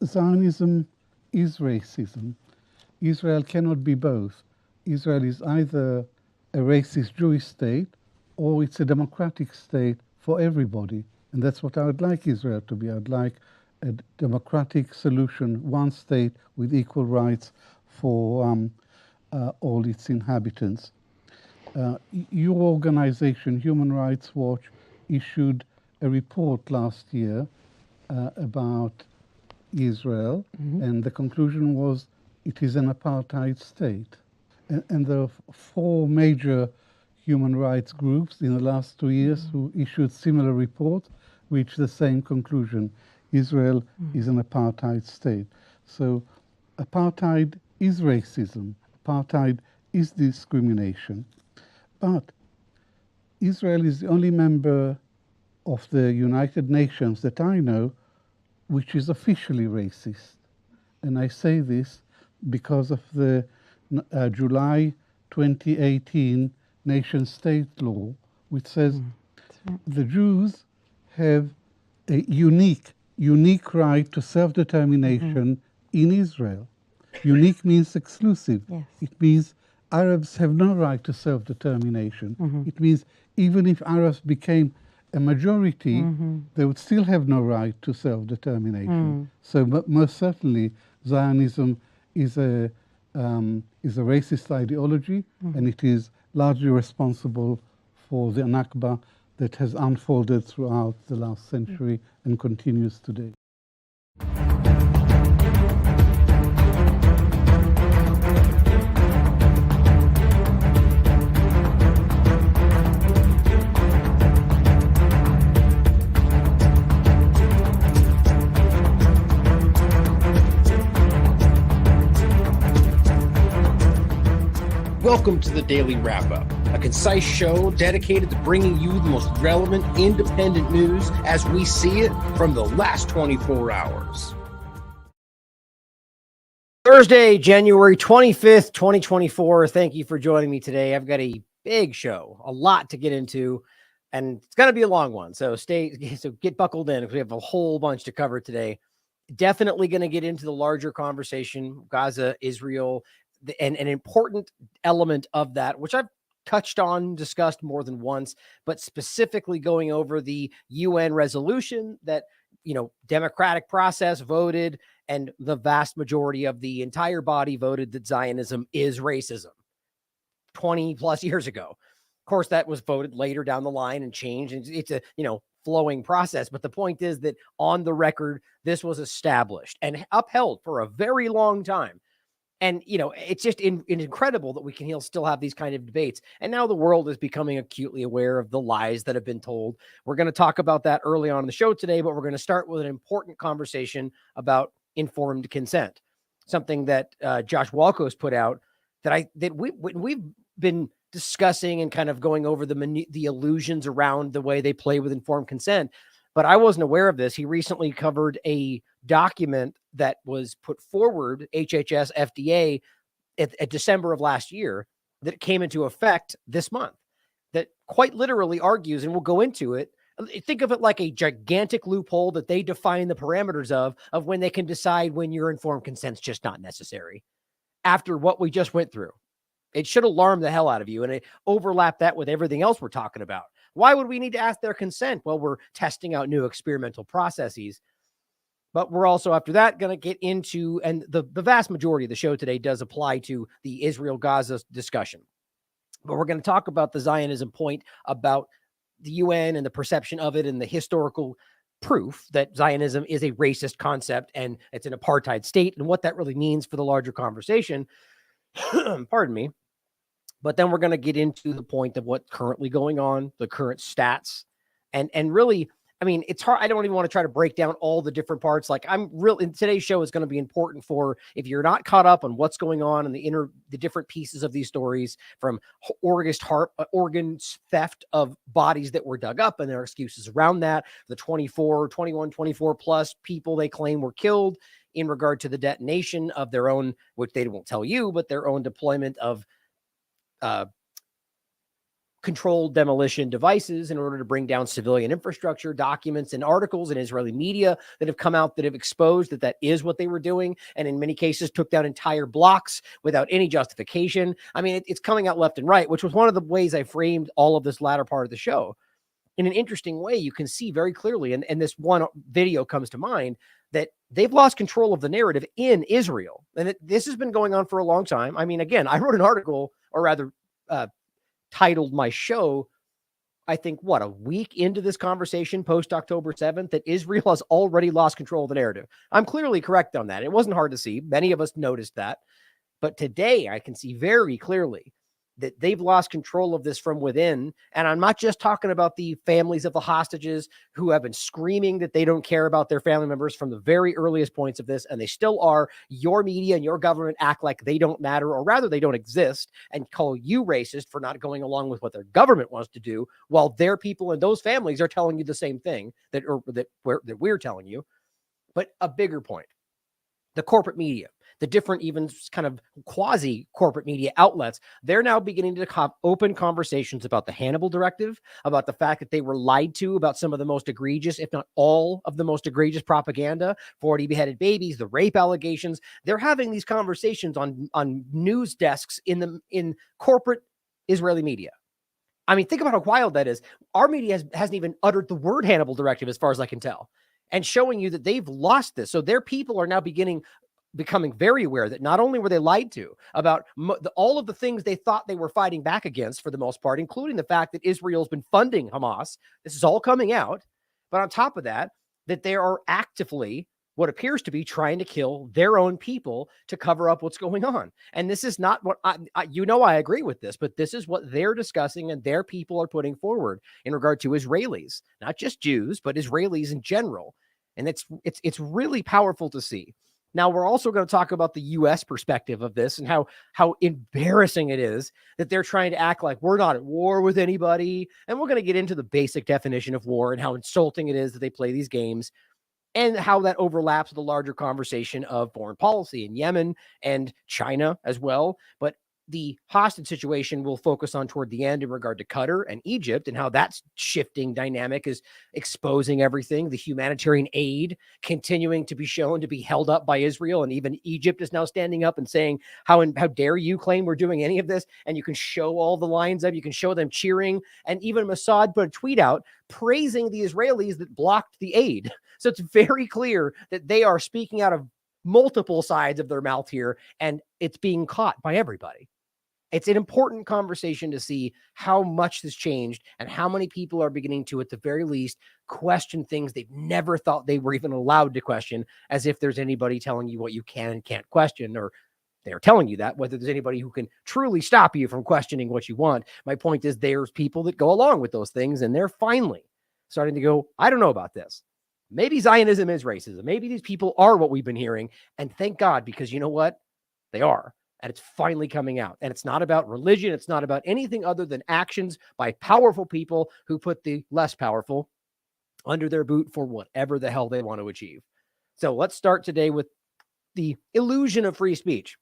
Zionism is racism. Israel cannot be both. Israel is either a racist Jewish state or it's a democratic state for everybody. And that's what I would like Israel to be. I'd like a democratic solution, one state with equal rights for all its inhabitants. Your organization, Human Rights Watch, issued a report last year about Israel, and the conclusion was it is an apartheid state. And there are four major human rights groups in the last 2 years who issued similar reports, reached the same conclusion. Israel is an apartheid state. So apartheid is racism. Apartheid is discrimination. But Israel is the only member of the United Nations that I know which is officially racist. And I say this because of the July 2018 nation-state law, which says the Jews have a unique right to self-determination in Israel. Unique means exclusive. Yes. It means Arabs have no right to self-determination. It means even if Arabs became a majority, they would still have no right to self-determination. So most certainly Zionism is a racist ideology, and it is largely responsible for the Nakba that has unfolded throughout the last century and continues today. Welcome to the Daily Wrap-Up, a concise show dedicated to bringing you the most relevant, independent news as we see it from the last 24 hours. Thursday, January 25th, 2024. Thank you for joining me today. I've got a big show, a lot to get into, and it's going to be a long one. So get buckled in because we have a whole bunch to cover today. Definitely going to get into the larger conversation, Gaza, Israel, and an important element of that, which I've touched on, discussed more than once, but specifically going over the UN resolution that, democratic process voted, and the vast majority of the entire body voted that Zionism is racism 20 plus years ago. Of course, that was voted later down the line and changed. And it's a, flowing process. But the point is that on the record, this was established and upheld for a very long time. And, it's just incredible that we can still have these kind of debates. And now the world is becoming acutely aware of the lies that have been told. We're going to talk about that early on in the show today, but we're going to start with an important conversation about informed consent, something that Josh Walco's put out that we've been discussing and kind of going over the illusions around the way they play with informed consent. But I wasn't aware of this. He recently covered a document that was put forward, HHS FDA, at December of last year, that came into effect this month, that quite literally argues, and we'll go into it. Think of it like a gigantic loophole that they define the parameters of when they can decide when your informed consent's just not necessary after what we just went through. It should alarm the hell out of you, and it overlap that with everything else we're talking about. Why would we need to ask their consent? Well, we're testing out new experimental processes. But we're also, after that, going to get into, and the vast majority of the show today does apply to the Israel-Gaza discussion. But we're going to talk about the Zionism point about the UN and the perception of it and the historical proof that Zionism is a racist concept and it's an apartheid state and what that really means for the larger conversation. Pardon me. But then we're going to get into the point of what's currently going on, the current stats, and really, it's hard. I don't even want to try to break down all the different parts. Like in today's show is going to be important for if you're not caught up on what's going on and the different pieces of these stories, from organ theft of bodies that were dug up and their excuses around that, the 24 plus people they claim were killed in regard to the detonation of their own, which they won't tell you, but their own deployment of controlled demolition devices in order to bring down civilian infrastructure, documents and articles in Israeli media that have come out that have exposed that that is what they were doing. And in many cases took down entire blocks without any justification. I mean, it's coming out left and right, which was one of the ways I framed all of this latter part of the show. In an interesting way, you can see very clearly, and this one video comes to mind, that they've lost control of the narrative in Israel. And this has been going on for a long time. I mean, again, I wrote an article, or rather titled my show, I think, a week into this conversation post October 7th, that Israel has already lost control of the narrative. I'm clearly correct on that. It wasn't hard to see. Many of us noticed that. But today I can see very clearly that they've lost control of this from within. And I'm not just talking about the families of the hostages who have been screaming that they don't care about their family members from the very earliest points of this, and they still are. Your media and your government act like they don't matter, or rather they don't exist, and call you racist for not going along with what their government wants to do, while their people and those families are telling you the same thing that we're telling you. But a bigger point, the corporate media, the different, even kind of quasi corporate media outlets, they're now beginning to have open conversations about the Hannibal Directive, about the fact that they were lied to about some of the most egregious, if not all of the most egregious propaganda, 40 beheaded babies, the rape allegations. They're having these conversations on news desks in corporate Israeli media. I mean, think about how wild that is. Our media hasn't even uttered the word Hannibal Directive, as far as I can tell, and showing you that they've lost this. So their people are now becoming very aware that not only were they lied to about all of the things they thought they were fighting back against, for the most part, including the fact that Israel's been funding Hamas. This is all coming out. But on top of that, that they are actively, what appears to be, trying to kill their own people to cover up what's going on. And this is not what I agree with this, but this is what they're discussing and their people are putting forward in regard to Israelis, not just Jews, but Israelis in general. And it's really powerful to see. Now, we're also going to talk about the U.S. perspective of this and how embarrassing it is that they're trying to act like we're not at war with anybody. And we're going to get into the basic definition of war and how insulting it is that they play these games, and how that overlaps with the larger conversation of foreign policy in Yemen and China as well. But the hostage situation will focus on toward the end in regard to Qatar and Egypt, and how that's shifting dynamic is exposing everything. The humanitarian aid continuing to be shown to be held up by Israel, and even Egypt is now standing up and saying, how dare you claim we're doing any of this? And you can show all the lines up, you can show them cheering, and even Mossad put a tweet out praising the Israelis that blocked the aid. So it's very clear that they are speaking out of multiple sides of their mouth here, and it's being caught by everybody. It's an important conversation to see how much has changed and how many people are beginning to, at the very least, question things they've never thought they were even allowed to question, as if there's anybody telling you what you can and can't question, or they're telling you that, whether there's anybody who can truly stop you from questioning what you want. My point is, there's people that go along with those things, and they're finally starting to go, I don't know about this. Maybe Zionism is racism. Maybe these people are what we've been hearing. And thank God, because you know what? They are. And it's finally coming out. And it's not about religion. It's not about anything other than actions by powerful people who put the less powerful under their boot for whatever the hell they want to achieve. So let's start today with the illusion of free speech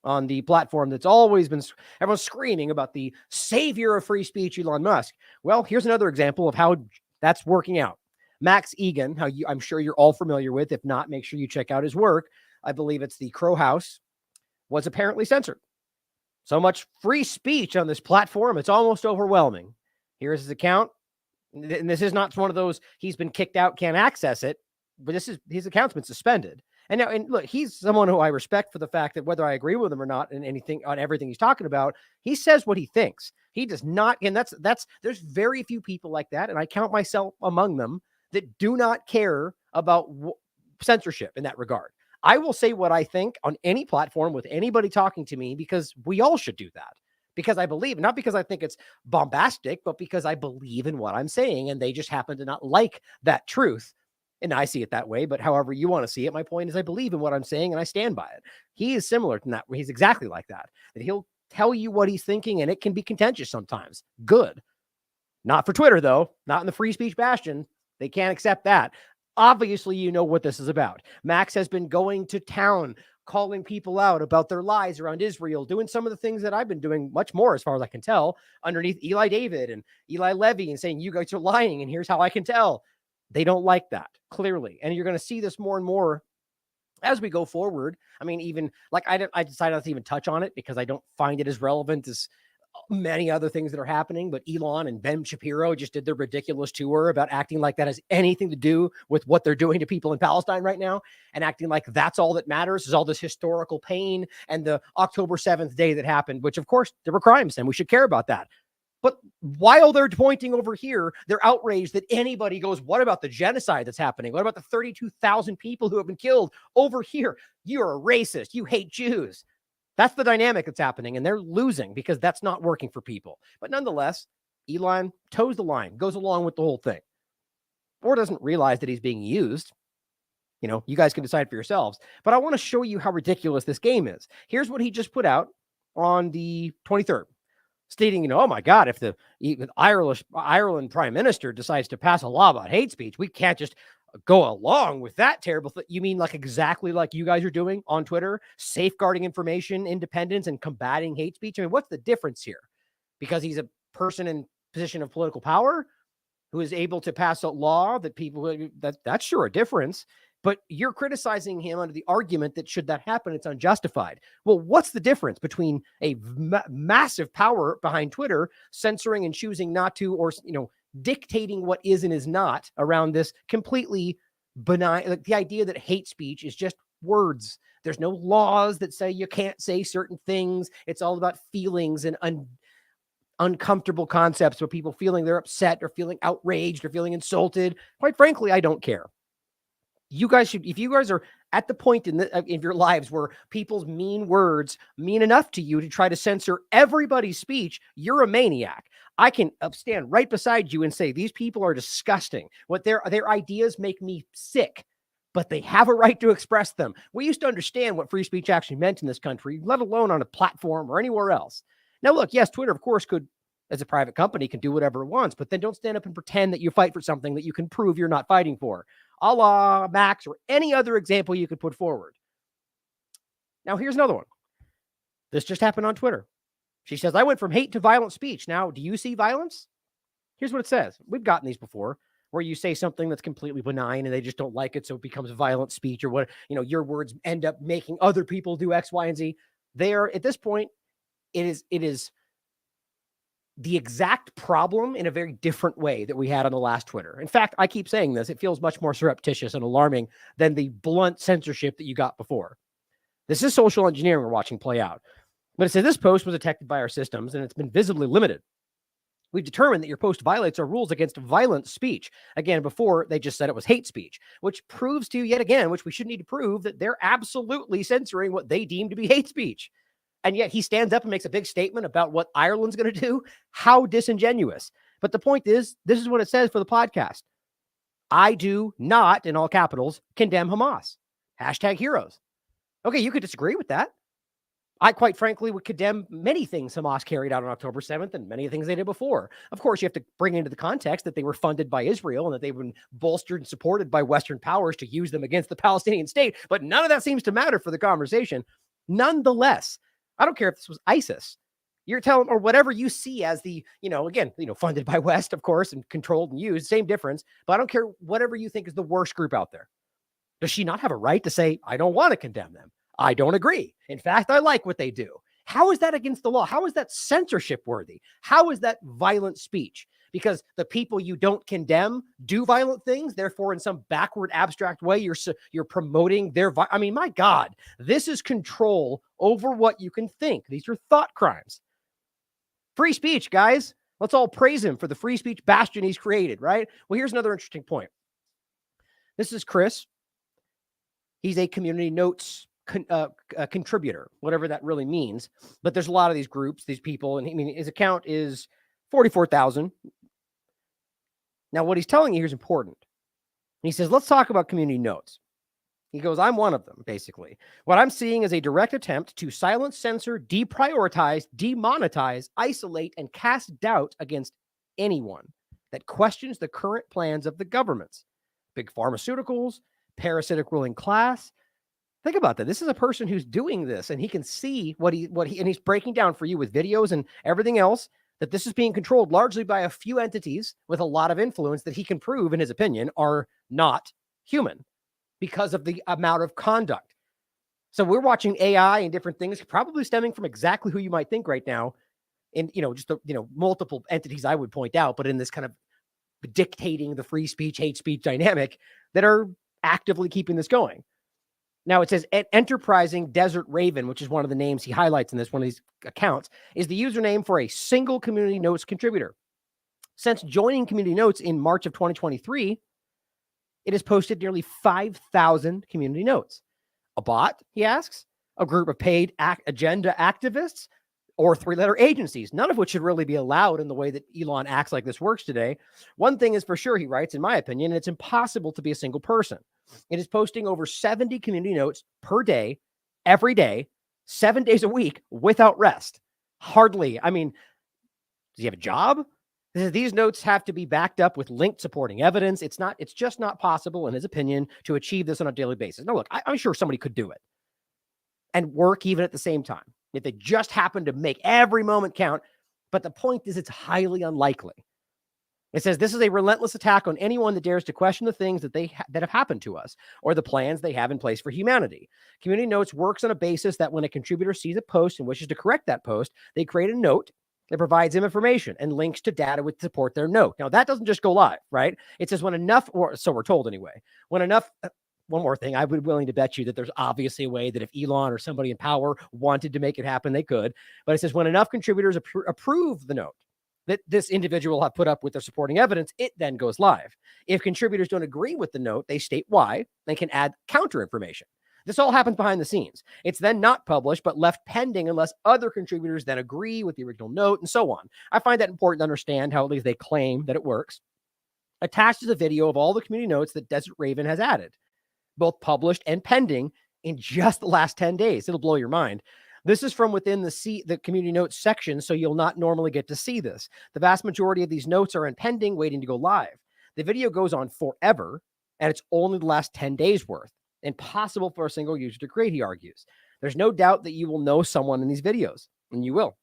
on the platform that's always been, everyone's screaming about the savior of free speech, Elon Musk. Well, here's another example of how that's working out. Max Egan, I'm sure you're all familiar with. If not, make sure you check out his work. I believe it's the Crow House, was apparently censored. So much free speech on this platform, it's almost overwhelming. Here's his account. And this is not one of those, he's been kicked out, can't access it, but this is, his account's been suspended. And now, and look, he's someone who I respect for the fact that whether I agree with him or not in anything, on everything he's talking about, he says what he thinks. He does not, and there's very few people like that, and I count myself among them, that do not care about censorship in that regard. I will say what I think on any platform with anybody talking to me, because we all should do that. Because I believe, not because I think it's bombastic, but because I believe in what I'm saying, and they just happen to not like that truth. And I see it that way, but however you want to see it, my point is I believe in what I'm saying and I stand by it. He is similar to that. He's exactly like that he'll tell you what he's thinking, and it can be contentious sometimes. Good. Not for Twitter, though. Not in the free speech bastion. They can't accept that. Obviously, you know what this is about. Max has been going to town, calling people out about their lies around Israel, doing some of the things that I've been doing much more, as far as I can tell, underneath Eli David and Eli Levy, and saying, you guys are lying, and here's how I can tell. They don't like that, clearly. And you're going to see this more and more as we go forward. I mean, even like I decided not to even touch on it because I don't find it as relevant as many other things that are happening. But Elon and Ben Shapiro just did their ridiculous tour about acting like that has anything to do with what they're doing to people in Palestine right now, and acting like that's all that matters is all this historical pain and the October 7th day that happened, which of course there were crimes and we should care about that. But while they're pointing over here, they're outraged that anybody goes, what about the genocide that's happening? What about the 32,000 people who have been killed over here? You're a racist. You hate Jews. That's the dynamic that's happening, and they're losing because that's not working for people. But nonetheless, Elon toes the line, goes along with the whole thing, or doesn't realize that he's being used. You know, you guys can decide for yourselves. But I want to show you how ridiculous this game is. Here's what he just put out on the 23rd, stating, you know, oh my God, if the Ireland Prime Minister decides to pass a law about hate speech, we can't just go along with that terrible thing. You mean like exactly like you guys are doing on Twitter, safeguarding information independence and combating hate speech? I mean, what's the difference here? Because he's a person in position of political power who is able to pass a law that people, that's sure a difference. But you're criticizing him under the argument that should that happen, it's unjustified. Well, what's the difference between a massive power behind Twitter censoring and choosing not to, or, you know, dictating what is and is not around this completely benign, like the idea that hate speech is just words. There's no laws that say you can't say certain things. It's all about feelings and uncomfortable concepts of people feeling they're upset or feeling outraged or feeling insulted. Quite frankly, I don't care. You guys should, if you guys are at the point in your lives where people's mean words mean enough to you to try to censor everybody's speech, you're a maniac. I can stand right beside you and say, these people are disgusting. What their ideas make me sick, but they have a right to express them. We used to understand what free speech actually meant in this country, let alone on a platform or anywhere else. Now, look, yes, Twitter, of course, could, as a private company, can do whatever it wants, but then don't stand up and pretend that you fight for something that you can prove you're not fighting for, a la Max or any other example you could put forward. Now, here's another one. This just happened on Twitter. She says, I went from hate to violent speech. Now, do you see violence? Here's what it says. We've gotten these before, where you say something that's completely benign and they just don't like it, so it becomes violent speech, or what, you know, your words end up making other people do X, Y, and Z. They are, at this point, it is the exact problem in a very different way that we had on the last Twitter. In fact, I keep saying this, it feels much more surreptitious and alarming than the blunt censorship that you got before. This is social engineering we're watching play out. But it says this post was detected by our systems and it's been visibly limited. We've determined that your post violates our rules against violent speech. Again, before they just said it was hate speech, which proves to you yet again, which we should need to prove, that they're absolutely censoring what they deem to be hate speech. And yet he stands up and makes a big statement about what Ireland's going to do. How disingenuous. But the point is, this is what it says for the podcast. I do not, in all capitals, condemn Hamas. #heroes. Okay, you could disagree with that. I quite frankly would condemn many things Hamas carried out on October 7th and many things they did before. Of course, you have to bring into the context that they were funded by Israel and that they've been bolstered and supported by Western powers to use them against the Palestinian state. But none of that seems to matter for the conversation. Nonetheless, I don't care if this was ISIS. You're telling, or whatever you see as the, again, funded by West, of course, and controlled and used, same difference. But I don't care whatever you think is the worst group out there. Does she not have a right to say, I don't want to condemn them? I don't agree. In fact, I like what they do. How is that against the law? How is that censorship worthy? How is that violent speech? Because the people you don't condemn do violent things. Therefore, in some backward, abstract way, you're promoting their. I mean, my God, this is control over what you can think. These are thought crimes. Free speech, guys. Let's all praise him for the free speech bastion he's created, right? Well, here's another interesting point. This is Chris. He's a community notes contributor, whatever that really means. But there's a lot of these groups, these people, and his account is 44,000. Now, what he's telling you here is important. He says, let's talk about community notes. He goes, I'm one of them, basically. What I'm seeing is a direct attempt to silence, censor, deprioritize, demonetize, isolate, and cast doubt against anyone that questions the current plans of the governments, big pharmaceuticals, parasitic ruling class, Think about that. This is a person who's doing this, and he can see what he, and he's breaking down for you with videos and everything else that this is being controlled largely by a few entities with a lot of influence that he can prove, in his opinion, are not human because of the amount of conduct. So we're watching AI and different things probably stemming from exactly who you might think right now in, just the, multiple entities I would point out, but in this kind of dictating the free speech, hate speech dynamic that are actively keeping this going. Now it says Enterprising Desert Raven, which is one of the names he highlights in this one of these accounts, is the username for a single Community Notes contributor. Since joining Community Notes in March of 2023, it has posted nearly 5,000 Community Notes. A bot, he asks, a group of paid agenda activists, or three-letter agencies, none of which should really be allowed in the way that Elon acts like this works today. One thing is for sure, he writes, in my opinion, it's impossible to be a single person. It is posting over 70 Community Notes per day, every day, 7 days a week, without rest. Hardly. I mean, does he have a job? These notes have to be backed up with linked supporting evidence. It's just not possible, in his opinion, to achieve this on a daily basis. Now, look, I'm sure somebody could do it and work even at the same time if they just happen to make every moment count. But the point is, it's highly unlikely. It says this is a relentless attack on anyone that dares to question the things that that have happened to us or the plans they have in place for humanity. Community Notes works on a basis that when a contributor sees a post and wishes to correct that post, they create a note that provides them information and links to data which support their note. Now, that doesn't just go live, right? It says when enough, or so we're told anyway, when enough. One more thing, I would be willing to bet you that there's obviously a way that if Elon or somebody in power wanted to make it happen, they could. But it says when enough contributors approve the note that this individual have put up with their supporting evidence, it then goes live. If contributors don't agree with the note, they state why and can add counter information. This all happens behind the scenes. It's then not published, but left pending unless other contributors then agree with the original note and so on. I find that important to understand how at least they claim that it works. Attached is a video of all the community notes that Desert Raven has added, both published and pending in just the last 10 days. It'll blow your mind. This is from within the community notes section, so you'll not normally get to see this. The vast majority of these notes are in pending, waiting to go live. The video goes on forever, and it's only the last 10 days worth. Impossible for a single user to create, he argues. There's no doubt that you will know someone in these videos, and you will.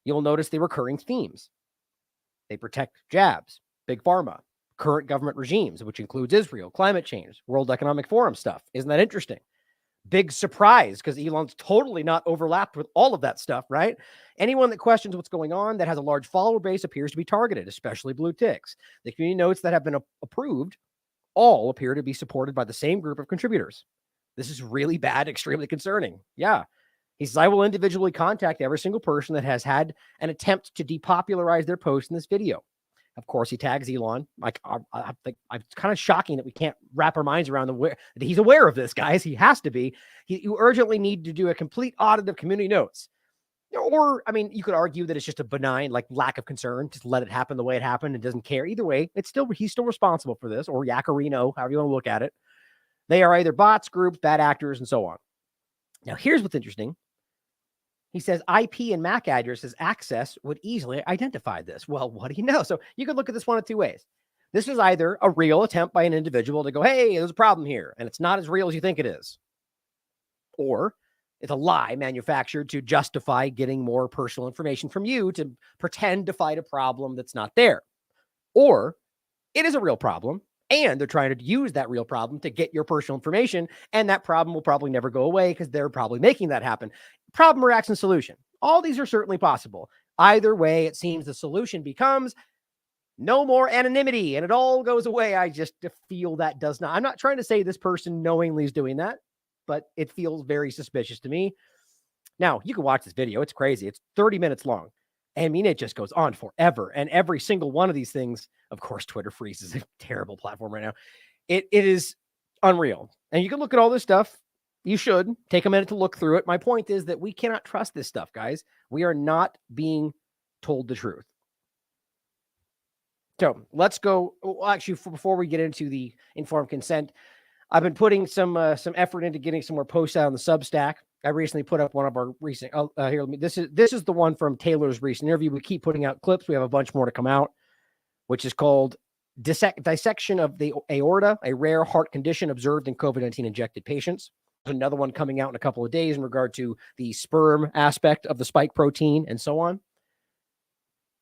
You'll notice the recurring themes. They protect jabs, big pharma, current government regimes, which includes Israel, climate change, World Economic Forum stuff. Isn't that interesting? Big surprise, because Elon's totally not overlapped with all of that stuff, right? Anyone that questions what's going on that has a large follower base appears to be targeted, especially blue ticks. The community notes that have been approved all appear to be supported by the same group of contributors. This is really bad, extremely concerning. Yeah. He says, I will individually contact every single person that has had an attempt to depopularize their post in this video. Of course, he tags Elon. Like, I think it's kind of shocking that we can't wrap our minds around that he's aware of this, guys. He has to be. You urgently need to do a complete audit of community notes. Or, I mean, you could argue that it's just a benign, like, lack of concern. Just let it happen the way it happened and doesn't care. Either way, he's still responsible for this, or Yacarino, however you want to look at it. They are either bots, groups, bad actors, and so on. Now, here's what's interesting. He says IP and MAC addresses access would easily identify this. Well, what do you know? So you could look at this one of two ways. This is either a real attempt by an individual to go, hey, there's a problem here, and it's not as real as you think it is. Or it's a lie manufactured to justify getting more personal information from you to pretend to fight a problem that's not there. Or it is a real problem, and they're trying to use that real problem to get your personal information, and that problem will probably never go away because they're probably making that happen. Problem, reaction, solution. All these are certainly possible. Either way, it seems the solution becomes no more anonymity, and it all goes away. I just feel that does not. I'm not trying to say this person knowingly is doing that, but it feels very suspicious to me. Now, you can watch this video. It's crazy. It's 30 minutes long. I mean, it just goes on forever. And every single one of these things, of course, Twitter Freeze is a terrible platform right now. It is unreal. And you can look at all this stuff. You should take a minute to look through it. My point is that we cannot trust this stuff, guys. We are not being told the truth. So let's go. Well, actually, before we get into the informed consent, I've been putting some effort into getting some more posts out on the Substack. I recently put up one of our recent. Here, this is the one from Taylor's recent interview. We keep putting out clips. We have a bunch more to come out, which is called Dissection of the Aorta, a rare heart condition observed in COVID-19 injected patients. another one coming out in a couple of days in regard to the sperm aspect of the spike protein and so on.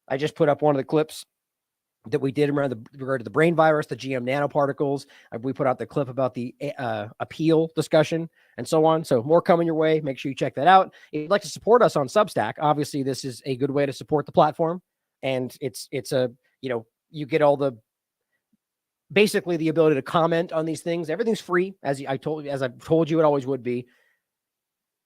I just put up one of the clips that we did around regard to the brain virus, the GM nanoparticles. We put out the clip about the appeal discussion and so on. So more coming your way. Make sure you check that out. If you'd like to support us on Substack, obviously this is a good way to support the platform. And it's a, you get all the, basically the ability to comment on these things. Everything's free, as I've told you, it always would be.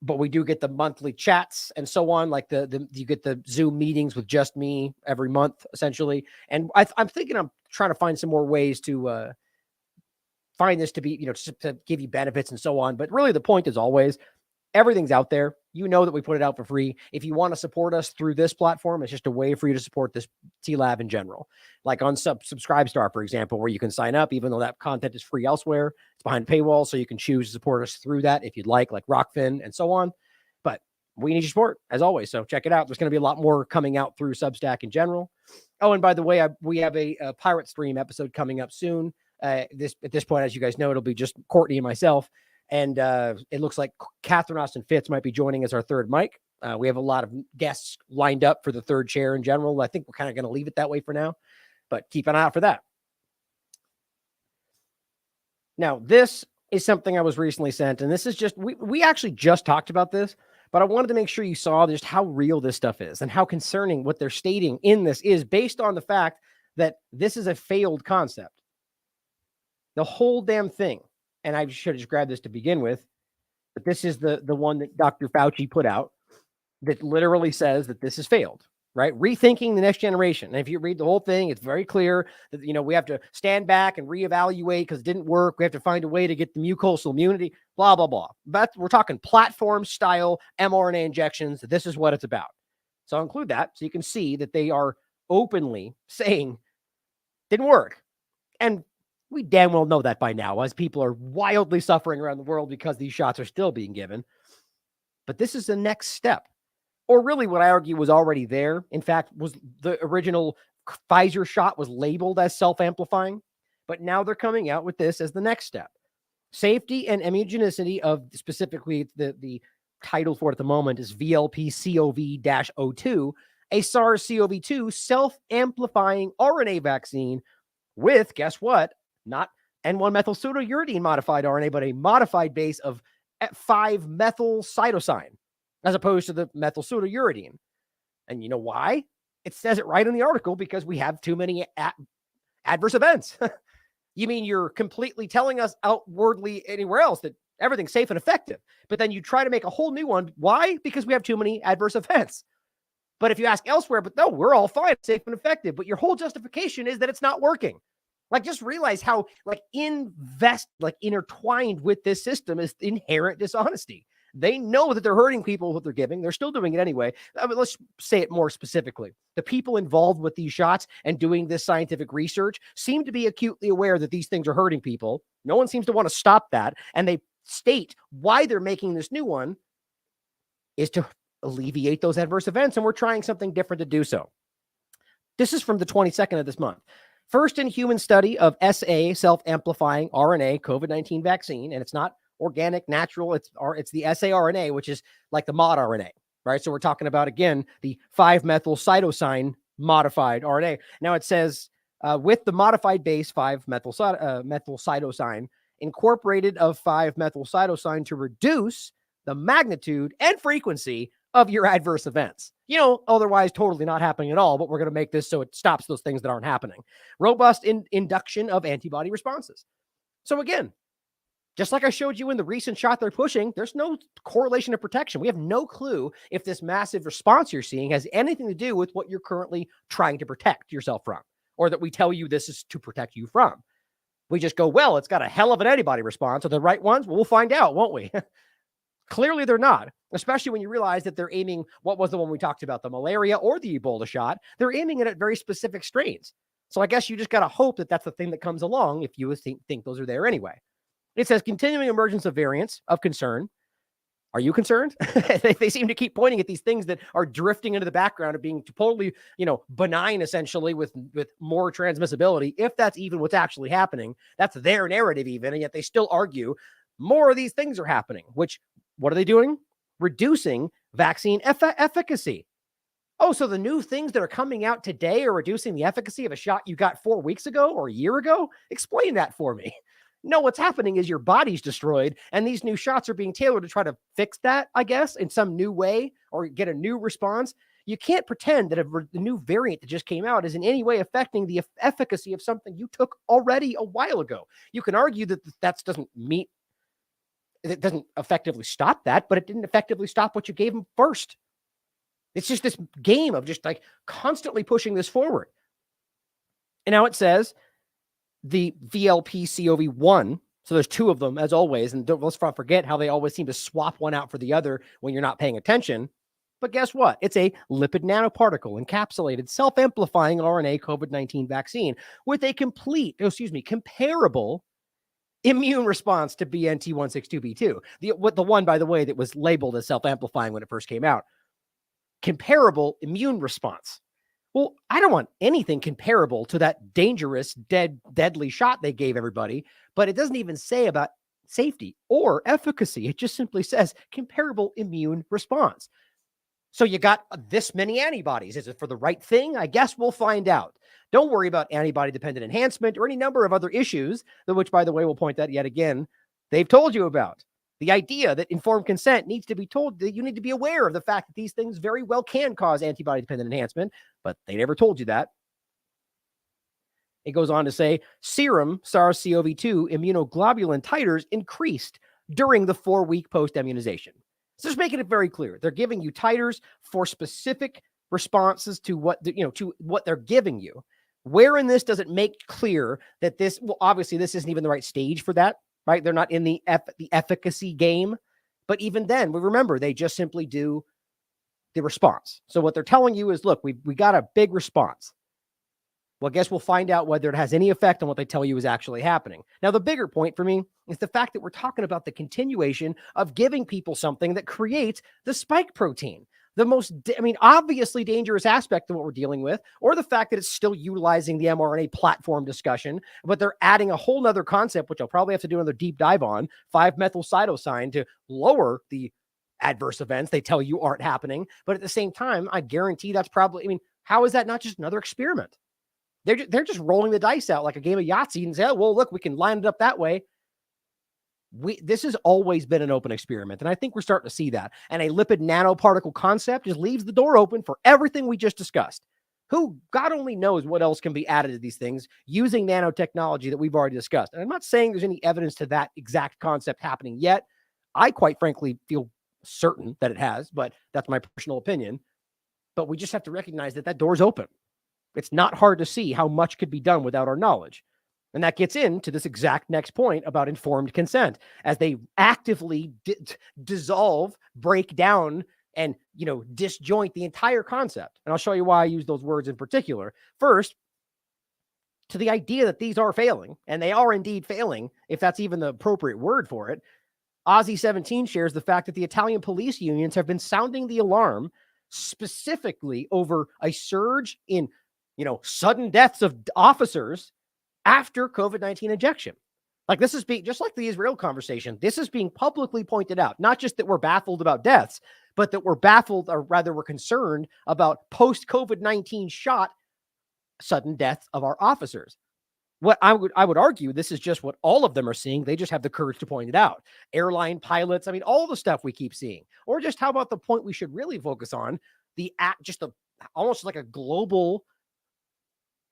But we do get the monthly chats and so on. Like you get the Zoom meetings with just me every month, essentially. And I'm thinking I'm trying to find some more ways to find this to be, to give you benefits and so on. But really the point is always, everything's out there. You know that we put it out for free. If you want to support us through this platform, it's just a way for you to support this TLAV in general. Like on Subscribestar, for example, where you can sign up, even though that content is free elsewhere. It's behind paywall, so you can choose to support us through that if you'd like Rockfin and so on. But we need your support, as always, so check it out. There's going to be a lot more coming out through Substack in general. Oh, and by the way, we have a Pirate Stream episode coming up soon. At this point, as you guys know, it'll be just Courtney and myself. And it looks like Catherine Austin Fitz might be joining as our third mic. We have a lot of guests lined up for the third chair in general. I think we're kind of going to leave it that way for now, but keep an eye out for that. Now, this is something I was recently sent, and this is just, we actually just talked about this, but I wanted to make sure you saw just how real this stuff is and how concerning what they're stating in this is based on the fact that this is a failed concept. The whole damn thing. And I should have just grabbed this to begin with, but this is the one that Dr. Fauci put out that literally says that this has failed, right? Rethinking the next generation. And if you read the whole thing, it's very clear that, we have to stand back and reevaluate because it didn't work. We have to find a way to get the mucosal immunity, blah, blah, blah. But we're talking platform style mRNA injections. This is what it's about. So I'll include that so you can see that they are openly saying didn't work. And we damn well know that by now, as people are wildly suffering around the world because these shots are still being given. But this is the next step. Or really what I argue was already there. In fact, was the original Pfizer shot was labeled as self-amplifying, but now they're coming out with this as the next step. Safety and immunogenicity of specifically the title for it at the moment is VLP-CoV-02, a SARS-CoV-2 self-amplifying RNA vaccine with, guess what? Not N1-methylpseudouridine modified RNA, but a modified base of 5-methylcytosine, as opposed to the methylpseudouridine. And you know why? It says it right in the article, because we have too many adverse events. You mean you're completely telling us outwardly anywhere else that everything's safe and effective, but then you try to make a whole new one. Why? Because we have too many adverse events. But if you ask elsewhere, but no, we're all fine, safe and effective. But your whole justification is that it's not working. Just realize how intertwined with this system is inherent dishonesty. They know that they're hurting people with what they're giving. They're still doing it anyway. Let's say it more specifically. The people involved with these shots and doing this scientific research seem to be acutely aware that these things are hurting people. No one seems to want to stop that. And they state why they're making this new one is to alleviate those adverse events. And we're trying something different to do so. This is from the 22nd of this month. First in human study of SA, self-amplifying RNA COVID-19 vaccine, and it's not organic, natural, it's the saRNA, which is like the mod RNA, right? So we're talking about, again, the 5-methylcytosine modified RNA. Now it says, with the modified base 5-methylcytosine, incorporated of 5-methylcytosine to reduce the magnitude and frequency of your adverse events. Otherwise totally not happening at all, but we're going to make this so it stops those things that aren't happening. Robust induction of antibody responses. So again, just like I showed you in the recent shot they're pushing, there's no correlation of protection. We have no clue if this massive response you're seeing has anything to do with what you're currently trying to protect yourself from, or that we tell you this is to protect you from. We just go, well, it's got a hell of an antibody response. Are the right ones? Well, we'll find out, won't we? Clearly they're not, especially when you realize that they're aiming, what was the one we talked about, the malaria or the Ebola shot? They're aiming it at very specific strains. So I guess you just got to hope that that's the thing that comes along if you think those are there anyway. It says continuing emergence of variants of concern. Are you concerned? They seem to keep pointing at these things that are drifting into the background of being totally, benign, essentially, with more transmissibility. If that's even what's actually happening, that's their narrative even, and yet they still argue more of these things are happening, which, what are they doing? Reducing vaccine efficacy. Oh, so the new things that are coming out today are reducing the efficacy of a shot you got 4 weeks ago or a year ago? Explain that for me. No, what's happening is your body's destroyed, and these new shots are being tailored to try to fix that, I guess, in some new way or get a new response. You can't pretend that the new variant that just came out is in any way affecting the efficacy of something you took already a while ago. You can argue that that doesn't meet, it doesn't effectively stop that, but it didn't effectively stop what you gave them first. It's just this game of just like constantly pushing this forward. And now it says the VLP-CoV-1. So there's two of them, as always. And let's not forget how they always seem to swap one out for the other when you're not paying attention. But guess what? It's a lipid nanoparticle encapsulated self-amplifying RNA COVID-19 vaccine with a comparable immune response to BNT162b2. The one, by the way, that was labeled as self-amplifying when it first came out. Comparable immune response. Well, I don't want anything comparable to that dangerous, deadly shot they gave everybody, but it doesn't even say about safety or efficacy. It just simply says comparable immune response. So you got this many antibodies. Is it for the right thing? I guess we'll find out. Don't worry about antibody-dependent enhancement or any number of other issues, which, by the way, we'll point that yet again, they've told you about. The idea that informed consent needs to be told that you need to be aware of the fact that these things very well can cause antibody-dependent enhancement, but they never told you that. It goes on to say serum SARS-CoV-2 immunoglobulin titers increased during the 4-week post-immunization. So just making it very clear. They're giving you titers for specific responses to what they're giving you. Where in this does it make clear that this, well, obviously this isn't even the right stage for that, right? They're not in the efficacy game. But even then, we remember they just simply do the response. So what they're telling you is, look, we got a big response. Well, I guess we'll find out whether it has any effect on what they tell you is actually happening. Now, the bigger point for me is the fact that we're talking about the continuation of giving people something that creates the spike protein. The most, obviously dangerous aspect of what we're dealing with, or the fact that it's still utilizing the mRNA platform discussion, but they're adding a whole nother concept, which I'll probably have to do another deep dive on, 5-methylcytosine, to lower the adverse events they tell you aren't happening. But at the same time, I guarantee that's probably, how is that not just another experiment? They're just rolling the dice out like a game of Yahtzee and say, oh, well, look, we can line it up that way. This has always been an open experiment, and I think we're starting to see that. And a lipid nanoparticle concept just leaves the door open for everything we just discussed. Who, God only knows what else can be added to these things using nanotechnology that we've already discussed. And I'm not saying there's any evidence to that exact concept happening yet. I quite frankly feel certain that it has, but that's my personal opinion. But we just have to recognize that door's open. It's not hard to see how much could be done without our knowledge. And that gets into this exact next point about informed consent, as they actively dissolve, break down, and, disjoint the entire concept. And I'll show you why I use those words in particular. First, to the idea that these are failing, and they are indeed failing, if that's even the appropriate word for it. Ozzy17 shares the fact that the Italian police unions have been sounding the alarm specifically over a surge in, sudden deaths of officers after COVID-19 injection. Like, this is being, just like the Israel conversation, this is being publicly pointed out. Not just that we're baffled about deaths, but that we're baffled, or rather we're concerned about post-COVID-19 shot sudden deaths of our officers. What I would argue, this is just what all of them are seeing. They just have the courage to point it out. Airline pilots, all the stuff we keep seeing. Or just how about the point we should really focus on, almost like a global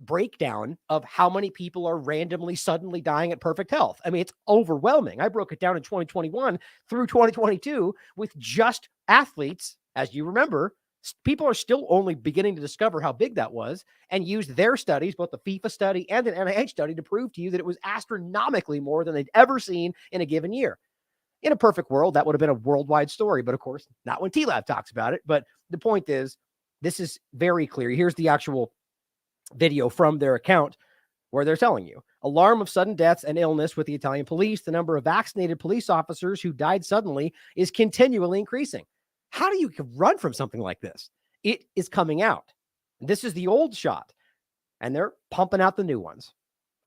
breakdown of how many people are randomly suddenly dying at perfect health. It's overwhelming. I broke it down in 2021 through 2022 with just athletes. As you remember, people are still only beginning to discover how big that was, and used their studies, both the FIFA study and an NIH study, to prove to you that it was astronomically more than they'd ever seen in a given year. In a perfect world, that would have been a worldwide story, but of course, not when TLAV talks about it. But the point is, this is very clear. Here's the actual video from their account where they're telling you: alarm of sudden deaths and illness with the Italian police. The number of vaccinated police officers who died suddenly is continually increasing. How do you run from something like this? It is coming out. This is the old shot, and they're pumping out the new ones.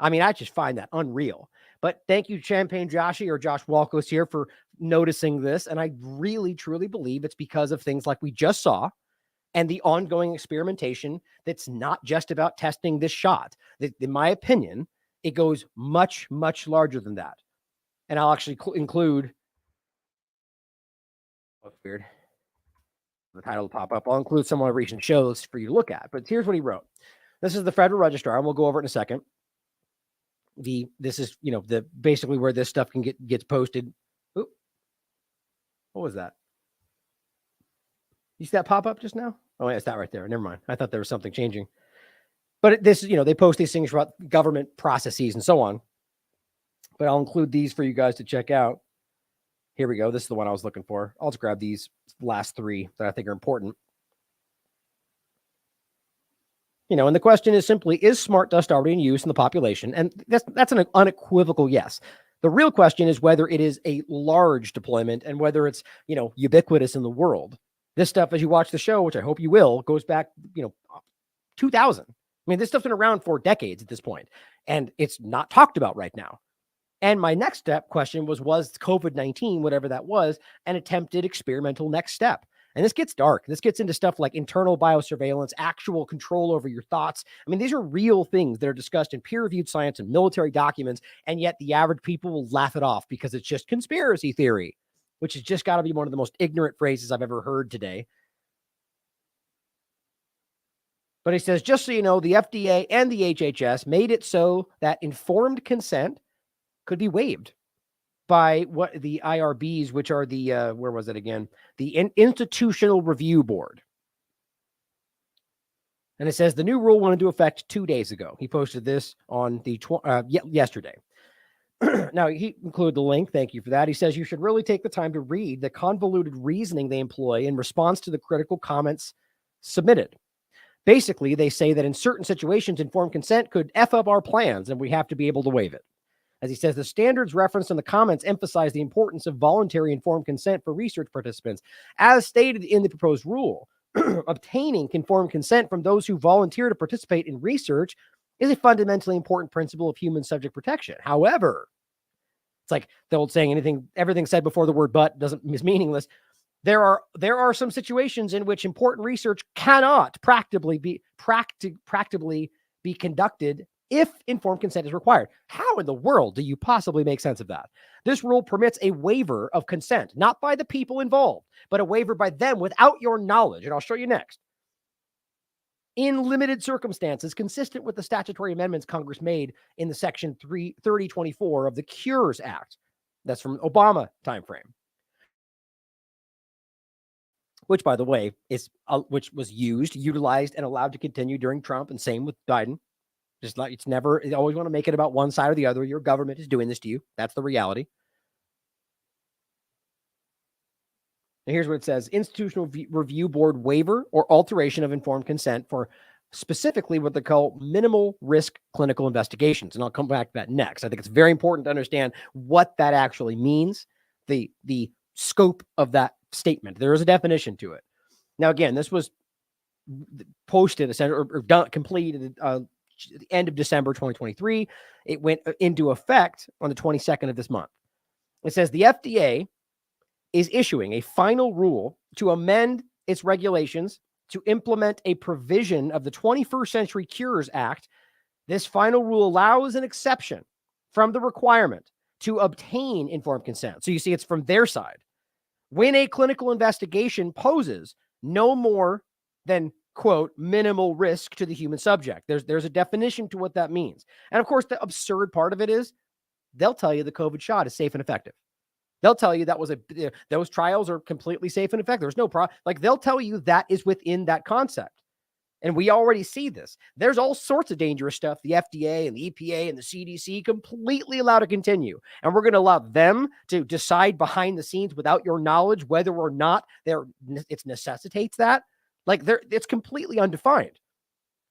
I just find that unreal. But thank you, Champagne Joshy or Josh Walkos here, for noticing this. And I really, truly believe it's because of things like we just saw and the ongoing experimentation that's not just about testing this shot. In my opinion, it goes much, much larger than that. And I'll actually include, that's weird, the title will pop up. I'll include some of my recent shows for you to look at. But here's what he wrote. This is the Federal Registrar, and we'll go over it in a second. This is, the basically where this stuff gets posted. Oop. What was that? You see that pop up just now? Oh, yeah, it's that right there. Never mind. I thought there was something changing. But this, they post these things about government processes and so on. But I'll include these for you guys to check out. Here we go. This is the one I was looking for. I'll just grab these last three that I think are important. And the question is simply, is smart dust already in use in the population? And that's an unequivocal yes. The real question is whether it is a large deployment and whether it's, ubiquitous in the world. This stuff, as you watch the show, which I hope you will, goes back, 2000. I mean, this stuff's been around for decades at this point, and it's not talked about right now. And my next step question was COVID-19, whatever that was, an attempted experimental next step? And this gets dark. This gets into stuff like internal biosurveillance, actual control over your thoughts. I mean, these are real things that are discussed in peer-reviewed science and military documents, and yet the average people will laugh it off because it's just conspiracy theory, which has just got to be one of the most ignorant phrases I've ever heard today. But he says, just so you know, the FDA and the HHS made it so that informed consent could be waived by what the IRBs, which are the, where was it again? The Institutional Review Board. And it says the new rule went into effect 2 days ago. He posted this on the yesterday. Now, he included the link. Thank you for that. He says you should really take the time to read the convoluted reasoning they employ in response to the critical comments submitted. Basically, they say that in certain situations, informed consent could F up our plans, and we have to be able to waive it. As he says, the standards referenced in the comments emphasize the importance of voluntary informed consent for research participants. As stated in the proposed rule, obtaining informed consent from those who volunteer to participate in research is a fundamentally important principle of human subject protection. However, it's like the old saying, everything said before the word but is meaningless. There are some situations in which important research cannot practically be conducted if informed consent is required. How in the world do you possibly make sense of that? This rule permits a waiver of consent, not by the people involved, but a waiver by them without your knowledge. And I'll show you next. In limited circumstances, consistent with the statutory amendments Congress made in the Section 3024 of the Cures Act. That's from Obama timeframe. Which, by the way, which was utilized, and allowed to continue during Trump, and same with Biden. Just like you always want to make it about one side or the other. Your government is doing this to you. That's the reality. And here's what it says. Institutional Review Board waiver or alteration of informed consent for specifically what they call minimal risk clinical investigations. And I'll come back to that next. I think it's very important to understand what that actually means, the scope of that statement. There is a definition to it. Now, again, this was posted or done, completed the end of December 2023. It went into effect on the 22nd of this month. It says the FDA is issuing a final rule to amend its regulations to implement a provision of the 21st Century Cures Act. This final rule allows an exception from the requirement to obtain informed consent. So you see, it's from their side. When a clinical investigation poses no more than, quote, minimal risk to the human subject. There's a definition to what that means. And of course, the absurd part of it is they'll tell you the COVID shot is safe and effective. They'll tell you those trials are completely safe and effective. There's no problem. Like, they'll tell you that is within that concept. And we already see this. There's all sorts of dangerous stuff the FDA and the EPA and the CDC completely allow to continue. And we're going to allow them to decide behind the scenes without your knowledge whether or not it necessitates that. Like, it's completely undefined.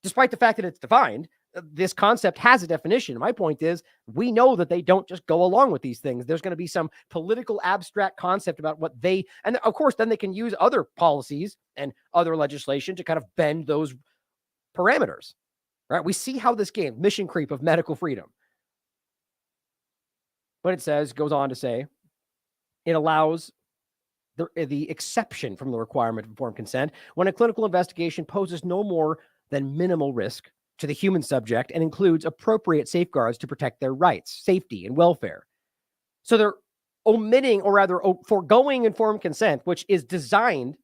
Despite the fact that it's defined, this concept has a definition. My point is, we know that they don't just go along with these things. There's going to be some political abstract concept about what and of course, then they can use other policies and other legislation to kind of bend those parameters, right? We see how this game, mission creep of medical freedom. But it goes on to say, it allows the exception from the requirement of informed consent when a clinical investigation poses no more than minimal risk to the human subject and includes appropriate safeguards to protect their rights, safety, and welfare. So they're omitting, or rather foregoing informed consent, which is designed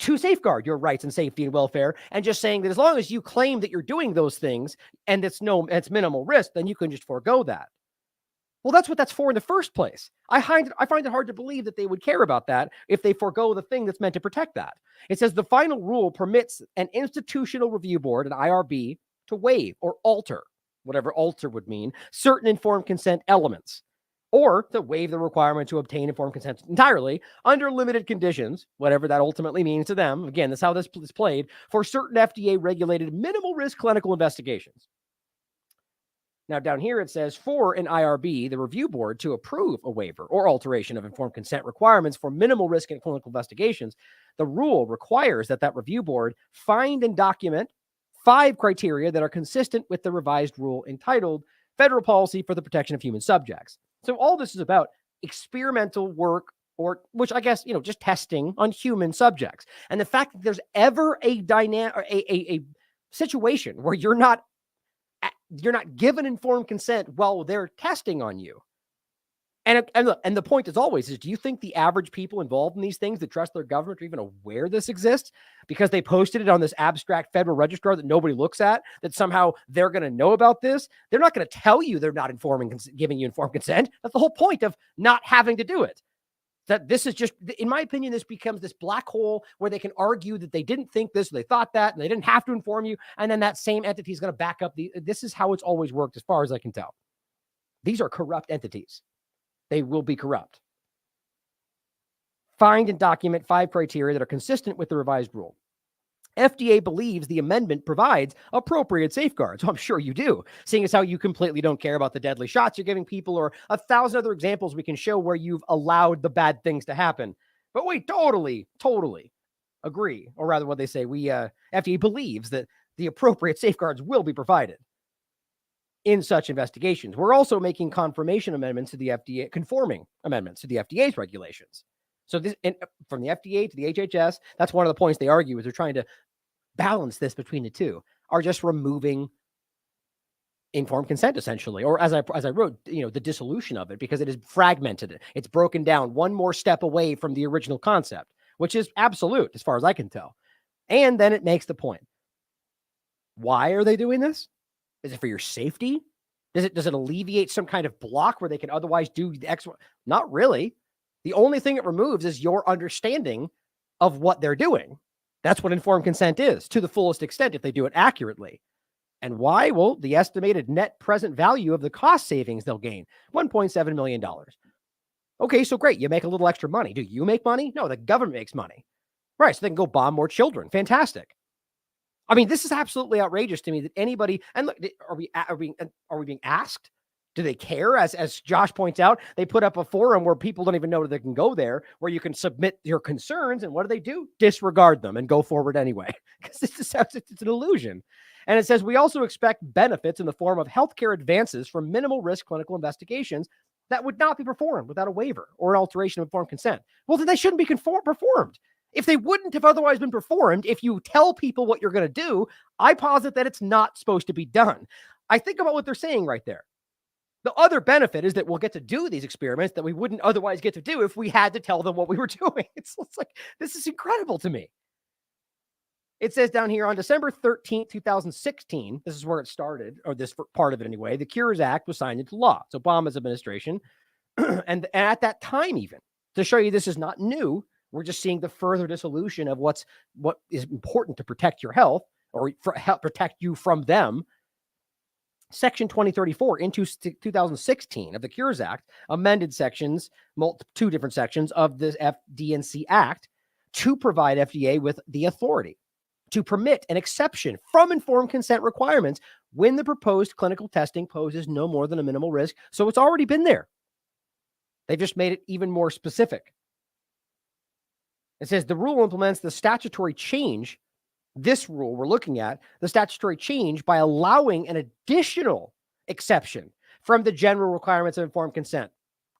to safeguard your rights and safety and welfare, and just saying that as long as you claim that you're doing those things and it's minimal risk, then you can just forego that. Well, that's what that's for in the first place. I find it hard to believe that they would care about that if they forego the thing that's meant to protect that. It says the final rule permits an institutional review board, an IRB, to waive or alter, whatever alter would mean, certain informed consent elements, or to waive the requirement to obtain informed consent entirely under limited conditions, whatever that ultimately means to them. Again, that's how this is played, for certain FDA-regulated minimal risk clinical investigations. Now, down here it says, for an IRB, the review board, to approve a waiver or alteration of informed consent requirements for minimal risk in clinical investigations, the rule requires that review board find and document 5 criteria that are consistent with the revised rule entitled Federal Policy for the Protection of Human Subjects. So all this is about experimental work, or which I guess, just testing on human subjects. And the fact that there's ever a situation where you're not given informed consent while they're testing on you. And the point is always, do you think the average people involved in these things that trust their government are even aware this exists? Because they posted it on this abstract federal registrar that nobody looks at, that somehow they're going to know about this? They're not going to tell you they're not giving you informed consent. That's the whole point of not having to do it. That this is just, in my opinion, this becomes this black hole where they can argue that they didn't think this, or they thought that, and they didn't have to inform you. And then that same entity is going to back up this is how it's always worked, as far as I can tell. These are corrupt entities. They will be corrupt. Find and document 5 criteria that are consistent with the revised rule. FDA believes the amendment provides appropriate safeguards. I'm sure you do, seeing as how you completely don't care about the deadly shots you're giving people, or 1,000 other examples we can show where you've allowed the bad things to happen. But we totally agree, or rather what they say, FDA believes that the appropriate safeguards will be provided in such investigations. We're also making confirmation amendments to the FDA, conforming amendments to the FDA's regulations. So this, from the FDA to the HHS, that's one of the points they argue, is they're trying to balance this between the two, are just removing informed consent, essentially, or as I wrote, the dissolution of it, because it is fragmented. It's broken down one more step away from the original concept, which is absolute as far as I can tell. And then it makes the point. Why are they doing this? Is it for your safety? Does it alleviate some kind of block where they can otherwise do the X? Not really. The only thing it removes is your understanding of what they're doing. That's what informed consent is, to the fullest extent, if they do it accurately. And why? Well, the estimated net present value of the cost savings they'll gain, $1.7 million. Okay, so great. You make a little extra money. Do you make money? No, the government makes money. Right, so they can go bomb more children. Fantastic. I mean, this is absolutely outrageous to me that anybody, and look, are we being asked? Do they care? As Josh points out, they put up a forum where people don't even know that they can go there, where you can submit your concerns, and what do? Disregard them and go forward anyway, because it's an illusion. And it says, we also expect benefits in the form of healthcare advances from minimal risk clinical investigations that would not be performed without a waiver or an alteration of informed consent. Well, then they shouldn't be performed. If they wouldn't have otherwise been performed, if you tell people what you're going to do, I posit that it's not supposed to be done. I think about what they're saying right there. The other benefit is that we'll get to do these experiments that we wouldn't otherwise get to do if we had to tell them what we were doing. It's like, this is incredible to me. It says down here, on December 13th, 2016, this is where it started, or this part of it anyway, the Cures Act was signed into law. It's Obama's administration. and at that time, even, to show you this is not new, we're just seeing the further dissolution of what is important to protect your health, or help protect you from them. Section 2034 into 2016 of the Cures Act amended two different sections of the FD&C Act to provide FDA with the authority to permit an exception from informed consent requirements when the proposed clinical testing poses no more than a minimal risk. So it's already been there. They've just made it even more specific. It says the rule implements the statutory change. This rule we're looking at, the statutory change, by allowing an additional exception from the general requirements of informed consent.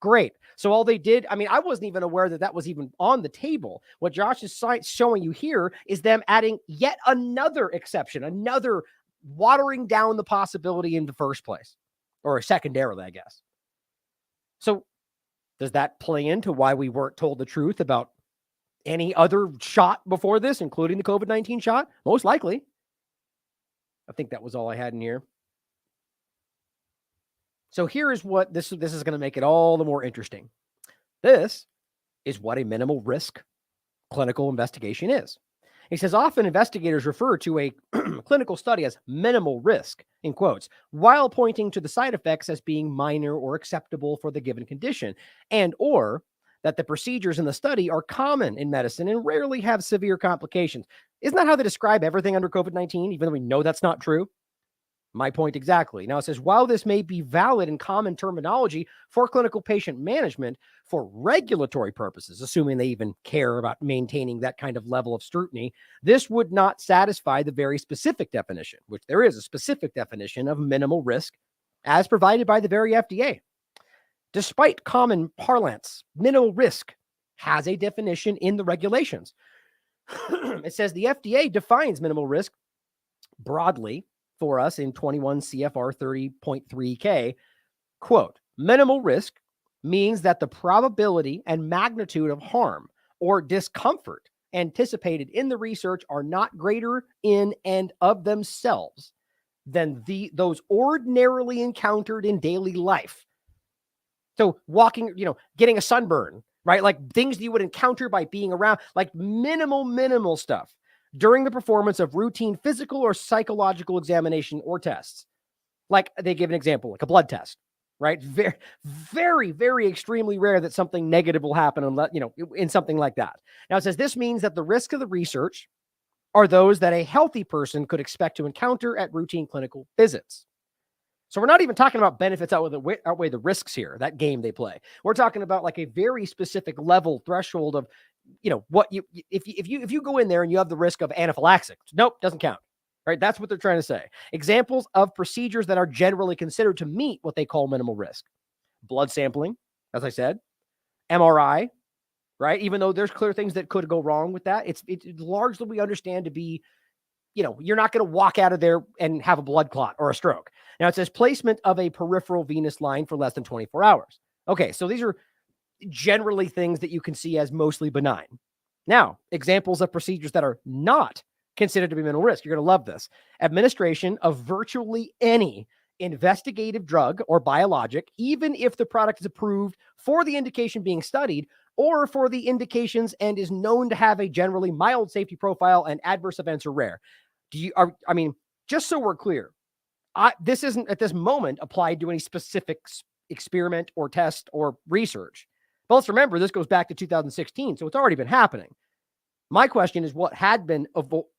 Great. So all they did, I mean, I wasn't even aware that that was even on the table. What Josh is showing you here is them adding yet another exception, another watering down the possibility in the first place, or secondarily, I guess. So does that play into why we weren't told the truth about any other shot before this, including the COVID-19 shot? Most likely. I think that was all I had in here. So here is what this is going to make it all the more interesting. This is what a minimal risk clinical investigation is. He says, often investigators refer to a clinical study as minimal risk, in quotes, while pointing to the side effects as being minor or acceptable for the given condition, and or that the procedures in the study are common in medicine and rarely have severe complications. Isn't that how they describe everything under COVID-19, even though we know that's not true? My point exactly. Now it says, while this may be valid in common terminology for clinical patient management, for regulatory purposes, assuming they even care about maintaining that kind of level of scrutiny, this would not satisfy the very specific definition, which there is a specific definition of minimal risk as provided by the very FDA. Despite common parlance, minimal risk has a definition in the regulations. It says the FDA defines minimal risk broadly for us in 21 CFR 30.3K, quote, minimal risk means that the probability and magnitude of harm or discomfort anticipated in the research are not greater in and of themselves than those ordinarily encountered in daily life. So walking, getting a sunburn, right? Like things that you would encounter by being around, like minimal stuff during the performance of routine physical or psychological examination or tests. Like they give an example, like a blood test, right? Very, very, very extremely rare that something negative will happen unless, in something like that. Now it says this means that the risk of the research are those that a healthy person could expect to encounter at routine clinical visits. So we're not even talking about benefits outweigh the risks here, that game they play. We're talking about like a very specific level threshold of, what if you go in there and you have the risk of anaphylaxis, nope, doesn't count, right? That's what they're trying to say. Examples of procedures that are generally considered to meet what they call minimal risk: blood sampling, as I said, MRI, right? Even though there's clear things that could go wrong with that, it's largely we understand to be, you're not going to walk out of there and have a blood clot or a stroke. Now it says placement of a peripheral venous line for less than 24 hours. Okay, so these are generally things that you can see as mostly benign. Now, examples of procedures that are not considered to be minimal risk. You're going to love this. Administration of virtually any investigative drug or biologic, even if the product is approved for the indication being studied or for the indications and is known to have a generally mild safety profile and adverse events are rare. Just so we're clear, this isn't at this moment applied to any specific experiment or test or research. But let's remember, this goes back to 2016, so it's already been happening. My question is what had been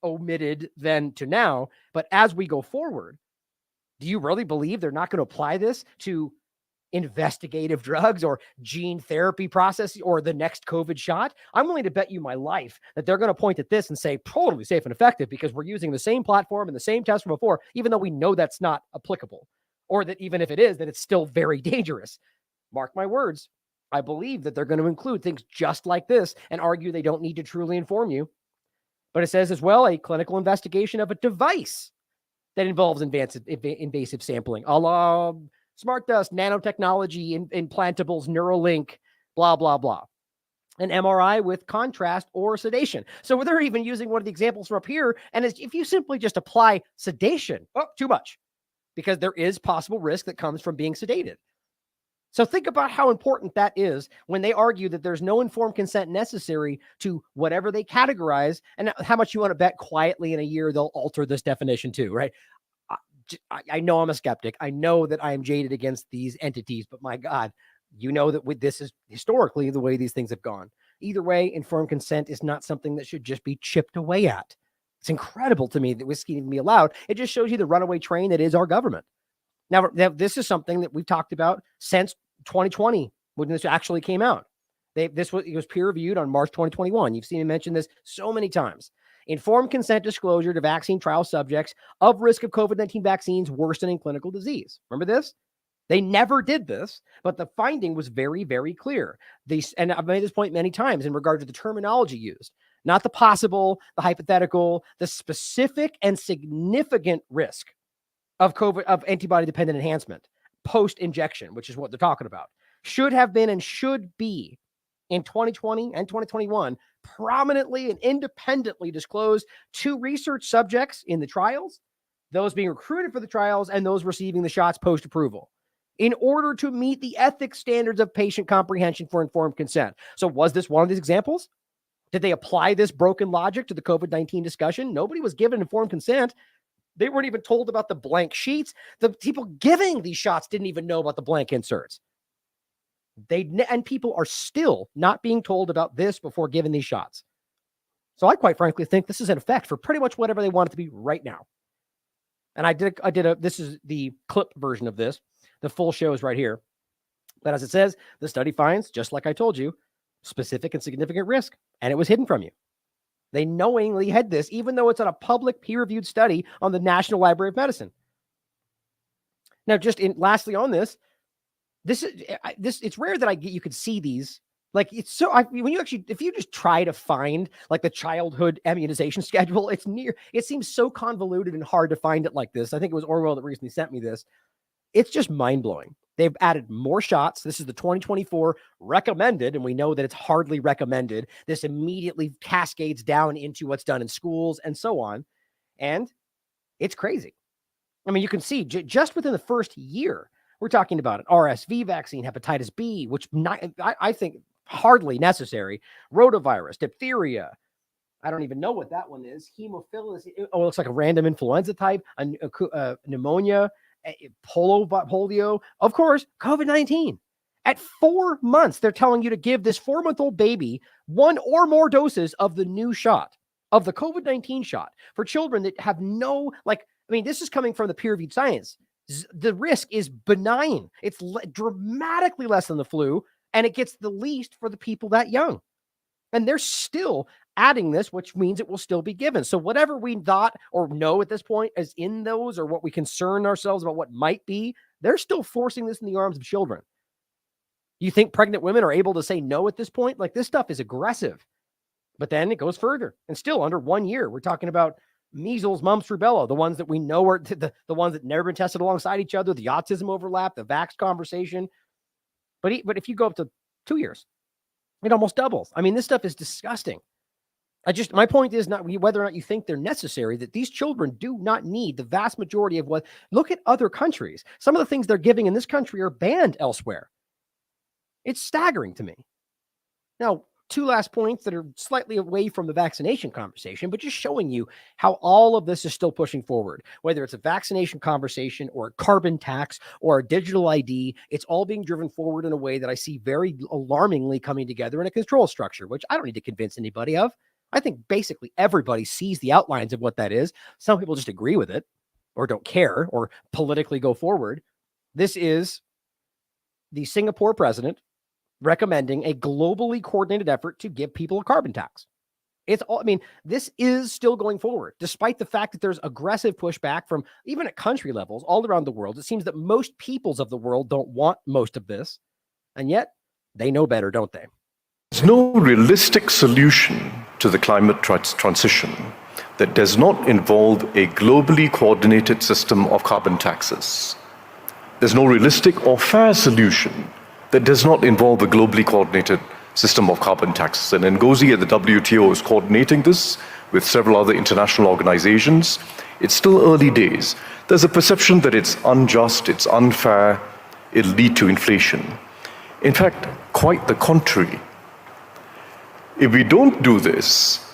omitted then to now, but as we go forward, do you really believe they're not going to apply this to investigative drugs or gene therapy processes or the next COVID shot? I'm willing to bet you my life that they're going to point at this and say totally safe and effective because we're using the same platform and the same test from before, even though we know that's not applicable, or that even if it is, that it's still very dangerous. Mark my words. I believe that they're going to include things just like this and argue they don't need to truly inform you. But it says as well, a clinical investigation of a device that involves invasive sampling, a la smart dust, nanotechnology, implantables, Neuralink, blah, blah, blah. An MRI with contrast or sedation. So they're even using one of the examples from up here. And if you simply just apply sedation, too much, because there is possible risk that comes from being sedated. So think about how important that is when they argue that there's no informed consent necessary to whatever they categorize, and how much you want to bet quietly in a year they'll alter this definition too, right? I know I'm a skeptic. I know that I am jaded against these entities, but my God, that this is historically the way these things have gone. Either way, informed consent is not something that should just be chipped away at. It's incredible to me that this can even be allowed. It just shows you the runaway train that is our government. Now, this is something that we've talked about since 2020, when this actually came out. It was peer-reviewed on March 2021. You've seen me mention this so many times. Informed consent disclosure to vaccine trial subjects of risk of COVID-19 vaccines worsening clinical disease. Remember this? They never did this, but the finding was very, very clear. And I've made this point many times in regard to the terminology used, not the possible, the hypothetical, the specific and significant risk of COVID, of antibody-dependent enhancement post-injection, which is what they're talking about, should have been and should be in 2020 and 2021 prominently and independently disclosed to research subjects in the trials, those being recruited for the trials, and those receiving the shots post-approval, in order to meet the ethics standards of patient comprehension for informed consent. So was this one of these examples? Did they apply this broken logic to the COVID-19 discussion? Nobody was given informed consent. They weren't even told about the blank sheets. The people giving these shots didn't even know about the blank inserts. And people are still not being told about this before giving these shots. So I quite frankly think this is in effect for pretty much whatever they want it to be right now. And this is the clip version of this. The full show is right here. But as it says, the study finds, just like I told you, specific and significant risk, and it was hidden from you. They knowingly hid this, even though it's on a public peer-reviewed study on the National Library of Medicine. Now, lastly on this, it's rare that you could see these. Like, it's so, if you just try to find like the childhood immunization schedule, it seems so convoluted and hard to find it like this. I think it was Orwell that recently sent me this. It's just mind-blowing. They've added more shots. This is the 2024 recommended, and we know that it's hardly recommended. This immediately cascades down into what's done in schools and so on. And it's crazy. I mean, you can see just within the first year, we're talking about an RSV vaccine, hepatitis B, which I think hardly necessary, rotavirus, diphtheria. I don't even know what that one is. Hemophilus. Oh, it looks like a random influenza type, pneumonia, polio. Of course, COVID-19. At 4 months, they're telling you to give this 4-month-old baby 1 or more doses of the new shot, of the COVID-19 shot, for children that have this is coming from the peer-reviewed science. The risk is benign. It's dramatically less than the flu, and it gets the least for the people that young. And they're still adding this, which means it will still be given. So whatever we thought or know at this point is in those, or what we concern ourselves about what might be, they're still forcing this in the arms of children. You think pregnant women are able to say no at this point? Like, this stuff is aggressive. But then it goes further. And still under 1 year, we're talking about measles, mumps, rubella, the ones that we know are the ones that never been tested alongside each other, the autism overlap, the vax conversation. But if you go up to 2 years, it almost doubles. I mean, this stuff is disgusting. My point is not whether or not you think they're necessary, that these children do not need the vast majority of what, look at other countries. Some of the things they're giving in this country are banned elsewhere. It's staggering to me. Now, 2 last points that are slightly away from the vaccination conversation, but just showing you how all of this is still pushing forward. Whether it's a vaccination conversation or a carbon tax or a digital ID, it's all being driven forward in a way that I see very alarmingly coming together in a control structure, which I don't need to convince anybody of. I think basically everybody sees the outlines of what that is. Some people just agree with it or don't care or politically go forward. This is the Singapore president recommending a globally coordinated effort to give people a carbon tax. This is still going forward, despite the fact that there's aggressive pushback from even at country levels all around the world. It seems that most peoples of the world don't want most of this, and yet they know better, don't they? There's no realistic solution to the climate transition that does not involve a globally coordinated system of carbon taxes. There's no realistic or fair solution that does not involve a globally coordinated system of carbon taxes. And Ngozi at the WTO is coordinating this with several other international organizations. It's still early days. There's a perception that it's unjust, it's unfair, it'll lead to inflation. In fact, quite the contrary. If we don't do this,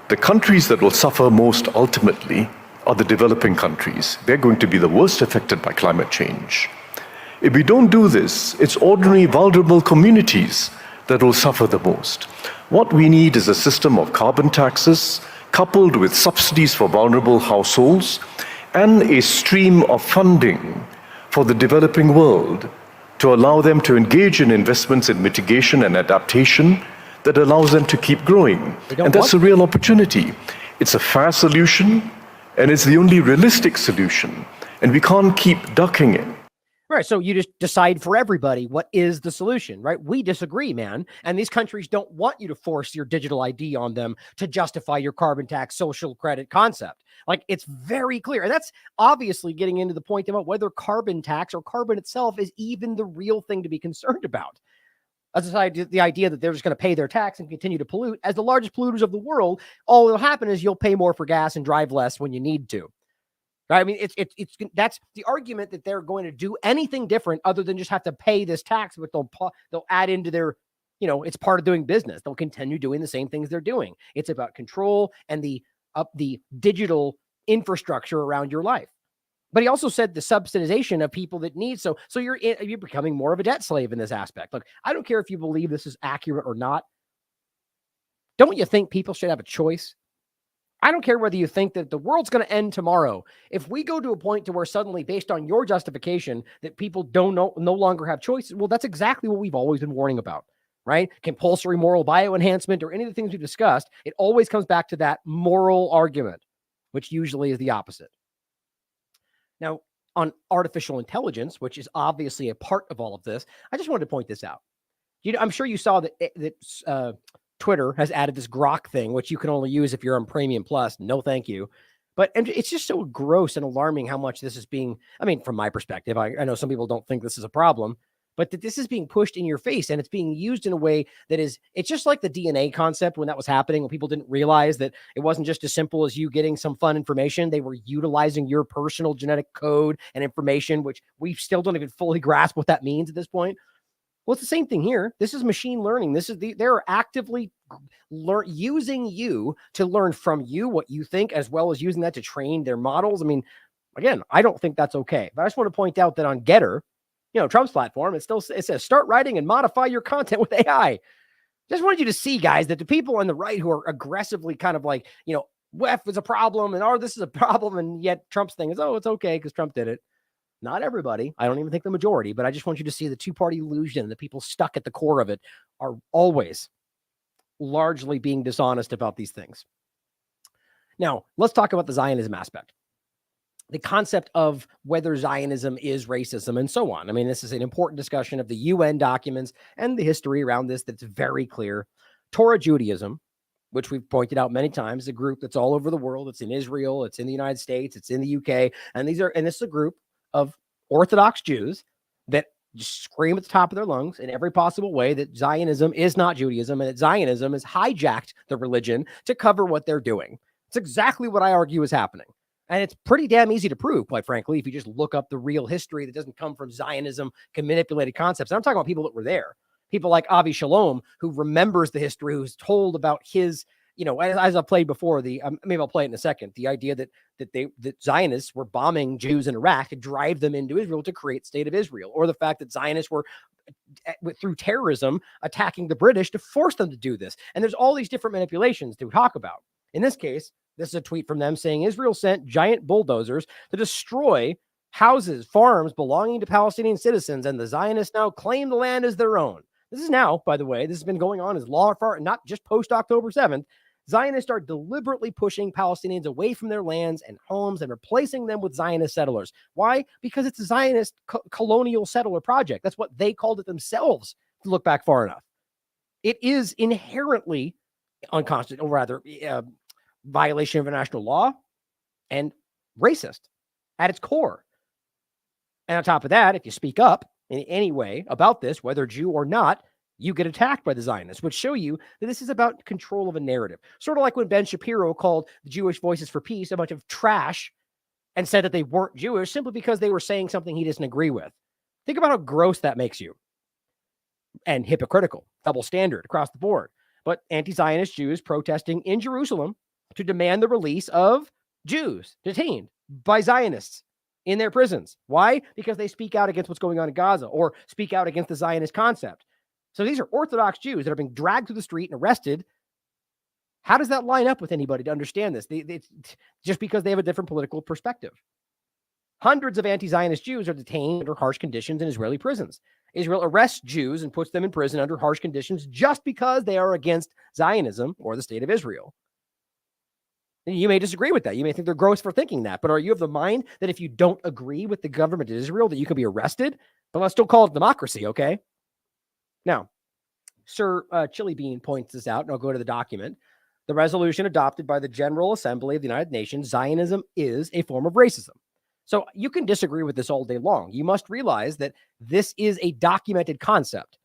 the countries that will suffer most ultimately are the developing countries. They're going to be the worst affected by climate change. If we don't do this, it's ordinary vulnerable communities that will suffer the most. What we need is a system of carbon taxes coupled with subsidies for vulnerable households and a stream of funding for the developing world to allow them to engage in investments in mitigation and adaptation that allows them to keep growing. And that's a real opportunity. It's a fair solution, and it's the only realistic solution. And we can't keep ducking it. Right. So you just decide for everybody what is the solution, right? We disagree, man. And these countries don't want you to force your digital ID on them to justify your carbon tax social credit concept. Like, it's very clear. And that's obviously getting into the point about whether carbon tax or carbon itself is even the real thing to be concerned about. As the idea that they're just going to pay their tax and continue to pollute. As the largest polluters of the world, all that'll happen is you'll pay more for gas and drive less when you need to. Right? I mean, that's the argument, that they're going to do anything different other than just have to pay this tax, but they'll add into their, it's part of doing business. They'll continue doing the same things they're doing. It's about control and the digital infrastructure around your life. But he also said the subsidization of people that need. So you're becoming more of a debt slave in this aspect. Look, I don't care if you believe this is accurate or not. Don't you think people should have a choice? I don't care whether you think that the world's going to end tomorrow. If we go to a point to where suddenly, based on your justification, that people no longer have choices, well, that's exactly what we've always been warning about, right? Compulsory moral bioenhancement or any of the things we've discussed, it always comes back to that moral argument, which usually is the opposite. Now, on artificial intelligence, which is obviously a part of all of this, I just wanted to point this out. I'm sure you saw that Twitter has added this Grok thing, which you can only use if you're on Premium Plus. No, thank you. But it's just so gross and alarming how much this is being, from my perspective, I know some people don't think this is a problem, but that this is being pushed in your face, and it's being used in a way that it's just like the DNA concept when that was happening, when people didn't realize that it wasn't just as simple as you getting some fun information. They were utilizing your personal genetic code and information, which we still don't even fully grasp what that means at this point. Well, it's the same thing here. This is machine learning. They're actively using you to learn from you what you think, as well as using that to train their models. Again, I don't think that's okay. But I just want to point out that on Getter, Trump's platform, it says start writing and modify your content with AI. Just wanted you to see, guys, that the people on the right who are aggressively kind of like, WEF is a problem and this is a problem, and yet Trump's thing is, it's okay because Trump did it. Not everybody. I don't even think the majority, but I just want you to see the two-party illusion. The people stuck at the core of it are always largely being dishonest about these things. Now, let's talk about the Zionism aspect. The concept of whether Zionism is racism and so on. This is an important discussion of the UN documents and the history around this that's very clear. Torah Judaism, which we've pointed out many times, is a group that's all over the world. It's in Israel, it's in the United States, it's in the UK, and this is a group of Orthodox Jews that just scream at the top of their lungs in every possible way that Zionism is not Judaism, and that Zionism has hijacked the religion to cover what they're doing. It's exactly what I argue is happening. And it's pretty damn easy to prove, quite frankly, if you just look up the real history that doesn't come from Zionism, manipulated concepts. And I'm talking about people that were there. People like Avi Shalom, who remembers the history, who's told about his, as I've played before, maybe I'll play it in a second, the idea that Zionists were bombing Jews in Iraq to drive them into Israel to create state of Israel, or the fact that Zionists were, through terrorism, attacking the British to force them to do this. And there's all these different manipulations to talk about. In this case, this is a tweet from them saying Israel sent giant bulldozers to destroy houses, farms belonging to Palestinian citizens, and the Zionists now claim the land as their own. This is now, by the way, this has been going on as law, not just post October 7th. Zionists are deliberately pushing Palestinians away from their lands and homes and replacing them with Zionist settlers. Why? Because it's a Zionist colonial settler project. That's what they called it themselves, to look back far enough. It is inherently unconstitutional, or rather, violation of international law and racist at its core. And on top of that, if you speak up in any way about this, whether Jew or not, you get attacked by the Zionists, which show you that this is about control of a narrative. Sort of like when Ben Shapiro called the Jewish Voices for Peace a bunch of trash and said that they weren't Jewish simply because they were saying something he doesn't agree with. Think about how gross that makes you. And hypocritical, double standard across the board. But anti-Zionist Jews protesting in Jerusalem to demand the release of Jews detained by Zionists in their prisons. Why? Because they speak out against what's going on in Gaza or speak out against the Zionist concept. So these are Orthodox Jews that are being dragged through the street and arrested. How does that line up with anybody to understand this? Just because they have a different political perspective. Hundreds of anti-Zionist Jews are detained under harsh conditions in Israeli prisons. Israel arrests Jews and puts them in prison under harsh conditions just because they are against Zionism or the state of Israel. You may disagree with that. You may think they're gross for thinking that, but are you of the mind that if you don't agree with the government of Israel, that you can be arrested? But let's still call it democracy, okay? Now, Sir Chili Bean points this out, and I'll go to the document. The resolution adopted by the General Assembly of the United Nations, Zionism is a form of racism. So you can disagree with this all day long. You must realize that this is a documented concept.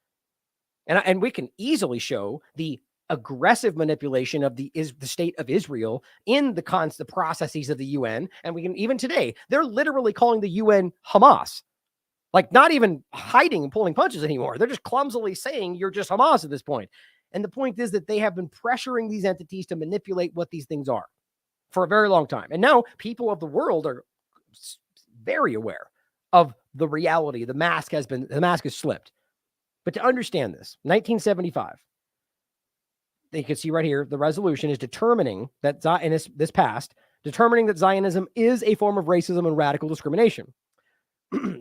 And we can easily show the aggressive manipulation of the state of Israel in the processes of the UN. And we can, even today, they're literally calling the UN Hamas. Like, not even hiding and pulling punches anymore. They're just clumsily saying you're just Hamas at this point. And the point is that they have been pressuring these entities to manipulate what these things are for a very long time. And now people of the world are very aware of the reality. The mask has slipped. But to understand this, 1975, you can see right here, the resolution is determining that, and this passed, determining that Zionism is a form of racism and radical discrimination.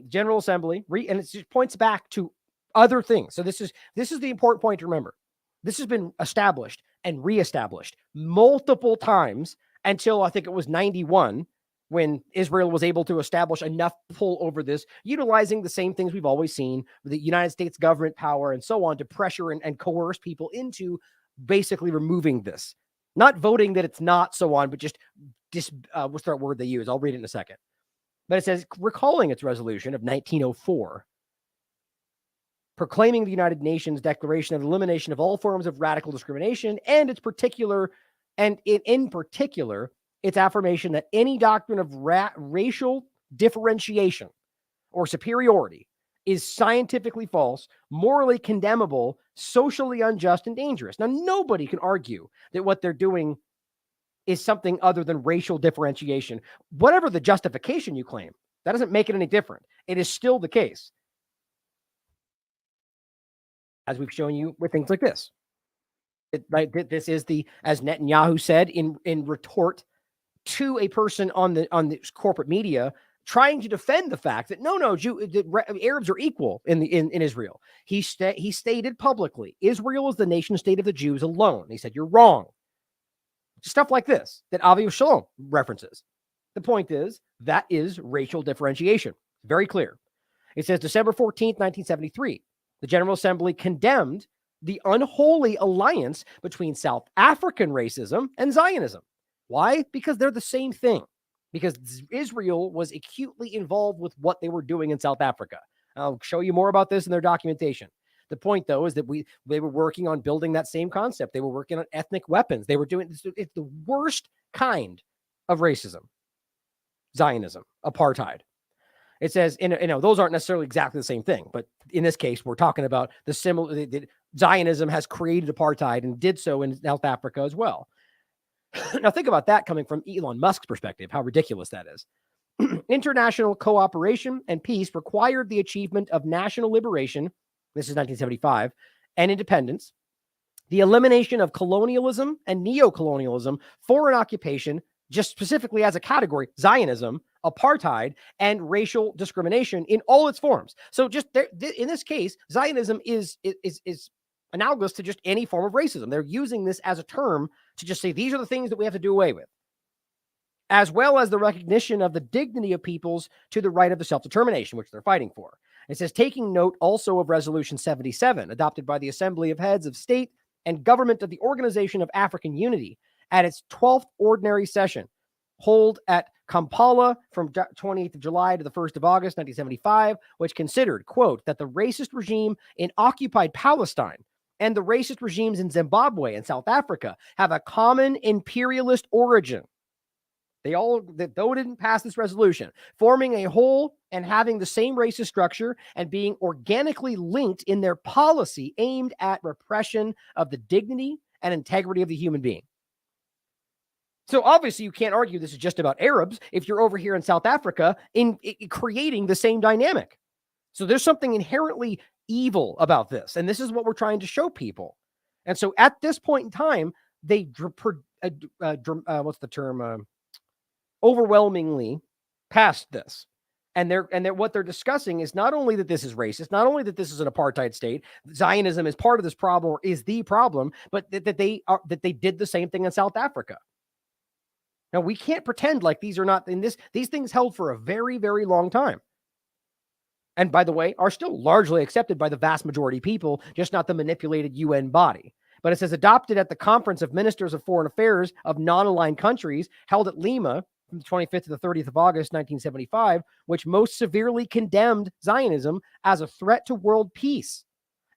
General Assembly, and it just points back to other things. So this is the important point to remember. This has been established and reestablished multiple times until I think it was 91, when Israel was able to establish enough pull over this, utilizing the same things we've always seen, the United States government power and so on, to pressure and coerce people into basically removing this. Not voting that it's not so on, but just what's that word they use? I'll read it in a second. But it says, recalling its resolution of 1904, proclaiming the United Nations Declaration of Elimination of all forms of radical discrimination, and in particular, its affirmation that any doctrine of racial differentiation or superiority is scientifically false, morally condemnable, socially unjust, and dangerous. Now, nobody can argue that what they're doing is something other than racial differentiation. Whatever the justification you claim, that doesn't make it any different. It is still the case, as we've shown you with things like this. This is as Netanyahu said in retort to a person on the corporate media trying to defend the fact that Arabs are equal in Israel. He stated publicly, Israel is the nation state of the Jews alone. He said, you're wrong. Stuff like this that Avi Shalom references. The point is, that is racial differentiation. Very clear. It says December 14th, 1973, the General Assembly condemned the unholy alliance between South African racism and Zionism. Why? Because they're the same thing. Because Israel was acutely involved with what they were doing in South Africa. I'll show you more about this in their documentation. The point, though, is that they were working on building that same concept. They were working on ethnic weapons. They were doing it's the worst kind of racism. Zionism, apartheid. It says, those aren't necessarily exactly the same thing, but in this case, we're talking about the similar. Zionism has created apartheid and did so in South Africa as well. Now, think about that coming from Elon Musk's perspective, how ridiculous that is. International cooperation and peace required the achievement of national liberation. This is 1975, and independence, the elimination of colonialism and neocolonialism, foreign occupation, just specifically as a category, Zionism, apartheid, and racial discrimination in all its forms. So just in this case, Zionism is analogous to just any form of racism. They're using this as a term to just say, these are the things that we have to do away with, as well as the recognition of the dignity of peoples to the right of the self-determination, which they're fighting for. It says, taking note also of Resolution 77, adopted by the Assembly of Heads of State and Government of the Organization of African Unity at its 12th Ordinary Session, held at Kampala from 28th of July to the 1st of August, 1975, which considered, quote, that the racist regime in occupied Palestine and the racist regimes in Zimbabwe and South Africa have a common imperialist origin. Though didn't pass this resolution, forming a whole and having the same racist structure and being organically linked in their policy aimed at repression of the dignity and integrity of the human being. So obviously you can't argue this is just about Arabs if you're over here in South Africa in creating the same dynamic. So there's something inherently evil about this. And this is what we're trying to show people. And so at this point in time, they overwhelmingly passed this. And what they're discussing is not only that this is racist, not only that this is an apartheid state, Zionism is part of this problem or is the problem, but that they did the same thing in South Africa. Now, we can't pretend like these are not in this. These things held for a very, very long time. And by the way, are still largely accepted by the vast majority of people, just not the manipulated UN body. But it says adopted at the Conference of Ministers of Foreign Affairs of non-aligned countries held at Lima from the 25th to the 30th of August, 1975, which most severely condemned Zionism as a threat to world peace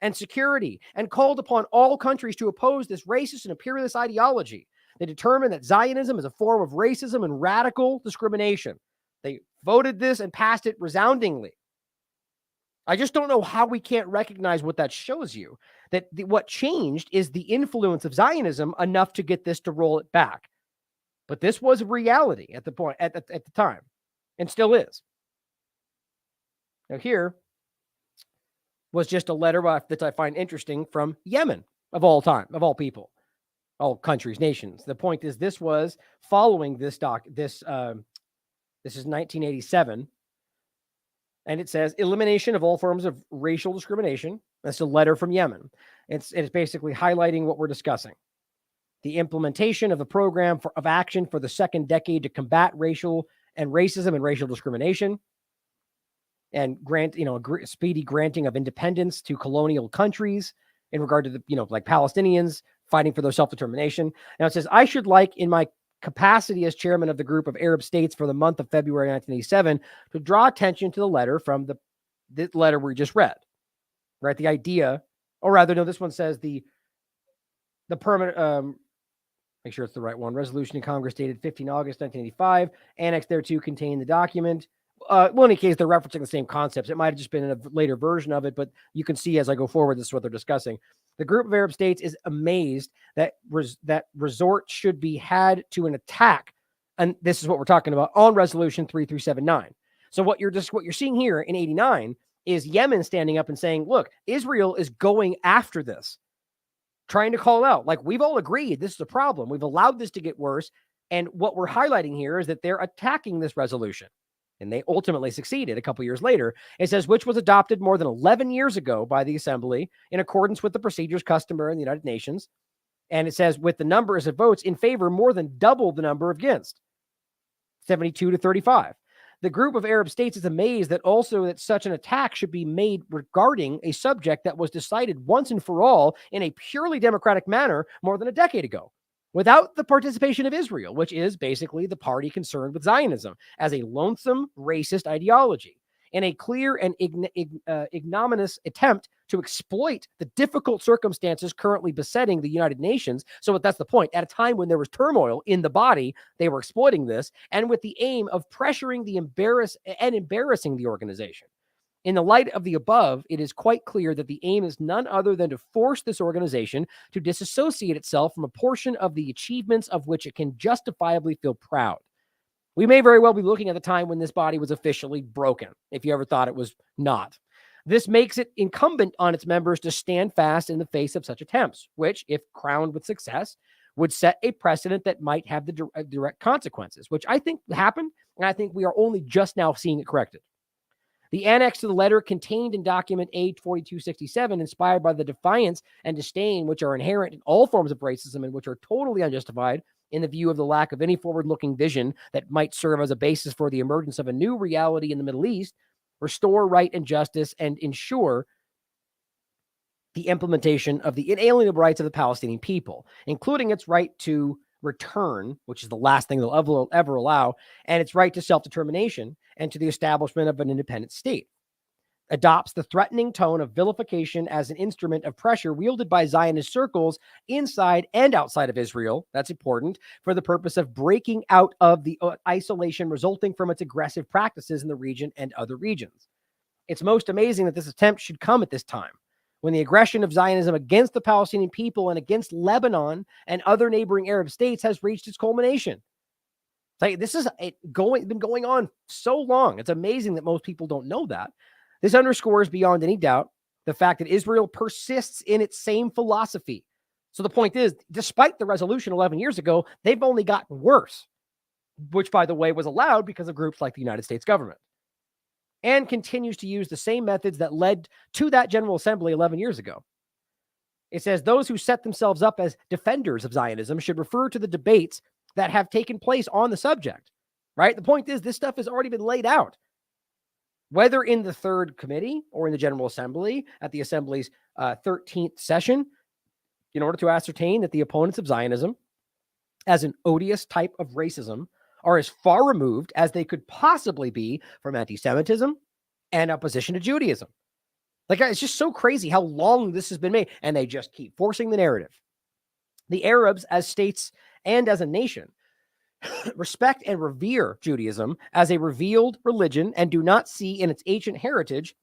and security and called upon all countries to oppose this racist and imperialist ideology. They determined that Zionism is a form of racism and radical discrimination. They voted this and passed it resoundingly. I just don't know how we can't recognize what that shows you. That what changed is the influence of Zionism enough to get this to roll it back. But this was a reality at the point at the time, and still is. Now here was just a letter that I find interesting from Yemen, of all time, of all people, all countries, nations. The point is, this was following this this is 1987. And it says elimination of all forms of racial discrimination. That's a letter from Yemen. It's basically highlighting what we're discussing. The implementation of the program of action for the second decade to combat racial and racism and racial discrimination, and grant, a speedy granting of independence to colonial countries in regard to the, like Palestinians fighting for their self-determination. Now it says, I should like in my capacity as chairman of the group of Arab states for the month of February 1987 to draw attention to the letter from the letter we just read, right? The idea, or rather, no, this one says the permanent, make sure it's the right one. Resolution in Congress dated 15 August 1985. Annex thereto contained the document. Well, in any case, they're referencing the same concepts. It might have just been in a later version of it, but you can see as I go forward, this is what they're discussing. The group of Arab states is amazed that resort should be had to an attack, and this is what we're talking about on Resolution 3379. So what you're seeing here in 89 is Yemen standing up and saying, look, Israel is going after this, trying to call out, like, we've all agreed this is a problem. We've allowed this to get worse. And what we're highlighting here is that they're attacking this resolution. And they ultimately succeeded a couple years later. It says, which was adopted more than 11 years ago by the Assembly in accordance with the procedures customary in the United Nations. And it says, with the numbers of votes in favor more than double the number against, 72 to 35. The group of Arab states is amazed that such an attack should be made regarding a subject that was decided once and for all in a purely democratic manner more than a decade ago, without the participation of Israel, which is basically the party concerned with Zionism as a loathsome racist ideology, in a clear and ignominious attempt to exploit the difficult circumstances currently besetting the United Nations. So that's the point. At a time when there was turmoil in the body, they were exploiting this, and with the aim of pressuring embarrassing the organization. In the light of the above, it is quite clear that the aim is none other than to force this organization to disassociate itself from a portion of the achievements of which it can justifiably feel proud. We may very well be looking at the time when this body was officially broken, if you ever thought it was not. This makes it incumbent on its members to stand fast in the face of such attempts, which, if crowned with success, would set a precedent that might have the direct consequences, which I think happened, and I think we are only just now seeing it corrected. The annex to the letter contained in document A4267, inspired by the defiance and disdain which are inherent in all forms of racism and which are totally unjustified in the view of the lack of any forward-looking vision that might serve as a basis for the emergence of a new reality in the Middle East, restore right and justice, and ensure the implementation of the inalienable rights of the Palestinian people, including its right to return, which is the last thing they'll ever allow, and its right to self-determination and to the establishment of an independent state. Adopts the threatening tone of vilification as an instrument of pressure wielded by Zionist circles inside and outside of Israel. That's important, for the purpose of breaking out of the isolation resulting from its aggressive practices in the region and other regions. It's most amazing that this attempt should come at this time, when the aggression of Zionism against the Palestinian people and against Lebanon and other neighboring Arab states has reached its culmination. Like, this is been going on so long. It's amazing that most people don't know that. This underscores beyond any doubt the fact that Israel persists in its same philosophy. So the point is, despite the resolution 11 years ago, they've only gotten worse, which, by the way, was allowed because of groups like the United States government, and continues to use the same methods that led to that General Assembly 11 years ago. It says those who set themselves up as defenders of Zionism should refer to the debates that have taken place on the subject, right? The point is, this stuff has already been laid out, whether in the Third Committee or in the General Assembly at the Assembly's 13th session, in order to ascertain that the opponents of Zionism as an odious type of racism are as far removed as they could possibly be from anti-Semitism and opposition to Judaism. Like, it's just so crazy how long this has been made, and they just keep forcing the narrative. The Arabs, as states and as a nation, respect and revere Judaism as a revealed religion and do not see in its ancient heritage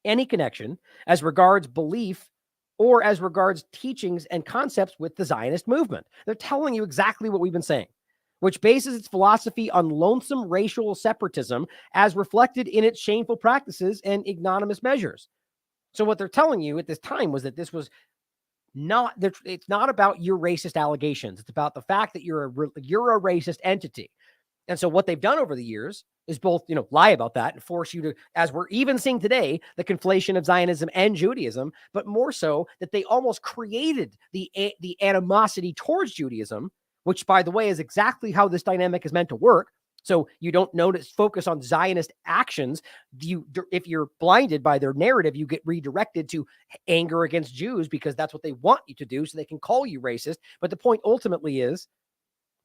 any connection as regards belief or as regards teachings and concepts with the Zionist movement. They're telling you exactly what we've been saying, which bases its philosophy on loathsome racial separatism as reflected in its shameful practices and ignominious measures. So what they're telling you at this time was that this was not, it's not about your racist allegations. It's about the fact that you're a racist entity. And so what they've done over the years is both, lie about that and force you to, as we're even seeing today, the conflation of Zionism and Judaism, but more so that they almost created the animosity towards Judaism, which, by the way, is exactly how this dynamic is meant to work. So you don't focus on Zionist actions. If you're blinded by their narrative, you get redirected to anger against Jews because that's what they want you to do, so they can call you racist. But the point ultimately is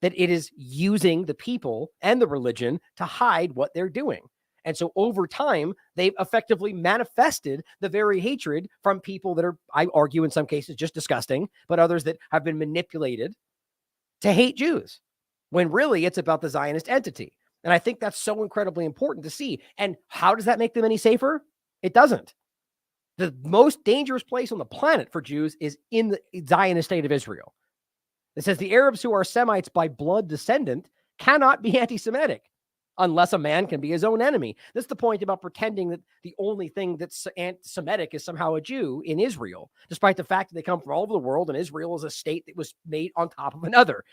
that it is using the people and the religion to hide what they're doing. And so over time, they've effectively manifested the very hatred from people that are, I argue in some cases, just disgusting, but others that have been manipulated to hate Jews, when really it's about the Zionist entity. And I think that's so incredibly important to see. And how does that make them any safer? It doesn't. The most dangerous place on the planet for Jews is in the Zionist state of Israel. It says the Arabs who are Semites by blood descendant cannot be anti-Semitic unless a man can be his own enemy. That's the point about pretending that the only thing that's anti-Semitic is somehow a Jew in Israel, despite the fact that they come from all over the world and Israel is a state that was made on top of another.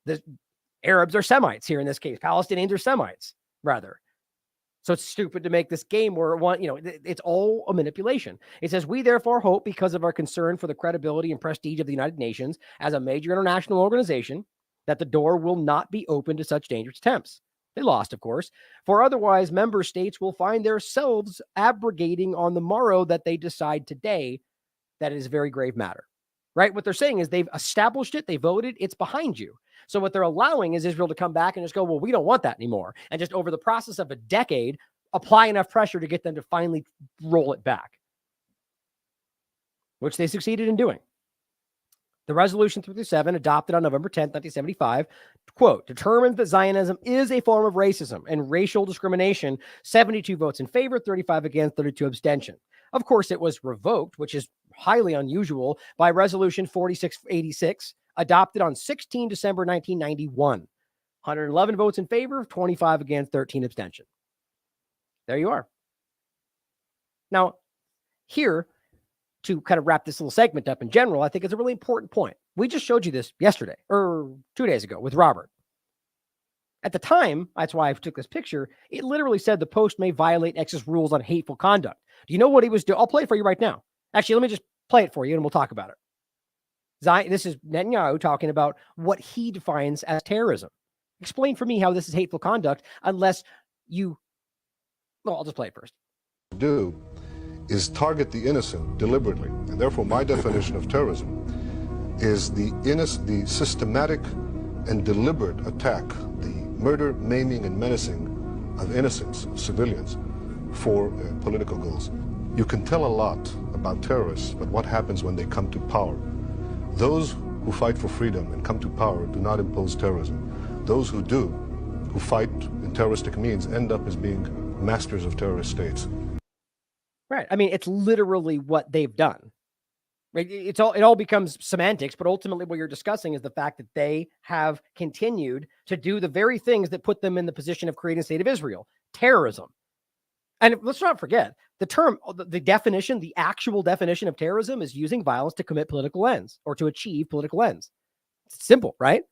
The Arabs are Semites here in this case. Palestinians are Semites, rather. So it's stupid to make this game where it's all a manipulation. It says, we therefore hope, because of our concern for the credibility and prestige of the United Nations as a major international organization, that the door will not be open to such dangerous attempts. They lost, of course, for otherwise member states will find themselves abrogating on the morrow that they decide today that it is a very grave matter. Right? What they're saying is they've established it, they voted, it's behind you. So what they're allowing is Israel to come back and just go, well, we don't want that anymore. And just over the process of a decade, apply enough pressure to get them to finally roll it back, which they succeeded in doing. The resolution 337, adopted on November 10th, 1975, quote, determines that Zionism is a form of racism and racial discrimination. 72 votes in favor, 35 against, 32 abstention. Of course, it was revoked, which is highly unusual, by Resolution 4686, adopted on 16 December 1991. 111 votes in favor, 25 against, 13 abstention. There you are. Now, here, to kind of wrap this little segment up in general, I think it's a really important point. We just showed you this yesterday, or 2 days ago, with Robert. At the time, that's why I took this picture, it literally said the post may violate X's rules on hateful conduct. Do you know what he was doing? I'll play it for you right now. Actually, let me just play it for you and we'll talk about it. This is Netanyahu talking about what he defines as terrorism. Explain for me how this is hateful conduct unless you... Well, I'll just play it first. Do is target the innocent deliberately. And therefore, my definition of terrorism is the systematic and deliberate attack, the murder, maiming, and menacing of innocents, civilians, for political goals. You can tell a lot about terrorists, but what happens when they come to power? Those who fight for freedom and come to power do not impose terrorism. Those who do, who fight in terroristic means, end up as being masters of terrorist states. Right. I mean, it's literally what they've done. Right? It all becomes semantics, but ultimately what you're discussing is the fact that they have continued to do the very things that put them in the position of creating a state of Israel, terrorism. And let's not forget, the term, the definition, the actual definition of terrorism is using violence to commit political ends or to achieve political ends. It's simple, right?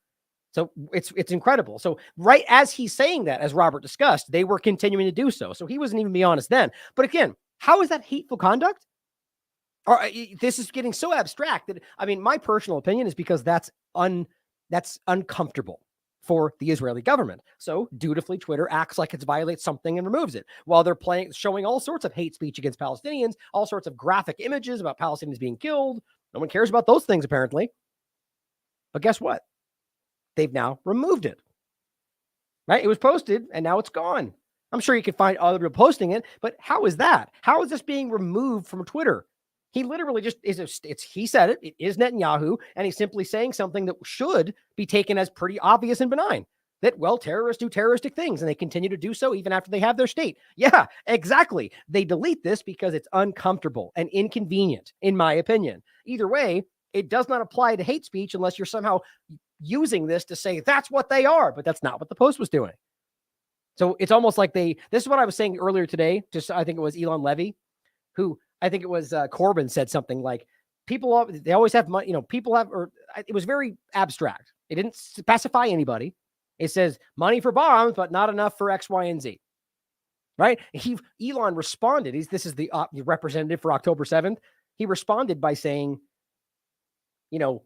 So it's incredible. So right as he's saying that, as Robert discussed, they were continuing to do so. So he wasn't even being honest then. But again, how is that hateful conduct? Or this is getting so abstract that, I mean, my personal opinion is because that's uncomfortable. for the Israeli government. So dutifully, Twitter acts like it violates something and removes it, while they're showing all sorts of hate speech against Palestinians, all sorts of graphic images about Palestinians being killed. No one cares about those things, apparently. But guess what? They've now removed it. Right? It was posted and now it's gone. I'm sure you can find other people posting it, but how is that? How is this being removed from Twitter? He literally just he said it. It is Netanyahu, and he's simply saying something that should be taken as pretty obvious and benign. That, well, terrorists do terroristic things, and they continue to do so even after they have their state. Yeah, exactly. They delete this because it's uncomfortable and inconvenient, in my opinion. Either way, it does not apply to hate speech unless you're somehow using this to say that's what they are, but that's not what the post was doing. So it's almost like this is what I was saying earlier today. I think it was Elon Levy, who I think it was Corbyn said something like, they always have money, people have, or it was very abstract. It didn't specify anybody. It says money for bombs, but not enough for X, Y, and Z. Right? Elon responded. This is the representative for October 7th. He responded by saying,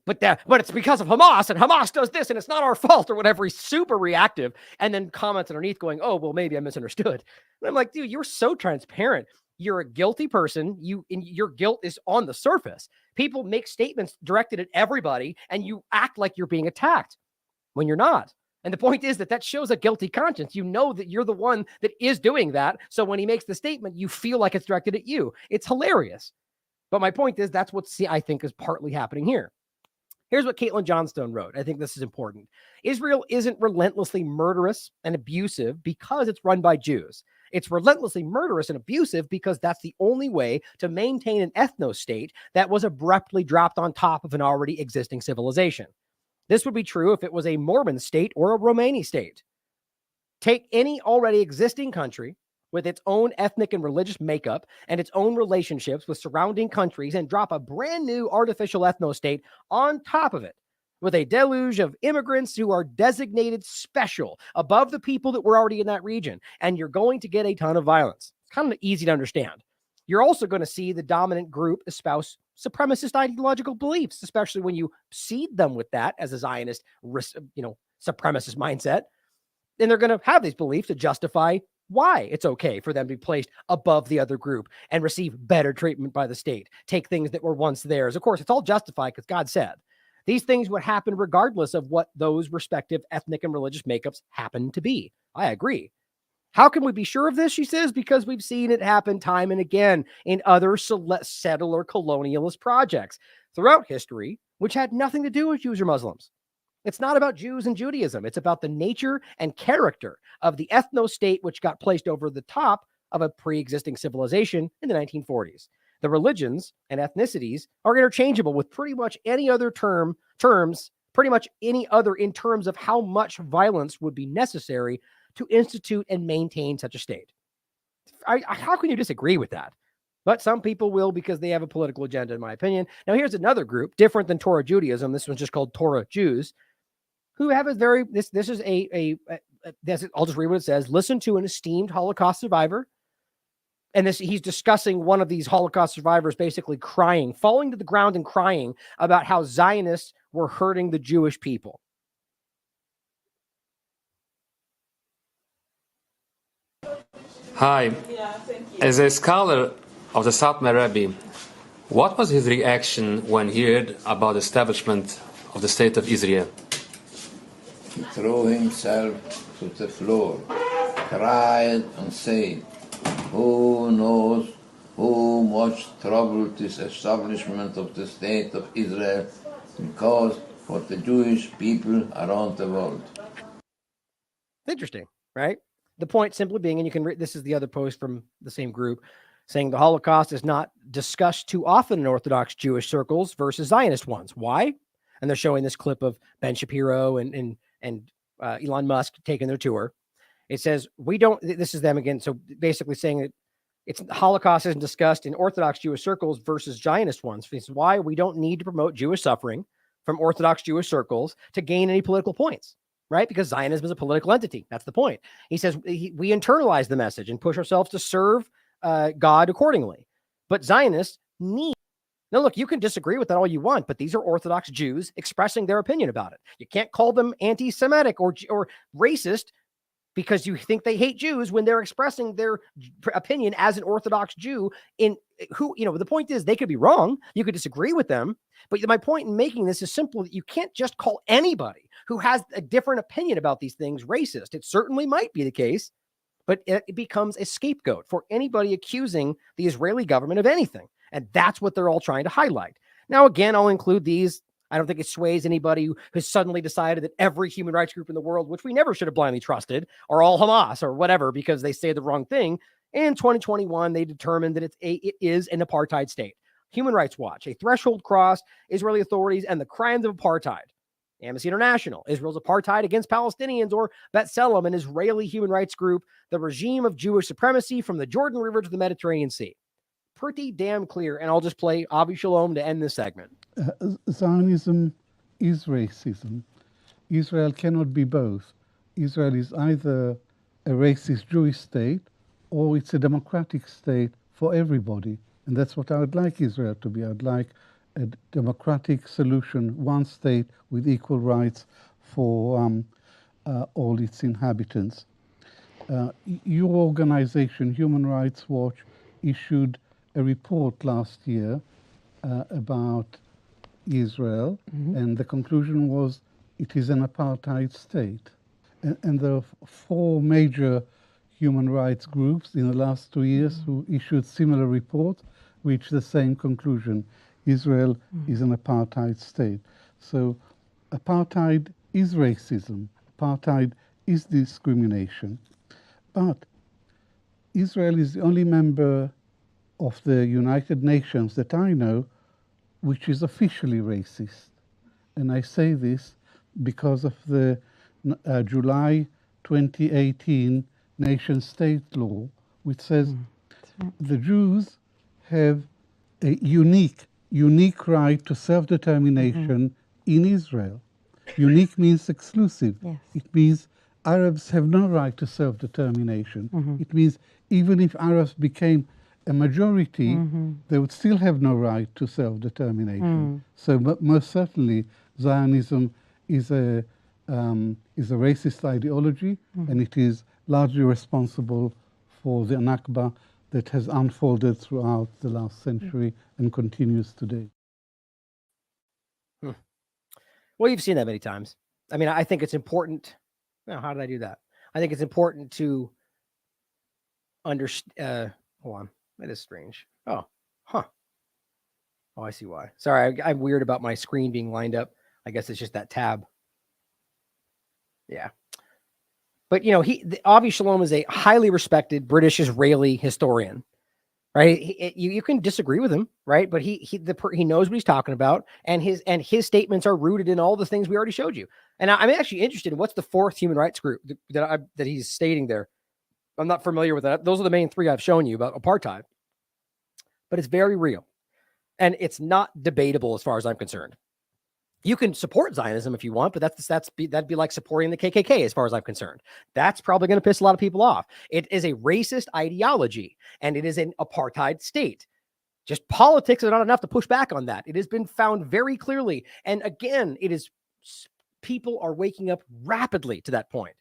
but it's because of Hamas, and Hamas does this, and it's not our fault, or whatever. He's super reactive, and then comments underneath going, oh, well, maybe I misunderstood. And I'm like, dude, you're so transparent. You're a guilty person. Your guilt is on the surface. People make statements directed at everybody, and you act like you're being attacked when you're not. And the point is that shows a guilty conscience. You know that you're the one that is doing that. So when he makes the statement, you feel like it's directed at you. It's hilarious. But my point is that's what I think is partly happening here. Here's what Caitlin Johnstone wrote. I think this is important. Israel isn't relentlessly murderous and abusive because it's run by Jews. It's relentlessly murderous and abusive because that's the only way to maintain an ethno-state that was abruptly dropped on top of an already existing civilization. This would be true if it was a Mormon state or a Romani state. Take any already existing country with its own ethnic and religious makeup and its own relationships with surrounding countries and drop a brand new artificial ethno-state on top of it with a deluge of immigrants who are designated special above the people that were already in that region. And you're going to get a ton of violence. It's kind of easy to understand. You're also going to see the dominant group espouse supremacist ideological beliefs, especially when you seed them with that as a Zionist, supremacist mindset. And they're going to have these beliefs to justify why it's okay for them to be placed above the other group and receive better treatment by the state, take things that were once theirs. Of course, it's all justified because God said. These things would happen regardless of what those respective ethnic and religious makeups happen to be. I agree. How can we be sure of this? She says, because we've seen it happen time and again in other settler colonialist projects throughout history, which had nothing to do with Jews or Muslims. It's not about Jews and Judaism. It's about the nature and character of the ethno-state, which got placed over the top of a pre-existing civilization in the 1940s. The religions and ethnicities are interchangeable with pretty much any other terms, pretty much any other in terms of how much violence would be necessary to institute and maintain such a state. How can you disagree with that? But some people will because they have a political agenda, in my opinion. Now, here's another group different than Torah Judaism. This one's just called Torah Jews, who have a very, this is I'll just read what it says. Listen to an esteemed Holocaust survivor. And he's discussing one of these Holocaust survivors basically crying, falling to the ground and crying about how Zionists were hurting the Jewish people. Hi. As a scholar of the South Arabi, what was his reaction when he heard about the establishment of the State of Israel? He threw himself to the floor, cried and said, "Who knows how much trouble this establishment of the State of Israel will cause for the Jewish people around the world." Interesting, right? The point simply being, and you can read, this is the other post from the same group, saying the Holocaust is not discussed too often in Orthodox Jewish circles versus Zionist ones. Why? And they're showing this clip of Ben Shapiro and Elon Musk taking their tour. It says, this is them again. So basically saying that it's Holocaust isn't discussed in Orthodox Jewish circles versus Zionist ones. This is why we don't need to promote Jewish suffering from Orthodox Jewish circles to gain any political points, right? Because Zionism is a political entity. That's the point. He says we internalize the message and push ourselves to serve God accordingly. But Zionists need Now, look, you can disagree with that all you want, but these are Orthodox Jews expressing their opinion about it. You can't call them anti-Semitic or racist because you think they hate Jews when they're expressing their opinion as an Orthodox Jew. In who, the point is they could be wrong. You could disagree with them, but my point in making this is simple: that you can't just call anybody who has a different opinion about these things racist. It certainly might be the case, but it becomes a scapegoat for anybody accusing the Israeli government of anything. And that's what they're all trying to highlight. Now, again, I'll include these. I don't think it sways anybody who has suddenly decided that every human rights group in the world, which we never should have blindly trusted, are all Hamas or whatever because they say the wrong thing. In 2021, they determined that it is an apartheid state. Human Rights Watch, a threshold cross, Israeli authorities, and the crimes of apartheid. Amnesty International, Israel's apartheid against Palestinians, or B'Tselem, an Israeli human rights group, the regime of Jewish supremacy from the Jordan River to the Mediterranean Sea. Pretty damn clear, and I'll just play Avi Shalom to end this segment. Zionism is racism. Israel cannot be both. Israel is either a racist Jewish state or it's a democratic state for everybody. And that's what I would like Israel to be. I'd like a democratic solution, one state with equal rights for all its inhabitants. Your organization, Human Rights Watch, issued a report last year about Israel, and the conclusion was it is an apartheid state. And there are 4 major human rights groups in the last 2 years who issued similar reports, reached the same conclusion. Israel is an apartheid state. So apartheid is racism. Apartheid is discrimination. But Israel is the only member of the United Nations that I know which is officially racist. And I say this because of the July 2018 nation-state law, which says the Jews have a unique right to self-determination in Israel. Unique means exclusive. Yes. It means Arabs have no right to self-determination. It means even if Arabs became a majority, they would still have no right to self-determination. So most certainly Zionism is a racist ideology, and it is largely responsible for the Nakba that has unfolded throughout the last century and continues today. Well, you've seen that many times. I mean, I think it's important. How did I do that? I think it's important to understand. Hold on. That is strange. Oh, I see why. Sorry, I'm weird about my screen being lined up. I guess it's just that tab. Yeah. But, Avi Shalom is a highly respected British Israeli historian, right? You can disagree with him, right? But he knows what he's talking about, and his statements are rooted in all the things we already showed you. And I'm actually interested in what's the 4th human rights group that he's stating there. I'm not familiar with that. Those are the main 3 I've shown you about apartheid, but it's very real, and it's not debatable as far as I'm concerned. You can support Zionism if you want, but that'd be like supporting the KKK as far as I'm concerned. That's probably going to piss a lot of people off. It is a racist ideology, and it is an apartheid state. Just politics are not enough to push back on that. It has been found very clearly. And again, people are waking up rapidly to that point.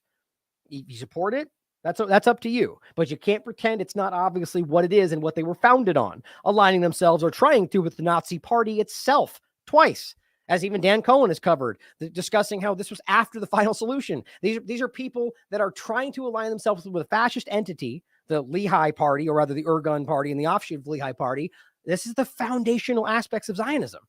If you support it, that's up to you, but you can't pretend it's not obviously what it is and what they were founded on, aligning themselves or trying to with the Nazi Party itself twice, as even Dan Cohen has covered, discussing how this was after the final solution. These are people that are trying to align themselves with a fascist entity, the Lehi Party, or rather the Irgun Party and the offshoot of the Lehi Party. This is the foundational aspects of Zionism.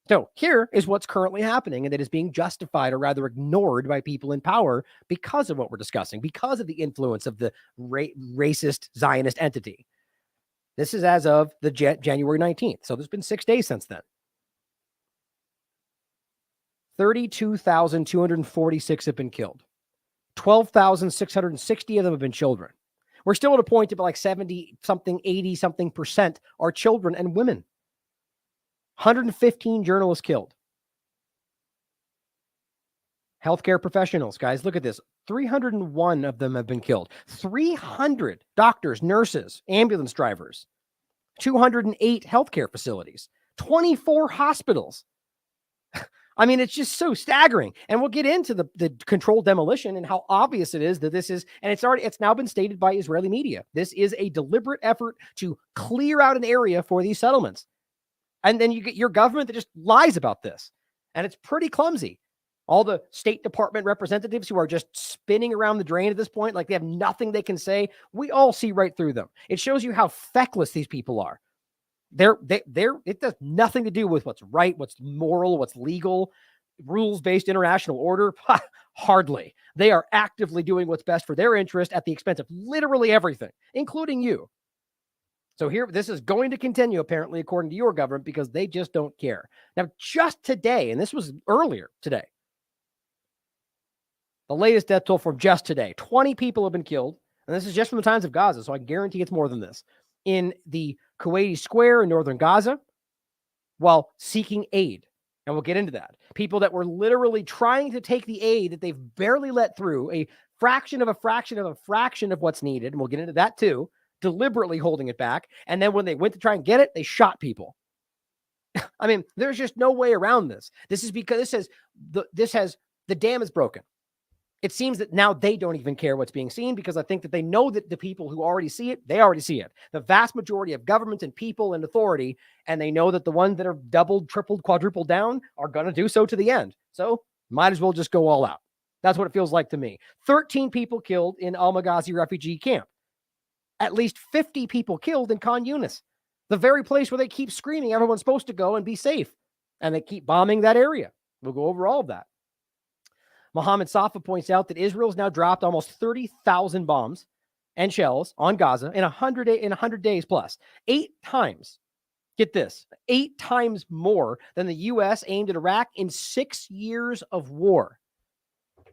So here is what's currently happening, and that is being justified or rather ignored by people in power because of what we're discussing, because of the influence of the racist Zionist entity. This is as of the January 19th. So there's been 6 days since then. 32,246 have been killed. 12,660 of them have been children. We're still at a point of like 70-something, 80-something% are children and women. 115 journalists killed. Healthcare professionals, guys, look at this. 301 of them have been killed. 300 doctors, nurses, ambulance drivers. 208 healthcare facilities, 24 hospitals. I mean, it's just so staggering. And we'll get into the controlled demolition and how obvious it is that this is, and it's now been stated by Israeli media. This is a deliberate effort to clear out an area for these settlements. And then you get your government that just lies about this. And it's pretty clumsy. All the State Department representatives who are just spinning around the drain at this point, like they have nothing they can say. We all see right through them. It shows you how feckless these people are. It does nothing to do with what's right, what's moral, what's legal, rules-based international order. Hardly. They are actively doing what's best for their interest at the expense of literally everything, including you. So here, this is going to continue, apparently, according to your government, because they just don't care. Now, just today, and this was earlier today, the latest death toll from just today, 20 people have been killed, and this is just from the Times of Gaza, so I guarantee it's more than this, in the Kuwaiti Square in northern Gaza while seeking aid. And we'll get into that. People that were literally trying to take the aid that they've barely let through, a fraction of a fraction of a fraction of what's needed, and we'll get into that too, deliberately holding it back. And then when they went to try and get it, they shot people. I mean, there's just no way around this. This is because the dam is broken. It seems that now they don't even care what's being seen because I think that they know that the people who already see it, they already see it. The vast majority of governments and people and authority, and they know that the ones that are doubled, tripled, quadrupled down are going to do so to the end. So might as well just go all out. That's what it feels like to me. 13 people killed in Al-Maghazi refugee camp. At least 50 people killed in Khan Yunis, the very place where they keep screaming everyone's supposed to go and be safe. And they keep bombing that area. We'll go over all of that. Mohammed Safa points out that Israel's now dropped almost 30,000 bombs and shells on Gaza in 100 days plus. 8 times. Get this, 8 times more than the U.S. aimed at Iraq in 6 years of war.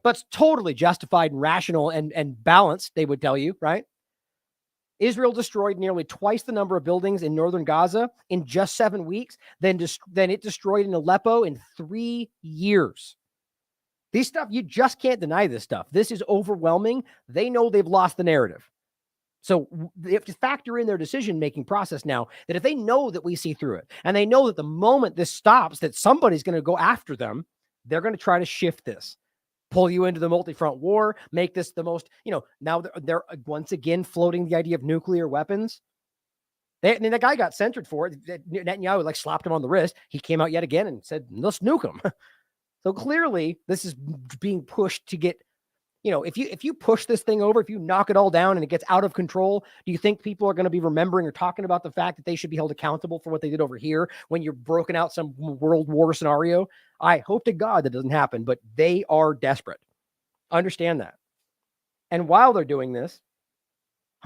But it's totally justified and rational and balanced, they would tell you, right? Israel destroyed nearly twice the number of buildings in northern Gaza in just 7 weeks than it destroyed in Aleppo in 3 years. These stuff, you just can't deny this stuff. This is overwhelming. They know they've lost the narrative. So they have to factor in their decision-making process now that if they know that we see through it, and they know that the moment this stops, that somebody's going to go after them, they're going to try to shift this, pull you into the multi-front war, make this the most, now they're once again floating the idea of nuclear weapons. The guy got censored for it. Netanyahu slapped him on the wrist. He came out yet again and said, let's nuke him. So clearly this is being pushed to get, if you push this thing over, if you knock it all down and it gets out of control, do you think people are going to be remembering or talking about the fact that they should be held accountable for what they did over here when you're broken out some world war scenario? I hope to God that doesn't happen, but they are desperate. Understand that. And while they're doing this,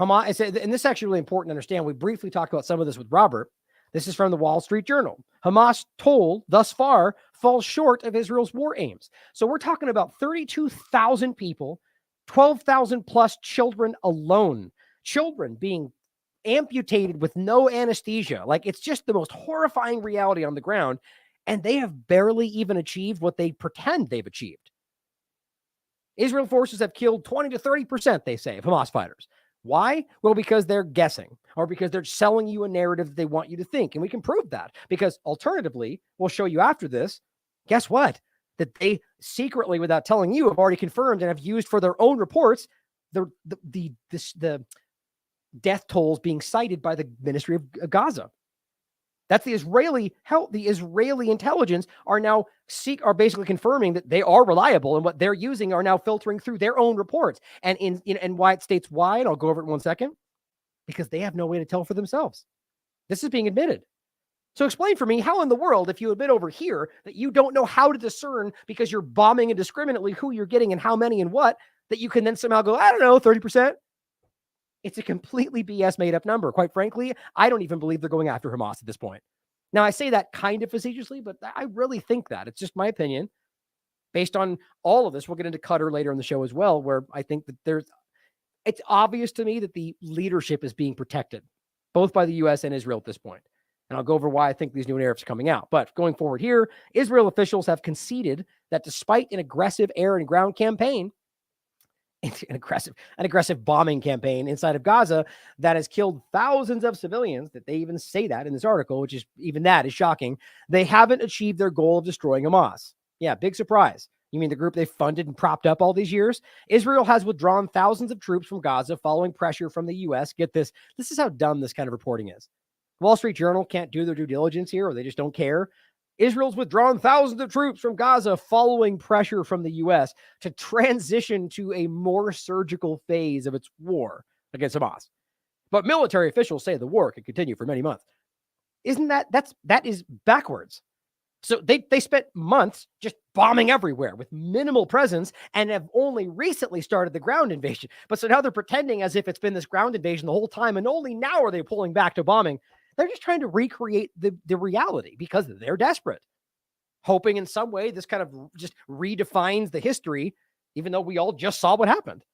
Hamas, and this is actually really important to understand. We briefly talked about some of this with Robert. This is from the Wall Street Journal. Hamas toll thus far falls short of Israel's war aims. So we're talking about 32,000 people, 12,000 plus children alone. Children being amputated with no anesthesia. It's just the most horrifying reality on the ground. And they have barely even achieved what they pretend they've achieved. Israel forces have killed 20 to 30%, they say, of Hamas fighters. Why? Well, because they're guessing or because they're selling you a narrative that they want you to think. And we can prove that because alternatively, we'll show you after this, guess what? That they secretly, without telling you, have already confirmed and have used for their own reports the death tolls being cited by the Ministry of Gaza. That's the Israeli intelligence are basically confirming that they are reliable and what they're using are now filtering through their own reports. And and why it states why, and I'll go over it in 1 second, because they have no way to tell for themselves. This is being admitted. So explain for me how in the world, if you admit over here that you don't know how to discern because you're bombing indiscriminately who you're getting and how many and what, that you can then somehow go, I don't know, 30%. It's a completely BS made up number. Quite frankly, I don't even believe they're going after Hamas at this point. Now, I say that kind of facetiously, but I really think that. It's just my opinion. Based on all of this, we'll get into Qatar later in the show as well, where I think that it's obvious to me that the leadership is being protected, both by the U.S. and Israel at this point. And I'll go over why I think these new narratives are coming out. But going forward here, Israel officials have conceded that despite an aggressive air and ground campaign, an aggressive bombing campaign inside of Gaza that has killed thousands of civilians, that they even say that in this article, which is even that is shocking. They haven't achieved their goal of destroying Hamas. Yeah, big surprise. You mean the group they funded and propped up all these years? Israel has withdrawn thousands of troops from Gaza following pressure from the U.S. Get this. This is how dumb this kind of reporting is. Wall Street Journal can't do their due diligence here, or they just don't care. Israel's withdrawn thousands of troops from Gaza following pressure from the U.S. to transition to a more surgical phase of its war against Hamas. But military officials say the war could continue for many months. Isn't that is backwards? So they spent months just bombing everywhere with minimal presence and have only recently started the ground invasion. But so now they're pretending as if it's been this ground invasion the whole time, and only now are they pulling back to bombing. They're just trying to recreate the reality because they're desperate, hoping in some way this kind of just redefines the history, even though we all just saw what happened.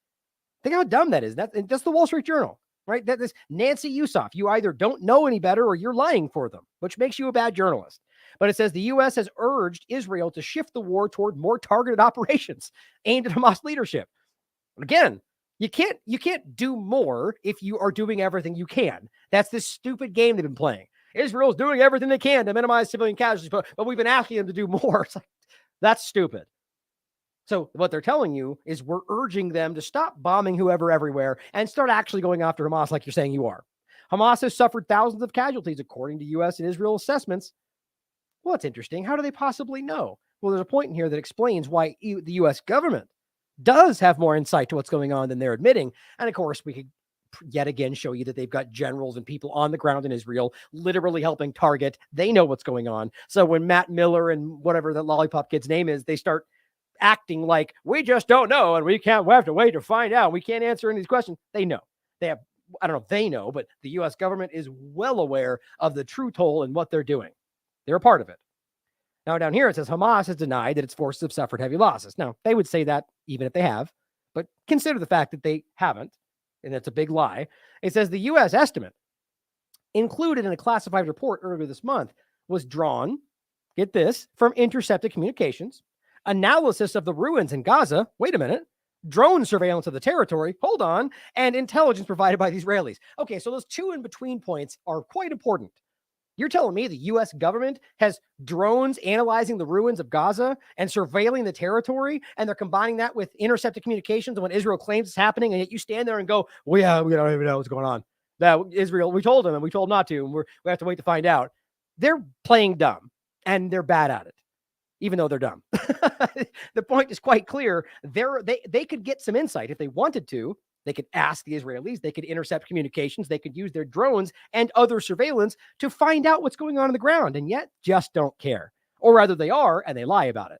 Think how dumb that is. That's the Wall Street Journal, right? That is Nancy Yusof. You either don't know any better or you're lying for them, which makes you a bad journalist. But it says the U.S. has urged Israel to shift the war toward more targeted operations aimed at Hamas leadership. Again, you can't do more if you are doing everything you can. That's this stupid game they've been playing. Israel's doing everything they can to minimize civilian casualties, but we've been asking them to do more. It's like, that's stupid. So what they're telling you is we're urging them to stop bombing whoever everywhere and start actually going after Hamas like you're saying you are. Hamas has suffered thousands of casualties according to U.S. and Israel assessments. Well, it's interesting. How do they possibly know? Well, there's a point in here that explains why the U.S. government does have more insight to what's going on than they're admitting. And of course, we could yet again show you that they've got generals and people on the ground in Israel literally helping target. They know what's going on. So when Matt Miller and whatever that lollipop kid's name is, they start acting like we just don't know and we have to wait to find out. We can't answer any of these questions. They know. They have, I don't know if they know, but the U.S. government is well aware of the true toll and what they're doing. They're a part of it. Now, down here, it says Hamas has denied that its forces have suffered heavy losses. Now, they would say that even if they have, but consider the fact that they haven't, and that's a big lie. It says the U.S. estimate included in a classified report earlier this month was drawn, get this, from intercepted communications, analysis of the ruins in Gaza, wait a minute, drone surveillance of the territory, hold on, and intelligence provided by the Israelis. Okay, so those two in-between points are quite important. You're telling me the U.S. government has drones analyzing the ruins of Gaza and surveilling the territory, and they're combining that with intercepted communications and when Israel claims it's happening, and yet you stand there and go, well, yeah, we don't even know what's going on. That Israel, we told them, and we told them not to, and we have to wait to find out. They're playing dumb, and they're bad at it, even though they're dumb. The point is quite clear. They could get some insight if they wanted to. They could ask the Israelis, they could intercept communications, they could use their drones and other surveillance to find out what's going on the ground, and yet just don't care. Or rather they are, and they lie about it.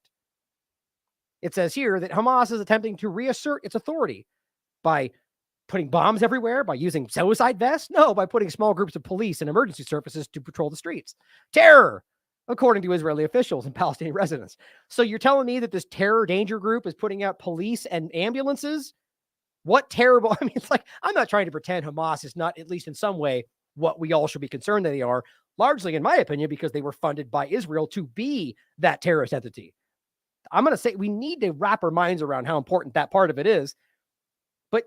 It says here that Hamas is attempting to reassert its authority by putting bombs everywhere, by using suicide vests? No, by putting small groups of police and emergency services to patrol the streets. Terror, according to Israeli officials and Palestinian residents. So you're telling me that this terror danger group is putting out police and ambulances? What terrible, I mean, it's like, I'm not trying to pretend Hamas is not, at least in some way, what we all should be concerned that they are, largely, in my opinion, because they were funded by Israel to be that terrorist entity. I'm going to say we need to wrap our minds around how important that part of it is. But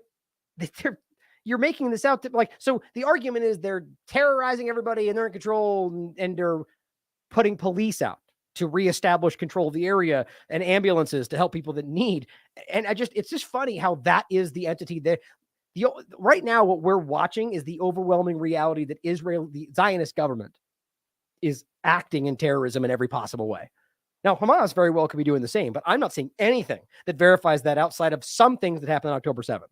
you're making this out to, like, so the argument is they're terrorizing everybody and they're in control and they're putting police out to reestablish control of the area and ambulances to help people that need. And it's just funny how that is the entity that right now, what we're watching is the overwhelming reality that Israel, the Zionist government, is acting in terrorism in every possible way. Now, Hamas very well could be doing the same, but I'm not seeing anything that verifies that outside of some things that happened on October 7th.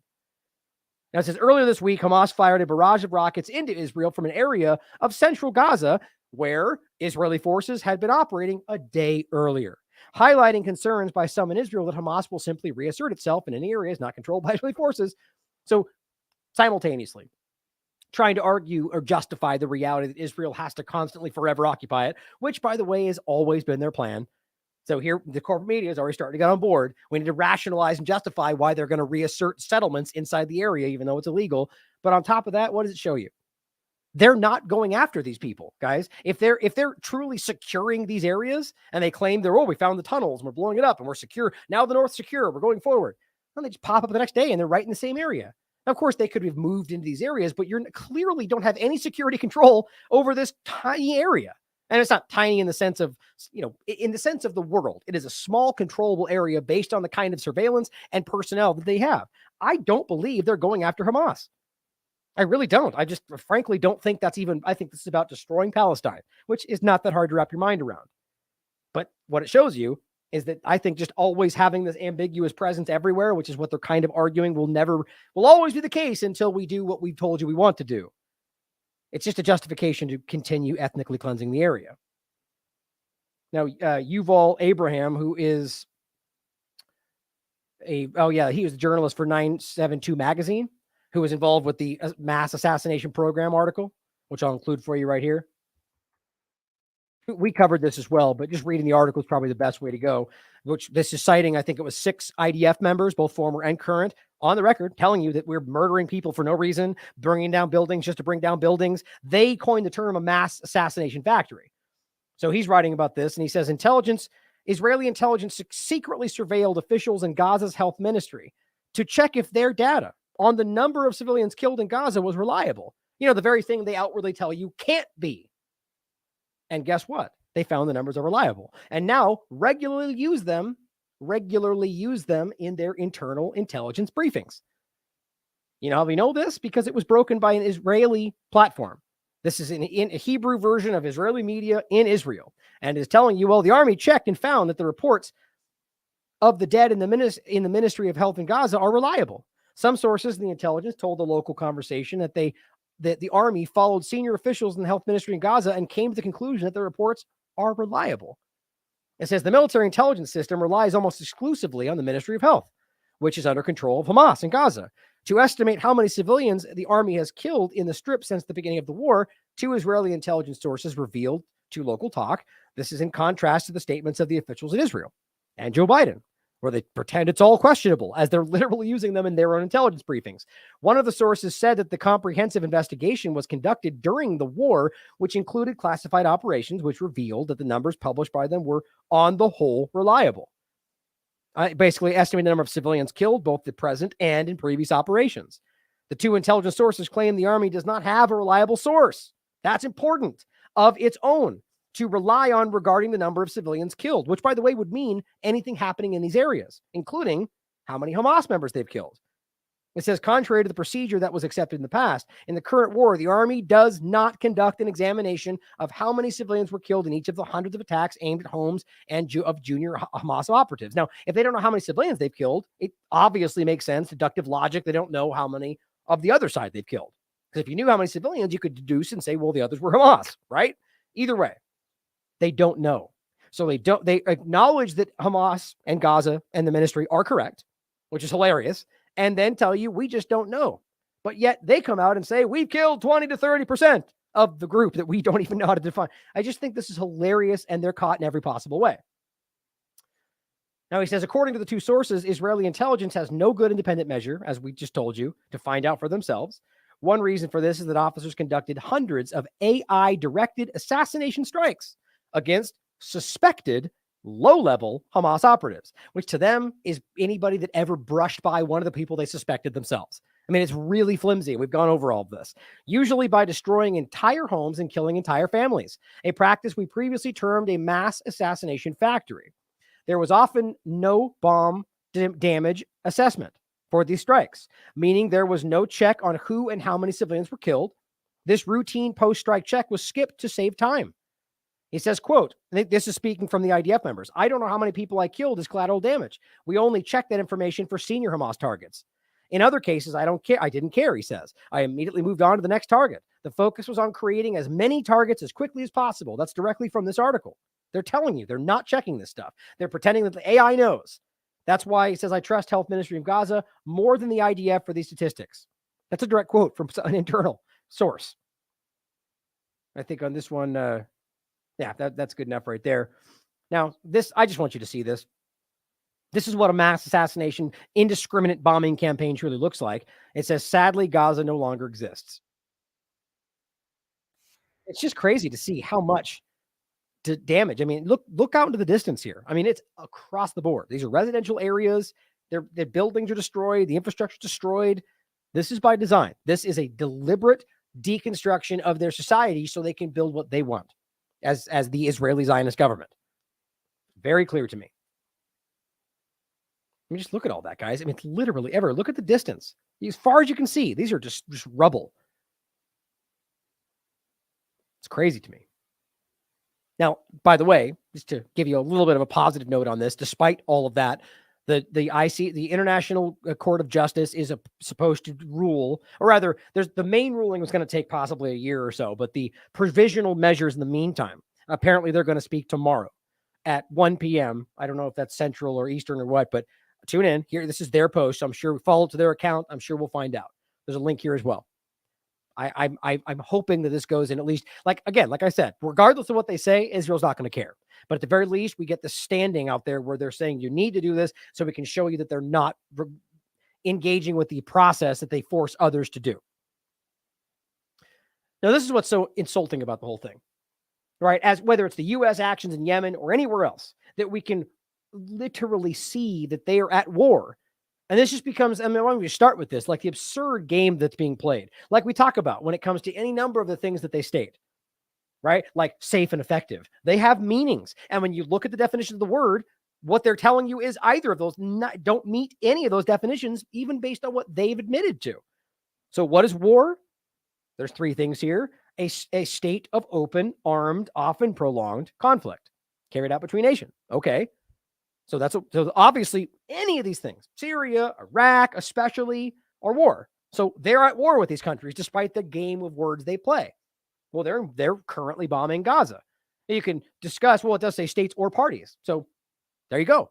Now, it says earlier this week, Hamas fired a barrage of rockets into Israel from an area of central Gaza where Israeli forces had been operating a day earlier, highlighting concerns by some in Israel that Hamas will simply reassert itself in any areas not controlled by Israeli forces. So simultaneously trying to argue or justify the reality that Israel has to constantly forever occupy it, which, by the way, has always been their plan. So here, the corporate media is already starting to get on board. We need to rationalize and justify why they're going to reassert settlements inside the area, even though it's illegal. But on top of that, what does it show you? They're not going after these people, guys. If they're truly securing these areas and they claim we found the tunnels and we're blowing it up and we're secure. Now the North's secure. We're going forward. And they just pop up the next day and they're right in the same area. Now, of course, they could have moved into these areas, but you clearly don't have any security control over this tiny area. And it's not tiny in the sense of, in the sense of the world. It is a small controllable area based on the kind of surveillance and personnel that they have. I don't believe they're going after Hamas. I really don't. I just frankly don't think that's even, I think this is about destroying Palestine, which is not that hard to wrap your mind around. But what it shows you is that I think just always having this ambiguous presence everywhere, which is what they're kind of arguing will always be the case until we do what we've told you we want to do. It's just a justification to continue ethnically cleansing the area. Now, Yuval Abraham, who is he was a journalist for 972 magazine, who was involved with the mass assassination program article, which I'll include for you right here. We covered this as well, but just reading the article is probably the best way to go, which this is citing, I think it was 6 IDF members, both former and current, on the record, telling you that we're murdering people for no reason, bringing down buildings just to bring down buildings. They coined the term a mass assassination factory. So he's writing about this, and he says, Israeli intelligence secretly surveilled officials in Gaza's health ministry to check if their data on the number of civilians killed in Gaza was reliable. The very thing they outwardly tell you can't be. And guess what? They found the numbers are reliable and now regularly use them in their internal intelligence briefings. You know how we know this? Because it was broken by an Israeli platform. This is in a Hebrew version of Israeli media in Israel, and is telling you, well, the army checked and found that the reports of the dead in the Ministry of Health in Gaza are reliable. Some sources in the intelligence told the local conversation that the army followed senior officials in the health ministry in Gaza and came to the conclusion that the reports are reliable. It says the military intelligence system relies almost exclusively on the Ministry of Health, which is under control of Hamas in Gaza, to estimate how many civilians the army has killed in the strip since the beginning of the war. 2 Israeli intelligence sources revealed to Local Talk. This is in contrast to the statements of the officials in Israel and Joe Biden, where they pretend it's all questionable as they're literally using them in their own intelligence briefings. One of the sources said that the comprehensive investigation was conducted during the war, which included classified operations, which revealed that the numbers published by them were on the whole reliable. Basically estimating the number of civilians killed, both the present and in previous operations. The 2 intelligence sources claim the army does not have a reliable source. That's important of its own to rely on regarding the number of civilians killed, which, by the way, would mean anything happening in these areas, including how many Hamas members they've killed. It says, contrary to the procedure that was accepted in the past, in the current war, the army does not conduct an examination of how many civilians were killed in each of the hundreds of attacks aimed at homes and of junior Hamas operatives. Now, if they don't know how many civilians they've killed, it obviously makes sense, deductive logic. They don't know how many of the other side they've killed. Because if you knew how many civilians, you could deduce and say, well, the others were Hamas, right? Either way. They don't know. So they acknowledge that Hamas and Gaza and the ministry are correct, which is hilarious, and then tell you, we just don't know. But yet they come out and say, we've killed 20 to 30% of the group that we don't even know how to define. I just think this is hilarious, and they're caught in every possible way. Now, he says, according to the 2 sources, Israeli intelligence has no good independent measure, as we just told you, to find out for themselves. One reason for this is that officers conducted hundreds of AI-directed assassination strikes against suspected low-level Hamas operatives, which to them is anybody that ever brushed by one of the people they suspected themselves. I mean, it's really flimsy. We've gone over all of this, usually by destroying entire homes and killing entire families, a practice we previously termed a mass assassination factory. There was often no bomb damage assessment for these strikes, meaning there was no check on who and how many civilians were killed. This routine post-strike check was skipped to save time. He says, quote, this is speaking from the IDF members, I don't know how many people I killed as collateral damage. We only check that information for senior Hamas targets. In other cases, I don't care. I didn't care, he says. I immediately moved on to the next target. The focus was on creating as many targets as quickly as possible. That's directly from this article. They're telling you they're not checking this stuff. They're pretending that the AI knows. That's why he says, I trust Health Ministry of Gaza more than the IDF for these statistics. That's a direct quote from an internal source. I think on this one, yeah, that's good enough right there. Now, I just want you to see this. This is what a mass assassination, indiscriminate bombing campaign truly looks like. It says, sadly, Gaza no longer exists. It's just crazy to see how much damage. I mean, look out into the distance here. I mean, it's across the board. These are residential areas, Their buildings are destroyed. The infrastructure is destroyed. This is by design. This is a deliberate deconstruction of their society so they can build what they want as the Israeli Zionist government. Very clear to me. I mean, just look at all that, guys. I mean, it's literally ever. Look at the distance. As far as you can see, these are just rubble. It's crazy to me. Now, by the way, just to give you a little bit of a positive note on this, despite all of that, the International Court of Justice is supposed to rule, or rather, the main ruling was going to take possibly a year or so, but the provisional measures in the meantime, apparently they're going to speak tomorrow at 1 p.m. I don't know if that's Central or Eastern or what, but tune in here. This is their post. So I'm sure we follow to their account. I'm sure we'll find out. There's a link here as well. I'm hoping that this goes in at least, like I said, regardless of what they say, Israel's not going to care. But at the very least, we get the standing out there where they're saying you need to do this so we can show you that they're not engaging with the process that they force others to do. Now, this is what's so insulting about the whole thing, right? As whether it's the U.S. actions in Yemen or anywhere else, that we can literally see that they are at war. And this just becomes, I mean, why don't we start with this? Like the absurd game that's being played, like we talk about when it comes to any number of the things that they state, right? Like safe and effective. They have meanings. And when you look at the definition of the word, what they're telling you is either of those don't meet any of those definitions, even based on what they've admitted to. So what is war? There's three things here. A state of open, armed, often prolonged conflict carried out between nations. Okay. So so obviously any of these things, Syria, Iraq, especially, are war. So they're at war with these countries, despite the game of words they play. Well, they're currently bombing Gaza. And you can discuss, well, it does say states or parties. So there you go.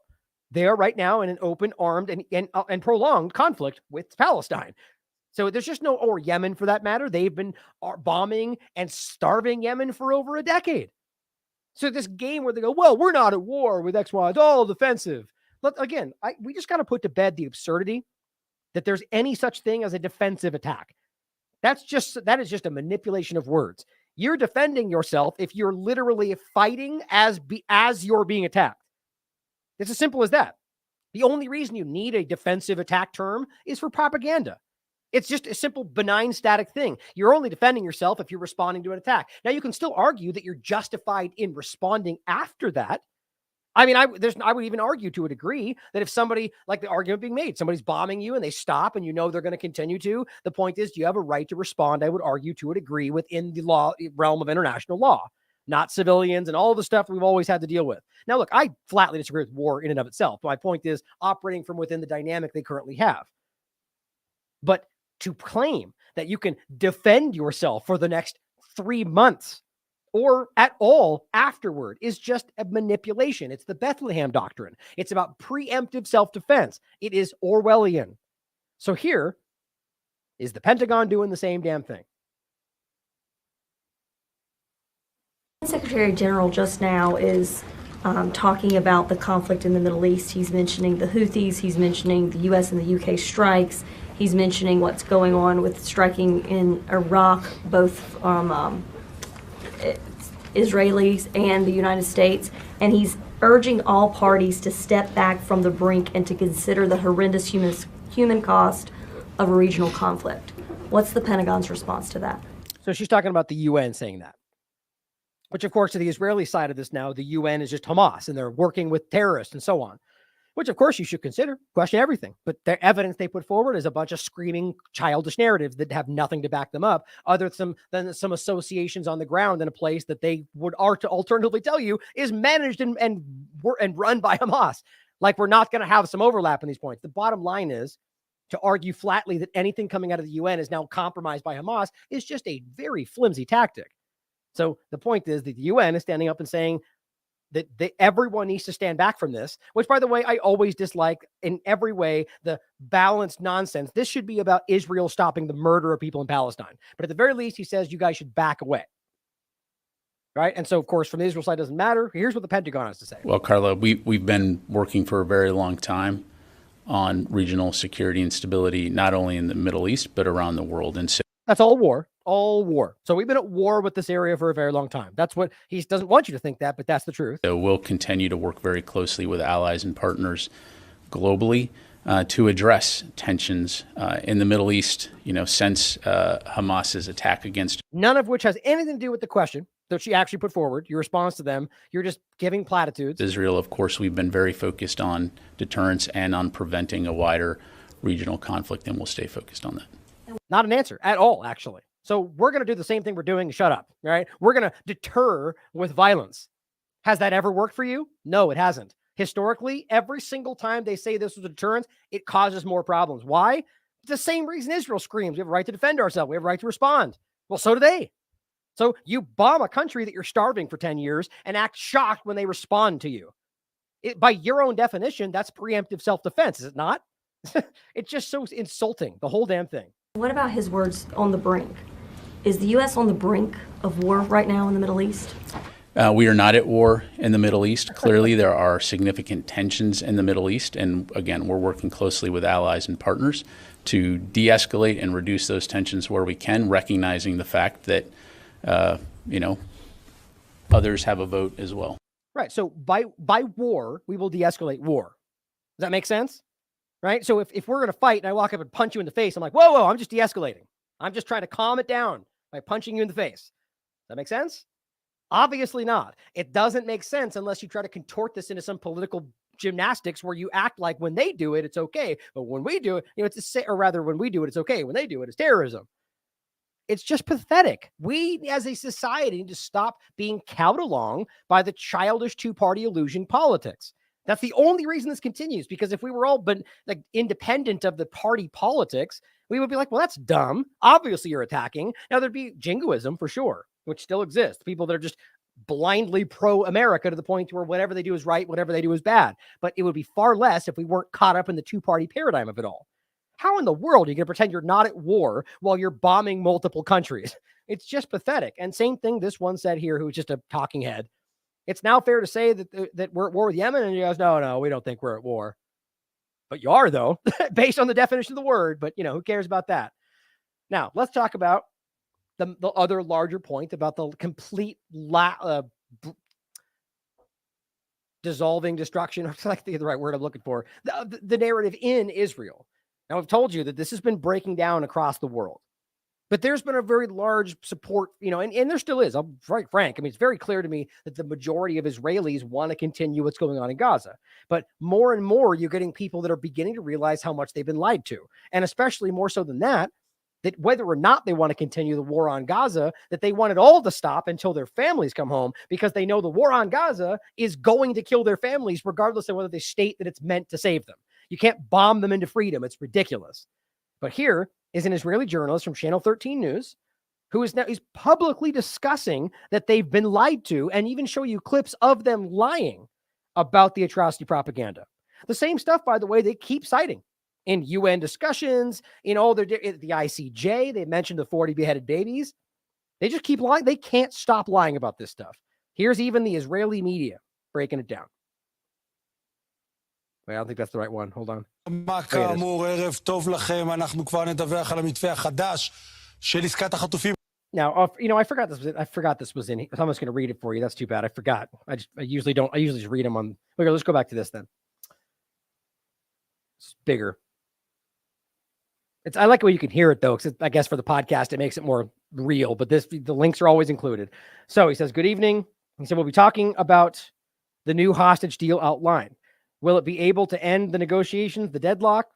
They are right now in an open, armed, and prolonged conflict with Palestine. So there's just no, or Yemen for that matter. They've been bombing and starving Yemen for over a decade. So this game where they go, well, we're not at war with X, Y, it's all defensive. But again, we just got to put to bed the absurdity that there's any such thing as a defensive attack. That is just a manipulation of words. You're defending yourself if you're literally fighting as you're being attacked. It's as simple as that. The only reason you need a defensive attack term is for propaganda. It's just a simple, benign, static thing. You're only defending yourself if you're responding to an attack. Now, you can still argue that you're justified in responding after that. I mean, I would even argue to a degree that if somebody, like the argument being made, somebody's bombing you and they stop and you know they're going to continue to, the point is, do you have a right to respond? I would argue to a degree within the realm of international law, not civilians and all the stuff we've always had to deal with. Now, look, I flatly disagree with war in and of itself. My point is operating from within the dynamic they currently have. But to claim that you can defend yourself for the next 3 months or at all afterward is just a manipulation. It's the Bethlehem doctrine. It's about preemptive self-defense. It is Orwellian. So here is the Pentagon doing the same damn thing. Secretary General just now is talking about the conflict in the Middle East. He's mentioning the Houthis. He's mentioning the U.S. and the UK strikes. He's mentioning what's going on with striking in Iraq, both from Israelis and the United States. And he's urging all parties to step back from the brink and to consider the horrendous human cost of a regional conflict. What's the Pentagon's response to that? So she's talking about the UN saying that. Which, of course, to the Israeli side of this now, the UN is just Hamas, and they're working with terrorists and so on. Which, of course, you should consider, question everything. But the evidence they put forward is a bunch of screaming, childish narratives that have nothing to back them up, other than some associations on the ground in a place that they would alternatively tell you is managed and run by Hamas. Like, we're not going to have some overlap in these points. The bottom line is, to argue flatly that anything coming out of the UN is now compromised by Hamas is just a very flimsy tactic. So the point is that the UN is standing up and saying that everyone needs to stand back from this, which, by the way, I always dislike in every way, the balanced nonsense. This should be about Israel stopping the murder of people in Palestine. But at the very least, he says you guys should back away. Right. And so, of course, from the Israel side, doesn't matter. Here's what the Pentagon has to say. Well, Carla, we've been working for a very long time on regional security and stability, not only in the Middle East, but around the world. And so that's all war. All war. So we've been at war with this area for a very long time. That's what he doesn't want you to think that, but that's the truth. We'll continue to work very closely with allies and partners globally to address tensions in the Middle East, since Hamas's attack against. None of which has anything to do with the question that she actually put forward. Your response to them, you're just giving platitudes. Israel, of course, we've been very focused on deterrence and on preventing a wider regional conflict, and we'll stay focused on that. Not an answer at all, actually. So we're going to do the same thing we're doing. Shut up, right? We're going to deter with violence. Has that ever worked for you? No, it hasn't. Historically, every single time they say this was a deterrence, it causes more problems. Why? It's the same reason Israel screams. We have a right to defend ourselves. We have a right to respond. Well, so do they. So you bomb a country that you're starving for 10 years and act shocked when they respond to you. By your own definition, that's preemptive self-defense, is it not? It's just so insulting, the whole damn thing. What about his words on the brink? Is the U.S. on the brink of war right now in the Middle East? We are not at war in the Middle East. Clearly, there are significant tensions in the Middle East. And again, we're working closely with allies and partners to de-escalate and reduce those tensions where we can, recognizing the fact that, others have a vote as well. Right. So by war, we will de-escalate war. Does that make sense? Right. So if we're going to fight and I walk up and punch you in the face, I'm like, whoa, I'm just de-escalating. I'm just trying to calm it down by punching you in the face. Does that make sense? Obviously not. It doesn't make sense unless you try to contort this into some political gymnastics where you act like when they do it, it's okay. But when we do it, when we do it, it's okay. When they do it, it's terrorism. It's just pathetic. We as a society need to stop being cowed along by the childish two-party illusion politics. That's the only reason this continues, because if we were all independent of the party politics, we would be like, well, that's dumb. Obviously you're attacking. Now there'd be jingoism for sure, which still exists. People that are just blindly pro-America to the point where whatever they do is right, whatever they do is bad. But it would be far less if we weren't caught up in the two-party paradigm of it all. How in the world are you going to pretend you're not at war while you're bombing multiple countries? It's just pathetic. And same thing this one said here, who's just a talking head. It's now fair to say that we're at war with Yemen, and you guys, no, we don't think we're at war. But you are, though, based on the definition of the word. But, who cares about that? Now, let's talk about the other larger point about the complete dissolving destruction. I like the right word I'm looking for. The narrative in Israel. Now, I've told you that this has been breaking down across the world. But there's been a very large support, and there still is. I'm very frank. I mean, it's very clear to me that the majority of Israelis want to continue what's going on in Gaza. But more and more, you're getting people that are beginning to realize how much they've been lied to. And especially more so than that whether or not they want to continue the war on Gaza, that they want it all to stop until their families come home, because they know the war on Gaza is going to kill their families, regardless of whether they state that it's meant to save them. You can't bomb them into freedom. It's ridiculous. But here is an Israeli journalist from Channel 13 News who is publicly discussing that they've been lied to, and even show you clips of them lying about the atrocity propaganda. The same stuff, by the way, they keep citing in UN discussions, in all the ICJ. They mentioned the 40 beheaded babies. They just keep lying. They can't stop lying about this stuff. Here's even the Israeli media breaking it down. Wait, I don't think that's the right one. Hold on. Now, I forgot this was in. I'm just going to read it for you. That's too bad. I forgot. I usually don't. I usually just read them on. Okay, let's go back to this then. It's bigger. I like the way you can hear it though, because I guess for the podcast it makes it more real. But the links are always included. So he says, "Good evening." He said, "We'll be talking about the new hostage deal outline. Will it be able to end the negotiations, the deadlock?"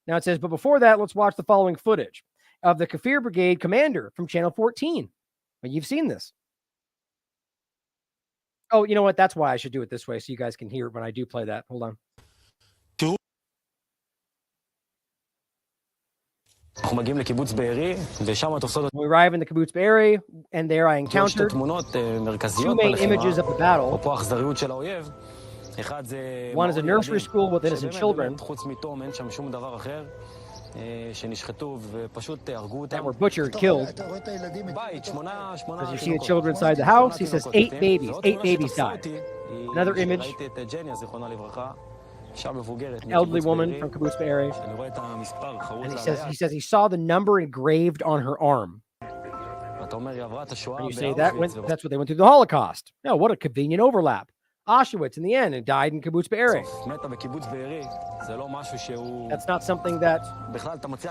Now it says, but before that, let's watch the following footage of the Kafir Brigade commander from Channel 14. Well, you've seen this. Oh, you know what? That's why I should do it this way, so you guys can hear it when I do play that. Hold on. We arrive in the kibbutz Be'eri, and there I encountered two main images of the battle. One is a nursery school with innocent children that were butchered, killed. As you see the children inside the house, he says 8 babies. 8 babies died. Another image, an elderly woman from kibbutz Be'eri, and he says he saw the number engraved on her arm. And you say that's what they went through the Holocaust. No, what a convenient overlap. Auschwitz in the end and died in kibbutz Be'eri. That's not something that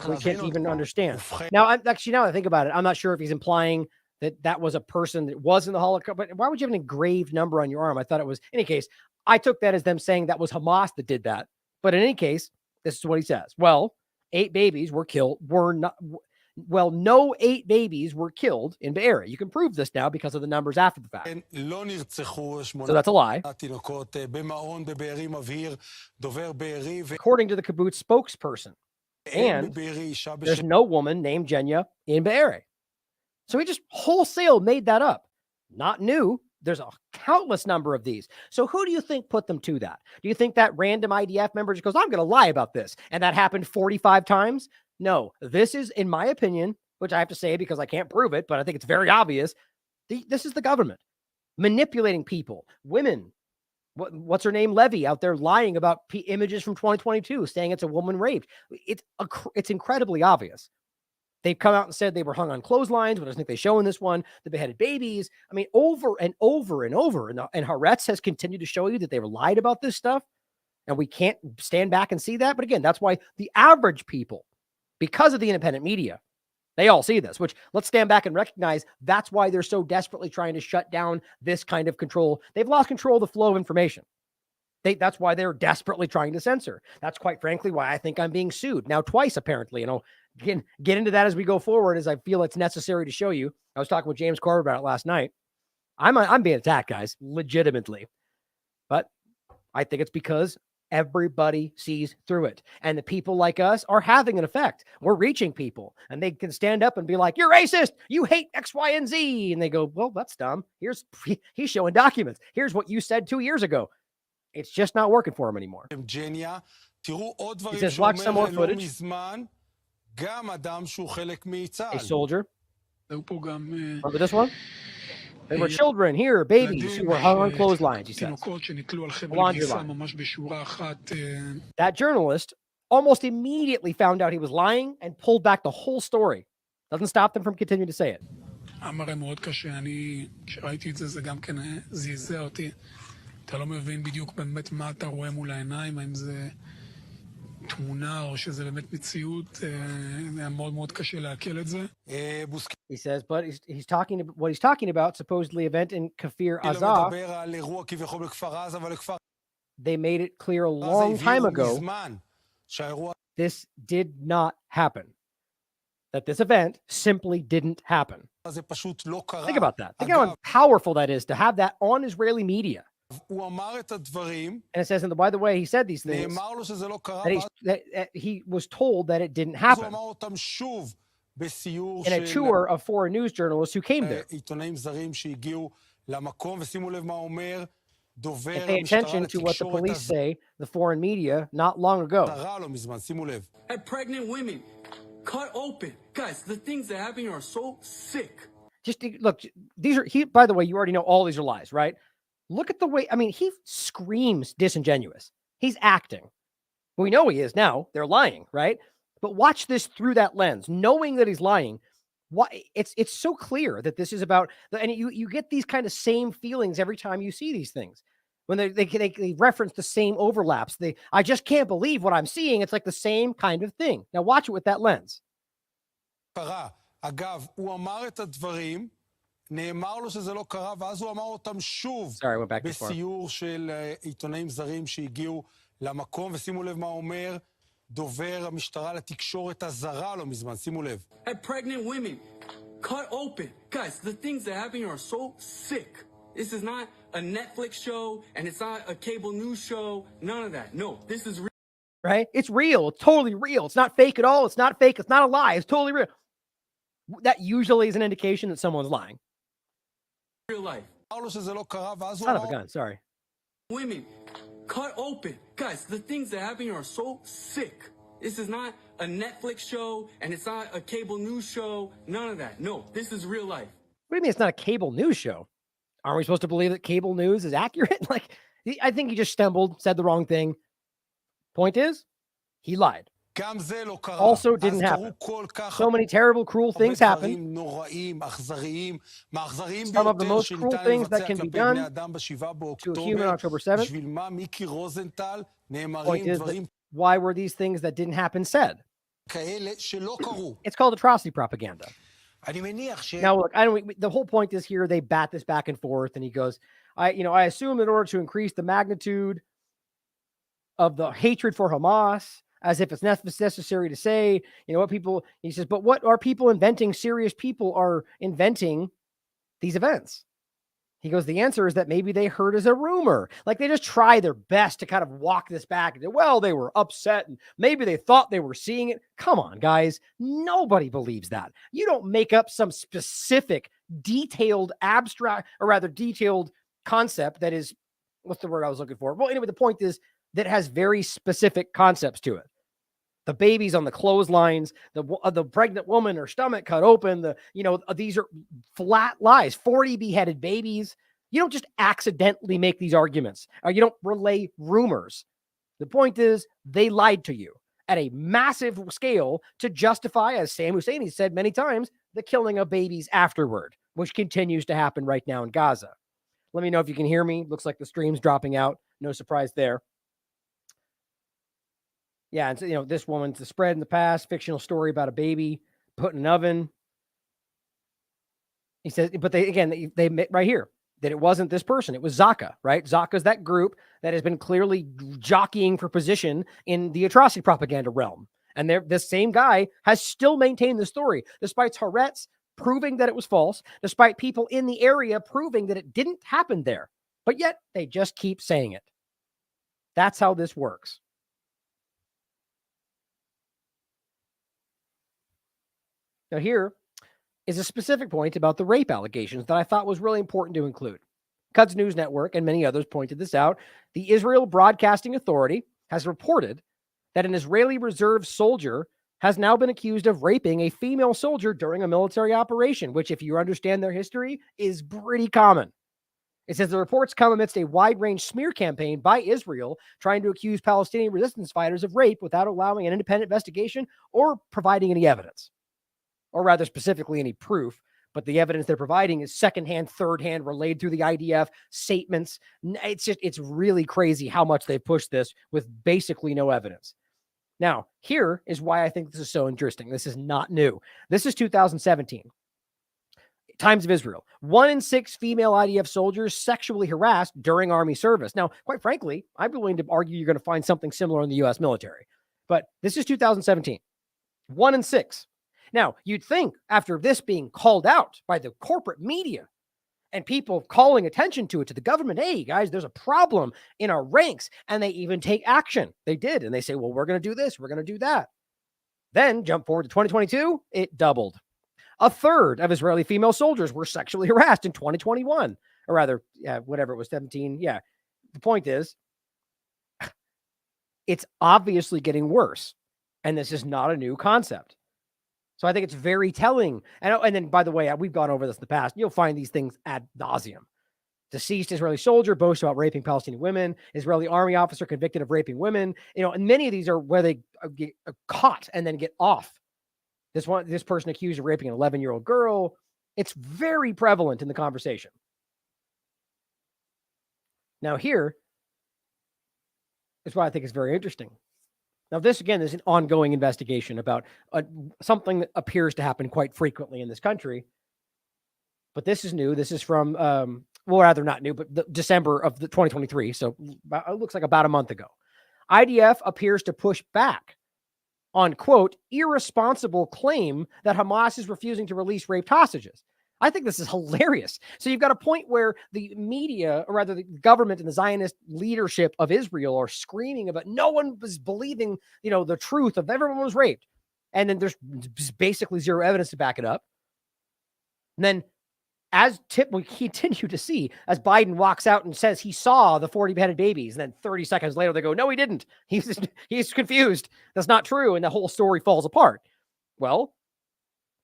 we can't even understand. Now, now that I think about it, I'm not sure if he's implying that that was a person that was in the Holocaust, but why would you have an engraved number on your arm? I thought it was, in any case, I took that as them saying that was Hamas that did that. But in any case, this is what he says. Well, 8 babies were killed, no 8 babies were killed in Be'eri. You can prove this now because of the numbers after the fact. So that's a lie. According to the kibbutz spokesperson. And there's no woman named Jenya in Be'eri. So he just wholesale made that up. Not new. There's a countless number of these. So who do you think put them to that? Do you think that random IDF member just goes, I'm going to lie about this, and that happened 45 times? No, this is, in my opinion, which I have to say because I can't prove it, but I think it's very obvious. This is the government manipulating people, women. What's her name? Levy out there lying about images from 2022, saying it's a woman raped. It's incredibly obvious. They've come out and said they were hung on clotheslines, but I think they show in this one the beheaded babies. I mean, over and over and over. And Haaretz has continued to show you that they were lied about this stuff. And we can't stand back and see that. But again, that's why the average people, because of the independent media, they all see this, which let's stand back and recognize that's why they're so desperately trying to shut down this kind of control. They've lost control of the flow of information. That's why they're desperately trying to censor. That's quite frankly why I think I'm being sued now twice, apparently. Get into that as we go forward, as I feel it's necessary to show you. I was talking with James Corbett about it last night. I'm being attacked, guys, legitimately. But I think it's because everybody sees through it. And the people like us are having an effect. We're reaching people, and they can stand up and be like, you're racist. You hate X, Y, and Z. And they go, well, that's dumb. He's showing documents. Here's what you said 2 years ago. It's just not working for him anymore. He says, watch some more footage. A soldier. Remember this one? There were children here, babies, who were hung on clotheslines, he says. Laundry line. That journalist almost immediately found out he was lying and pulled back the whole story. Doesn't stop them from continuing to say it. אתה לא מבין בדיוק באמת מה אתה רואה מול העיניים, האם זה תמונה או שזה באמת מציאות, היה מאוד מאוד קשה לעכל את זה. He says, but what he's talking about, supposedly event in Kfir Aza, they made it clear a long time ago this did not happen. That this event simply didn't happen. Think about that. Think how powerful that is to have that on Israeli media. And it says, and by the way, he said these things, that he was told that it didn't happen in a tour of foreign news journalists who came there. And pay attention to what the police say, the foreign media, not long ago. And pregnant women cut open. Guys, the things that happen are so sick. Just look, by the way, you already know all these are lies, right? Look at the way, he screams disingenuous. He's acting. We know he is now. They're lying, right? But watch this through that lens, knowing that he's lying. It's so clear that this is about, and you get these kind of same feelings every time you see these things. When they reference the same overlaps. I just can't believe what I'm seeing. It's like the same kind of thing. Now watch it with that lens. נאמר לו שזה לא קרה, ואז הוא אמר אותם שוב בסיור של עיתונאים זרים שהגיעו למקום, ושימו לב מה אומר דובר המשטרה לתקשורת הזרה לא מזמן, שימו לב. And pregnant women cut open. Guys, the things that happen are so sick. This is not a Netflix show, and it's not a cable news show. None of that. No, this is real. Right? It's real. It's totally real. It's not fake at all. It's not fake. It's not a lie. It's totally real. That usually is an indication that someone's lying. Real life. Son of a gun, sorry. Women cut open. Guys, the things that happen are so sick. This is not a Netflix show, and it's not a cable news show. None of that. No, this is real life. What do you mean it's not a cable news show? Aren't we supposed to believe that cable news is accurate? I think he just stumbled, said the wrong thing. Point is, he lied. also didn't happen. So many terrible, cruel things happen. Some of the most cruel things that can be done to a human on October 7th. Point is, why were these things that didn't happen said? It's called atrocity propaganda. Now, look, the whole point is here, they bat this back and forth, and he goes, I assume in order to increase the magnitude of the hatred for Hamas, as if it's necessary to say, what people, he says, but what are people inventing? Serious people are inventing these events. He goes, the answer is that maybe they heard as a rumor. Like, they just try their best to kind of walk this back and say, well, they were upset and maybe they thought they were seeing it. Come on, guys. Nobody believes that. You don't make up some specific, detailed, abstract, or rather detailed concept that is, what's the word I was looking for? Well, anyway, the point is that has very specific concepts to it. The babies on the clotheslines, the pregnant woman, her stomach cut open, these are flat lies, 40 beheaded babies. You don't just accidentally make these arguments. You don't relay rumors. The point is they lied to you at a massive scale to justify, as Sam Husseini said many times, the killing of babies afterward, which continues to happen right now in Gaza. Let me know if you can hear me. Looks like the stream's dropping out. No surprise there. Yeah, and this woman's the spread in the past, fictional story about a baby put in an oven. He says, but they right here that it wasn't this person. It was Zaka, right? Zaka's that group that has been clearly jockeying for position in the atrocity propaganda realm. And this same guy has still maintained the story, despite Haaretz proving that it was false, despite people in the area proving that it didn't happen there. But yet they just keep saying it. That's how this works. Now, here is a specific point about the rape allegations that I thought was really important to include. Quds News Network and many others pointed this out. The Israel Broadcasting Authority has reported that an Israeli reserve soldier has now been accused of raping a female soldier during a military operation, which, if you understand their history, is pretty common. It says the reports come amidst a wide-range smear campaign by Israel trying to accuse Palestinian resistance fighters of rape without allowing an independent investigation or providing any evidence. Or rather specifically any proof, but the evidence they're providing is secondhand, thirdhand, relayed through the IDF statements. It's really crazy how much they pushed this with basically no evidence. Now, here is why I think this is so interesting. This is not new. This is 2017. Times of Israel. 1 in 6 female IDF soldiers sexually harassed during Army service. Now, quite frankly, I'm willing to argue you're going to find something similar in the U.S. military. But this is 2017. 1 in 6. Now, you'd think after this being called out by the corporate media and people calling attention to it, to the government, hey, guys, there's a problem in our ranks, and they even take action. They did, and they say, well, we're going to do this, we're going to do that. Then jump forward to 2022, it doubled. A third of Israeli female soldiers were sexually harassed in 2021, or rather, whatever it was, 17. Yeah, the point is, it's obviously getting worse, and this is not a new concept. So I think it's very telling. And then, by the way, we've gone over this in the past. You'll find these things ad nauseum. Deceased Israeli soldier boasts about raping Palestinian women. Israeli army officer convicted of raping women. And many of these are where they get caught and then get off. This person accused of raping an 11-year-old girl. It's very prevalent in the conversation. Now, here is what I think is very interesting. Now, this, again, is an ongoing investigation about something that appears to happen quite frequently in this country. But this is new. This is from, well, rather not new, but December of 2023. So it looks like about a month ago. IDF appears to push back on, quote, irresponsible claim that Hamas is refusing to release raped hostages. I think this is hilarious. So you've got a point where the media, or rather the government and the Zionist leadership of Israel, are screaming about no one was believing, the truth of everyone was raped. And then there's basically zero evidence to back it up. And then we continue to see as Biden walks out and says he saw the 40 beheaded babies. And then 30 seconds later, they go, no, he didn't. He's confused. That's not true. And the whole story falls apart. Well,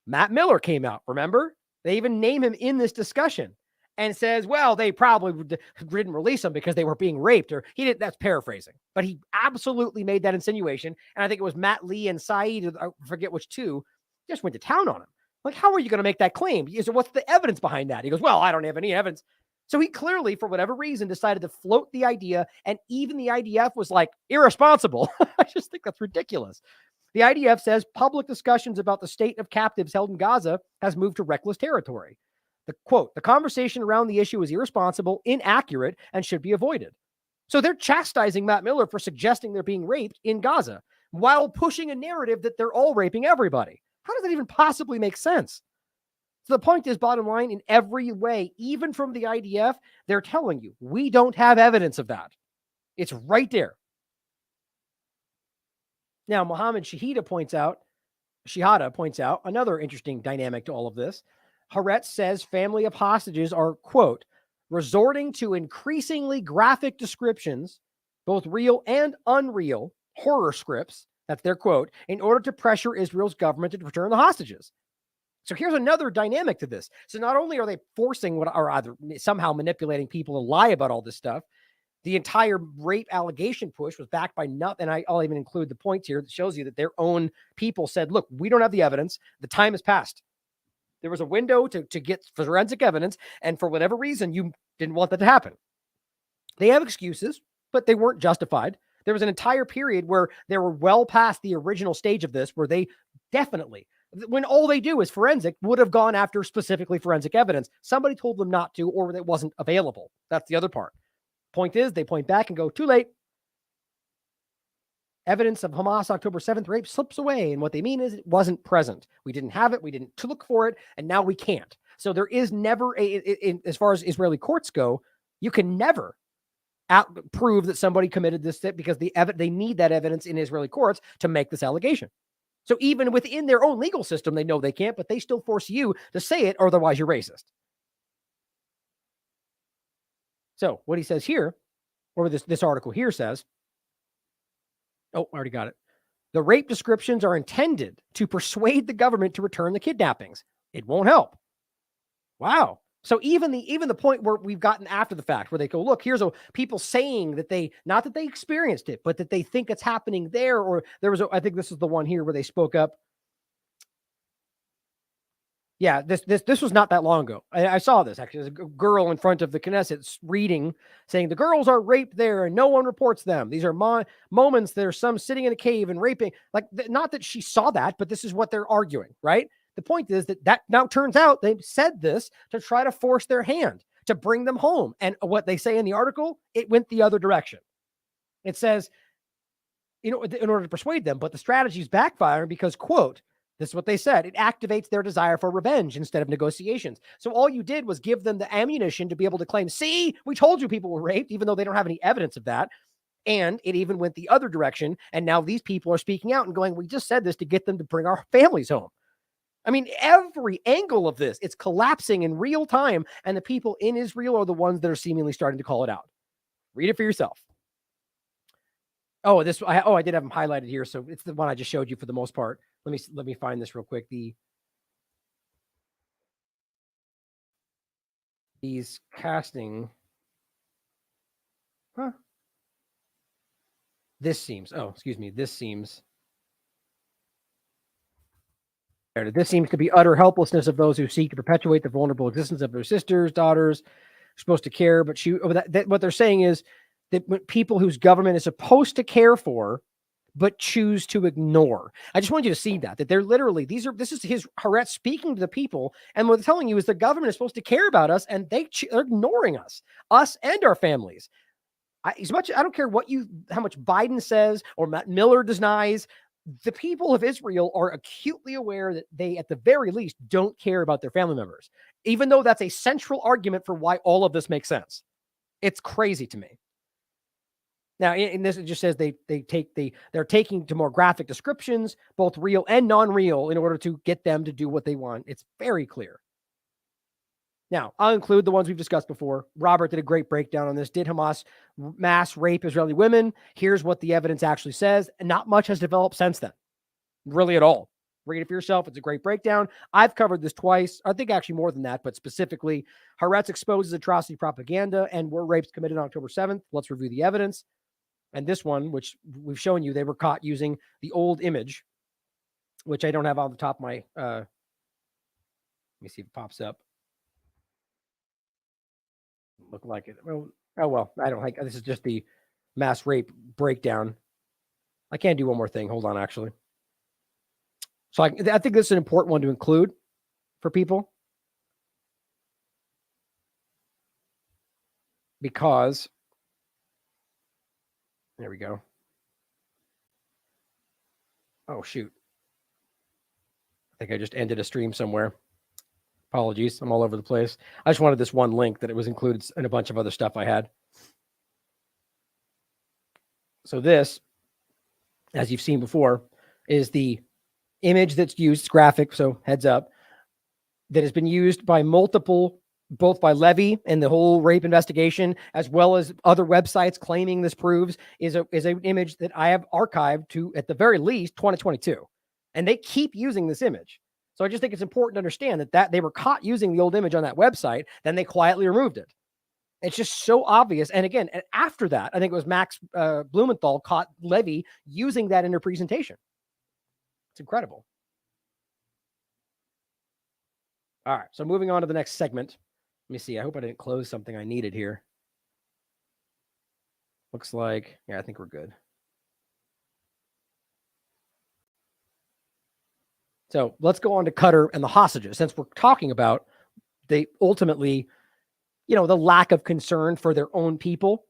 Matt Miller came out, remember? They even name him in this discussion. and says, well, they probably didn't release them because they were being raped, or he didn't. That's paraphrasing, but he absolutely made that insinuation. And I think it was Matt Lee and Saeed, I forget which two, just went to town on him. Like, how are you going to make that claim? What's the evidence behind that? He goes, well, I don't have any evidence. So he clearly, for whatever reason, decided to float the idea. And even the IDF was like, irresponsible. I just think that's ridiculous. The IDF says public discussions about the state of captives held in Gaza has moved to reckless territory. The quote, the conversation around the issue is irresponsible, inaccurate, and should be avoided. So they're chastising Matt Miller for suggesting they're being raped in Gaza while pushing a narrative that they're all raping everybody. How does that even possibly make sense? So the point is, bottom line, in every way, even from the IDF, they're telling you, we don't have evidence of that. It's right there. Now, Mohammed Shahida points out another interesting dynamic to all of this. Haaretz says family of hostages are, quote, resorting to increasingly graphic descriptions, both real and unreal, horror scripts, that's their quote, in order to pressure Israel's government to return the hostages. So here's another dynamic to this. So not only are they forcing or either somehow manipulating people to lie about all this stuff, the entire rape allegation push was backed by nothing. And I'll even include the points here that shows you that their own people said, look, we don't have the evidence. The time has passed. There was a window to get forensic evidence. And for whatever reason, you didn't want that to happen. They have excuses, but they weren't justified. There was an entire period where they were well past the original stage of this, where they definitely, when all they do is forensic, would have gone after specifically forensic evidence. Somebody told them not to, or it wasn't available. That's the other part. Point is, they point back and go, too late. Evidence of Hamas October 7th rape slips away. And what they mean is it wasn't present. We didn't have it. We didn't look for it. And now we can't. So there is never, as far as Israeli courts go, you can never prove that somebody committed this because they need that evidence in Israeli courts to make this allegation. So even within their own legal system, they know they can't, but they still force you to say it, or otherwise you're racist. So what he says here, or this article here says, oh, I already got it. The rape descriptions are intended to persuade the government to return the kidnappings. It won't help. Wow. So even the point where we've gotten after the fact, where they go, look, here's people saying that not that they experienced it, but that they think it's happening there. Or there was, I think this is the one here where they spoke up. Yeah, this was not that long ago. I saw this actually. There's a girl in front of the Knesset reading, saying the girls are raped there and no one reports them. These are moments. There's some sitting in a cave and raping. Like, not that she saw that, but this is what they're arguing, right? The point is that now turns out they said this to try to force their hand to bring them home. And what they say in the article, it went the other direction. It says, in order to persuade them, but the strategy is backfiring because, quote, this is what they said, it activates their desire for revenge instead of negotiations. So all you did was give them the ammunition to be able to claim, see, we told you people were raped, even though they don't have any evidence of that. And it even went the other direction. And now these people are speaking out and going, we just said this to get them to bring our families home. I mean, every angle of this, it's collapsing in real time. And the people in Israel are the ones that are seemingly starting to call it out. Read it for yourself. Oh, I did have them highlighted here. So it's the one I just showed you for the most part. Let me find this real quick. These casting. Huh? This seems to be utter helplessness of those who seek to perpetuate the vulnerable existence of their sisters, daughters, supposed to care, but what they're saying is that people whose government is supposed to care for, but choose to ignore. I just want you to see that they're literally, this is his Haaretz speaking to the people. And what they're telling you is the government is supposed to care about us, and they're ignoring us and our families. I don't care how much Biden says or Matt Miller denies. The people of Israel are acutely aware that they, at the very least, don't care about their family members, even though that's a central argument for why all of this makes sense. It's crazy to me. Now, in this, it just says they're taking to more graphic descriptions, both real and non-real, in order to get them to do what they want. It's very clear. Now, I'll include the ones we've discussed before. Robert did a great breakdown on this. Did Hamas mass rape Israeli women? Here's what the evidence actually says. And not much has developed since then, really at all. Read it for yourself. It's a great breakdown. I've covered this twice. I think actually more than that, but specifically, Haaretz exposes atrocity propaganda and were rapes committed on October 7th. Let's review the evidence. And this one, which we've shown you, they were caught using the old image, which I don't have on the top of my, let me see if it pops up. Look like it. Oh, well, I don't like, this is just the mass rape breakdown. I can't do one more thing. Hold on, actually. So I think this is an important one to include for people because, there we go. Oh, shoot. I think I just ended a stream somewhere. Apologies. I'm all over the place. I just wanted this one link that it was included in a bunch of other stuff I had. So this, as you've seen before, is the image that's used, graphic, so heads up, that has been used by multiple, both by Levy and the whole rape investigation, as well as other websites claiming this proves, is an image that I have archived to, at the very least, 2022. And they keep using this image. So I just think it's important to understand that they were caught using the old image on that website, then they quietly removed it. It's just so obvious. And again, after that, I think it was Max Blumenthal caught Levy using that in her presentation. It's incredible. All right. So moving on to the next segment. Let me see. I hope I didn't close something I needed here. Looks like, yeah, I think we're good. So let's go on to Qatar and the hostages. Since we're talking about they ultimately, the lack of concern for their own people,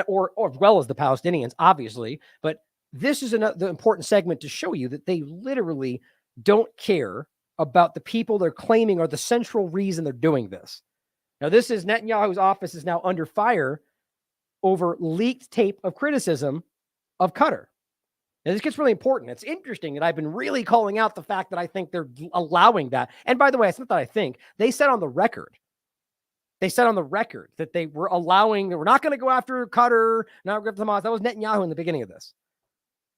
or as well as the Palestinians, obviously. But this is the important segment to show you that they literally don't care about the people they're claiming are the central reason they're doing this. Now, this is Netanyahu's office is now under fire over leaked tape of criticism of Qatar. Now, this gets really important. It's interesting that I've been really calling out the fact that I think they're allowing that. And by the way, it's not that I think. They said on the record. They said on the record that they were allowing, that we're not going to go after Qatar, not go after Hamas. That was Netanyahu in the beginning of this.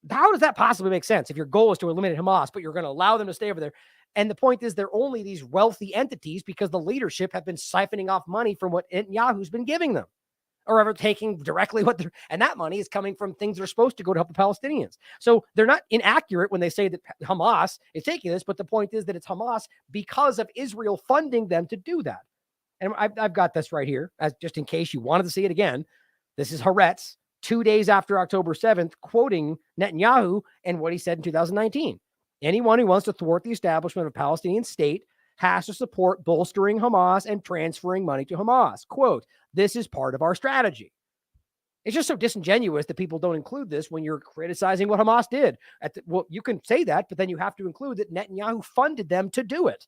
How does that possibly make sense if your goal is to eliminate Hamas, but you're going to allow them to stay over there? And the point is, they're only these wealthy entities because the leadership have been siphoning off money from what Netanyahu's been giving them, or ever taking directly what they're, and that money is coming from things that are supposed to go to help the Palestinians. So they're not inaccurate when they say that Hamas is taking this, but the point is that it's Hamas because of Israel funding them to do that. And I've got this right here, as just in case you wanted to see it again. This is Haaretz, 2 days after October 7th, quoting Netanyahu and what he said in 2019. Anyone who wants to thwart the establishment of a Palestinian state has to support bolstering Hamas and transferring money to Hamas. Quote, this is part of our strategy. It's just so disingenuous that people don't include this when you're criticizing what Hamas did. Well, you can say that, but then you have to include that Netanyahu funded them to do it,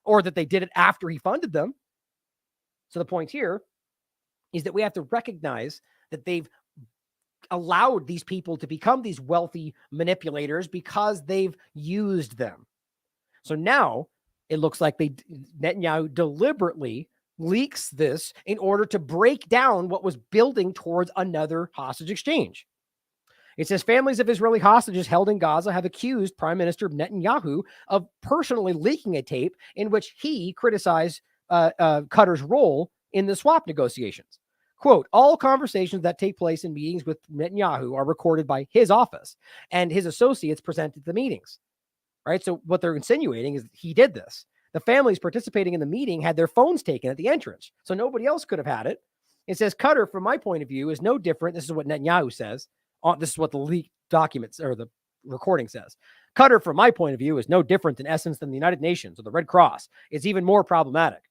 or that they did it after he funded them. So the point here is that we have to recognize that they've allowed these people to become these wealthy manipulators because they've used them. So now it looks like Netanyahu deliberately leaks this in order to break down what was building towards another hostage exchange. It says families of Israeli hostages held in Gaza have accused Prime Minister Netanyahu of personally leaking a tape in which he criticized Qatar's role in the swap negotiations. Quote, all conversations that take place in meetings with Netanyahu are recorded by his office and his associates presented at the meetings. Right? So what they're insinuating is he did this. The families participating in the meeting had their phones taken at the entrance, so nobody else could have had it. It says Qatar, from my point of view, is no different. This is what Netanyahu says. This is what the leaked documents or the recording says. Qatar, from my point of view, is no different in essence than the United Nations or the Red Cross. It's even more problematic.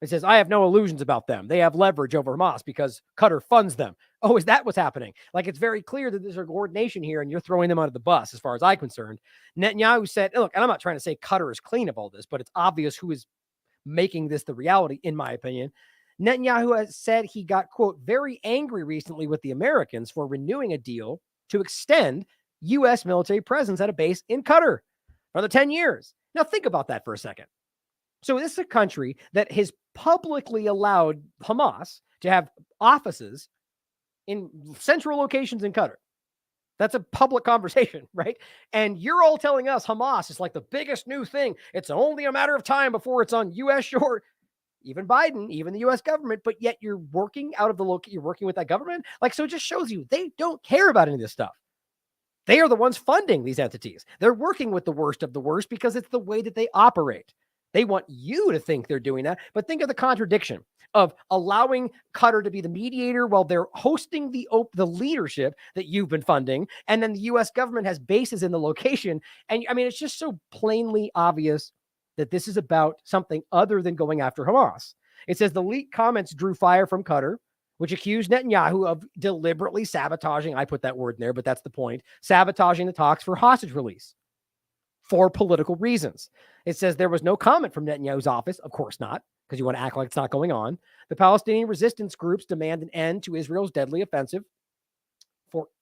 It says, I have no illusions about them. They have leverage over Hamas because Qatar funds them. Oh, is that what's happening? Like, it's very clear that there's a coordination here and you're throwing them under the bus as far as I'm concerned. Netanyahu said, look, and I'm not trying to say Qatar is clean of all this, but it's obvious who is making this the reality, in my opinion. Netanyahu has said he got, quote, very angry recently with the Americans for renewing a deal to extend U.S. military presence at a base in Qatar for the 10 years. Now, think about that for a second. So this is a country that has publicly allowed Hamas to have offices in central locations in Qatar. That's a public conversation, right? And you're all telling us Hamas is like the biggest new thing. It's only a matter of time before it's on U.S. shore. Even Biden, even the U.S. government, but yet you're working out of the you're working with that government. Like, so it just shows you they don't care about any of this stuff. They are the ones funding these entities. They're working with the worst of the worst because it's the way that they operate. They want you to think they're doing that, but think of the contradiction of allowing Qatar to be the mediator while they're hosting the leadership that you've been funding, and then the U.S. government has bases in the location. And I mean, it's just so plainly obvious that this is about something other than going after Hamas. It says the leaked comments drew fire from Qatar, which accused Netanyahu of deliberately sabotaging, I put that word in there, but that's the point, sabotaging the talks for hostage release for political reasons. It says there was no comment from Netanyahu's office. Of course not, because you want to act like it's not going on. The Palestinian resistance groups demand an end to Israel's deadly offensive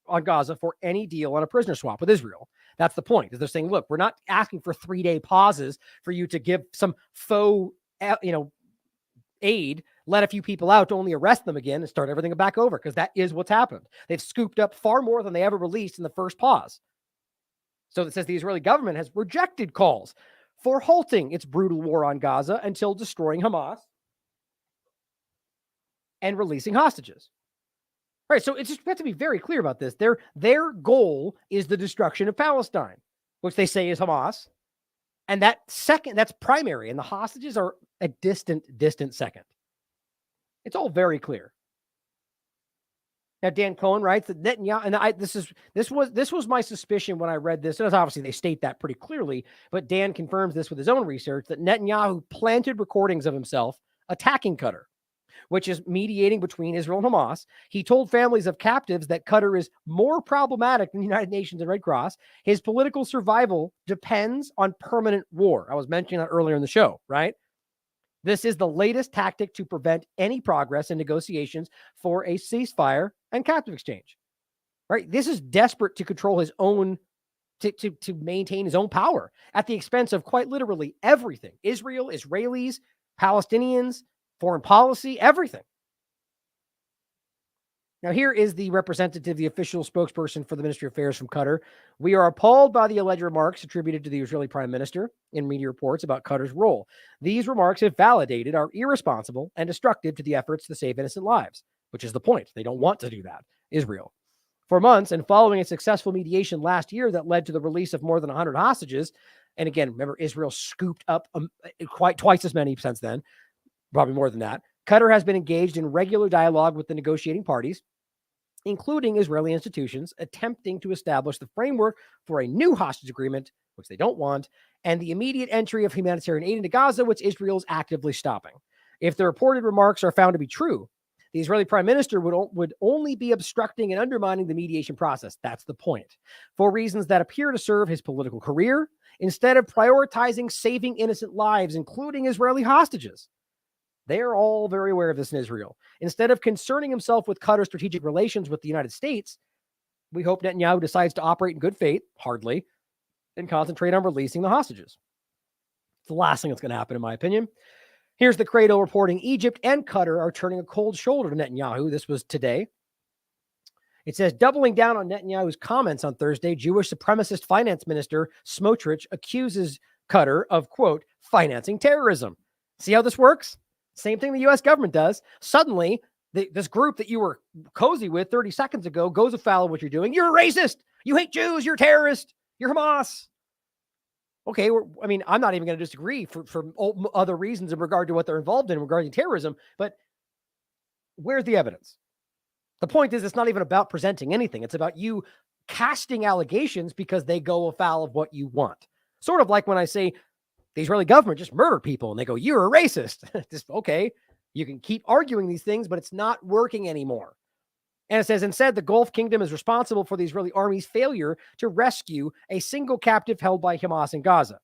on Gaza for any deal on a prisoner swap with Israel. That's the point. Is they're saying, look, we're not asking for 3-day pauses for you to give some faux, aid, let a few people out to only arrest them again and start everything back over, because that is what's happened. They've scooped up far more than they ever released in the first pause. So it says the Israeli government has rejected calls for halting its brutal war on Gaza until destroying Hamas and releasing hostages. All right, so it's just, we have to be very clear about this. Their goal is the destruction of Palestine, which they say is Hamas. And that's primary. And the hostages are a distant second. It's all very clear. Now, Dan Cohen writes that Netanyahu, and this was my suspicion when I read this. And obviously they state that pretty clearly, but Dan confirms this with his own research, that Netanyahu planted recordings of himself attacking Qatar, which is mediating between Israel and Hamas. He told families of captives that Qatar is more problematic than the United Nations and Red Cross. His political survival depends on permanent war. I was mentioning that earlier in the show, right? This is the latest tactic to prevent any progress in negotiations for a ceasefire and captive exchange, right? This is desperate to control his own, to maintain his own power at the expense of quite literally everything. Israel, Israelis, Palestinians, foreign policy, everything. Now, here is the representative, the official spokesperson for the Ministry of Affairs from Qatar. We are appalled by the alleged remarks attributed to the Israeli Prime Minister in media reports about Qatar's role. These remarks, if validated, are irresponsible and destructive to the efforts to save innocent lives, which is the point. They don't want to do that, Israel. For months, and following a successful mediation last year that led to the release of more than 100 hostages, and again, remember, Israel scooped up quite twice as many since then, probably more than that. Qatar has been engaged in regular dialogue with the negotiating parties, including Israeli institutions, attempting to establish the framework for a new hostage agreement, which they don't want, and the immediate entry of humanitarian aid into Gaza, which Israel is actively stopping. If the reported remarks are found to be true, the Israeli prime minister would only be obstructing and undermining the mediation process. That's the point. For reasons that appear to serve his political career, instead of prioritizing saving innocent lives, including Israeli hostages. They are all very aware of this in Israel. Instead of concerning himself with Qatar's strategic relations with the United States, we hope Netanyahu decides to operate in good faith, hardly, and concentrate on releasing the hostages. It's the last thing that's going to happen, in my opinion. Here's the Cradle reporting Egypt and Qatar are turning a cold shoulder to Netanyahu. This was today. It says, doubling down on Netanyahu's comments on Thursday, Jewish supremacist finance minister Smotrich accuses Qatar of, quote, financing terrorism. See how this works? Same thing the U.S. government does. Suddenly, this group that you were cozy with 30 seconds ago goes afoul of what you're doing. You're a racist. You hate Jews. You're a terrorist. You're Hamas. Okay, I'm not even going to disagree for other reasons in regard to what they're involved in regarding terrorism, but where's the evidence? The point is, it's not even about presenting anything. It's about you casting allegations because they go afoul of what you want. Sort of like when I say, the Israeli government just murdered people and they go, you're a racist. Just, okay, you can keep arguing these things, but it's not working anymore. And it says, instead, the Gulf Kingdom is responsible for the Israeli army's failure to rescue a single captive held by Hamas in Gaza.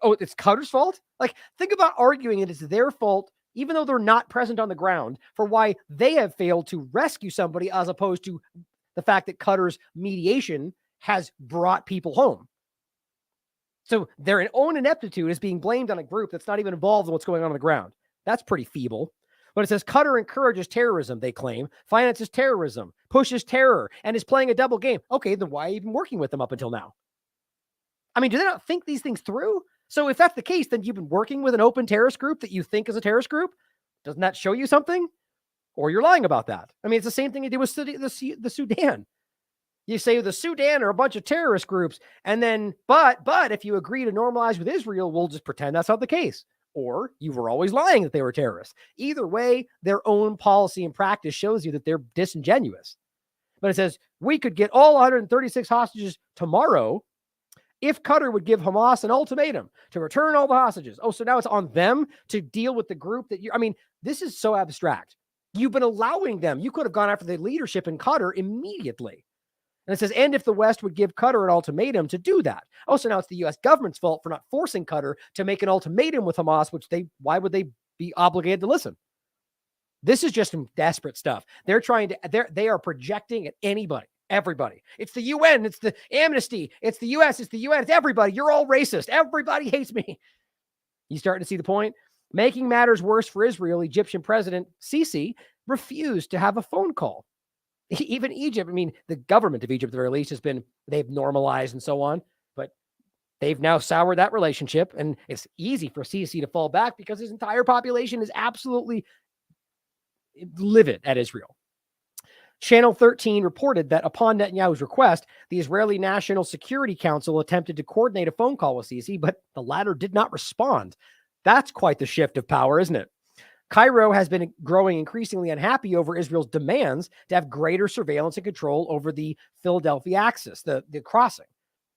Oh, it's Qatar's fault? Like, think about arguing it is their fault, even though they're not present on the ground, for why they have failed to rescue somebody as opposed to the fact that Qatar's mediation has brought people home. So their own ineptitude is being blamed on a group that's not even involved in what's going on the ground. That's pretty feeble. But it says Qatar encourages terrorism, they claim, finances terrorism, pushes terror, and is playing a double game. Okay, then why are you even working with them up until now? I mean, do they not think these things through? So if that's the case, then you've been working with an open terrorist group that you think is a terrorist group? Doesn't that show you something? Or you're lying about that. I mean, it's the same thing you did with the Sudan. You say the Sudan are a bunch of terrorist groups, and then, but if you agree to normalize with Israel, we'll just pretend that's not the case. Or you were always lying that they were terrorists. Either way, their own policy and practice shows you that they're disingenuous. But it says, we could get all 136 hostages tomorrow if Qatar would give Hamas an ultimatum to return all the hostages. Oh, so now it's on them to deal with the group that I mean, this is so abstract. You've been allowing them. You could have gone after the leadership in Qatar immediately. And it says, and if the West would give Qatar an ultimatum to do that. Oh, so now it's the U.S. government's fault for not forcing Qatar to make an ultimatum with Hamas, why would they be obligated to listen? This is just some desperate stuff. They are projecting at anybody, everybody. It's the UN, it's the Amnesty, it's the U.S., it's the UN, it's everybody. You're all racist. Everybody hates me. You starting to see the point? Making matters worse for Israel, Egyptian President Sisi refused to have a phone call. Even Egypt, I mean, the government of Egypt, at the very least, they've normalized and so on, but they've now soured that relationship, and it's easy for Sisi to fall back because his entire population is absolutely livid at Israel. Channel 13 reported that upon Netanyahu's request, the Israeli National Security Council attempted to coordinate a phone call with Sisi, but the latter did not respond. That's quite the shift of power, isn't it? Cairo has been growing increasingly unhappy over Israel's demands to have greater surveillance and control over the Philadelphia axis, the crossing,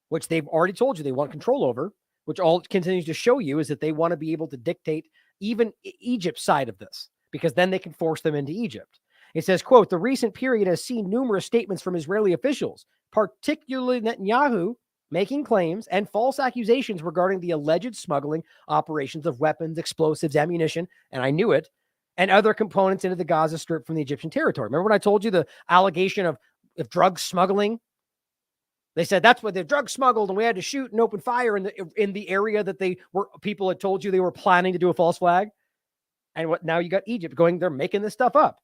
which they've already told you they want control over, which all it continues to show you is that they want to be able to dictate even Egypt's side of this, because then they can force them into Egypt. It says, quote, the recent period has seen numerous statements from Israeli officials, particularly Netanyahu, making claims and false accusations regarding the alleged smuggling operations of weapons, explosives, ammunition, and I knew it, and other components into the Gaza Strip from the Egyptian territory. Remember when I told you the allegation of drug smuggling? They said that's what the drugs smuggled, and we had to shoot and open fire in the area that people had told you they were planning to do a false flag. And now you got Egypt going, they're making this stuff up.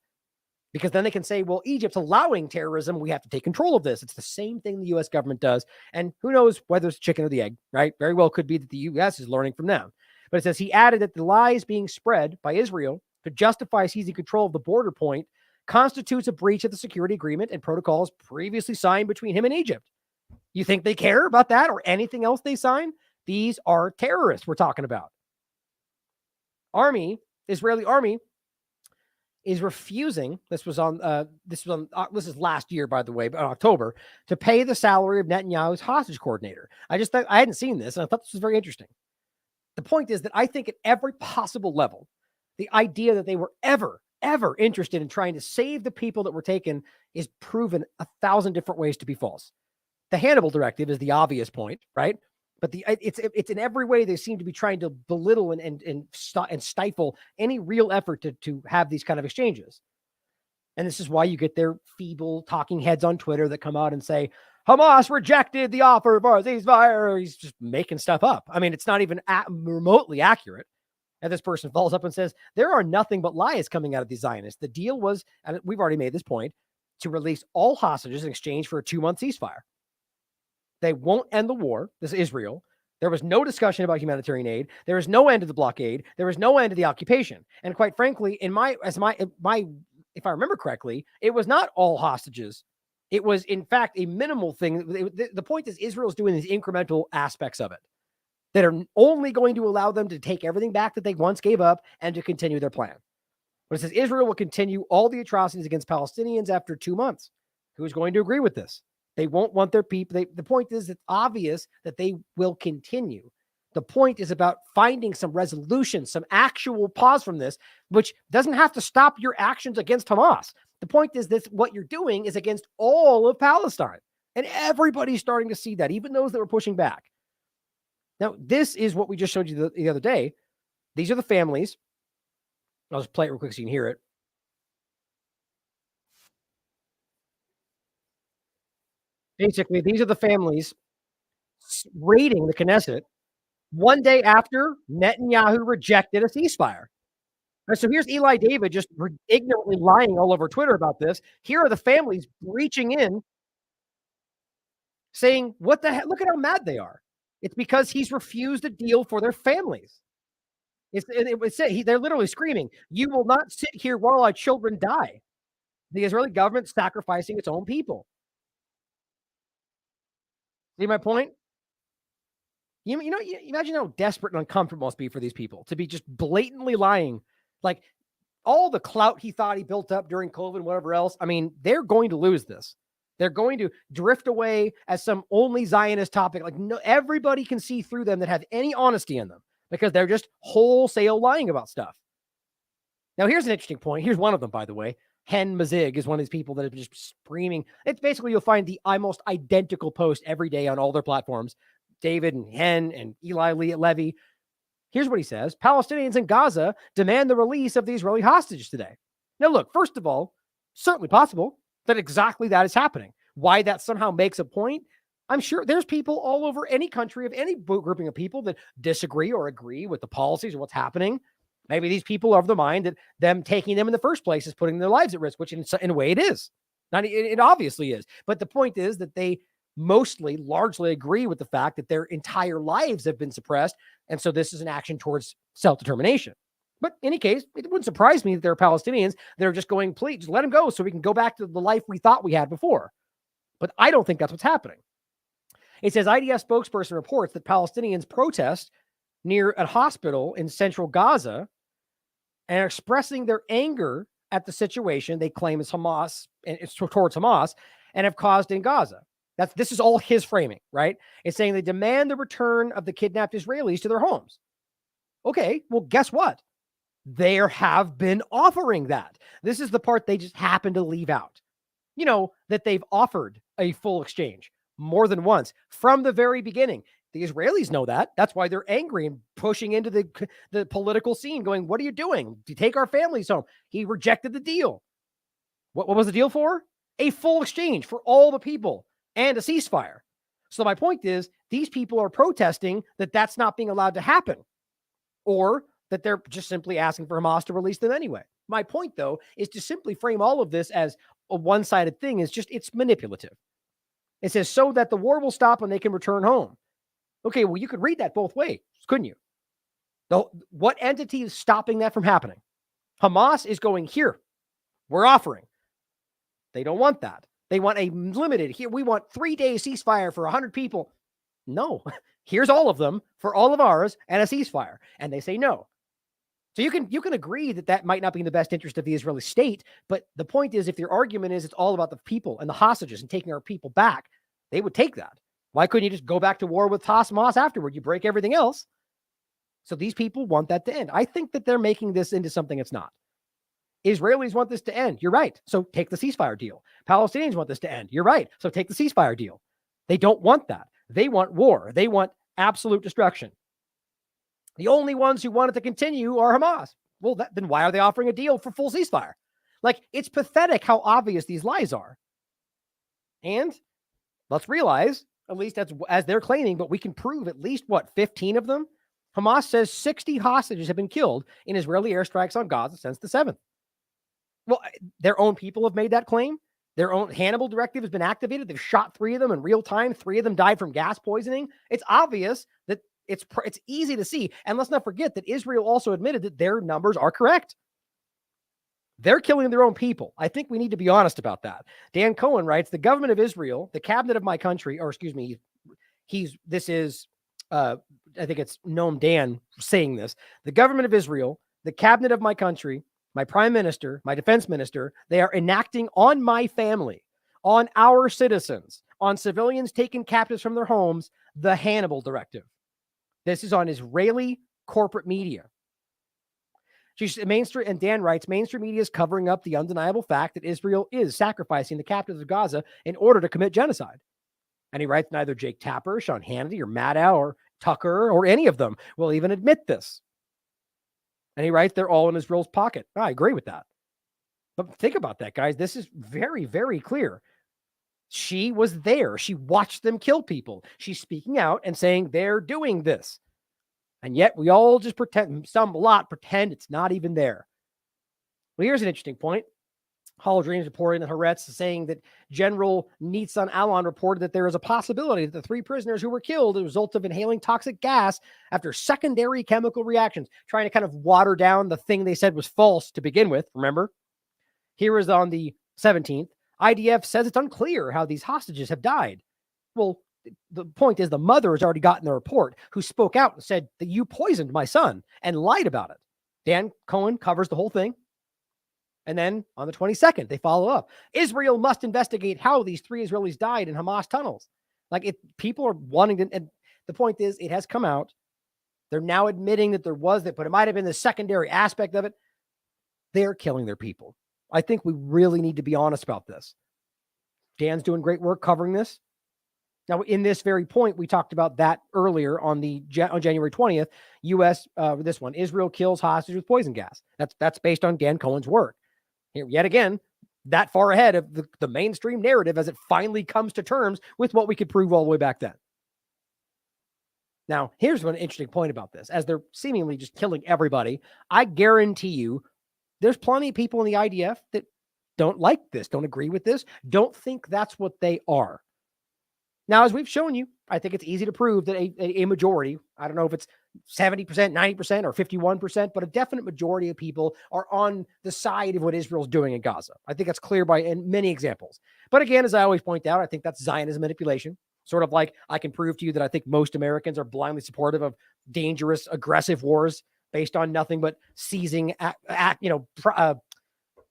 Because then they can say, well, Egypt's allowing terrorism. We have to take control of this. It's the same thing the U.S. government does. And who knows whether it's chicken or the egg, right? Very well could be that the U.S. is learning from them. But it says he added that the lies being spread by Israel to justify seizing control of the border point constitutes a breach of the security agreement and protocols previously signed between him and Egypt. You think they care about that or anything else they sign? These are terrorists we're talking about. Israeli army is refusing. This is last year, by the way, but in October, to pay the salary of Netanyahu's hostage coordinator. I hadn't seen this, and I thought this was very interesting. The point is that I think at every possible level, the idea that they were ever interested in trying to save the people that were taken is proven 1,000 different ways to be false. The Hannibal Directive is the obvious point, right? But it's in every way they seem to be trying to belittle and stifle any real effort to have these kind of exchanges. And this is why you get their feeble talking heads on Twitter that come out and say, Hamas rejected the offer of our ceasefire. He's just making stuff up. I mean, it's not even remotely accurate. And this person follows up and says, there are nothing but lies coming out of the Zionists. The deal was, and we've already made this point, to release all hostages in exchange for a 2-month ceasefire. They won't end the war. This is Israel. There was no discussion about humanitarian aid. There is no end to the blockade. There was no end to the occupation. And quite frankly, if I remember correctly, it was not all hostages. It was, in fact, a minimal thing. The point is Israel's doing these incremental aspects of it that are only going to allow them to take everything back that they once gave up and to continue their plan. But it says Israel will continue all the atrocities against Palestinians after 2 months. Who's going to agree with this? They won't want their people. The point is, it's obvious that they will continue. The point is about finding some resolution, some actual pause from this, which doesn't have to stop your actions against Hamas. The point is this, what you're doing is against all of Palestine. And everybody's starting to see that, even those that were pushing back. Now, this is what we just showed you the other day. These are the families. I'll just play it real quick so you can hear it. Basically, these are the families raiding the Knesset one day after Netanyahu rejected a ceasefire. So here's Eli David just ignorantly lying all over Twitter about this. Here are the families reaching in saying, what the heck? Look at how mad they are. It's because he's refused a deal for their families. They're literally screaming, "You will not sit here while our children die." The Israeli government sacrificing its own people. See my point? You imagine how desperate and uncomfortable it must be for these people to be just blatantly lying. Like all the clout he thought he built up during COVID and whatever else. I mean, they're going to lose this. They're going to drift away as some only Zionist topic. Like no, everybody can see through them that have any honesty in them because they're just wholesale lying about stuff. Now, here's an interesting point. Here's one of them, by the way. Hen Mazig is one of these people that have just screaming. It's basically, you'll find the almost identical post every day on all their platforms. David and Hen and Eli Levy. Here's what he says. Palestinians in Gaza demand the release of the Israeli hostages today. Now, look, first of all, certainly possible that exactly that is happening. Why that somehow makes a point, I'm sure there's people all over any country of any grouping of people that disagree or agree with the policies or what's happening. Maybe these people are of the mind that them taking them in the first place is putting their lives at risk, which in a way it is. It obviously is. But the point is that they largely agree with the fact that their entire lives have been suppressed. And so this is an action towards self-determination. But in any case, it wouldn't surprise me that there are Palestinians that are just going, please, just let them go so we can go back to the life we thought we had before. But I don't think that's what's happening. It says IDF spokesperson reports that Palestinians protest near a hospital in central Gaza and are expressing their anger at the situation they claim is Hamas and it's towards Hamas and have caused in Gaza. This is all his framing, right? It's saying they demand the return of the kidnapped Israelis to their homes. Okay, well, guess what? They have been offering that. This is the part they just happen to leave out. You know, that they've offered a full exchange more than once from the very beginning. The Israelis know that. That's why they're angry and pushing into the political scene going, what are you doing? You take our families home. He rejected the deal. What was the deal for? A full exchange for all the people and a ceasefire. So my point is, these people are protesting that that's not being allowed to happen, or that they're just simply asking for Hamas to release them anyway. My point, though, is to simply frame all of this as a one-sided thing it's manipulative. It says, so that the war will stop and they can return home. Okay, well, you could read that both ways, couldn't you? What entity is stopping that from happening? Hamas is going, here, we're offering. They don't want that. They want a limited, here, we want 3-day ceasefire for 100 people. No, here's all of them for all of ours and a ceasefire. And they say no. So you can agree that might not be in the best interest of the Israeli state. But the point is, if your argument is it's all about the people and the hostages and taking our people back, they would take that. Why couldn't you just go back to war with Hamas afterward? You break everything else. So these people want that to end. I think that they're making this into something it's not. Israelis want this to end. You're right. So take the ceasefire deal. Palestinians want this to end. You're right. So take the ceasefire deal. They don't want that. They want war. They want absolute destruction. The only ones who want it to continue are Hamas. Well, then why are they offering a deal for full ceasefire? Like, it's pathetic how obvious these lies are. And let's realize, at least that's as they're claiming, but we can prove at least, 15 of them? Hamas says 60 hostages have been killed in Israeli airstrikes on Gaza since the 7th. Well, their own people have made that claim. Their own Hannibal directive has been activated. They've shot 3 of them in real time. 3 of them died from gas poisoning. It's obvious that it's easy to see. And let's not forget that Israel also admitted that their numbers are correct. They're killing their own people. I think we need to be honest about that. Dan Cohen writes, the government of Israel, the cabinet of my country, or excuse me, I think it's Noam Dan saying this. The government of Israel, the cabinet of my country, my prime minister, my defense minister, they are enacting on my family, on our citizens, on civilians taken captives from their homes, the Hannibal directive. This is on Israeli corporate media. Mainstream, and Dan writes, mainstream media is covering up the undeniable fact that Israel is sacrificing the captives of Gaza in order to commit genocide. And he writes, neither Jake Tapper, Sean Hannity, or Maddow, or Tucker, or any of them will even admit this. And he writes, they're all in Israel's pocket. I agree with that. But think about that, guys. This is very, very clear. She was there. She watched them kill people. She's speaking out and saying they're doing this. And yet we all just pretend it's not even there. Well, here's an interesting point. Hall of Dreams reporting that Haaretz is saying that General Nitzan Alon reported that there is a possibility that the 3 prisoners who were killed as a result of inhaling toxic gas after secondary chemical reactions, trying to kind of water down the thing they said was false to begin with. Remember? Here is on the 17th. IDF says it's unclear how these hostages have died. Well, the point is the mother has already gotten the report, who spoke out and said that you poisoned my son and lied about it. Dan Cohen covers the whole thing. And then on the 22nd, they follow up. Israel must investigate how these 3 Israelis died in Hamas tunnels. Like, people are wanting to, and the point is, it has come out. They're now admitting that there was that, but it might have been the secondary aspect of it. They're killing their people. I think we really need to be honest about this. Dan's doing great work covering this. Now, in this very point, we talked about that earlier on January 20th. U.S. This one, Israel kills hostage with poison gas. That's based on Dan Cohen's work. Here, yet again, that far ahead of the mainstream narrative as it finally comes to terms with what we could prove all the way back then. Now, here's one interesting point about this. As they're seemingly just killing everybody, I guarantee you there's plenty of people in the IDF that don't like this, don't agree with this, don't think that's what they are. Now, as we've shown you, I think it's easy to prove that a majority, I don't know if it's 70%, 90%, or 51%, but a definite majority of people are on the side of what Israel's doing in Gaza. I think that's clear in many examples. But again, as I always point out, I think that's Zionism manipulation. Sort of like I can prove to you that I think most Americans are blindly supportive of dangerous, aggressive wars based on nothing but seizing,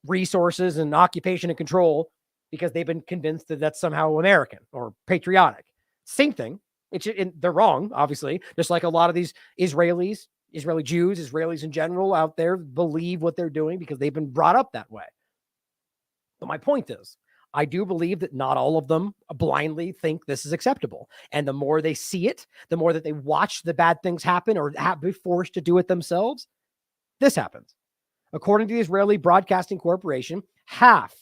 resources and occupation and control, because they've been convinced that that's somehow American or patriotic. Same thing. They're wrong, obviously. Just like a lot of these Israeli Jews, Israelis in general out there believe what they're doing because they've been brought up that way. But my point is, I do believe that not all of them blindly think this is acceptable. And the more they see it, the more that they watch the bad things happen or be forced to do it themselves, this happens. According to the Israeli Broadcasting Corporation, half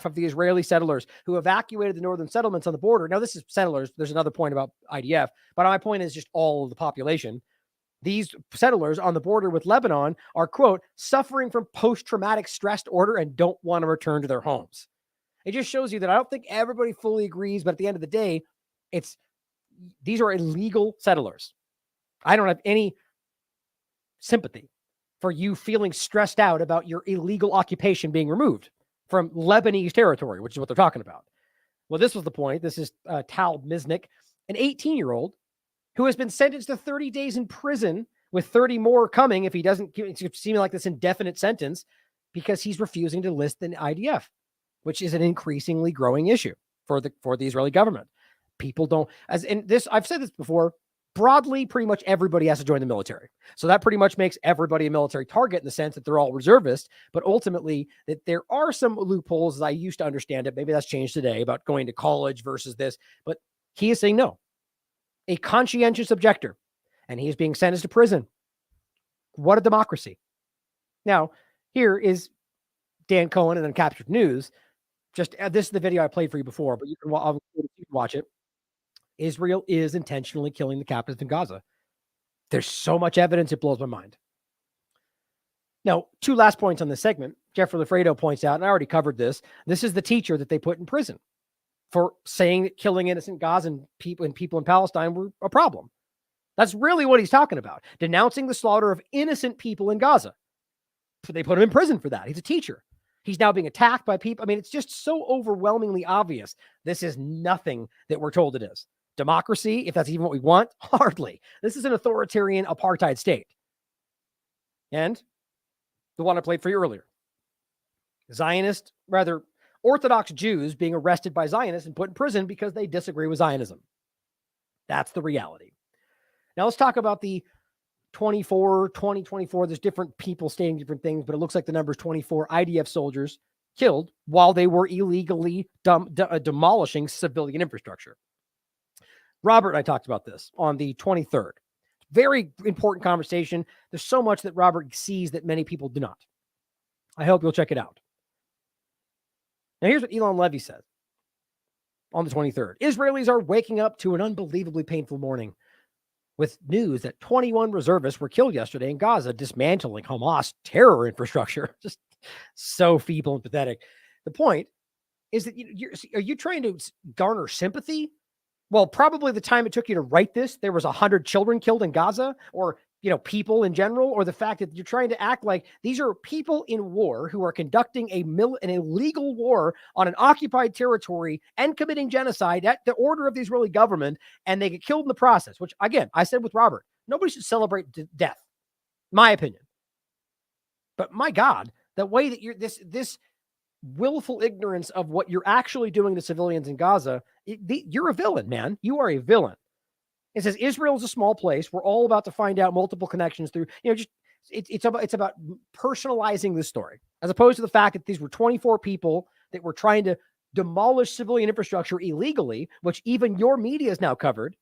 of the Israeli settlers who evacuated the northern settlements on the border. Now, this is settlers. There's another point about IDF, but my point is just all of the population. These settlers on the border with Lebanon are, quote, suffering from post-traumatic stress disorder and don't want to return to their homes. It just shows you that I don't think everybody fully agrees, but at the end of the day, these are illegal settlers. I don't have any sympathy for you feeling stressed out about your illegal occupation being removed from Lebanese territory, which is what they're talking about. Well, this was the point. This is Tal Miznik, an 18-year-old who has been sentenced to 30 days in prison, with 30 more coming if he doesn't, it's seeming like this indefinite sentence, because he's refusing to enlist in IDF, which is an increasingly growing issue for the Israeli government. People don't, I've said this before, broadly, pretty much everybody has to join the military. So that pretty much makes everybody a military target in the sense that they're all reservists, but ultimately that there are some loopholes, as I used to understand it. Maybe that's changed today about going to college versus this, but he is saying no. A conscientious objector, and he is being sentenced to prison. What a democracy. Now, here is Dan Cohen and Uncaptured News. This is the video I played for you before, but you can watch it. Israel is intentionally killing the captives in Gaza. There's so much evidence, it blows my mind. Now, 2 last points on this segment. Jeffrey Lafredo points out, and I already covered this, this is the teacher that they put in prison for saying that killing innocent Gazan people in Palestine were a problem. That's really what he's talking about, denouncing the slaughter of innocent people in Gaza. So they put him in prison for that. He's a teacher. He's now being attacked by people. I mean, it's just so overwhelmingly obvious. This is nothing that we're told it is. Democracy, if that's even what we want, hardly. This is an authoritarian apartheid state. And the one I played for you earlier. Orthodox Jews being arrested by Zionists and put in prison because they disagree with Zionism. That's the reality. Now let's talk about the 2024. There's different people stating different things, but it looks like the number is 24 IDF soldiers killed while they were illegally demolishing civilian infrastructure. Robert and I talked about this on the 23rd. Very important conversation. There's so much that Robert sees that many people do not. I hope you'll check it out. Now, here's what Elon Levy said on the 23rd. Israelis are waking up to an unbelievably painful morning with news that 21 reservists were killed yesterday in Gaza, dismantling Hamas terror infrastructure. Just So feeble and pathetic. The point is that are you trying to garner sympathy? Well, probably the time it took you to write this, there was 100 children killed in Gaza, or people in general, or the fact that you're trying to act like these are people in war who are conducting an illegal war on an occupied territory and committing genocide at the order of the Israeli government, and they get killed in the process, which, again, I said with Robert, nobody should celebrate death, my opinion. But my God, the way that this willful ignorance of what you're actually doing to civilians in Gaza, you're a villain, man. You are a villain. It says Israel is a small place. We're all about to find out multiple connections through, it's about personalizing this story, as opposed to the fact that these were 24 people that were trying to demolish civilian infrastructure illegally, which even your media has now covered.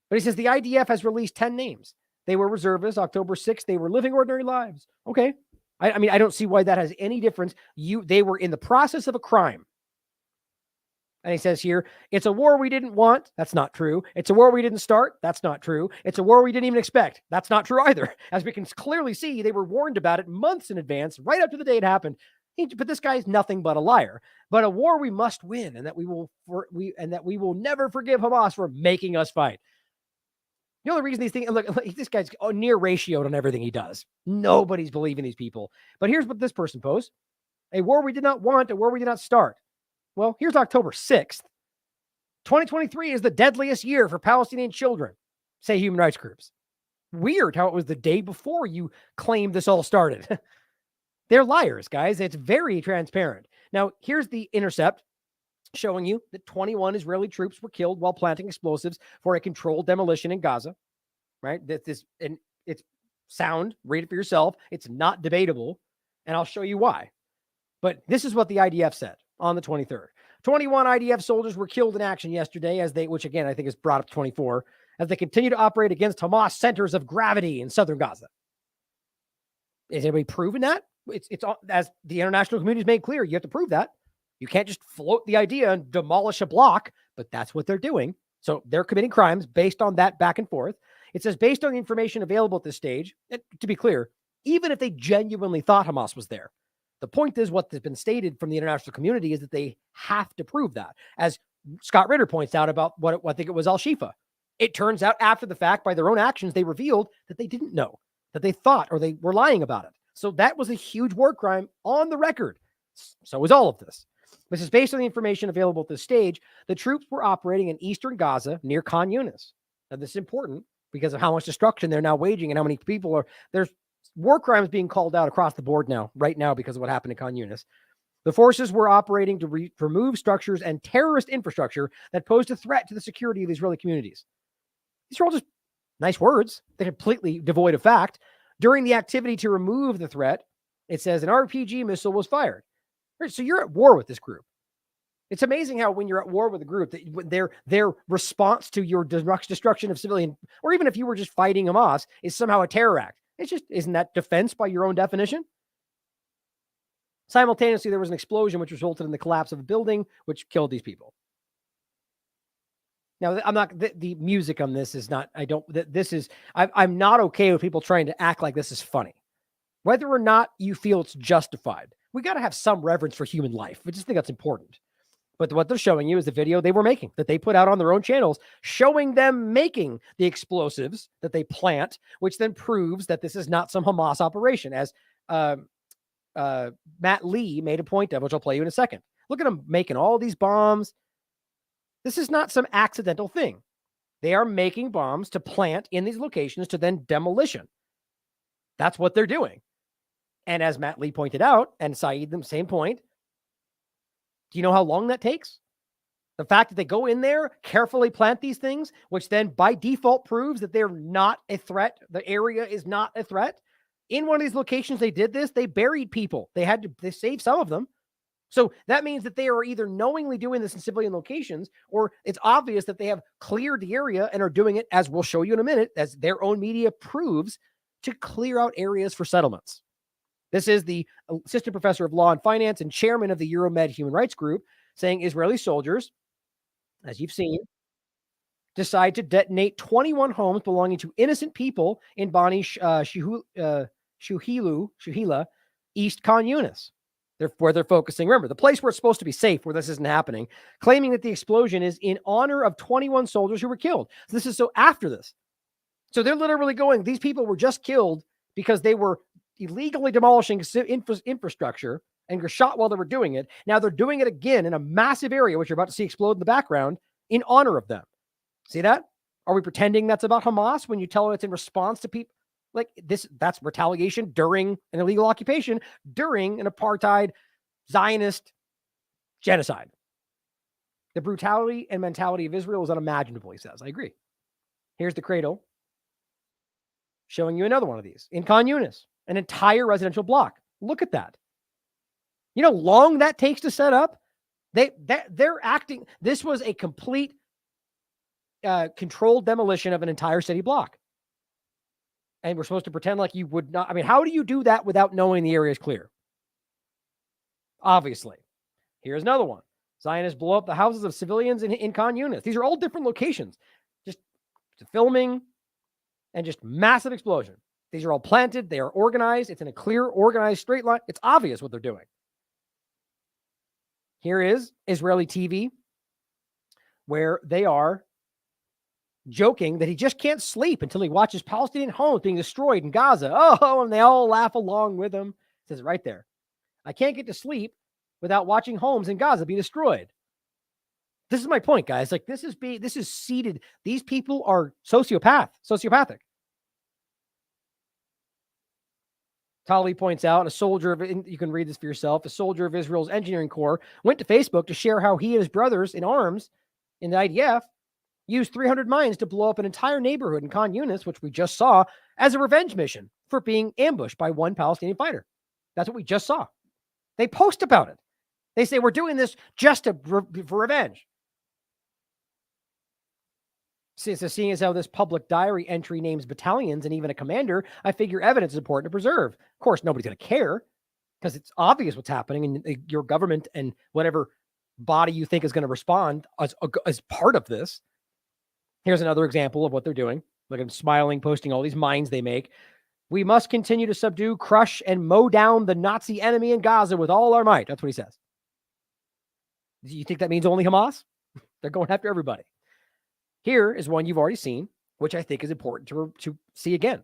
But he says the IDF has released 10 names. They were reservists. October 6th, they were living ordinary lives. Okay. I mean, I don't see why that has any difference. They were in the process of a crime. And he says here, it's a war we didn't want. That's not true. It's a war we didn't start. That's not true. It's a war we didn't even expect. That's not true either. As we can clearly see, they were warned about it months in advance, right up to the day it happened. But this guy's nothing but a liar. But a war we must win, and that we will never forgive Hamas for making us fight. The only reason these things, look, this guy's near ratioed on everything he does. Nobody's believing these people. But here's what this person posed. A war we did not want, a war we did not start. Well, here's October 6th. 2023 is the deadliest year for Palestinian children, say human rights groups. Weird how it was the day before you claimed this all started. They're liars, guys. It's very transparent. Now, here's the Intercept showing you that 21 Israeli troops were killed while planting explosives for a controlled demolition in Gaza, right? And it's sound. Read it for yourself. It's not debatable, and I'll show you why. But this is what the IDF said on the 23rd. 21 IDF soldiers were killed in action yesterday which again, I think is brought up to 24, as they continue to operate against Hamas centers of gravity in southern Gaza. Is anybody proving that? It's as the international community has made clear, you have to prove that. You can't just float the idea and demolish a block, but that's what they're doing. So they're committing crimes based on that back and forth. It says, based on the information available at this stage, and to be clear, even if they genuinely thought Hamas was there, the point is what has been stated from the international community is that they have to prove that. As Scott Ritter points out about what I think it was Al-Shifa. It turns out after the fact, by their own actions, they revealed that they didn't know, that they thought, or they were lying about it. So that was a huge war crime on the record. So is all of this. This is based on the information available at this stage. The troops were operating in eastern Gaza near Khan Yunis. Now, this is important because of how much destruction they're now waging and how many people are. There's war crimes being called out across the board right now because of what happened in Khan Yunis. The forces were operating to remove structures and terrorist infrastructure that posed a threat to the security of Israeli communities. These are all just nice words. They're completely devoid of fact. During the activity to remove the threat, it says an RPG missile was fired. So you're at war with this group. It's amazing how when you're at war with a group, that their response to your destruction of civilian, or even if you were just fighting Hamas, is somehow a terror act. It's just, isn't that defense by your own definition? Simultaneously, there was an explosion which resulted in the collapse of a building, which killed these people. Now, I'm not, the music on this is not, I'm not okay with people trying to act like this is funny. Whether or not you feel it's justified, we got to have some reverence for human life. I just think that's important. But what they're showing you is the video they were making that they put out on their own channels, showing them making the explosives that they plant, which then proves that this is not some Hamas operation, as Matt Lee made a point of, which I'll play you in a second. Look at them making all these bombs. This is not some accidental thing. They are making bombs to plant in these locations to then demolition. That's what they're doing. And as Matt Lee pointed out, and Saeed, the same point, do you know how long that takes? The fact that they go in there, carefully plant these things, which then by default proves that they're not a threat. The area is not a threat. In one of these locations, they did this. They buried people. They saved some of them. So that means that they are either knowingly doing this in civilian locations, or it's obvious that they have cleared the area and are doing it, as we'll show you in a minute, as their own media proves, to clear out areas for settlements. This is the assistant professor of law and finance and chairman of the Euromed Human Rights Group, saying Israeli soldiers, as you've seen, decide to detonate 21 homes belonging to innocent people in Bani Shuhila, East Khan Yunis. Where they're focusing. Remember, the place where it's supposed to be safe, where this isn't happening, claiming that the explosion is in honor of 21 soldiers who were killed. So this is so after this. So they're literally going, these people were just killed because they were illegally demolishing infrastructure and were shot while they were doing it. Now they're doing it again in a massive area, which you're about to see explode in the background, in honor of them. See that? Are we pretending that's about Hamas when you tell it it's in response to people? Like this, that's retaliation during an illegal occupation, during an apartheid Zionist genocide. The brutality and mentality of Israel is unimaginable, he says. I agree. Here's the cradle showing you another one of these in Khan Yunis, an entire residential block. Look at that. You know how long that takes to set up? They're acting. This was a complete controlled demolition of an entire city block. And we're supposed to pretend like you would not. I mean, how do you do that without knowing the area is clear? Obviously. Here's another one. Zionists blow up the houses of civilians in Khan Yunis. These are all different locations. Just filming and just massive explosion. These are all planted. They are organized. It's in a clear, organized straight line. It's obvious what they're doing. Here is Israeli TV, where they are joking that he just can't sleep until he watches Palestinian homes being destroyed in Gaza. Oh, and they all laugh along with him. It says it right there. I can't get to sleep without watching homes in Gaza be destroyed. This is my point, guys. Like this is seeded. These people are sociopathic. Tali points out, you can read this for yourself, a soldier of Israel's engineering corps went to Facebook to share how he and his brothers in arms in the IDF used 300 mines to blow up an entire neighborhood in Khan Yunis, which we just saw, as a revenge mission for being ambushed by one Palestinian fighter. That's what we just saw. They post about it. They say, we're doing this just for revenge. So seeing as how this public diary entry names battalions and even a commander, I figure evidence is important to preserve. Of course, nobody's going to care because it's obvious what's happening, and your government and whatever body you think is going to respond as part of this. Here's another example of what they're doing. Look at them smiling, posting all these mines they make. We must continue to subdue, crush, and mow down the Nazi enemy in Gaza with all our might. That's what he says. Do you think that means only Hamas? They're going after everybody. Here is one you've already seen, which I think is important to see again,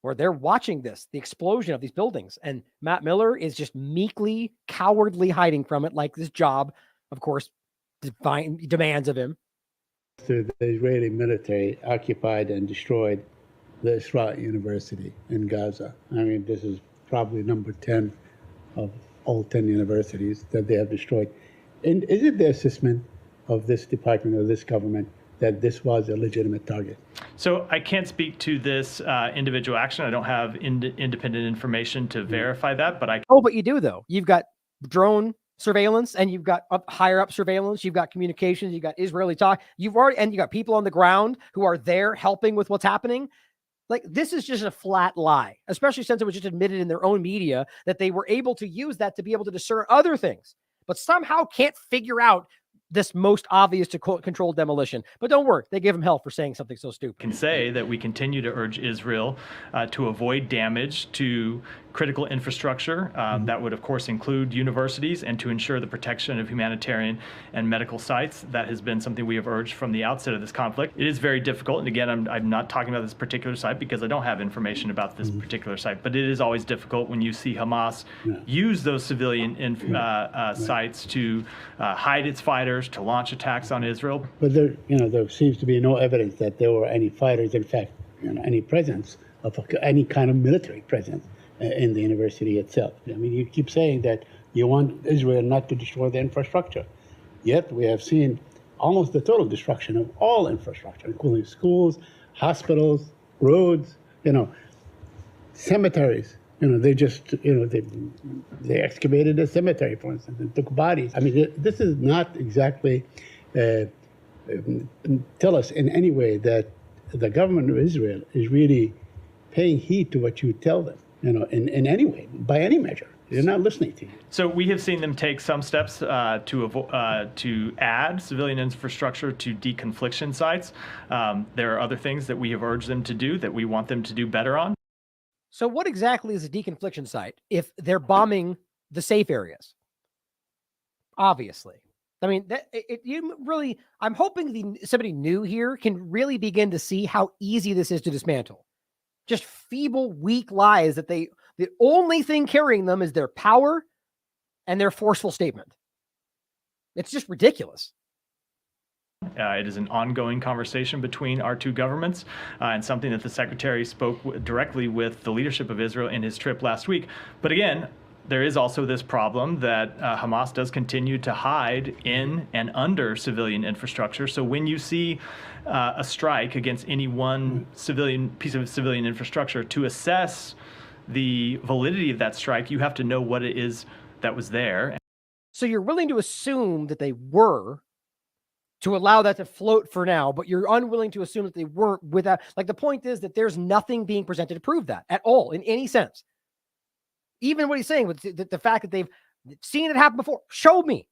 where they're watching this, the explosion of these buildings. And Matt Miller is just meekly, cowardly hiding from it, like this job, of course, demands of him. The Israeli military occupied and destroyed the Isra University in Gaza. I mean, this is probably number 10 of all 10 universities that they have destroyed. And is it the assessment of this department or this government that this was a legitimate target? So I can't speak to this individual action. I don't have independent information to verify that, but but you do though. You've got drone surveillance, and you've got higher up surveillance. You've got communications. You've got Israeli talk. You got people on the ground who are there helping with what's happening. Like this is just a flat lie, especially since it was just admitted in their own media that they were able to use that to be able to discern other things, but somehow can't figure out this most obvious to control demolition. But don't worry, they give him hell for saying something so stupid. Can say that we continue to urge Israel to avoid damage to critical infrastructure. That would, of course, include universities, and to ensure the protection of humanitarian and medical sites. That has been something we have urged from the outset of this conflict. It is very difficult, and again, I'm not talking about this particular site because I don't have information about this particular site, but it is always difficult when you see Hamas use those civilian sites to hide its fighters, to launch attacks on Israel. But there seems to be no evidence that there were any fighters, in fact, any presence of any kind of military presence in the university itself. I mean, you keep saying that you want Israel not to destroy the infrastructure, yet we have seen almost the total destruction of all infrastructure, including schools, hospitals, roads, cemeteries. They just, they excavated a cemetery, for instance, and took bodies. I mean, this is not exactly tell us in any way that the government of Israel is really paying heed to what you tell them, in any way, by any measure. They're not listening to you. So we have seen them take some steps to add civilian infrastructure to deconfliction sites. There are other things that we have urged them to do that we want them to do better on. So what exactly is a deconfliction site if they're bombing the safe areas? Obviously. I mean, I'm hoping somebody new here can really begin to see how easy this is to dismantle. Just feeble, weak lies that the only thing carrying them is their power and their forceful statement. It's just ridiculous. It is an ongoing conversation between our two governments, and something that the secretary spoke directly with the leadership of Israel in his trip last week. But again, there is also this problem that Hamas does continue to hide in and under civilian infrastructure. So when you see a strike against any one piece of civilian infrastructure, to assess the validity of that strike, you have to know what it is that was there. So you're willing to assume that they were, to allow that to float for now, but you're unwilling to assume that they weren't without. Like, the point is that there's nothing being presented to prove that at all in any sense. Even what he's saying with the fact that they've seen it happen before. Show me.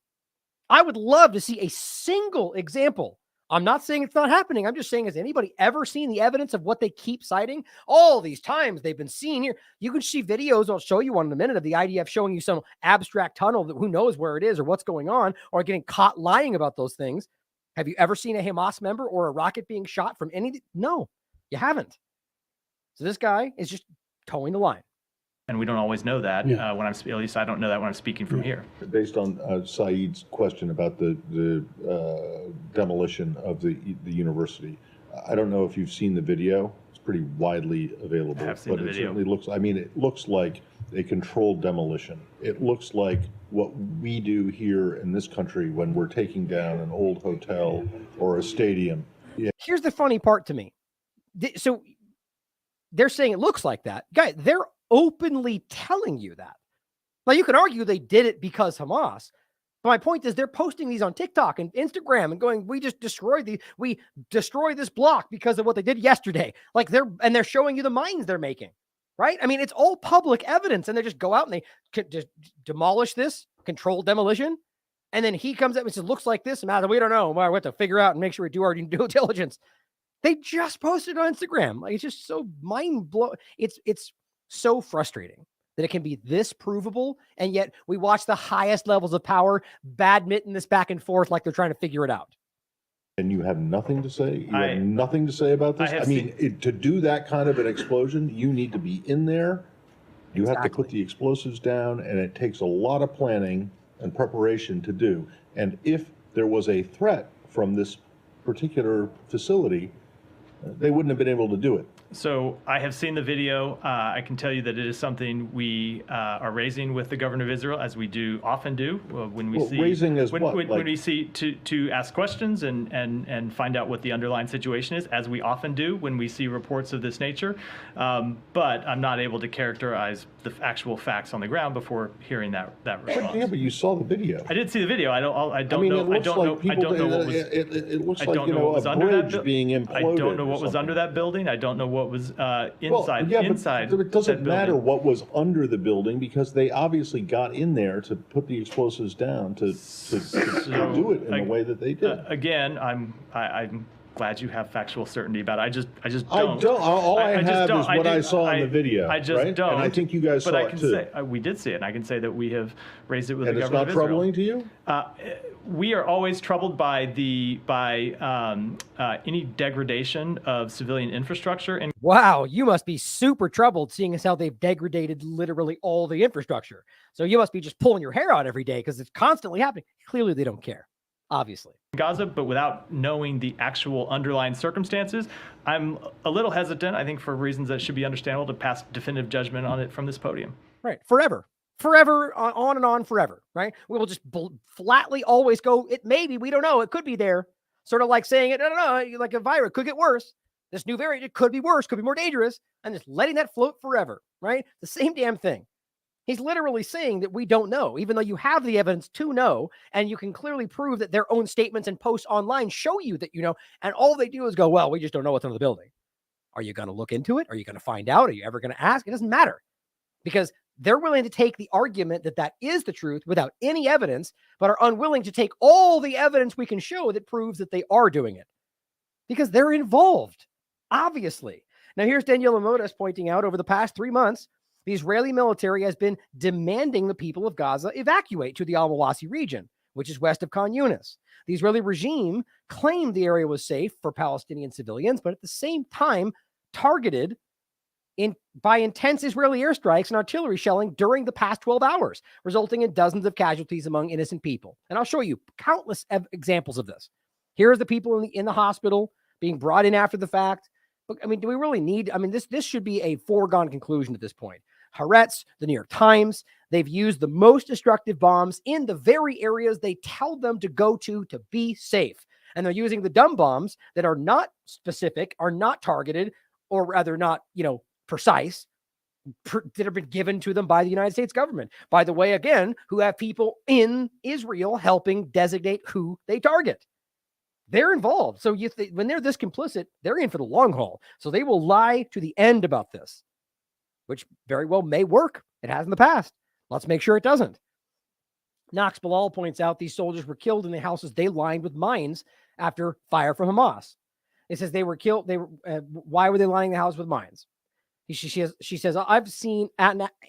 I would love to see a single example. I'm not saying it's not happening. I'm just saying, has anybody ever seen the evidence of what they keep citing? All these times they've been seen here. You can see videos, I'll show you one in a minute, of the IDF showing you some abstract tunnel that who knows where it is or what's going on, or getting caught lying about those things. Have you ever seen a Hamas member or a rocket being shot from any? No, you haven't. So this guy is just towing the line. And we don't always know that when I'm, at least I don't know that when I'm speaking from here. Based on Saeed's question about the demolition of the university, I don't know if you've seen the video. It's pretty widely available. I have seen the video. It certainly looks, I mean, it looks like a controlled demolition. It looks like what we do here in this country when we're taking down an old hotel or a stadium. Yeah. Here's the funny part to me. So they're saying it looks like that. Guys, they're openly telling you that. Now, you can argue they did it because Hamas, but my point is they're posting these on TikTok and Instagram and going, we destroyed this block because of what they did yesterday. Like, they're showing you the mines they're making, right? I mean, it's all public evidence, and they just go out and they just demolish this, controlled demolition. And then he comes up and says, looks like this, and we don't know. We have to figure out and make sure we do our due diligence. They just posted on Instagram. Like, it's just so mind-blowing. It's so frustrating that it can be this provable, and yet we watch the highest levels of power badminton this back and forth like they're trying to figure it out. And you have nothing to say? You have nothing to say about this? I mean, to do that kind of an explosion, you need to be in there. You have to put the explosives down, and it takes a lot of planning and preparation to do. And if there was a threat from this particular facility, they wouldn't have been able to do it. So I have seen the video. I can tell you that it is something we are raising with the government of Israel, as we often do when we see raising as when we see to ask questions and find out what the underlying situation is, as we often do when we see reports of this nature. But I'm not able to characterize the actual facts on the ground before hearing that response. Yeah, but you saw the video. I did see the video. I don't know what was. It looks like a bridge being imploded. I don't know what was under that building. I don't know what was inside. But it doesn't matter what was under the building, because they obviously got in there to put the explosives down to do it in the way that they did. Again, I'm glad you have factual certainty about it. I just don't. All I have is what I saw in the video. I just don't. And I think you guys saw it too. We did see it, and I can say that we have raised it with the government of Israel. And it's not troubling to you? We are always troubled by any degradation of civilian infrastructure. And wow, you must be super troubled seeing as how they've degraded literally all the infrastructure. So you must be just pulling your hair out every day because it's constantly happening. Clearly, they don't care. Obviously. Gaza, but without knowing the actual underlying circumstances, I'm a little hesitant, I think for reasons that should be understandable, to pass definitive judgment on it from this podium. Right. Forever, on and on forever, right? We will just flatly always go, it maybe, we don't know, it could be there. Sort of like saying it, no, like a virus could get worse. This new variant, it could be worse, could be more dangerous, and just letting that float forever, right? The same damn thing. He's literally saying that we don't know, even though you have the evidence to know, and you can clearly prove that their own statements and posts online show you that you know, and all they do is go, well, we just don't know what's under the building. Are you going to look into it? Are you going to find out? Are you ever going to ask? It doesn't matter, because they're willing to take the argument that that is the truth without any evidence, but are unwilling to take all the evidence we can show that proves that they are doing it, because they're involved, obviously. Now, here's Daniel Lamotas pointing out over the past 3 months, the Israeli military has been demanding the people of Gaza evacuate to the Al-Mawasi region, which is west of Khan Yunis. The Israeli regime claimed the area was safe for Palestinian civilians, but at the same time targeted by intense Israeli airstrikes and artillery shelling during the past 12 hours, resulting in dozens of casualties among innocent people. And I'll show you countless examples of this. Here's the people in the hospital being brought in after the fact. But, I mean, do we really need, I mean, this should be a foregone conclusion at this point. Haaretz, the New York Times, they've used the most destructive bombs in the very areas they tell them to go to be safe. And they're using the dumb bombs that are not specific, are not targeted, or rather not, precise, that have been given to them by the United States government. By the way, again, who have people in Israel helping designate who they target. They're involved. So when they're this complicit, they're in for the long haul. So they will lie to the end about this, which very well may work. It has in the past. Let's make sure it doesn't. Knox Bilal points out these soldiers were killed in the houses they lined with mines after fire from Hamas. It says they were killed. Why were they lining the house with mines? She says, I've seen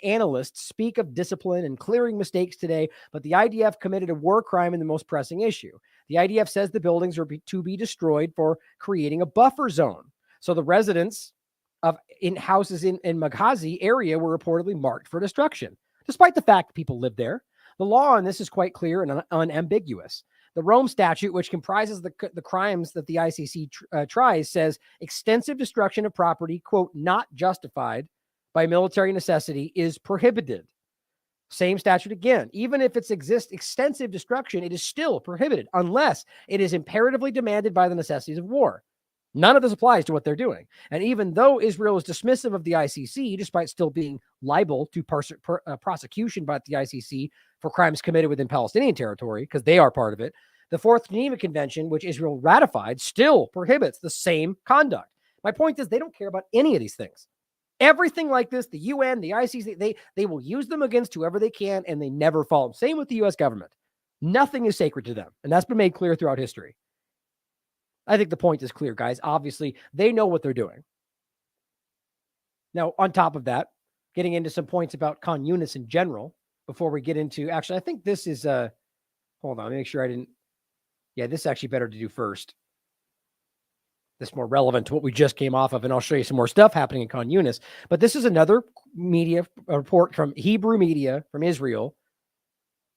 analysts speak of discipline and clearing mistakes today, but the IDF committed a war crime in the most pressing issue. The IDF says the buildings are to be destroyed for creating a buffer zone. So the residents in houses in Maghazi area were reportedly marked for destruction, despite the fact people lived there. The law on this is quite clear and unambiguous. The Rome Statute, which comprises the crimes that the ICC tries, says extensive destruction of property, quote, not justified by military necessity is prohibited. Same statute again. Even if it's extensive destruction, it is still prohibited unless it is imperatively demanded by the necessities of war. None of this applies to what they're doing. And even though Israel is dismissive of the ICC, despite still being liable to prosecution by the ICC for crimes committed within Palestinian territory, because they are part of it, the Fourth Geneva Convention, which Israel ratified, still prohibits the same conduct. My point is they don't care about any of these things. Everything like this, the UN, the ICC, they will use them against whoever they can, and they never follow them. Same with the U.S. government. Nothing is sacred to them, and that's been made clear throughout history. I think the point is clear, guys. Obviously, they know what they're doing. Now, on top of that, getting into some points about Khan Yunis in general, before we get into, actually, I think this is, hold on, let me make sure I didn't, this is actually better to do first. This is more relevant to what we just came off of, and I'll show you some more stuff happening in Khan Yunis. But this is another media report from Hebrew media from Israel,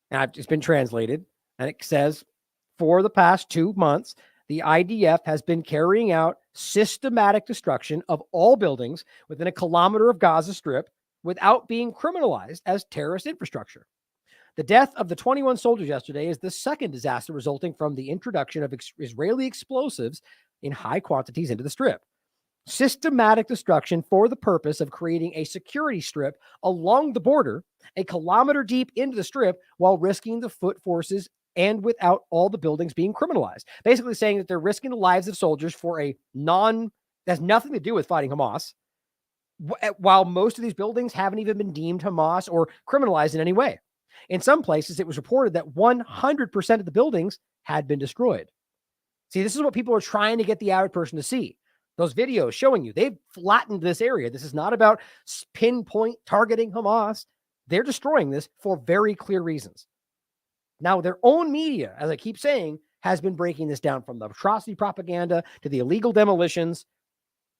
and it's been translated, and it says, for the past 2 months, the IDF has been carrying out systematic destruction of all buildings within a kilometer of Gaza Strip without being criminalized as terrorist infrastructure. The death of the 21 soldiers yesterday is the second disaster resulting from the introduction of Israeli explosives in high quantities into the Strip. Systematic destruction for the purpose of creating a security strip along the border, a kilometer deep into the Strip, while risking the foot forces and without all the buildings being criminalized. Basically saying that they're risking the lives of soldiers for that has nothing to do with fighting Hamas, while most of these buildings haven't even been deemed Hamas or criminalized in any way. In some places, it was reported that 100% of the buildings had been destroyed. See, this is what people are trying to get the average person to see. Those videos showing you, they've flattened this area. This is not about pinpoint targeting Hamas. They're destroying this for very clear reasons. Now, their own media, as I keep saying, has been breaking this down, from the atrocity propaganda to the illegal demolitions.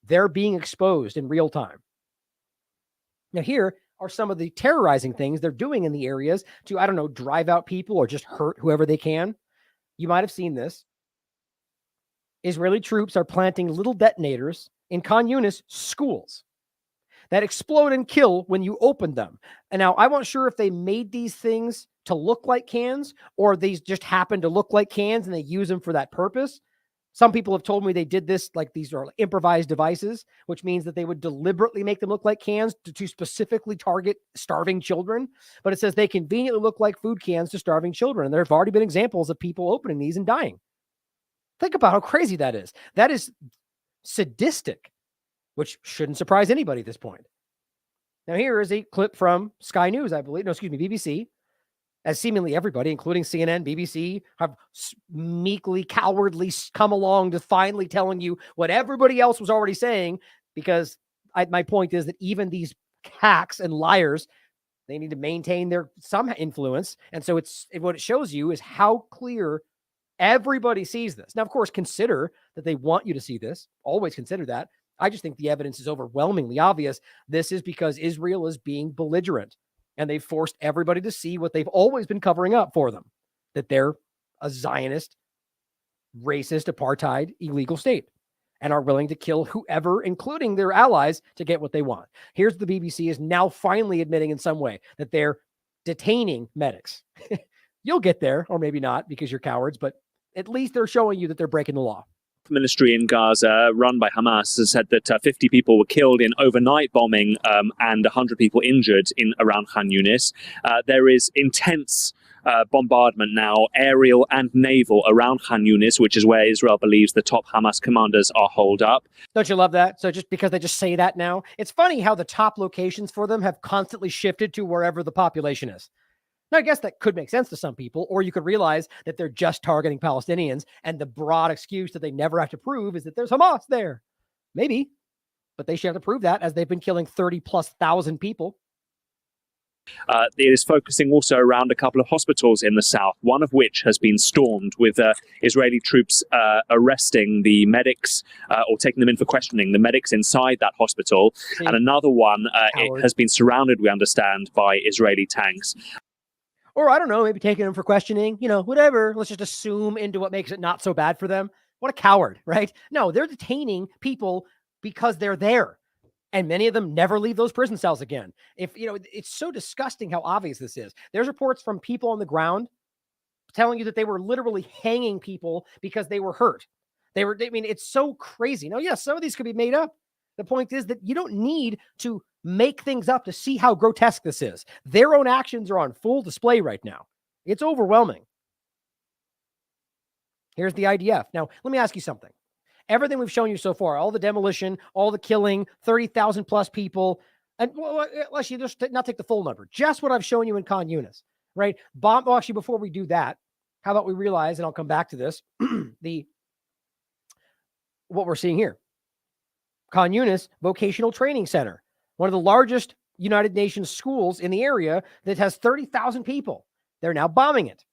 They're being exposed in real time. Now, here are some of the terrorizing things they're doing in the areas to, drive out people or just hurt whoever they can. You might have seen this. Israeli troops are planting little detonators in Khan Yunis schools that explode and kill when you open them. And now, I'm not sure if they made these things to look like cans, or these just happen to look like cans and they use them for that purpose. Some people have told me they did this, like these are improvised devices, which means that they would deliberately make them look like cans to specifically target starving children. But it says they conveniently look like food cans to starving children. And there have already been examples of people opening these and dying. Think about how crazy that is. That is sadistic, which shouldn't surprise anybody at this point. Now, here is a clip from Sky News, I believe. No, excuse me, BBC. As seemingly everybody, including CNN, BBC, have meekly, cowardly come along to finally telling you what everybody else was already saying. because my point is that even these hacks and liars, they need to maintain some influence. And so what it shows you is how clear everybody sees this. Now, of course, consider that they want you to see this. Always consider that. I just think the evidence is overwhelmingly obvious. This is because Israel is being belligerent, and they've forced everybody to see what they've always been covering up for them, that they're a Zionist, racist, apartheid, illegal state, and are willing to kill whoever, including their allies, to get what they want. Here's the BBC is now finally admitting in some way that they're detaining medics. You'll get there, or maybe not because you're cowards, but at least they're showing you that they're breaking the law. Ministry in Gaza, run by Hamas, has said that 50 people were killed in overnight bombing and 100 people injured around Khan Yunis. There is intense bombardment now, aerial and naval, around Khan Yunis, which is where Israel believes the top Hamas commanders are holed up. Don't you love that? So just because they just say that now, it's funny how the top locations for them have constantly shifted to wherever the population is. Now, I guess that could make sense to some people, or you could realize that they're just targeting Palestinians, and the broad excuse that they never have to prove is that there's Hamas there. Maybe, but they should have to prove that, as they've been killing 30,000+ people. It is focusing also around a couple of hospitals in the south, one of which has been stormed with Israeli troops arresting the medics or taking them in for questioning, the medics inside that hospital. See, and another one it has been surrounded, we understand, by Israeli tanks. Or, I don't know, maybe taking them for questioning, whatever. Let's just assume into what makes it not so bad for them. What a coward, right? No, they're detaining people because they're there. And many of them never leave those prison cells again. It's so disgusting how obvious this is. There's reports from people on the ground telling you that they were literally hanging people because they were hurt. It's so crazy. Now, yes, some of these could be made up. The point is that you don't need to make things up to see how grotesque this is. Their own actions are on full display right now. It's overwhelming. Here's the IDF. Now, let me ask you something. Everything we've shown you so far, all the demolition, all the killing, 30,000+ people, and actually, just not take the full number, just what I've shown you in Khan Yunis, right? Actually, before we do that, how about we realize, and I'll come back to this, what we're seeing here. Khan Yunis Vocational Training Center, one of the largest United Nations schools in the area that has 30,000 people. They're now bombing it.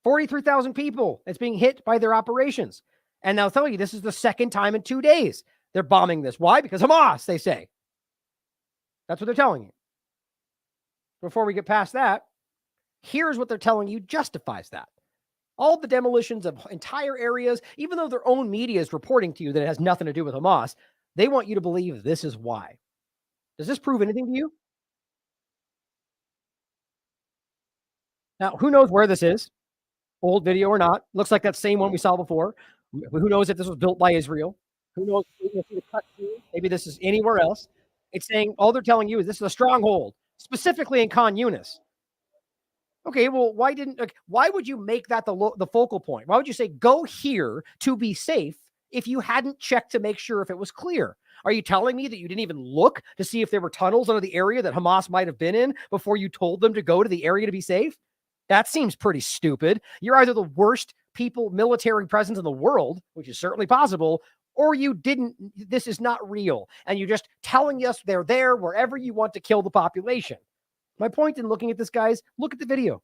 43,000 people that's being hit by their operations. And they'll tell you this is the second time in 2 days they're bombing this. Why? Because Hamas, they say. That's what they're telling you. Before we get past that, here's what they're telling you justifies that. All the demolitions of entire areas, even though their own media is reporting to you that it has nothing to do with Hamas, they want you to believe this is why. Does this prove anything to you? Now, who knows where this is? Old video or not. Looks like that same one we saw before. Who knows if this was built by Israel? Who knows? Maybe this is anywhere else. It's saying, all they're telling you is this is a stronghold, specifically in Khan Yunis. Okay, well, why would you make that the focal point? Why would you say go here to be safe if you hadn't checked to make sure if it was clear? Are you telling me that you didn't even look to see if there were tunnels under the area that Hamas might have been in before you told them to go to the area to be safe? That seems pretty stupid. You're either the worst military presence in the world, which is certainly possible, or this is not real. And you're just telling us they're there wherever you want to kill the population. My point in looking at this, guys, look at the video.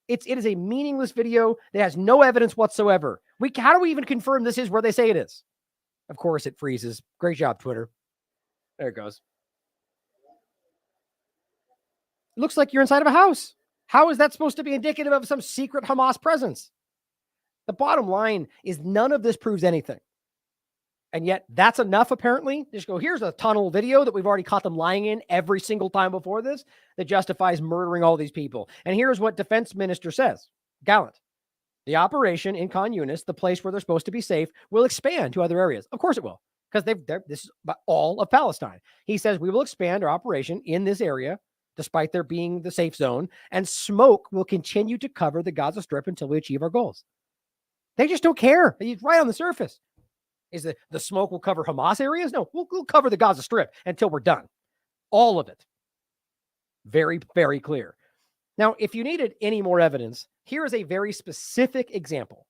It is a meaningless video that has no evidence whatsoever. How do we even confirm this is where they say it is? Of course, it freezes. Great job, Twitter. There it goes. It looks like you're inside of a house. How is that supposed to be indicative of some secret Hamas presence? The bottom line is none of this proves anything. And yet that's enough, apparently. Just go, here's a tunnel video that we've already caught them lying in every single time before this that justifies murdering all these people. And here's what Defense Minister says. Gallant. The operation in Khan Yunis, the place where they're supposed to be safe, will expand to other areas. Of course it will, because this is all of Palestine. He says we will expand our operation in this area, despite there being the safe zone, and smoke will continue to cover the Gaza Strip until we achieve our goals. They just don't care. It's right on the surface. Is that the smoke will cover Hamas areas? No, we'll cover the Gaza Strip until we're done. All of it. Very, very clear. Now, if you needed any more evidence, here is a very specific example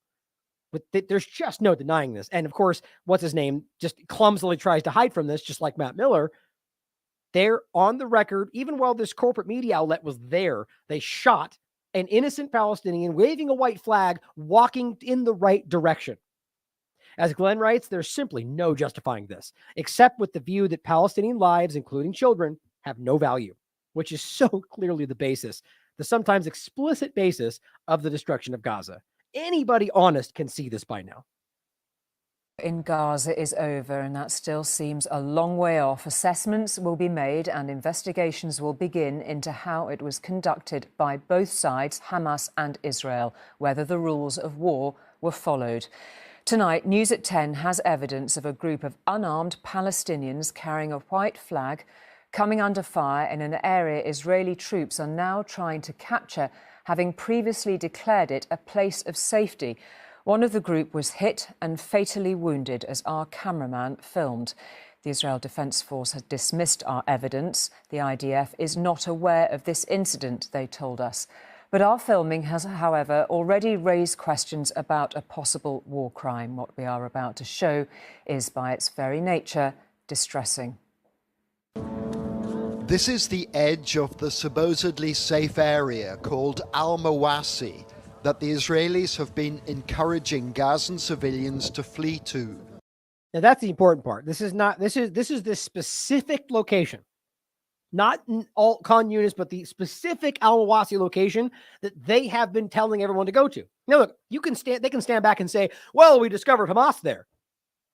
But there's just no denying this. And of course, what's his name just clumsily tries to hide from this, just like Matt Miller. They're on the record, even while this corporate media outlet was there, they shot an innocent Palestinian waving a white flag, walking in the right direction. As Glenn writes, there's simply no justifying this, except with the view that Palestinian lives, including children, have no value, which is so clearly the basis, the sometimes explicit basis of the destruction of Gaza. Anybody honest can see this by now. In Gaza is over, and that still seems a long way off. Assessments will be made and investigations will begin into how it was conducted by both sides, Hamas and Israel, whether the rules of war were followed. Tonight, News at 10 has evidence of a group of unarmed Palestinians carrying a white flag coming under fire in an area Israeli troops are now trying to capture, having previously declared it a place of safety. One of the group was hit and fatally wounded as our cameraman filmed. The Israel Defense Force has dismissed our evidence. The IDF is not aware of this incident, they told us. But our filming has, however, already raised questions about a possible war crime. What we are about to show is, by its very nature, distressing. This is the edge of the supposedly safe area called Al-Mawasi that the Israelis have been encouraging Gazan civilians to flee to. Now that's the important part. This is this specific location, not all Khan Yunis, but the specific Al-Mawasi location that they have been telling everyone to go to. Now look, they can stand back and say, well, we discovered Hamas there.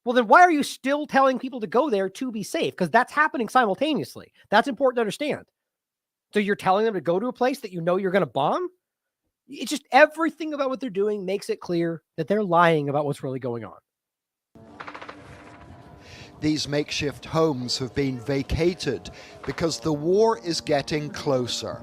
Well, then why are you still telling people to go there to be safe? Because that's happening simultaneously. That's important to understand. So you're telling them to go to a place that you know you're going to bomb? It's just everything about what they're doing makes it clear that they're lying about what's really going on. These makeshift homes have been vacated because the war is getting closer.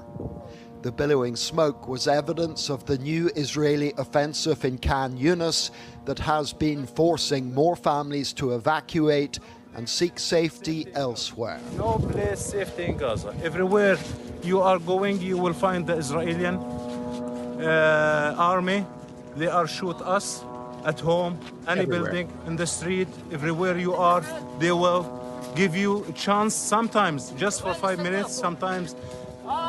The billowing smoke was evidence of the new Israeli offensive in Khan Yunis that has been forcing more families to evacuate and seek safety elsewhere. No place safety in Gaza. Everywhere you are going, you will find the Israeli army. They are shoot us at home, any building, in the street, everywhere you are. They will give you a chance, sometimes just for 5 minutes, sometimes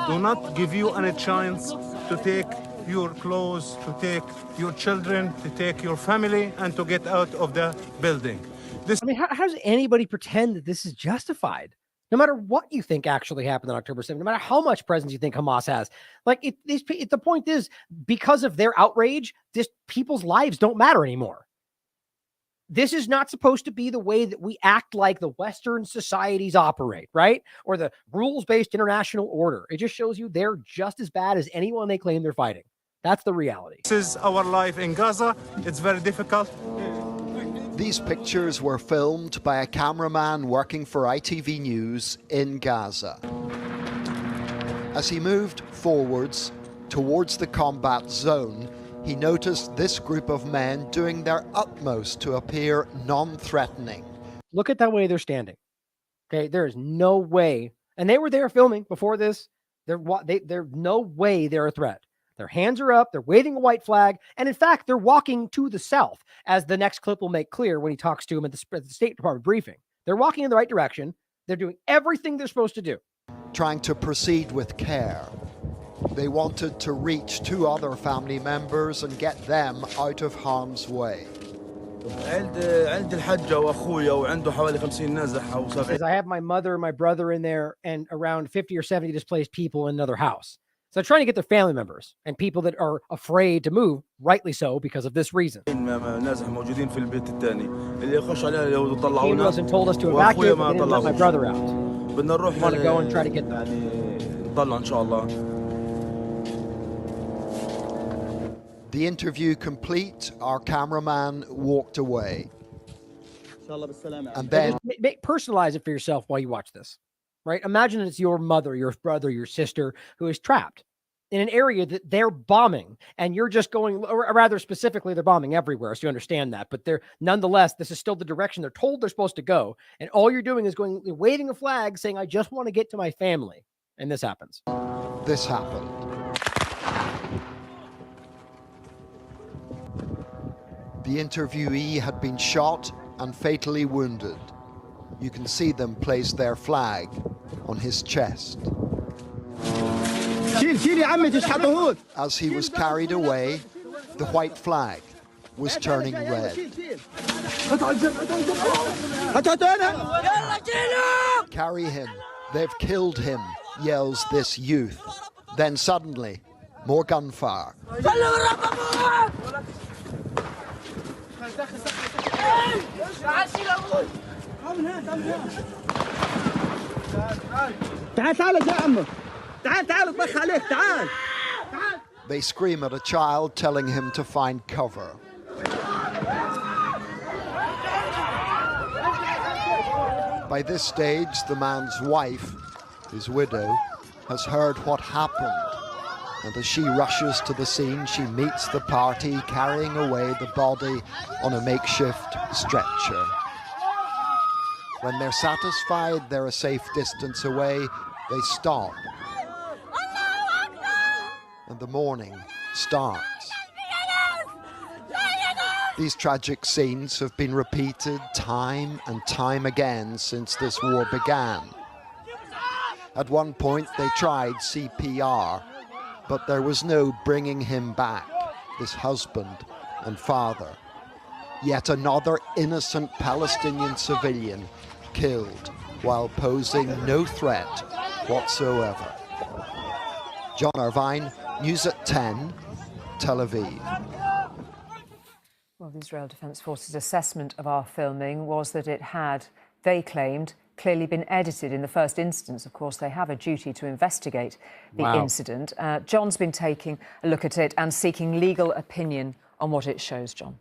do not give you any chance to take your clothes, to take your children, to take your family, and to get out of the building. I mean, how does anybody pretend that this is justified? No matter what you think actually happened on October 7th, no matter how much presence you think Hamas has, the point is, because of their outrage, people's lives don't matter anymore. This is not supposed to be the way that we act like the Western societies operate, right? Or the rules-based international order. It just shows you they're just as bad as anyone they claim they're fighting. That's the reality. This is our life in Gaza. It's very difficult. These pictures were filmed by a cameraman working for ITV News in Gaza. As he moved forwards towards the combat zone, he noticed this group of men doing their utmost to appear non-threatening. Look at that way they're standing. Okay, there is no way, and they were there filming before this. There's no way they're a threat. Their hands are up, they're waving a white flag, and in fact, they're walking to the south, as the next clip will make clear when he talks to him at the State Department briefing. They're walking in the right direction. They're doing everything they're supposed to do. Trying to proceed with care. They wanted to reach 2 other family members and get them out of harm's way. Because I have my mother and my brother in there and around 50 or 70 displaced people in another house. So they're trying to get their family members and people that are afraid to move, rightly so, because of this reason. He wasn't told us to evacuate, but they didn't let my brother out. I want to go and try to get them. The interview complete, our cameraman walked away. And then personalize it for yourself while you watch this, right? Imagine it's your mother, your brother, your sister who is trapped in an area that they're bombing, and you're just going, or rather specifically, they're bombing everywhere, so you understand that. But they're nonetheless, this is still the direction they're told they're supposed to go, and all you're doing is going, waving a flag, saying, "I just want to get to my family," and this happens. This happened. The interviewee had been shot and fatally wounded. You can see them place their flag on his chest. As he was carried away, the white flag was turning red. Carry him, they've killed him, yells this youth. Then suddenly, more gunfire. They scream at a child, telling him to find cover. By this stage, the man's wife, his widow, has heard what happened. And as she rushes to the scene, she meets the party carrying away the body on a makeshift stretcher. When they're satisfied they're a safe distance away, they stop. And the mourning starts. These tragic scenes have been repeated time and time again since this war began. At one point they tried CPR, but there was no bringing him back, this husband and father. Yet another innocent Palestinian civilian killed while posing no threat whatsoever. John Irvine, News at 10, Tel Aviv. Well, the Israel Defense Forces assessment of our filming was that it had, they claimed, clearly been edited in the first instance. Of course, they have a duty to investigate the incident. John's been taking a look at it and seeking legal opinion on what it shows, John.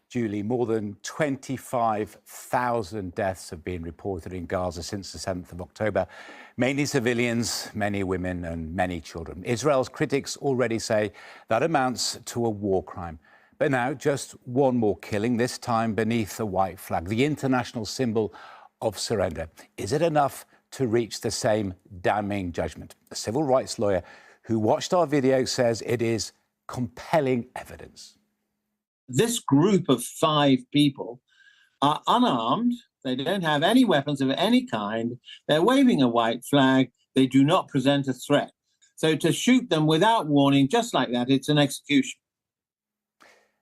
Julie, more than 25,000 deaths have been reported in Gaza since the 7th of October. Mainly civilians, many women and many children. Israel's critics already say that amounts to a war crime. But now, just one more killing, this time beneath a white flag, the international symbol of surrender. Is it enough to reach the same damning judgment? A civil rights lawyer who watched our video says it is compelling evidence. This group of 5 people are unarmed. They don't have any weapons of any kind. They're waving a white flag. They do not present a threat. So to shoot them without warning, just like that, it's an execution.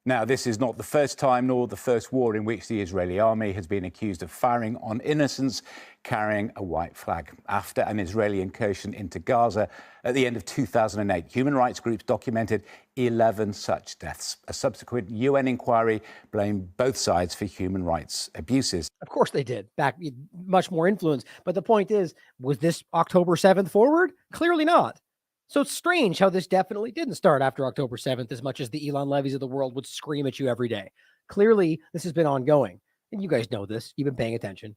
Now, this is not the first time nor the first war in which the Israeli army has been accused of firing on innocents carrying a white flag. After an Israeli incursion into Gaza at the end of 2008, human rights groups documented 11 such deaths. A subsequent UN inquiry blamed both sides for human rights abuses. Of course they did. Back much more influence. But the point is, was this October 7th forward? Clearly not. So it's strange how this definitely didn't start after October 7th as much as the Elon Levies of the world would scream at you every day. Clearly, this has been ongoing. And you guys know this. You've been paying attention.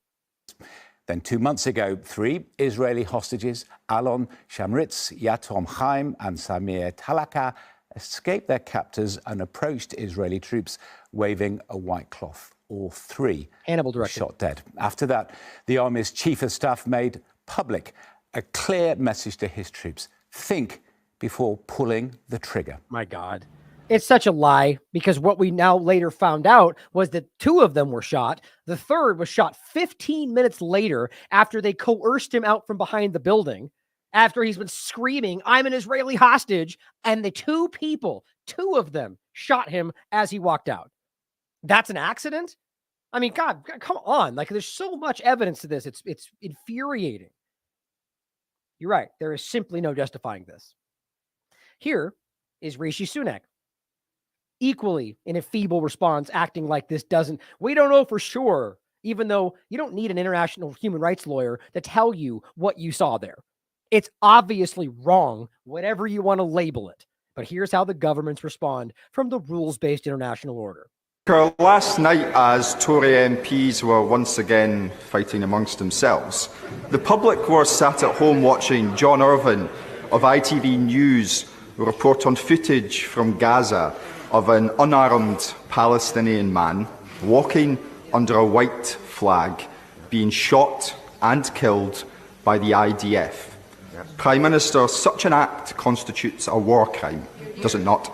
Then 2 months ago, 3 Israeli hostages, Alon Shamritz, Yatom Chaim and Samir Talaka, escaped their captors and approached Israeli troops waving a white cloth. All 3 shot dead. After that, the army's chief of staff made public a clear message to his troops. Think before pulling the trigger. My God. It's such a lie, because what we now later found out was that 2 of them were shot. The third was shot 15 minutes later after they coerced him out from behind the building, after he's been screaming, "I'm an Israeli hostage." And the 2 people, 2 of them shot him as he walked out. That's an accident? I mean, God, come on. Like, there's so much evidence to this. It's infuriating. You're right. There is simply no justifying this. Here is Rishi Sunak, equally in a feeble response, acting like this doesn't, we don't know for sure, even though you don't need an international human rights lawyer to tell you what you saw there. It's obviously wrong, whatever you want to label it. But here's how the governments respond from the rules-based international order. Last night, as Tory MPs were once again fighting amongst themselves, the public were sat at home watching John Irvine of ITV News report on footage from Gaza of an unarmed Palestinian man walking under a white flag, being shot and killed by the IDF. Prime Minister, such an act constitutes a war crime, does it not?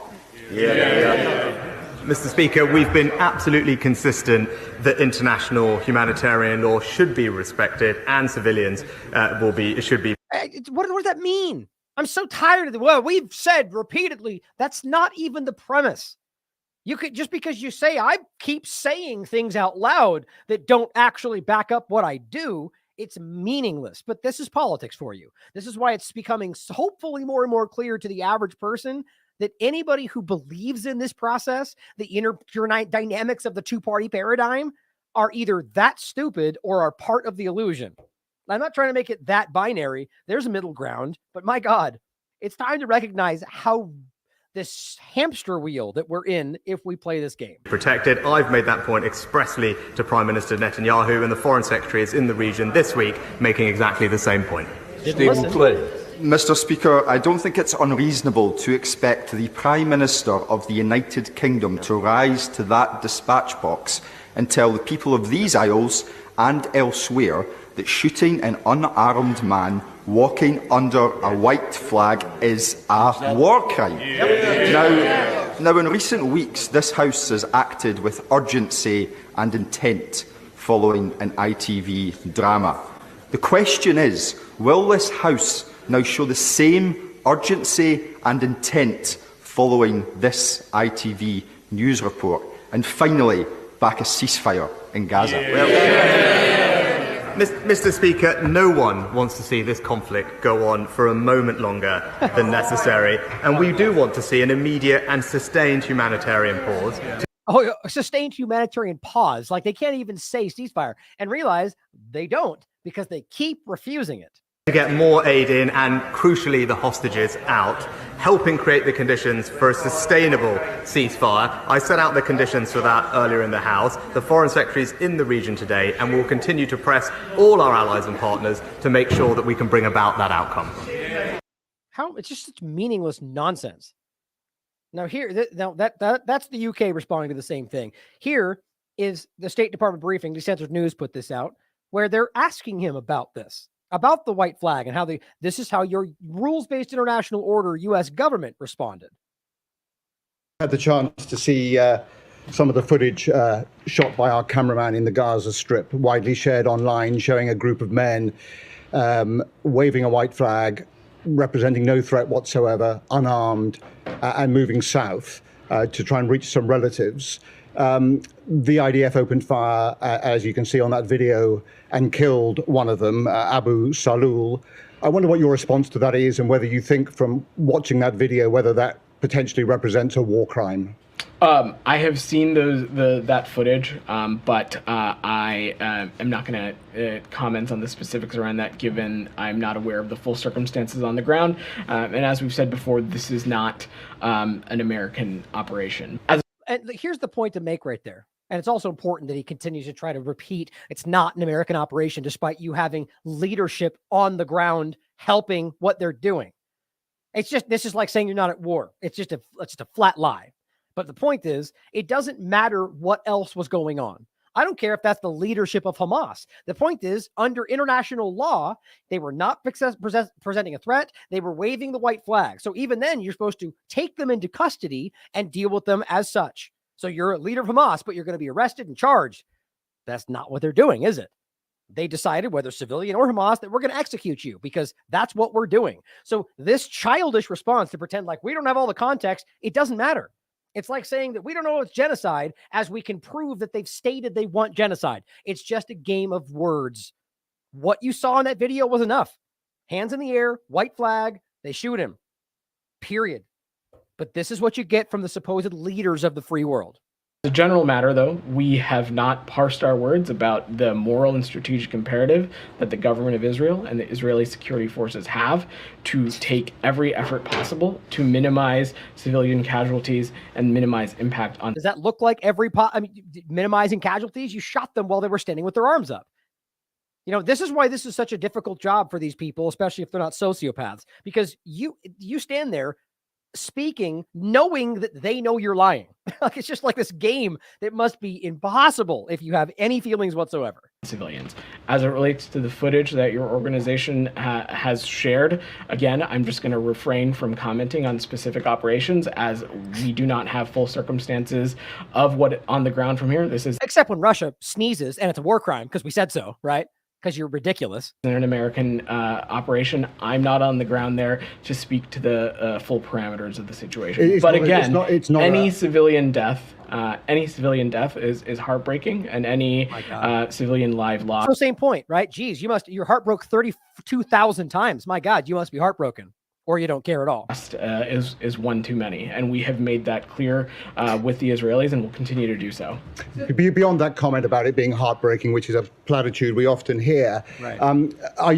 Mr. Speaker, we've been absolutely consistent that international humanitarian law should be respected and civilians should be. What does that mean? I'm so tired of well, we've said repeatedly, that's not even the premise. You could, just because you say, I keep saying things out loud that don't actually back up what I do, it's meaningless. But this is politics for you. This is why it's becoming hopefully more and more clear to the average person that anybody who believes in this process, the inner dynamics of the two-party paradigm, are either that stupid or are part of the illusion. I'm not trying to make it that binary. There's a middle ground, but my God, it's time to recognize how this hamster wheel that we're in if we play this game. Protected. I've made that point expressly to Prime Minister Netanyahu, and the Foreign Secretary is in the region this week making exactly the same point. Mr. Speaker, I don't think it's unreasonable to expect the Prime Minister of the United Kingdom to rise to that dispatch box and tell the people of these Isles and elsewhere that shooting an unarmed man walking under a white flag is a war crime. Now, in recent weeks, this House has acted with urgency and intent following an ITV drama. The question is, will this House now show the same urgency and intent following this ITV news report? And finally, back a ceasefire in Gaza. Mr. Speaker, no one wants to see this conflict go on for a moment longer than necessary, and we do want to see an immediate and sustained humanitarian pause. Oh, a sustained humanitarian pause. Like they can't even say ceasefire and realize they don't because they keep refusing it. To get more aid in and, crucially, the hostages out, helping create the conditions for a sustainable ceasefire. I set out the conditions for that earlier in the House. The Foreign Secretary is in the region today and will continue to press all our allies and partners to make sure that we can bring about that outcome. It's just such meaningless nonsense. Now that's the UK responding to the same thing. Here is the State Department briefing. Dissenters News put this out where they're asking him about this. About the white flag and how this is how your rules-based international order U.S. government responded. I had the chance to see some of the footage shot by our cameraman in the Gaza Strip, widely shared online, showing a group of men waving a white flag, representing no threat whatsoever, unarmed, and moving south to try and reach some relatives. The IDF opened fire, as you can see on that video, and killed one of them, Abu Salul. I wonder what your response to that is and whether you think from watching that video whether that potentially represents a war crime. I have seen that footage, but I am not going to comment on the specifics around that, given I'm not aware of the full circumstances on the ground. And as we've said before, this is not an American operation. And here's the point to make right there. And it's also important that he continues to try to repeat it's not an American operation, despite you having leadership on the ground helping what they're doing. This is like saying you're not at war. It's just a flat lie. But the point is, it doesn't matter what else was going on. I don't care if that's the leadership of Hamas. The point is, under international law, they were not presenting a threat. They were waving the white flag. So even then, you're supposed to take them into custody and deal with them as such. So you're a leader of Hamas, but you're going to be arrested and charged. That's not what they're doing, is it? They decided, whether civilian or Hamas, that we're going to execute you because that's what we're doing. So this childish response to pretend like we don't have all the context, it doesn't matter. It's like saying that we don't know it's genocide as we can prove that they've stated they want genocide. It's just a game of words. What you saw in that video was enough. Hands in the air, white flag, they shoot him. Period. But this is what you get from the supposed leaders of the free world. As a general matter, though, we have not parsed our words about the moral and strategic imperative that the government of Israel and the Israeli security forces have to take every effort possible to minimize civilian casualties and minimize impact on. Does that look like minimizing casualties? You shot them while they were standing with their arms up. You know, this is why this is such a difficult job for these people, especially if they're not sociopaths, because you stand there speaking, knowing that they know you're lying. Like, it's just like this game that must be impossible if you have any feelings whatsoever. Civilians. As it relates to the footage that your organization has shared, again, I'm just going to refrain from commenting on specific operations as we do not have full circumstances of what on the ground from here. This is except when Russia sneezes and it's a war crime because we said so, right? Because you're ridiculous. An American operation. I'm not on the ground there to speak to the full parameters of the situation. But again, any civilian death is heartbreaking, and any civilian life lost. So same point, right? Geez, your heart broke 32,000 times. My God, you must be heartbroken, or you don't care at all. Is one too many, and we have made that clear with the Israelis, and will continue to do so. Beyond that comment about it being heartbreaking, which is a platitude we often hear, right.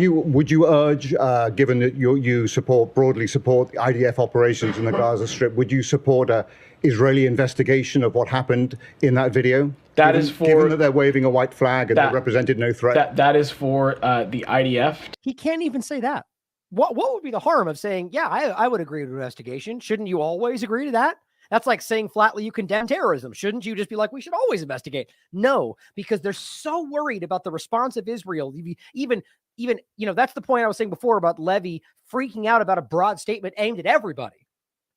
Would you urge, given that you broadly support IDF operations in the Gaza Strip, would you support a Israeli investigation of what happened in that video? Given that they're waving a white flag and they represented no threat. That is for the IDF. He can't even say that. What would be the harm of saying, yeah, I would agree to an investigation? Shouldn't you always agree to that? That's like saying flatly you condemn terrorism. Shouldn't you just be like, we should always investigate? No, because they're so worried about the response of Israel. Even, that's the point I was saying before about Levy freaking out about a broad statement aimed at everybody,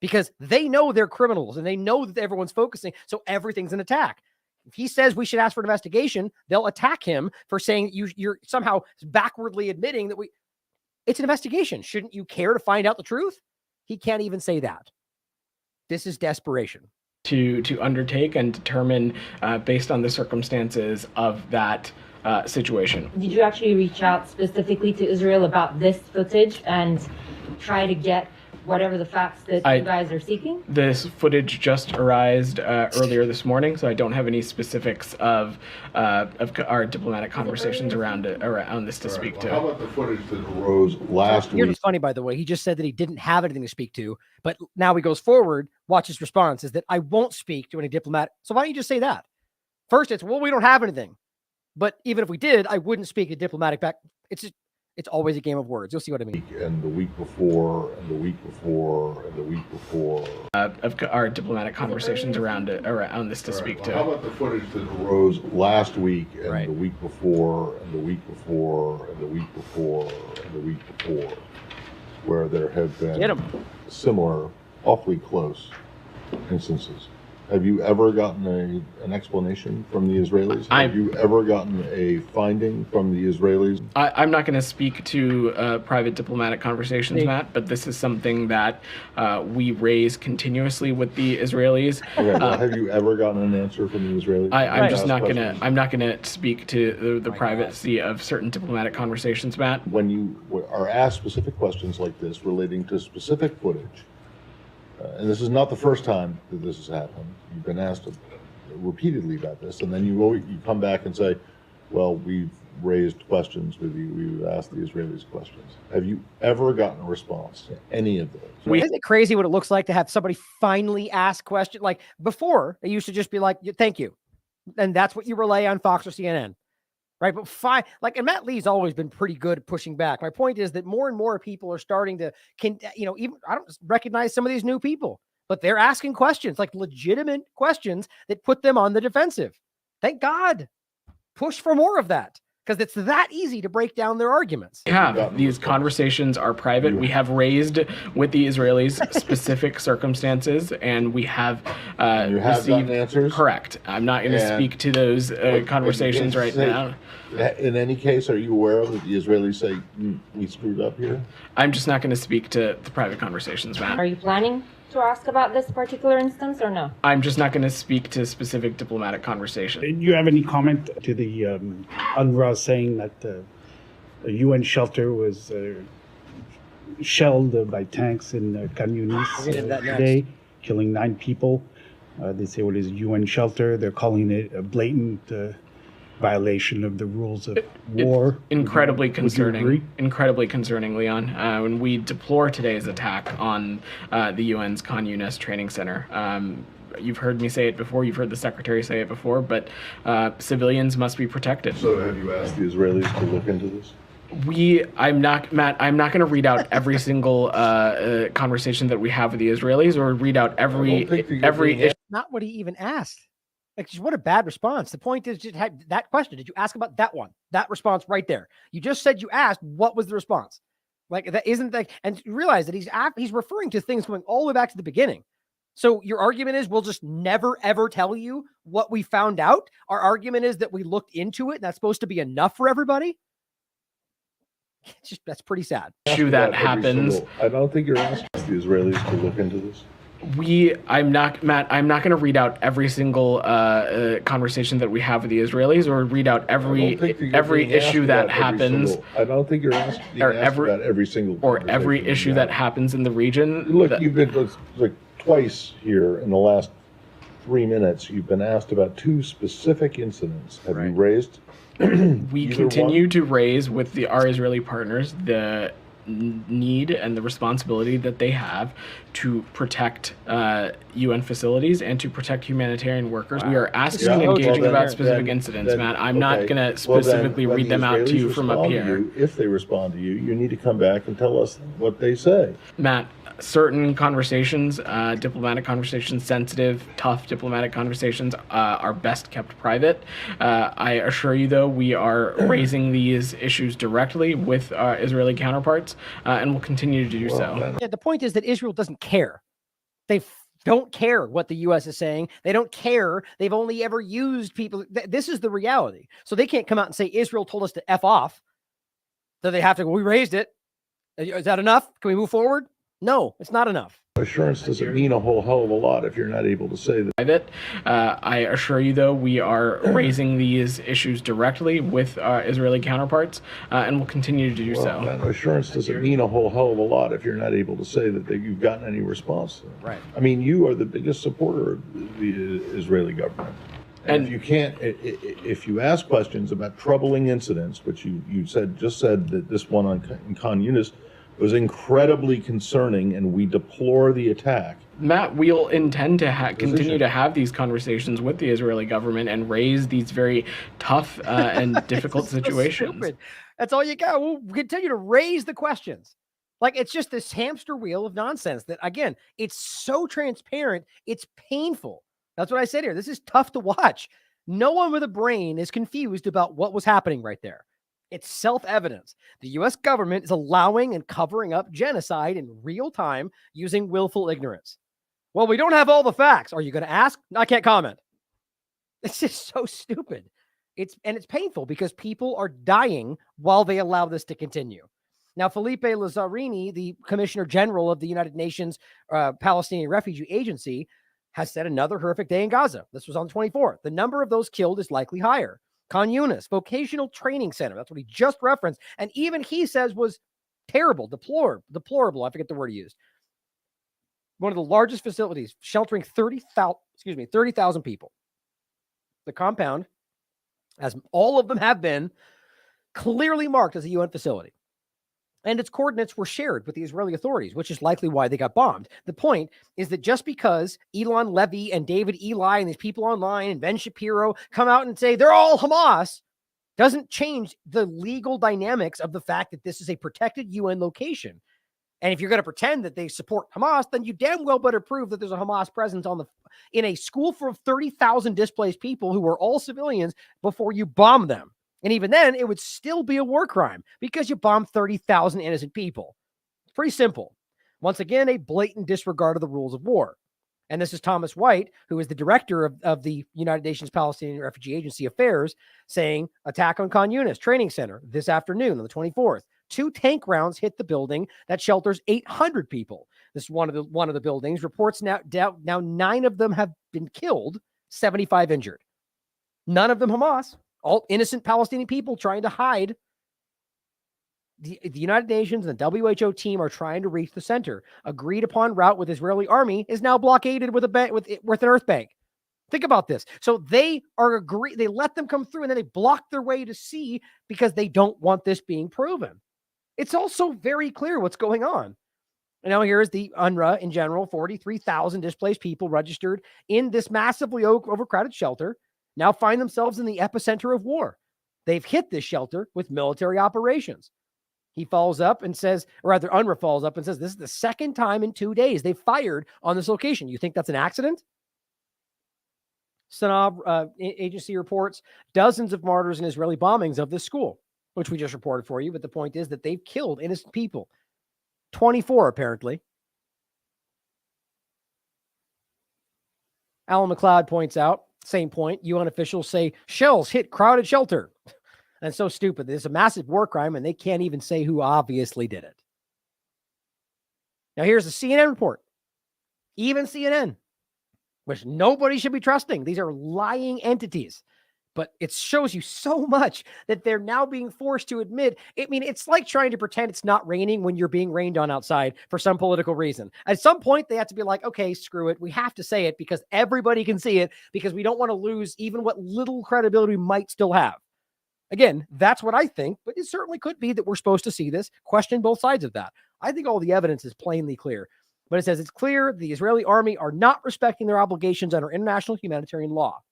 because they know they're criminals and they know that everyone's focusing. So everything's an attack. If he says we should ask for an investigation, they'll attack him for saying you're somehow backwardly admitting that it's an investigation. Shouldn't you care to find out the truth? He can't even say that. This is desperation. To undertake and determine based on the circumstances of that situation. Did you actually reach out specifically to Israel about this footage and try to get whatever the facts that you guys are seeking? This footage just arrived earlier this morning, so I don't have any specifics of our diplomatic conversations around this to speak to. How about the footage that arose last week? Here's what's funny, by the way. He just said that he didn't have anything to speak to, but now he goes forward. Watch his response is that I won't speak to any diplomat. So why don't you just say that? First, it's, well, we don't have anything. But even if we did, I wouldn't speak a diplomatic back. It's always a game of words. You'll see what I mean. And the week before, and the week before, and the week before. Of our diplomatic conversations around this to speak to. How about the footage that arose last week, and the week before, and the week before, and the week before, and the week before, where there have been similar, awfully close instances? Have you ever gotten an explanation from the Israelis? Have you ever gotten a finding from the Israelis? I'm not going to speak to private diplomatic conversations, Matt, but this is something that we raise continuously with the Israelis. Okay, well, have you ever gotten an answer from the Israelis? I'm not going to speak to the privacy of certain diplomatic conversations, Matt. When you are asked specific questions like this relating to specific footage, and this is not the first time that this has happened. You've been asked repeatedly about this, and then you come back and say, well, we've raised questions with you. We've asked the Israelis questions. Have you ever gotten a response to any of those? Isn't it crazy what it looks like to have somebody finally ask questions? Like before, it used to just be like, thank you. And that's what you relay on Fox or CNN. Right. But and Matt Lee's always been pretty good at pushing back. My point is that more and more people are starting to, even I don't recognize some of these new people, but they're asking questions, like legitimate questions that put them on the defensive. Thank God. Push for more of that, because it's that easy to break down their arguments. These conversations are private. We have raised with the Israelis specific circumstances, and we have received answers. Correct. I'm not going to speak to those conversations right now. In any case, are you aware of that the Israelis say we screwed up here? I'm just not going to speak to the private conversations, Matt. Are you planning to ask about this particular instance or no? I'm just not going to speak to specific diplomatic conversations. Do you have any comment to the UNRWA saying that a UN shelter was shelled by tanks in Khan Yunis today, killing 9 people? They say it is a UN shelter. They're calling it a blatant violation of the rules of war. Incredibly concerning. Incredibly concerning, Leon. When we deplore today's attack on the UN's Khan Yunis training center. You've heard me say it before. You've heard the secretary say it before. But civilians must be protected. So have you asked the Israelis to look into this? I'm not going to read out every single conversation that we have with the Israelis, or read out every issue. Not what he even asked. Like, just what a bad response. The point is, just had that question. Did you ask about that one? That response right there. You just said you asked. What was the response? Like, that isn't like, and realize that he's referring to things going all the way back to the beginning. So your argument is we'll just never ever tell you what we found out. Our argument is that we looked into it, and that's supposed to be enough for everybody. That's pretty sad. Issue that happens. I don't think you're asking the Israelis to look into this. I'm not going to read out every single conversation that we have with the Israelis, or read out every issue that happens. I don't think you're asking about every single or every issue that happens in the region. Look, you've been like twice here in the last 3 minutes. You've been asked about 2 specific incidents. Have you raised? We continue to raise with our Israeli partners the need and the responsibility that they have to protect UN facilities and to protect humanitarian workers. We are asking and engaging about specific incidents, Matt. I'm not going to specifically read them out to you from up here. If they respond to you, you need to come back and tell us what they say. Matt, certain conversations, diplomatic conversations, sensitive, tough diplomatic conversations are best kept private. I assure you, though, we are raising these issues directly with our Israeli counterparts, and will continue to do so. Yeah, the point is that Israel doesn't care. They don't care what the U.S. is saying. They don't care. They've only ever used people. This is the reality. So they can't come out and say Israel told us to F off. So they have to, we raised it. Is that enough? Can we move forward? No, it's not enough. Assurance doesn't mean a whole hell of a lot if you're not able to say that. I assure you, though, we are raising these issues directly with our Israeli counterparts, and will continue to do so. Assurance doesn't mean a whole hell of a lot if you're not able to say that you've gotten any response. Right. I mean, you are the biggest supporter of the Israeli government. And if you can't, if you ask questions about troubling incidents, which you just said that this one in Khan Yunis was incredibly concerning, and we deplore the attack. Matt, we'll intend to continue to have these conversations with the Israeli government and raise these very tough and difficult situations. Stupid. That's all you got. We'll continue to raise the questions. Like, it's just this hamster wheel of nonsense that, again, it's so transparent, it's painful. That's what I said here. This is tough to watch. No one with a brain is confused about what was happening right there. It's self-evident. The U.S. government is allowing and covering up genocide in real time using willful ignorance. Well, we don't have all the facts. Are you going to ask? I can't comment. It's just so stupid. It's painful because people are dying while they allow this to continue. Now, Felipe Lazzarini, the Commissioner General of the United Nations Palestinian Refugee Agency, has said another horrific day in Gaza. This was on the 24th. The number of those killed is likely higher. Khan Yunis Vocational Training Center, that's what he just referenced, and even he says was terrible, deplorable. I forget the word he used. One of the largest facilities sheltering 30,000 people. The compound, as all of them have been, clearly marked as a UN facility. And its coordinates were shared with the Israeli authorities, which is likely why they got bombed. The point is that just because Elon Levy and David Eli and these people online and Ben Shapiro come out and say they're all Hamas, doesn't change the legal dynamics of the fact that this is a protected UN location. And if you're going to pretend that they support Hamas, then you damn well better prove that there's a Hamas presence in a school full of 30,000 displaced people who are all civilians before you bomb them. And even then, it would still be a war crime because you bombed 30,000 innocent people. It's pretty simple. Once again, a blatant disregard of the rules of war. And this is Thomas White, who is the director of the United Nations Palestinian Refugee Agency Affairs, saying, attack on Khan Yunis Training Center this afternoon on the 24th. 2 tank rounds hit the building that shelters 800 people. This is one of the buildings. Reports now 9 of them have been killed, 75 injured. None of them Hamas. All innocent Palestinian people trying to hide. The United Nations and the WHO team are trying to reach the center. Agreed upon route with Israeli army is now blockaded with an earth bank. Think about this. So they let them come through and then they block their way to sea because they don't want this being proven. It's also very clear what's going on. And now here's the UNRWA in general, 43,000 displaced people registered in this massively overcrowded shelter now find themselves in the epicenter of war. They've hit this shelter with military operations. He follows up and says, or rather UNRWA follows up and says, this is the second time in 2 days they fired on this location. You think that's an accident? Sanab agency reports dozens of martyrs and Israeli bombings of this school, which we just reported for you. But the point is that they've killed innocent people. 24, apparently. Alan McLeod points out, same point, UN officials say shells hit crowded shelter. And it's so stupid. There's a massive war crime, and they can't even say who obviously did it. Now, here's the CNN report. Even CNN, which nobody should be trusting. These are lying entities. But it shows you so much that they're now being forced to admit. I mean, it's like trying to pretend it's not raining when you're being rained on outside for some political reason. At some point, they have to be like, okay, screw it. We have to say it because everybody can see it, because we don't want to lose even what little credibility we might still have. Again, that's what I think, but it certainly could be that we're supposed to see this, question both sides of that. I think all the evidence is plainly clear. But it says it's clear the Israeli army are not respecting their obligations under international humanitarian law.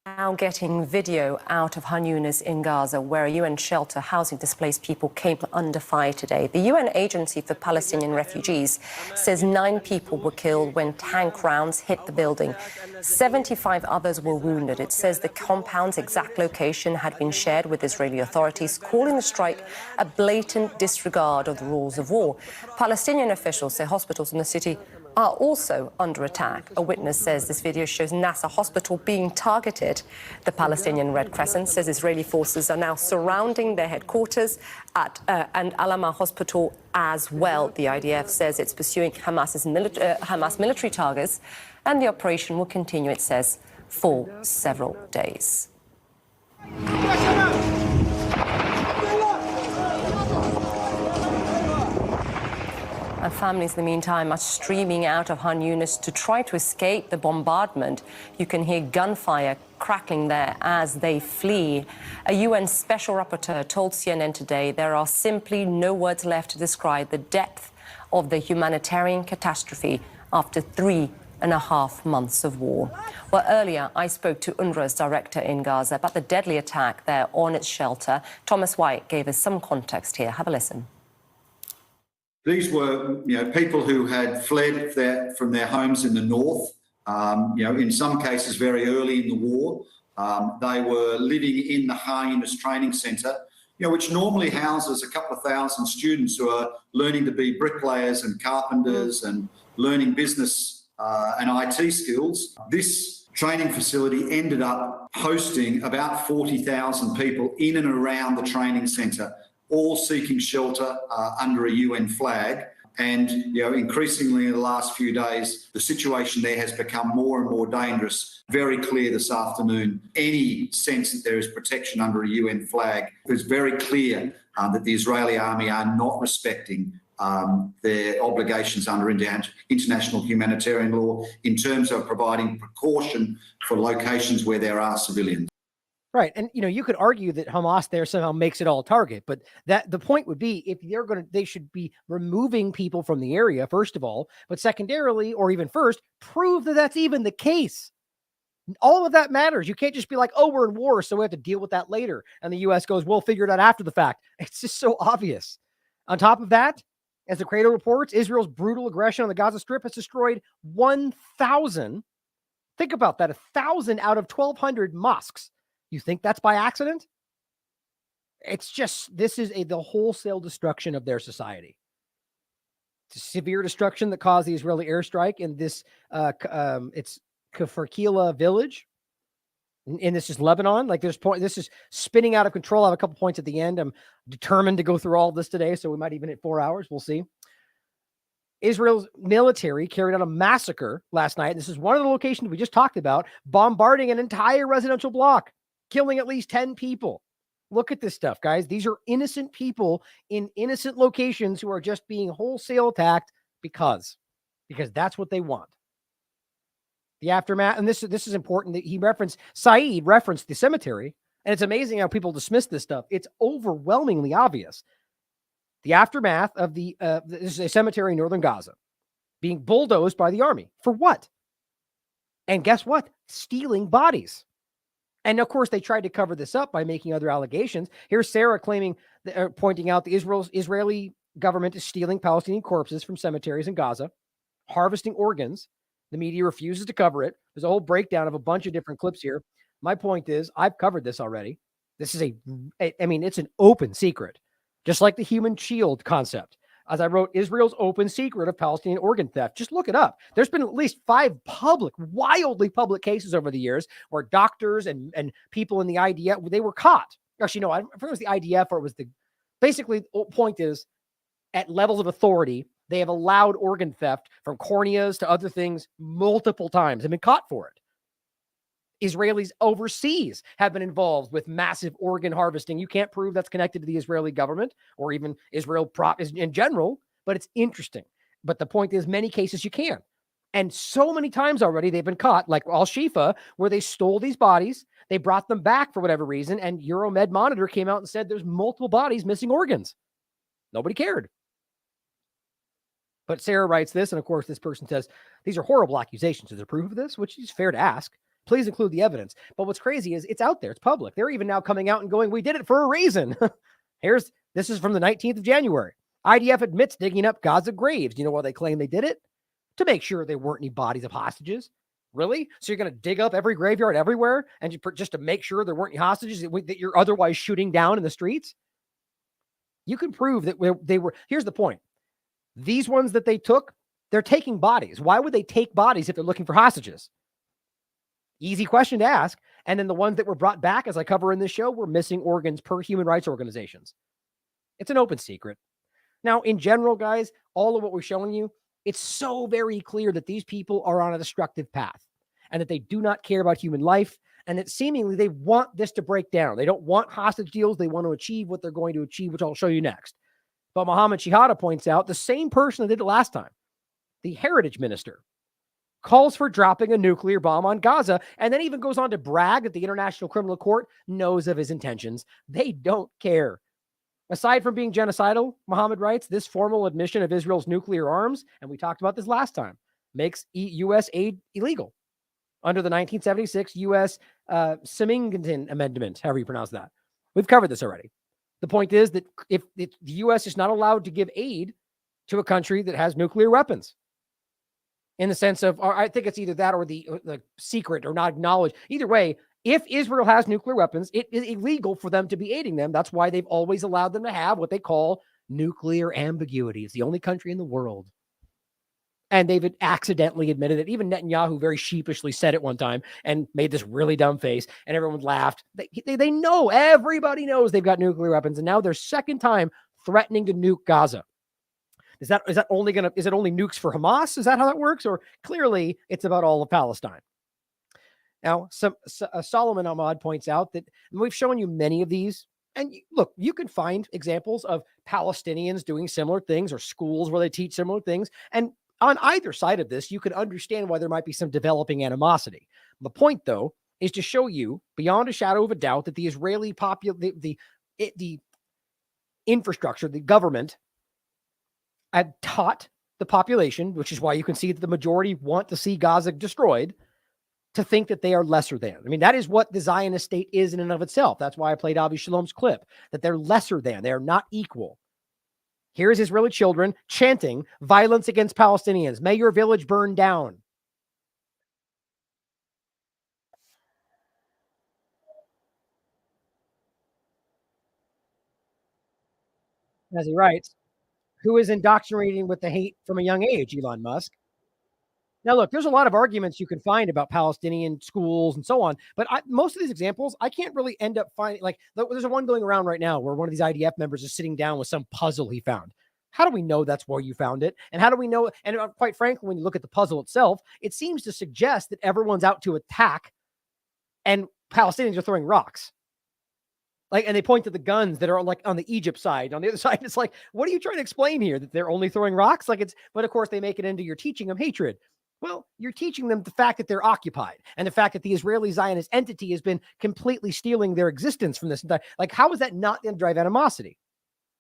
Now getting video out of Han Yunis in Gaza, where a UN shelter housing displaced people came under fire today. The UN Agency for Palestinian Refugees says 9 people were killed when tank rounds hit the building. 75 others were wounded. It says the compound's exact location had been shared with Israeli authorities, calling the strike a blatant disregard of the rules of war. Palestinian officials say hospitals in the city are also under attack. A witness says this video shows Nasser Hospital being targeted. The Palestinian Red Crescent says Israeli forces are now surrounding their headquarters at and Al-Amma Hospital as well. The IDF says it's pursuing Hamas military targets, and the operation will continue, it says, for several days. And families, in the meantime, are streaming out of Han Yunis to try to escape the bombardment. You can hear gunfire crackling there as they flee. A UN special rapporteur told CNN today there are simply no words left to describe the depth of the humanitarian catastrophe after 3.5 months of war. Well, earlier I spoke to UNRWA's director in Gaza about the deadly attack there on its shelter. Thomas White gave us some context here. Have a listen. These were, people who had fled from their homes in the north. In some cases, very early in the war, they were living in the Han Yunis training centre, which normally houses a couple of thousand students who are learning to be bricklayers and carpenters and learning business and IT skills. This training facility ended up hosting about 40,000 people in and around the training centre, all seeking shelter under a UN flag. And, increasingly in the last few days, the situation there has become more and more dangerous. Very clear this afternoon, any sense that there is protection under a UN flag, it was very clear that the Israeli army are not respecting their obligations under international humanitarian law in terms of providing precaution for locations where there are civilians. Right. And, you could argue that Hamas there somehow makes it all a target, but the point would be if they should be removing people from the area, first of all, but secondarily, or even first, prove that that's even the case. All of that matters. You can't just be like, oh, we're in war, so we have to deal with that later. And the U.S. goes, we'll figure it out after the fact. It's just so obvious. On top of that, as the Cradle reports, Israel's brutal aggression on the Gaza Strip has destroyed 1,000. Think about that. 1,000 out of 1,200 mosques. You think that's by accident? It's just, this is the wholesale destruction of their society. It's severe destruction that caused the Israeli airstrike in this, it's Kfar village. And this is Lebanon. Like this is spinning out of control. I have a couple points at the end. I'm determined to go through all of this today, so we might even hit 4 hours. We'll see. Israel's military carried out a massacre last night. This is one of the locations we just talked about, bombarding an entire residential block, killing at least 10 people. Look at this stuff, guys. These are innocent people in innocent locations who are just being wholesale attacked because that's what they want. The aftermath, and this is important that Saeed referenced the cemetery, and it's amazing how people dismiss this stuff. It's overwhelmingly obvious. The aftermath of this is a cemetery in northern Gaza being bulldozed by the army. For what? And guess what? Stealing bodies. And of course, they tried to cover this up by making other allegations. Here's Sarah claiming pointing out the Israeli government is stealing Palestinian corpses from cemeteries in Gaza, harvesting organs. The media refuses to cover it. There's a whole breakdown of a bunch of different clips here. My point is, I've covered this already. This is it's an open secret, just like the human shield concept. As I wrote, Israel's open secret of Palestinian organ theft. Just look it up. There's been at least 5 wildly public cases over the years where doctors and people in the IDF, they were caught. Actually, no, I forget if it was the IDF or it was basically the point is, at levels of authority, they have allowed organ theft from corneas to other things multiple times and been caught for it. Israelis overseas have been involved with massive organ harvesting. You can't prove that's connected to the Israeli government or even Israel in general, but it's interesting. But the point is, many cases you can. And so many times already they've been caught, like Al-Shifa, where they stole these bodies, they brought them back for whatever reason, and Euromed Monitor came out and said there's multiple bodies missing organs. Nobody cared. But Sarah writes this, and of course this person says, these are horrible accusations. Is there proof of this? Which is fair to ask. Please include the evidence. But what's crazy is it's out there. It's public. They're even now coming out and going, we did it for a reason. This is from the 19th of January. IDF admits digging up Gaza graves. Do you know why they claim they did it? To make sure there weren't any bodies of hostages. Really? So you're going to dig up every graveyard everywhere and just to make sure there weren't any hostages that you're otherwise shooting down in the streets? You can prove that they were. Here's the point. These ones that they took, they're taking bodies. Why would they take bodies if they're looking for hostages? Easy question to ask. And then the ones that were brought back, as I cover in this show, were missing organs per human rights organizations. It's an open secret. Now, in general, guys, all of what we're showing you, it's so very clear that these people are on a destructive path and that they do not care about human life and that seemingly they want this to break down. They don't want hostage deals. They want to achieve what they're going to achieve, which I'll show you next. But Mohammed Shihada points out the same person that did it last time, the heritage minister, calls for dropping a nuclear bomb on Gaza and then even goes on to brag that the International Criminal Court knows of his intentions. They don't care. Aside from being genocidal, Mohammed writes, this formal admission of Israel's nuclear arms, and we talked about this last time, makes U.S. aid illegal under the 1976 U.S. Symington Amendment, however you pronounce that. We've covered this already. The point is that if the U.S. is not allowed to give aid to a country that has nuclear weapons, in the sense of, or I think it's either that or the secret or not acknowledged. Either way, if Israel has nuclear weapons, it is illegal for them to be aiding them. That's why they've always allowed them to have what they call nuclear ambiguity. It's the only country in the world. And they've accidentally admitted it. Even Netanyahu very sheepishly said it one time and made this really dumb face, and everyone laughed. They know, everybody knows they've got nuclear weapons, and now they're second time threatening to nuke Gaza. Is it only nukes for Hamas? Is that how that works? Or clearly it's about all of Palestine. Now, Solomon Ahmad points out that we've shown you many of these. And look, you can find examples of Palestinians doing similar things or schools where they teach similar things. And on either side of this, you can understand why there might be some developing animosity. The point, though, is to show you beyond a shadow of a doubt that the Israeli the infrastructure, the government, had taught the population, which is why you can see that the majority want to see Gaza destroyed, to think that they are lesser than. I mean, that is what the Zionist state is in and of itself. That's why I played Avi Shalom's clip, that they're lesser than. They are not equal. Here's Israeli children chanting violence against Palestinians. May your village burn down. As he writes, who is indoctrinating with the hate from a young age, Elon Musk. Now, look, there's a lot of arguments you can find about Palestinian schools and so on, but most of these examples, I can't really end up finding, like, there's one going around right now where one of these IDF members is sitting down with some puzzle he found. How do we know that's where you found it? And how do we know? And quite frankly, when you look at the puzzle itself, it seems to suggest that everyone's out to attack and Palestinians are throwing rocks. Like, and they point to the guns that are like on the Egypt side. On the other side, it's like, what are you trying to explain here? That they're only throwing rocks? But of course they make it into you're teaching them hatred. Well, you're teaching them the fact that they're occupied and the fact that the Israeli Zionist entity has been completely stealing their existence from this entire, like, how is that not going to drive animosity?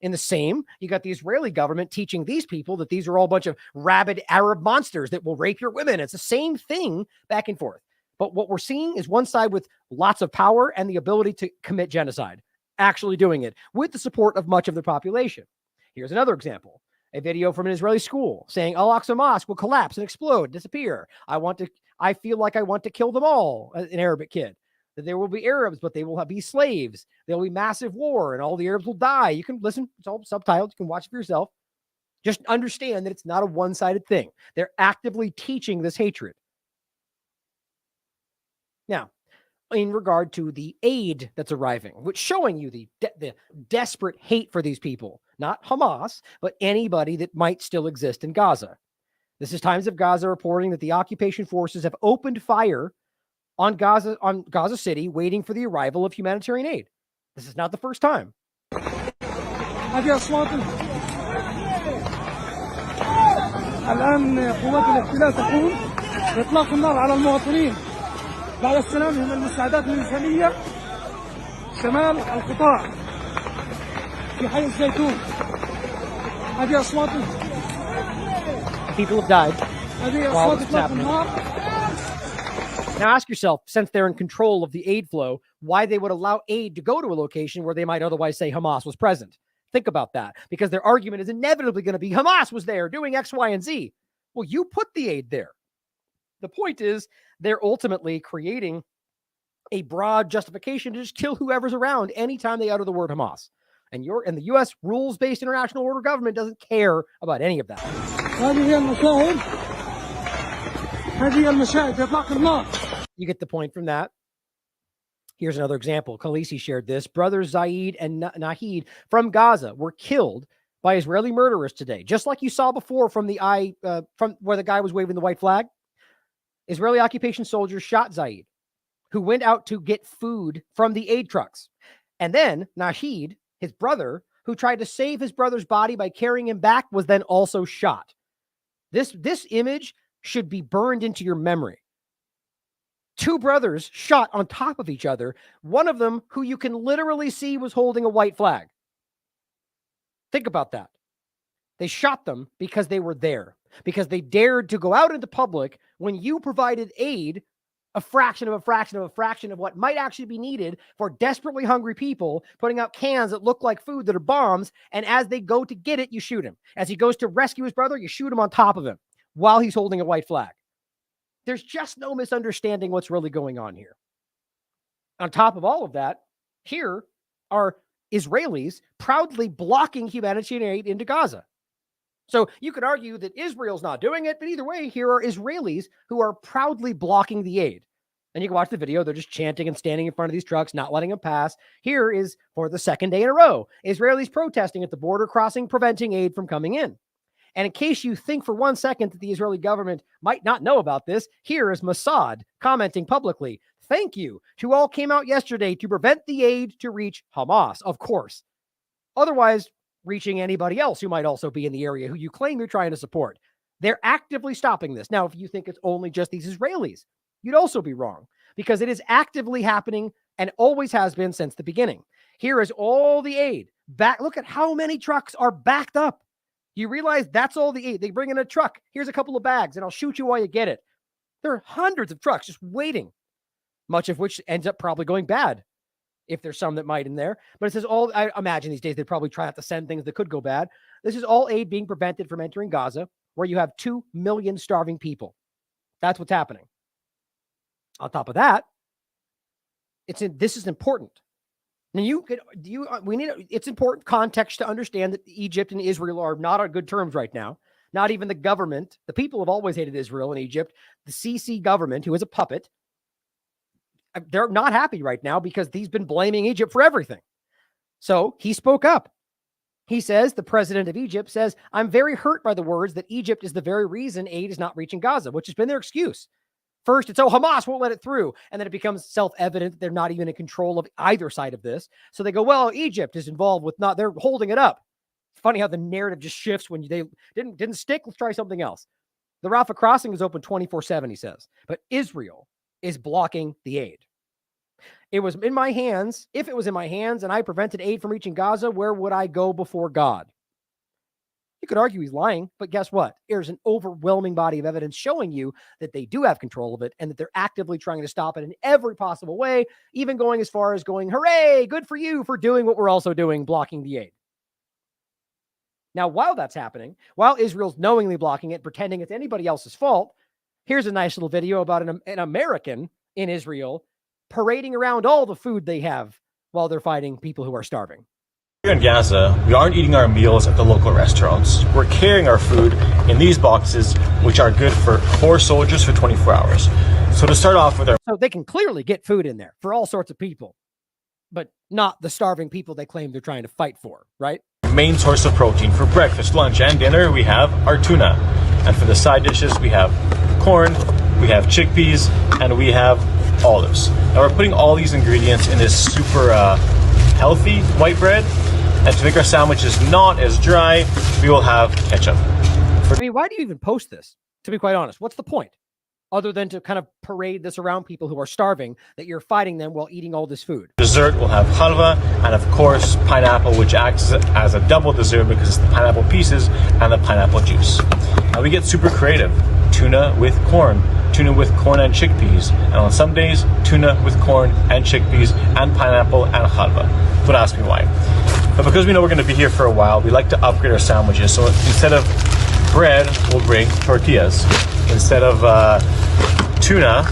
In the same, you got the Israeli government teaching these people that these are all a bunch of rabid Arab monsters that will rape your women. It's the same thing back and forth. But what we're seeing is one side with lots of power and the ability to commit genocide. actually doing it with the support of much of the population. Here's another example. A video from an Israeli school saying Al-Aqsa Mosque will collapse and explode, disappear. I feel like I want to kill them all, an Arabic kid. That there will be Arabs, but they will be slaves. There will be massive war and all the Arabs will die. You can listen, it's all subtitled. You can watch it for yourself. Just understand that it's not a one-sided thing. They're actively teaching this hatred. Now, in regard to the aid that's arriving, which showing you the desperate hate for these people, not Hamas, but anybody that might still exist in Gaza. This is Times of Gaza reporting that the occupation forces have opened fire on Gaza City, waiting for the arrival of humanitarian aid. This is not the first time. الآن قوات الاحتلال تقوم بإطلاق النار على المواطنين بعد استلامهم المساعدات الإنسانية شمال القطاع في حي الزيتون. هذه أصوات. People have died. هذه أصوات إطلاق النار. Now ask yourself, since they're in control of the aid flow, why they would allow aid to go to a location where they might otherwise say Hamas was present. Think about that, because their argument is inevitably going to be Hamas was there doing X, Y, and Z. Well, you put the aid there. The point is they're ultimately creating a broad justification to just kill whoever's around anytime they utter the word Hamas. And the U.S. rules-based international order government doesn't care about any of that. You get the point from that. Here's another example. Khaleesi shared this. Brothers Zaid and Nahid from Gaza were killed by Israeli murderers today, just like you saw before from from where the guy was waving the white flag. Israeli occupation soldiers shot Zaid, who went out to get food from the aid trucks. And then Nahid, his brother, who tried to save his brother's body by carrying him back, was then also shot. This image should be burned into your memory. Two brothers shot on top of each other. One of them, who you can literally see, was holding a white flag. Think about that. They shot them because they were there, because they dared to go out into public when you provided aid, a fraction of what might actually be needed for desperately hungry people, putting out cans that look like food that are bombs. And as they go to get it, you shoot him. As he goes to rescue his brother, you shoot him on top of him while he's holding a white flag. There's just no misunderstanding what's really going on here. On top of all of that, here are Israelis proudly blocking humanitarian aid into Gaza. So you could argue that Israel's not doing it, but either way, here are Israelis who are proudly blocking the aid. And you can watch the video. They're just chanting and standing in front of these trucks, not letting them pass. Here is, for the second day in a row, Israelis protesting at the border crossing, preventing aid from coming in. And in case you think for 1 second that the Israeli government might not know about this, here is Mossad commenting publicly, "Thank you to all came out yesterday to prevent the aid to reach Hamas," of course. Otherwise, reaching anybody else who might also be in the area who you claim you're trying to support. They're actively stopping this. Now, if you think it's only just these Israelis, you'd also be wrong, because it is actively happening and always has been since the beginning. Here is all the aid. Look at how many trucks are backed up. You realize that's all the aid. They bring in a truck. Here's a couple of bags, and I'll shoot you while you get it. There are hundreds of trucks just waiting, much of which ends up probably going bad, if there's some that might in there. But it says all, I imagine these days they'd probably try not to send things that could go bad. This is all aid being prevented from entering Gaza, where you have 2 million starving people. That's what's happening. On top of that, this is important. Now it's important context to understand that Egypt and Israel are not on good terms right now. Not even the government. The people have always hated Israel and Egypt. The Sisi government, who is a puppet, they're not happy right now because he's been blaming Egypt for everything. So he spoke up. He says, the president of Egypt says, "I'm very hurt by the words that Egypt is the very reason aid is not reaching Gaza," which has been their excuse. First, it's, Hamas won't let it through. And then it becomes self-evident that they're not even in control of either side of this. So they go, well, Egypt is involved with they're holding it up. It's funny how the narrative just shifts when they didn't stick. Let's try something else. The Rafah crossing is open 24/7, he says. But Israel is blocking the aid. It was in my hands. If it was in my hands and I prevented aid from reaching Gaza, where would I go before God? You could argue he's lying, but guess what? There's an overwhelming body of evidence showing you that they do have control of it and that they're actively trying to stop it in every possible way, even going as far as going, hooray, good for you for doing what we're also doing, blocking the aid. Now, while that's happening, while Israel's knowingly blocking it, pretending it's anybody else's fault, here's a nice little video about an American in Israel parading around all the food they have while they're fighting people who are starving. Here in Gaza, we aren't eating our meals at the local restaurants. We're carrying our food in these boxes, which are good for 4 soldiers for 24 hours. So to start off with So they can clearly get food in there for all sorts of people, but not the starving people they claim they're trying to fight for, right? main source of protein. For breakfast, lunch, and dinner, we have our tuna. And for the side dishes, we have corn, we have chickpeas, and we have olives. Now we're putting all these ingredients in this super healthy white bread. And to make our sandwiches not as dry, we will have ketchup. I mean, why do you even post this? To be quite honest, what's the point? Other than to kind of parade this around people who are starving, that you're fighting them while eating all this food. Dessert will have halva and of course pineapple, which acts as a double dessert because it's the pineapple pieces and the pineapple juice. Now we get super creative. Tuna with corn and chickpeas. And on some days, tuna with corn and chickpeas and pineapple and halva. Don't ask me why. But because we know we're going to be here for a while, we like to upgrade our sandwiches. So instead of bread, we'll bring tortillas. Instead of tuna,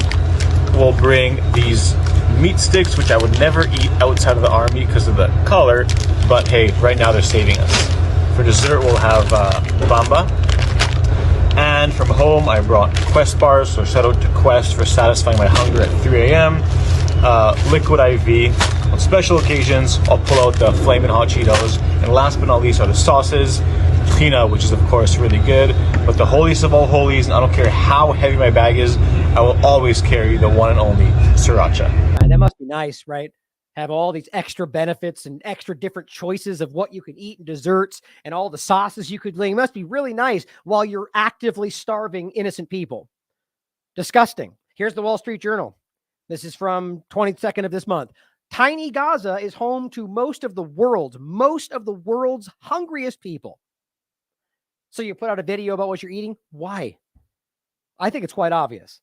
we'll bring these meat sticks, which I would never eat outside of the army because of the color. But hey, right now they're saving us. For dessert, we'll have bamba. And from home, I brought Quest bars, so shout out to Quest for satisfying my hunger at 3 a.m. Liquid IV. On special occasions, I'll pull out the Flamin' Hot Cheetos. And last but not least are the sauces. Tuna, which is of course really good. But the holiest of all holies, and I don't care how heavy my bag is, I will always carry the one and only sriracha. That must be nice, right? Have all these extra benefits and extra different choices of what you can eat and desserts and all the sauces you could lay. It must be really nice while you're actively starving innocent people. Disgusting. Here's the Wall Street Journal. This is from 22nd of this month. Tiny Gaza is home to most of the world's hungriest people. So you put out a video about what you're eating? Why? I think it's quite obvious.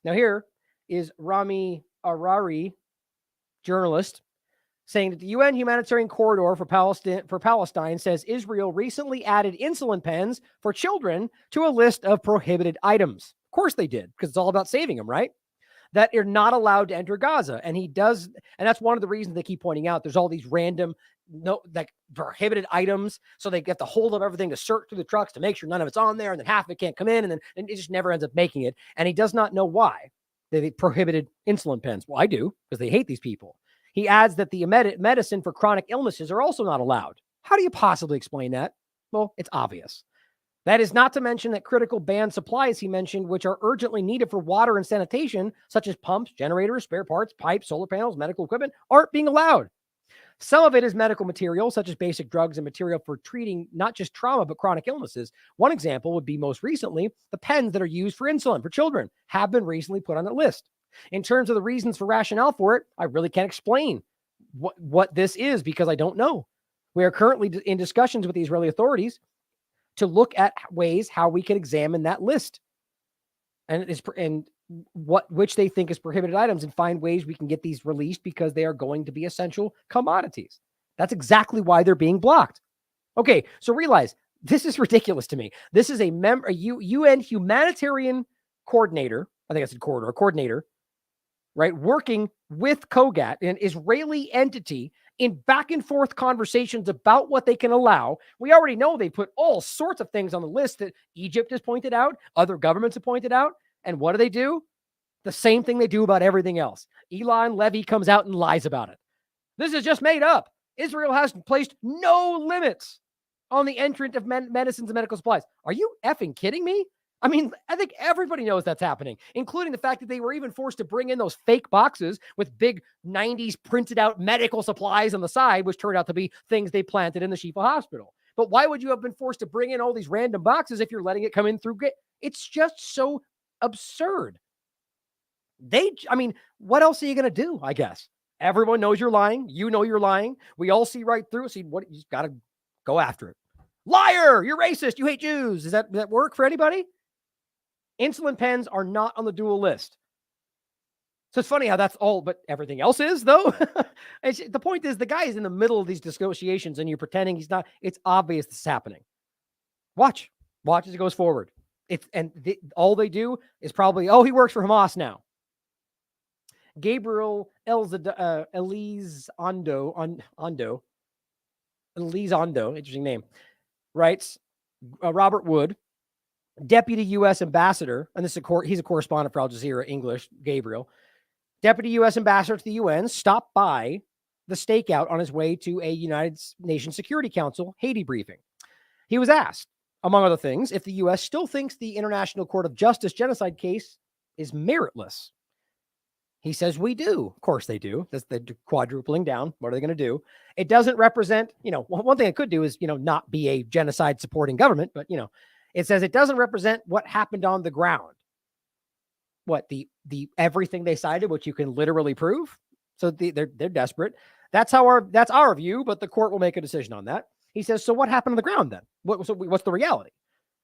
Now here is Rami Arari, journalist, saying that the UN humanitarian corridor for Palestine says Israel recently added insulin pens for children to a list of prohibited items. Of course they did, because it's all about saving them, right? That are not allowed to enter Gaza. And he does, and that's one of the reasons they keep pointing out. There's all these random, prohibited items. So they get to hold up everything to search through the trucks to make sure none of it's on there, and then half of it can't come in, and it just never ends up making it. And he does not know why they prohibited insulin pens. Well, I do, because they hate these people. He adds that the medicine for chronic illnesses are also not allowed. How do you possibly explain that? Well, it's obvious. That is not to mention that critical banned supplies he mentioned, which are urgently needed for water and sanitation, such as pumps, generators, spare parts, pipes, solar panels, medical equipment, aren't being allowed. Some of it is medical material, such as basic drugs and material for treating not just trauma, but chronic illnesses. One example would be most recently, the pens that are used for insulin for children have been recently put on the list. In terms of the reasons for rationale for it, I really can't explain what this is because I don't know. We are currently in discussions with the Israeli authorities to look at ways how we can examine that list and which they think is prohibited items and find ways we can get these released because they are going to be essential commodities. That's exactly why they're being blocked. Okay, so realize this is ridiculous to me. This is a UN humanitarian coordinator, I think I said corridor, coordinator, right, working with COGAT, an Israeli entity, in back and forth conversations about what they can allow. We already know they put all sorts of things on the list that Egypt has pointed out, other governments have pointed out. And what do? The same thing they do about everything else. Elon Levy comes out and lies about it. This is just made up. Israel has placed no limits on the entrant of medicines and medical supplies. Are you effing kidding me? I mean, I think everybody knows that's happening, including the fact that they were even forced to bring in those fake boxes with big 90s printed out medical supplies on the side, which turned out to be things they planted in the Shifa hospital. But why would you have been forced to bring in all these random boxes if you're letting it come in through? It's just so absurd. What else are you going to do? I guess everyone knows you're lying. You know you're lying. We all see right through it. See what you got to go after it. Liar! You're racist. You hate Jews. Does that work for anybody? Insulin pens are not on the dual list. So it's funny how that's all, but everything else is, though. The point is, the guy is in the middle of these negotiations and you're pretending he's not. It's obvious this is happening. Watch as it goes forward. All they do is probably, he works for Hamas now. Gabriel Elizondo, interesting name, writes, Robert Wood, deputy U.S. ambassador, and he's a correspondent for Al Jazeera English, Gabriel, deputy U.S. ambassador to the UN, stopped by the stakeout on his way to a United Nations Security Council Haiti briefing. He was asked, among other things, if the U.S. still thinks the International Court of Justice genocide case is meritless. He says, we do. Of course they do. They're quadrupling down. What are they going to do? It doesn't represent, one thing it could do is, not be a genocide supporting government, but, it says it doesn't represent what happened on the ground. What the everything they cited, which you can literally prove. So they're desperate. That's our view, but the court will make a decision on that. He says, so what happened on the ground then? What's the reality?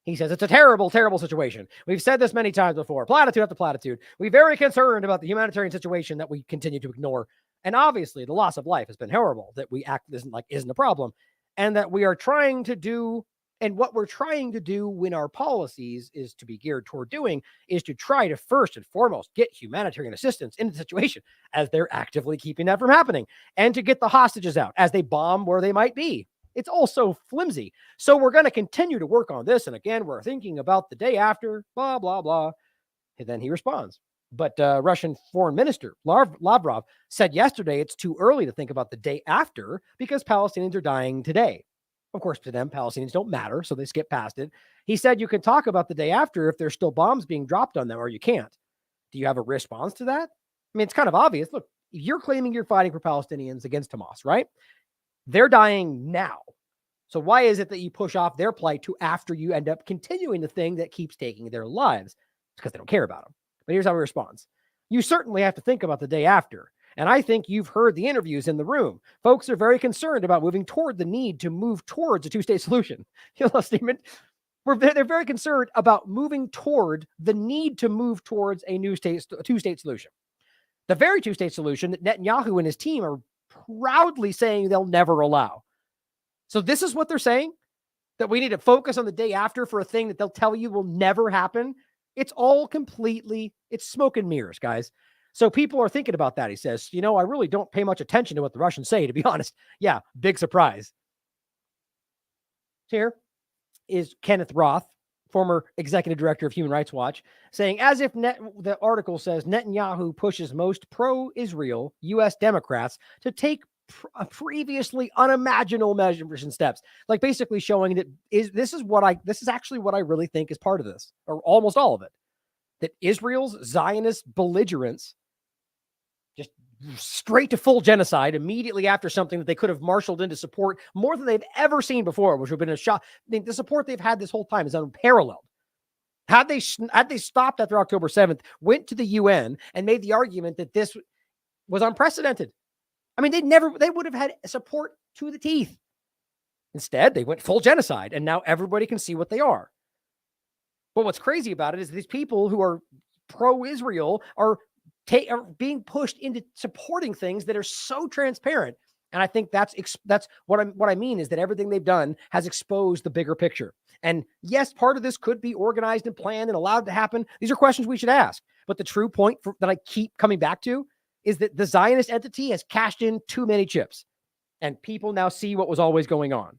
He says, it's a terrible, terrible situation. We've said this many times before, platitude after platitude. We're very concerned about the humanitarian situation that we continue to ignore. And obviously the loss of life has been horrible, that we act isn't a problem. And that we are trying to do, and what we're trying to do when our policies is to be geared toward doing, is to try to first and foremost get humanitarian assistance in the situation as they're actively keeping that from happening, and to get the hostages out as they bomb where they might be. It's all so flimsy. So we're going to continue to work on this. And again, we're thinking about the day after, blah, blah, blah. And then he responds. But Russian Foreign Minister Lavrov said yesterday it's too early to think about the day after because Palestinians are dying today. Of course, to them, Palestinians don't matter, so they skip past it. He said you can talk about the day after if there's still bombs being dropped on them, or you can't. Do you have a response to that? I mean, it's kind of obvious. Look, you're claiming you're fighting for Palestinians against Hamas, right? They're dying now. So why is it that you push off their plight to after you end up continuing the thing that keeps taking their lives? It's because they don't care about them. But here's how he responds. You certainly have to think about the day after. And I think you've heard the interviews in the room. Folks are very concerned about moving toward the need to move towards a two-state solution. Statement. They're very concerned about moving toward the need to move towards a two-state solution. The very two-state solution that Netanyahu and his team are proudly saying they'll never allow. So this is what they're saying, that we need to focus on the day after for a thing that they'll tell you will never happen. It's all it's smoke and mirrors, guys. So people are thinking about that. He says, I really don't pay much attention to what the Russians say, to be honest. Yeah, big surprise. Here is Kenneth Roth, former executive director of Human Rights Watch, saying, as if the article says Netanyahu pushes most pro-Israel U.S. Democrats to take previously unimaginable measures and steps, like basically showing that this is actually what I really think is part of this, or almost all of it, that Israel's Zionist belligerence just straight to full genocide immediately after something that they could have marshaled into support more than they've ever seen before, which would have been a shock. The support they've had this whole time is unparalleled. Had they stopped after October 7th, went to the UN and made the argument that this was unprecedented, I mean, they would have had support to the teeth. Instead, they went full genocide, and now everybody can see what they are. But what's crazy about it is these people who are pro-Israel are being pushed into supporting things that are so transparent. And I think that's what I mean is that everything they've done has exposed the bigger picture. And yes, part of this could be organized and planned and allowed to happen. These are questions we should ask. But the true point that I keep coming back to is that the Zionist entity has cashed in too many chips, and people now see what was always going on.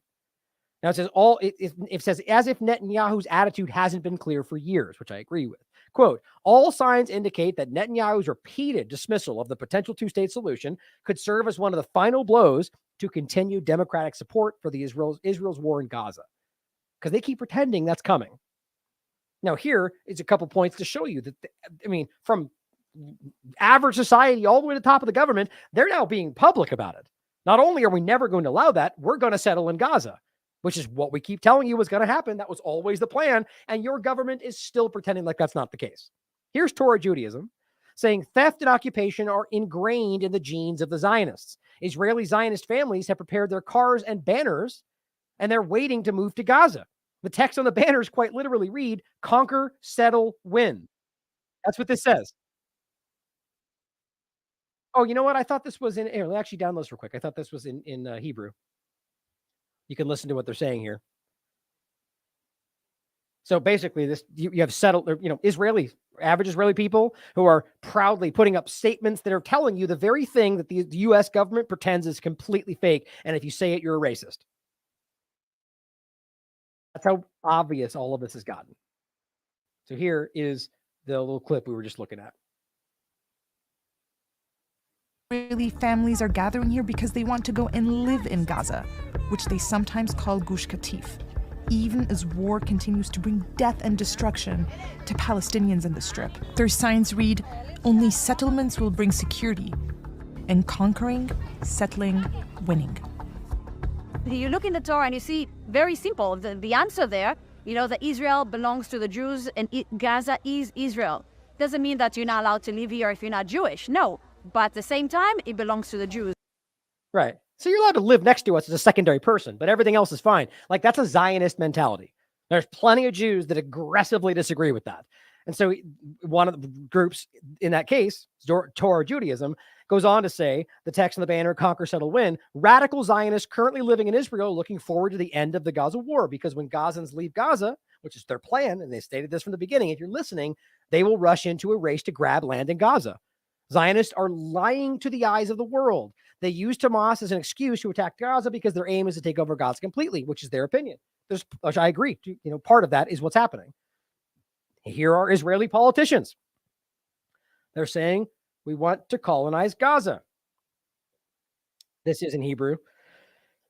Now it says it says as if Netanyahu's attitude hasn't been clear for years, which I agree with. Quote, all signs indicate that Netanyahu's repeated dismissal of the potential two-state solution could serve as one of the final blows to continue democratic support for the Israel's war in Gaza, because they keep pretending that's coming. Now here is a couple points to show you that, from average society all the way to the top of the government, they're now being public about it. Not only are we never going to allow that, we're going to settle in Gaza, which is what we keep telling you was going to happen. That was always the plan. And your government is still pretending like that's not the case. Here's Torah Judaism saying theft and occupation are ingrained in the genes of the Zionists. Israeli Zionist families have prepared their cars and banners and they're waiting to move to Gaza. The text on the banners quite literally read, conquer, settle, win. That's what this says. Oh, you know what? I thought this was in, here, let me actually download this real quick. I thought this was in Hebrew. You can listen to what they're saying here. So basically, this you have settled, average Israeli people who are proudly putting up statements that are telling you the very thing that the U.S. government pretends is completely fake. And if you say it, you're a racist. That's how obvious all of this has gotten. So here is the little clip we were just looking at. Israeli families are gathering here because they want to go and live in Gaza, which they sometimes call Gush Katif, even as war continues to bring death and destruction to Palestinians in the Strip. Their signs read, only settlements will bring security, and conquering, settling, winning. You look in the Torah and you see, very simple, the answer there, that Israel belongs to the Jews and Gaza is Israel. Doesn't mean that you're not allowed to live here if you're not Jewish. No. But at the same time, it belongs to the Jews. Right. So you're allowed to live next to us as a secondary person, but everything else is fine. Like, that's a Zionist mentality. There's plenty of Jews that aggressively disagree with that. And so one of the groups in that case, Torah Judaism, goes on to say, the text on the banner, conquer, settle, win, radical Zionists currently living in Israel looking forward to the end of the Gaza war, because when Gazans leave Gaza, which is their plan, and they stated this from the beginning, if you're listening, they will rush into a race to grab land in Gaza. Zionists are lying to the eyes of the world. They use Hamas as an excuse to attack Gaza because their aim is to take over Gaza completely, which is their opinion. Which I agree. Part of that is what's happening. Here are Israeli politicians. They're saying, we want to colonize Gaza. This is in Hebrew.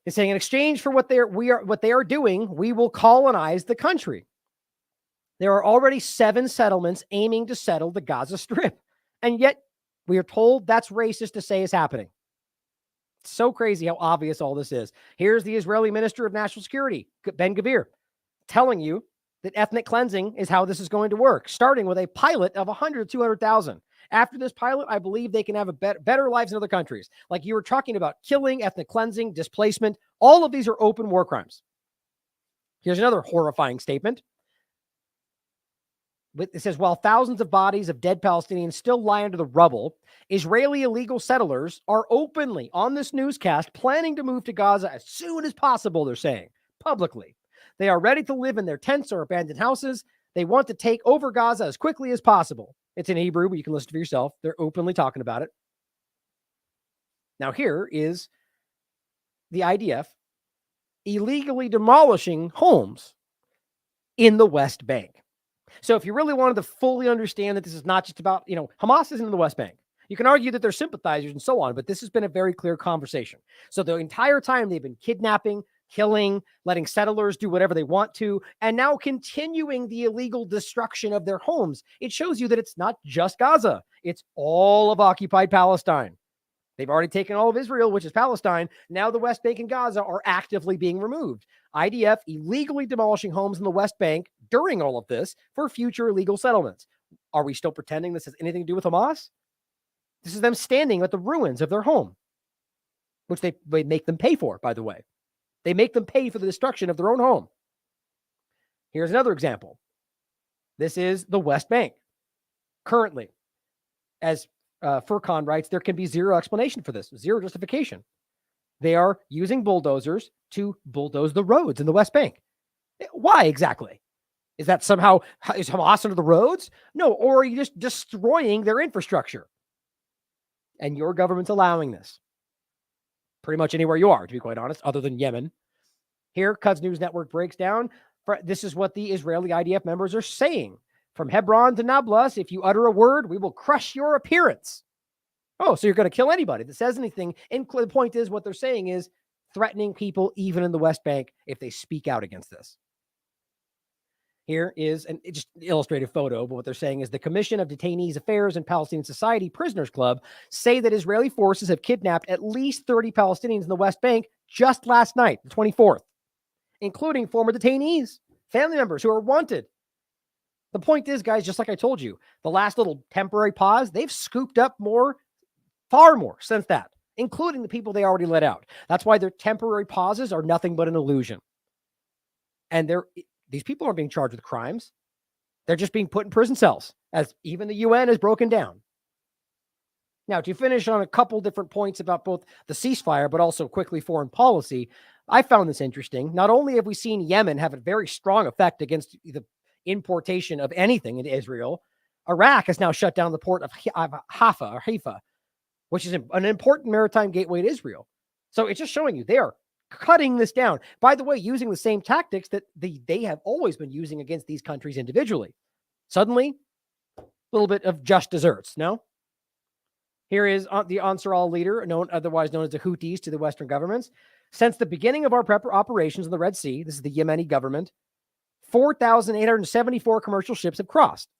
It's saying, in exchange for what they are doing, we will colonize the country. There are already 7 settlements aiming to settle the Gaza Strip, and yet we are told that's racist to say is happening. It's so crazy how obvious all this is. Here's the Israeli Minister of National Security, Ben Gvir, telling you that ethnic cleansing is how this is going to work, starting with a pilot of 100 to 200,000. After this pilot, I believe they can have better lives in other countries. Like you were talking about, killing, ethnic cleansing, displacement. All of these are open war crimes. Here's another horrifying statement. It says, while thousands of bodies of dead Palestinians still lie under the rubble, Israeli illegal settlers are openly on this newscast planning to move to Gaza as soon as possible, they're saying, publicly. They are ready to live in their tents or abandoned houses. They want to take over Gaza as quickly as possible. It's in Hebrew, but you can listen for yourself. They're openly talking about it. Now here is the IDF illegally demolishing homes in the West Bank. So if you really wanted to fully understand that this is not just about, Hamas isn't in the West Bank. You can argue that they're sympathizers and so on, but this has been a very clear conversation. So the entire time they've been kidnapping, killing, letting settlers do whatever they want to, and now continuing the illegal destruction of their homes. It shows you that it's not just Gaza. It's all of occupied Palestine. They've already taken all of Israel, which is Palestine. Now the West Bank and Gaza are actively being removed. IDF illegally demolishing homes in the West Bank during all of this for future illegal settlements. Are we still pretending this has anything to do with Hamas? This is them standing at the ruins of their home, which they make them pay for, by the way. They make them pay for the destruction of their own home. Here's another example. This is the West Bank. Currently, as Furqan writes, there can be zero explanation for this, zero justification. They are using bulldozers to bulldoze the roads in the West Bank. Why exactly? Is that somehow, is Hamas under the roads? No, or are you just destroying their infrastructure? And your government's allowing this. Pretty much anywhere you are, to be quite honest, other than Yemen. Here, Quds News Network breaks down. This is what the Israeli IDF members are saying. From Hebron to Nablus, if you utter a word, we will crush your appearance. Oh, so you're going to kill anybody that says anything. And the point is, what they're saying is threatening people even in the West Bank if they speak out against this. Here is just an illustrated photo, but what they're saying is the Commission of Detainees Affairs and Palestinian Society Prisoners Club say that Israeli forces have kidnapped at least 30 Palestinians in the West Bank just last night, the 24th, including former detainees, family members who are wanted. The point is, guys, just like I told you, the last little temporary pause, they've scooped up more, far more since that, including the people they already let out. That's why their temporary pauses are nothing but an illusion. And these people aren't being charged with crimes. They're just being put in prison cells, as even the UN has broken down. Now, to finish on a couple different points about both the ceasefire, but also quickly foreign policy, I found this interesting. Not only have we seen Yemen have a very strong effect against the importation of anything into Israel, Iraq has now shut down the port of Haifa, which is an important maritime gateway to Israel. So it's just showing you they are cutting this down. By the way, using the same tactics that they have always been using against these countries individually. Suddenly, a little bit of just desserts, no? Here is the Ansar al-leader, otherwise known as the Houthis to the Western governments. Since the beginning of our operations in the Red Sea, this is the Yemeni government, 4,874 commercial ships have crossed.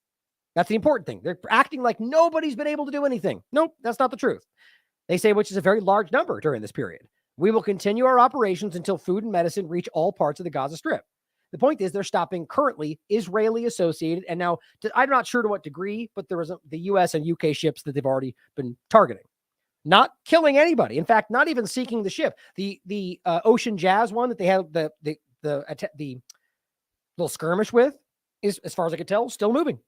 That's the important thing. They're acting like nobody's been able to do anything. Nope, that's not the truth. They say, which is a very large number during this period. We will continue our operations until food and medicine reach all parts of the Gaza Strip. The point is they're stopping currently Israeli-associated, and now I'm not sure to what degree, but there was the U.S. and U.K. ships that they've already been targeting. Not killing anybody. In fact, not even seeking the ship. The Ocean Jazz one that they had the little skirmish with is, as far as I could tell, still moving.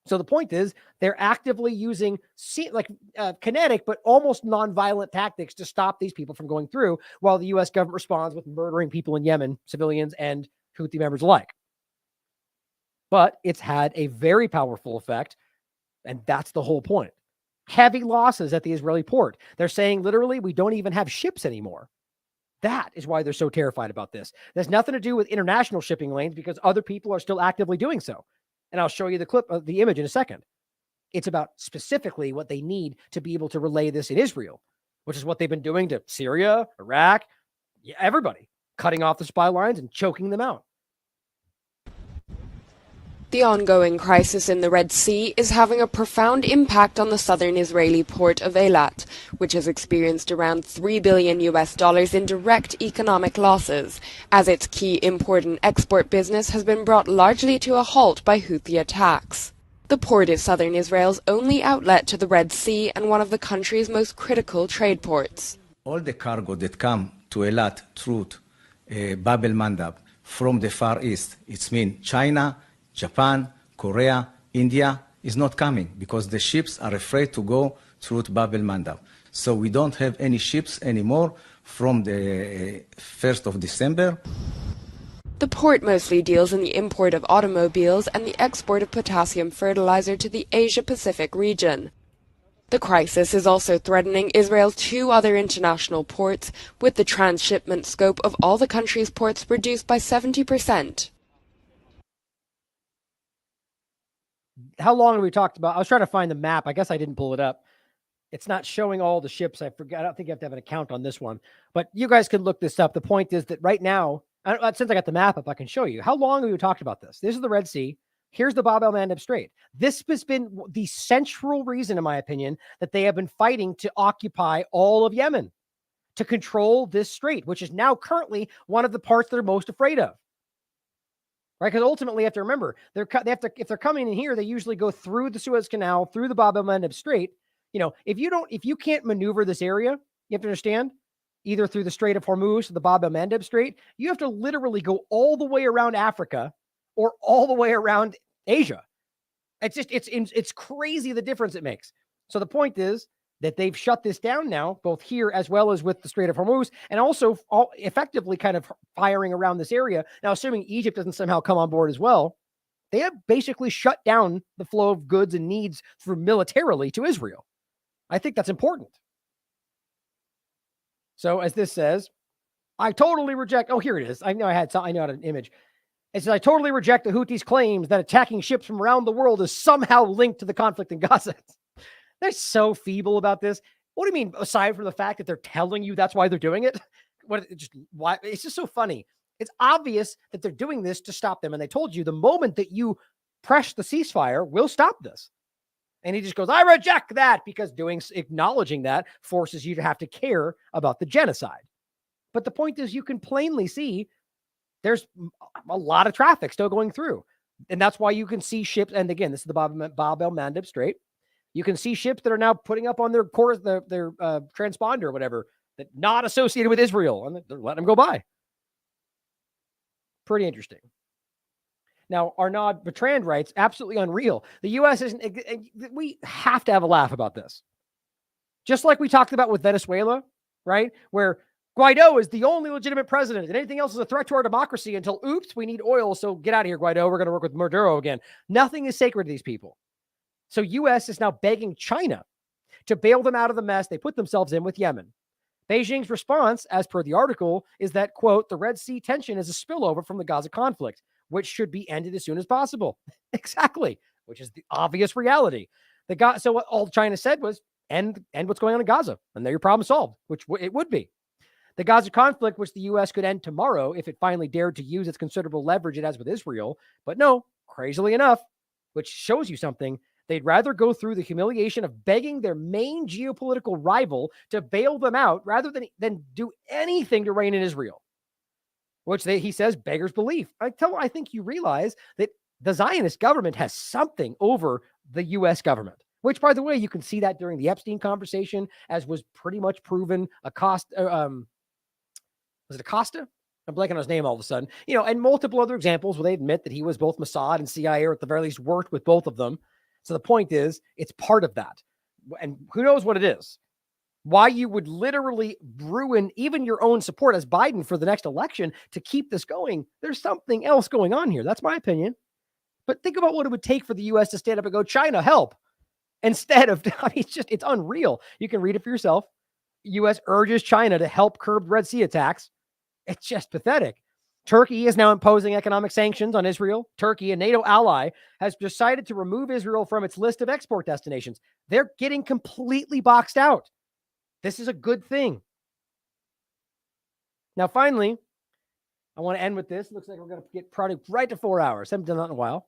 So the point is they're actively using kinetic but almost nonviolent tactics to stop these people from going through, while the U.S. government responds with murdering people in Yemen, civilians and Houthi members alike. But it's had a very powerful effect, and that's the whole point. Heavy losses at the Israeli port. They're saying literally we don't even have ships anymore. That is why they're so terrified about this. There's nothing to do with international shipping lanes because other people are still actively doing so. And I'll show you the clip of the image in a second. It's about specifically what they need to be able to relay this in Israel, which is what they've been doing to Syria, Iraq, everybody, cutting off the supply lines and choking them out. The ongoing crisis in the Red Sea is having a profound impact on the southern Israeli port of Eilat, which has experienced around $3 billion in direct economic losses, as its key import and export business has been brought largely to a halt by Houthi attacks. The port is southern Israel's only outlet to the Red Sea and one of the country's most critical trade ports. All the cargo that come to Eilat through Bab el-Mandab from the Far East, it's mean China, Japan, Korea, India, is not coming because the ships are afraid to go through Bab el-Mandab. So we don't have any ships anymore from the 1st of December. The port mostly deals in the import of automobiles and the export of potassium fertilizer to the Asia-Pacific region. The crisis is also threatening Israel's two other international ports, with the transshipment scope of all the country's ports reduced by 70%. How long have we talked about? I was trying to find the map. I guess I didn't pull it up. It's not showing all the ships. I forgot. I don't think you have to have an account on this one, but you guys can look this up. The point is that right now, since I got the map up, I can show you. How long have we talked about this? This is the Red Sea. Here's the Bab el-Mandab Strait. This has been the central reason, in my opinion, that they have been fighting to occupy all of Yemen, to control this strait, which is now currently one of the parts they're most afraid of. Right, because ultimately, you have to remember, if they're coming in here, they usually go through the Suez Canal, through the Bab el-Mandab Strait. You know, if you can't maneuver this area, you have to understand, either through the Strait of Hormuz or the Bab el-Mandab Strait, you have to literally go all the way around Africa or all the way around Asia. It's crazy the difference it makes. So the point is that they've shut this down now, both here as well as with the Strait of Hormuz, and also effectively kind of firing around this area. Now, assuming Egypt doesn't somehow come on board as well, they have basically shut down the flow of goods and needs through militarily to Israel. I think that's important. So as this says, I totally reject. Oh, here it is. I know I had an image. It says, I totally reject the Houthis' claims that attacking ships from around the world is somehow linked to the conflict in Gaza. They're so feeble about this. What do you mean, aside from the fact that they're telling you that's why they're doing it? Why? It's just so funny. It's obvious that they're doing this to stop them. And they told you the moment that you press the ceasefire, we'll stop this. And he just goes, I reject that, because acknowledging that forces you to have to care about the genocide. But the point is, you can plainly see there's a lot of traffic still going through. And that's why you can see ships. And again, this is the Bab el-Mandab Strait. You can see ships that are now putting up on their course, their transponder or whatever, that not associated with Israel, and they're letting them go by. Pretty interesting. Now, Arnaud Bertrand writes, absolutely unreal. The U.S. isn't, we have to have a laugh about this. Just like we talked about with Venezuela, right? Where Guaido is the only legitimate president and anything else is a threat to our democracy until, oops, we need oil. So get out of here, Guaido. We're going to work with Maduro again. Nothing is sacred to these people. So U.S. is now begging China to bail them out of the mess they put themselves in with Yemen. Beijing's response, as per the article, is that, quote, the Red Sea tension is a spillover from the Gaza conflict, which should be ended as soon as possible. Exactly, which is the obvious reality. So what all China said was, end what's going on in Gaza, and there your problem solved, which it would be. The Gaza conflict, which the U.S. could end tomorrow if it finally dared to use its considerable leverage it has with Israel. But no, crazily enough, which shows you something, they'd rather go through the humiliation of begging their main geopolitical rival to bail them out rather than do anything to rein in Israel, which he says beggars belief. I think you realize that the Zionist government has something over the U.S. government, which, by the way, you can see that during the Epstein conversation, as was pretty much proven. Was it Acosta? I'm blanking on his name all of a sudden. And multiple other examples where they admit that he was both Mossad and CIA, or at the very least worked with both of them. So the point is, it's part of that. And who knows what it is? Why you would literally ruin even your own support as Biden for the next election to keep this going. There's something else going on here. That's my opinion. But think about what it would take for the U.S. to stand up and go, China, help. Instead of, it's unreal. You can read it for yourself. U.S. urges China to help curb Red Sea attacks. It's just pathetic. Turkey is now imposing economic sanctions on Israel. Turkey, a NATO ally, has decided to remove Israel from its list of export destinations. They're getting completely boxed out. This is a good thing. Now, finally, I want to end with this. Looks like we're going to get probably right to 4 hours. Haven't done that in a while.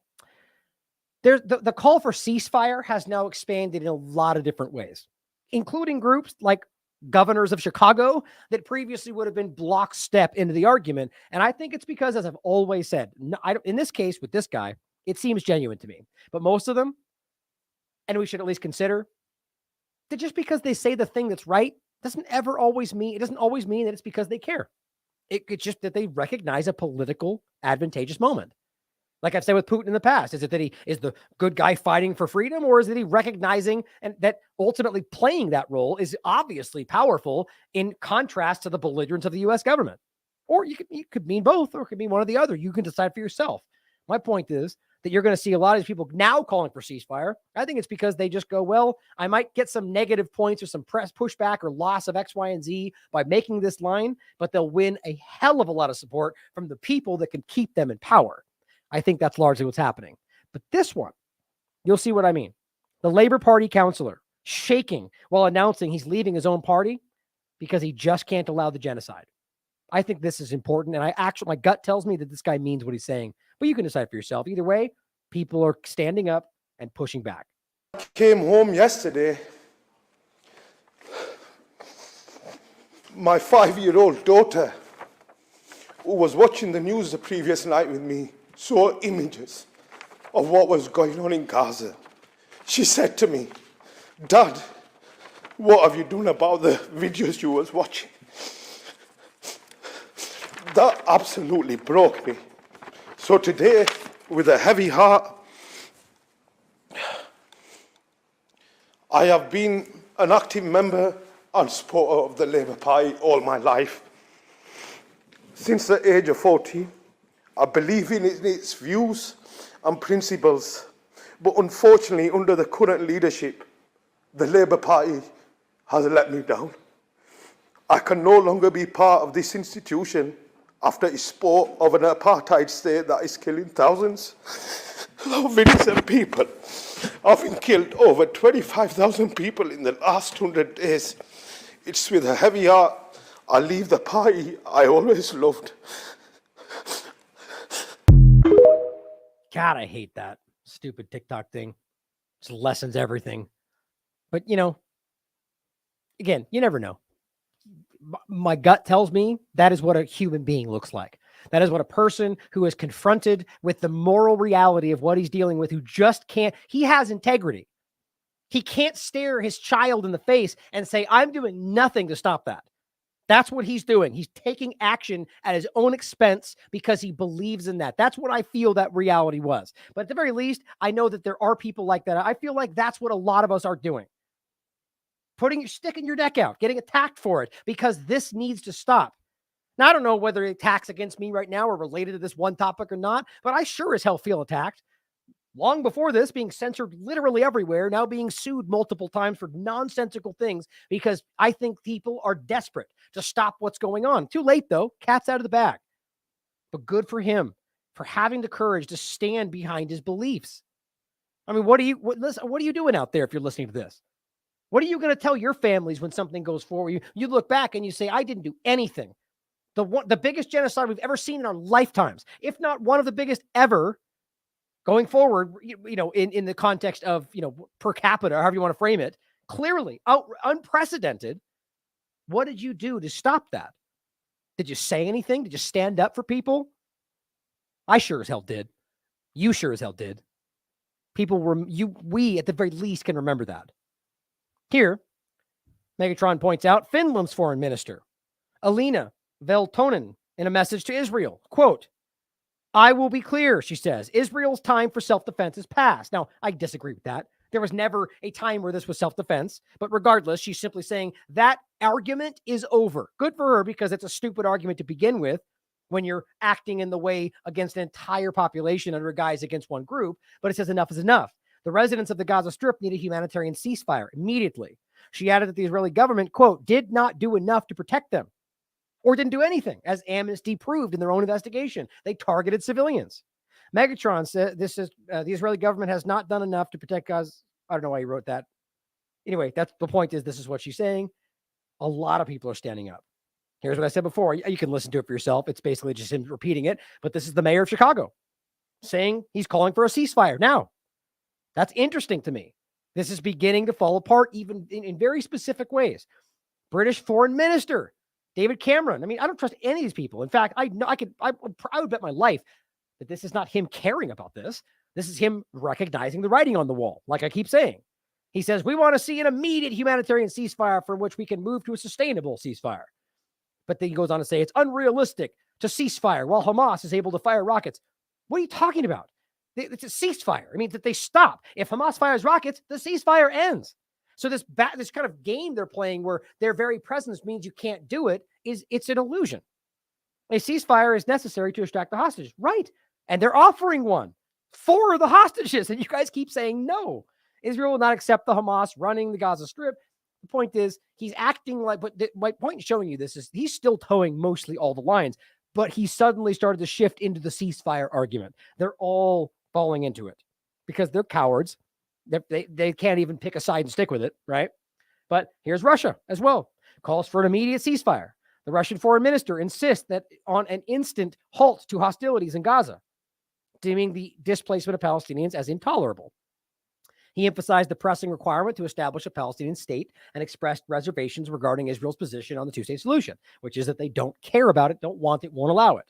There's the call for ceasefire has now expanded in a lot of different ways, including groups like governors of Chicago that previously would have been lockstep into the argument. And I think it's because, as I've always said, in this case with this guy, it seems genuine to me. But most of them, and we should at least consider, that just because they say the thing that's right doesn't always mean that it's because they care. It's just that they recognize a political advantageous moment. Like I've said with Putin in the past, is it that he is the good guy fighting for freedom, or is it he recognizing and that ultimately playing that role is obviously powerful in contrast to the belligerence of the U.S. government? Or you could mean both, or it could mean one or the other. You can decide for yourself. My point is that you're going to see a lot of these people now calling for ceasefire. I think it's because they just go, well, I might get some negative points or some press pushback or loss of X, Y, and Z by making this line, but they'll win a hell of a lot of support from the people that can keep them in power. I think that's largely what's happening. But this one, you'll see what I mean. The Labor Party counselor shaking while announcing he's leaving his own party because he just can't allow the genocide. I think this is important. And my gut tells me that this guy means what he's saying, but you can decide for yourself. Either way, people are standing up and pushing back. I came home yesterday. My 5-year-old daughter, who was watching the news the previous night with me, saw images of what was going on in Gaza. She said to me, Dad, what have you done about the videos you was watching? That absolutely broke me. So today, with a heavy heart, I have been an active member and supporter of the Labour Party all my life. Since the age of 14, I believe in its views and principles, but unfortunately, under the current leadership, the Labour Party has let me down. I can no longer be part of this institution after its sport of an apartheid state that is killing thousands of innocent people. I've been killed over 25,000 people in the last 100 days. It's with a heavy heart I leave the party I always loved. God, I hate that stupid TikTok thing. Just lessens everything. But, again, you never know. My gut tells me that is what a human being looks like. That is what a person who is confronted with the moral reality of what he's dealing with, who just can't, he has integrity. He can't stare his child in the face and say, I'm doing nothing to stop that. That's what he's doing. He's taking action at his own expense because he believes in that. That's what I feel that reality was. But at the very least, I know that there are people like that. I feel like that's what a lot of us are doing. Sticking your neck out, getting attacked for it because this needs to stop. Now, I don't know whether attacks against me right now are related to this one topic or not, but I sure as hell feel attacked. Long before this, being censored literally everywhere, now being sued multiple times for nonsensical things because I think people are desperate to stop what's going on. Too late, though. Cat's out of the bag. But good for him for having the courage to stand behind his beliefs. I mean, what are you doing out there if you're listening to this? What are you going to tell your families when something goes forward? You look back and you say, I didn't do anything. The biggest genocide we've ever seen in our lifetimes, if not one of the biggest ever, going forward, in the context of, per capita, however you want to frame it, clearly unprecedented. What did you do to stop that? Did you say anything? Did you stand up for people? I sure as hell did. You sure as hell did. We at the very least can remember that. Here, Megatron points out Finland's foreign minister, Alina Veltonen, in a message to Israel, quote, I will be clear, she says, Israel's time for self-defense is past. Now, I disagree with that. There was never a time where this was self-defense, but regardless, she's simply saying that argument is over. Good for her because it's a stupid argument to begin with when you're acting in the way against an entire population under guise against one group, but it says enough is enough. The residents of the Gaza Strip need a humanitarian ceasefire immediately. She added that the Israeli government, quote, did not do enough to protect them or didn't do anything, as Amnesty proved in their own investigation. They targeted civilians. Megatron said this is the Israeli government has not done enough to protect Gaza. I don't know why he wrote that. Anyway, that's the point is this is what she's saying. A lot of people are standing up. Here's what I said before. You can listen to it for yourself. It's basically just him repeating it. But this is the mayor of Chicago saying he's calling for a ceasefire now. That's interesting to me. This is beginning to fall apart even in very specific ways. British foreign minister David Cameron. I mean, I don't trust any of these people. In fact, I would bet my life that this is not him caring about this. This is him recognizing the writing on the wall. Like I keep saying, he says, we want to see an immediate humanitarian ceasefire from which we can move to a sustainable ceasefire. But then he goes on to say it's unrealistic to ceasefire while Hamas is able to fire rockets. What are you talking about? It's a ceasefire. I mean, that they stop. If Hamas fires rockets, the ceasefire ends. So this kind of game they're playing where their very presence means you can't do it it's an illusion. A ceasefire is necessary to extract the hostages. Right. And they're offering one for the hostages. And you guys keep saying no. Israel will not accept the Hamas running the Gaza Strip. The point is he's acting like, but my point in showing you this is he's still towing mostly all the lines, but he suddenly started to shift into the ceasefire argument. They're all falling into it because they're cowards. They can't even pick a side and stick with it, right? But here's Russia as well. Calls for an immediate ceasefire. The Russian foreign minister insists that on an instant halt to hostilities in Gaza, deeming the displacement of Palestinians as intolerable. He emphasized the pressing requirement to establish a Palestinian state and expressed reservations regarding Israel's position on the two-state solution, which is that they don't care about it, don't want it, won't allow it.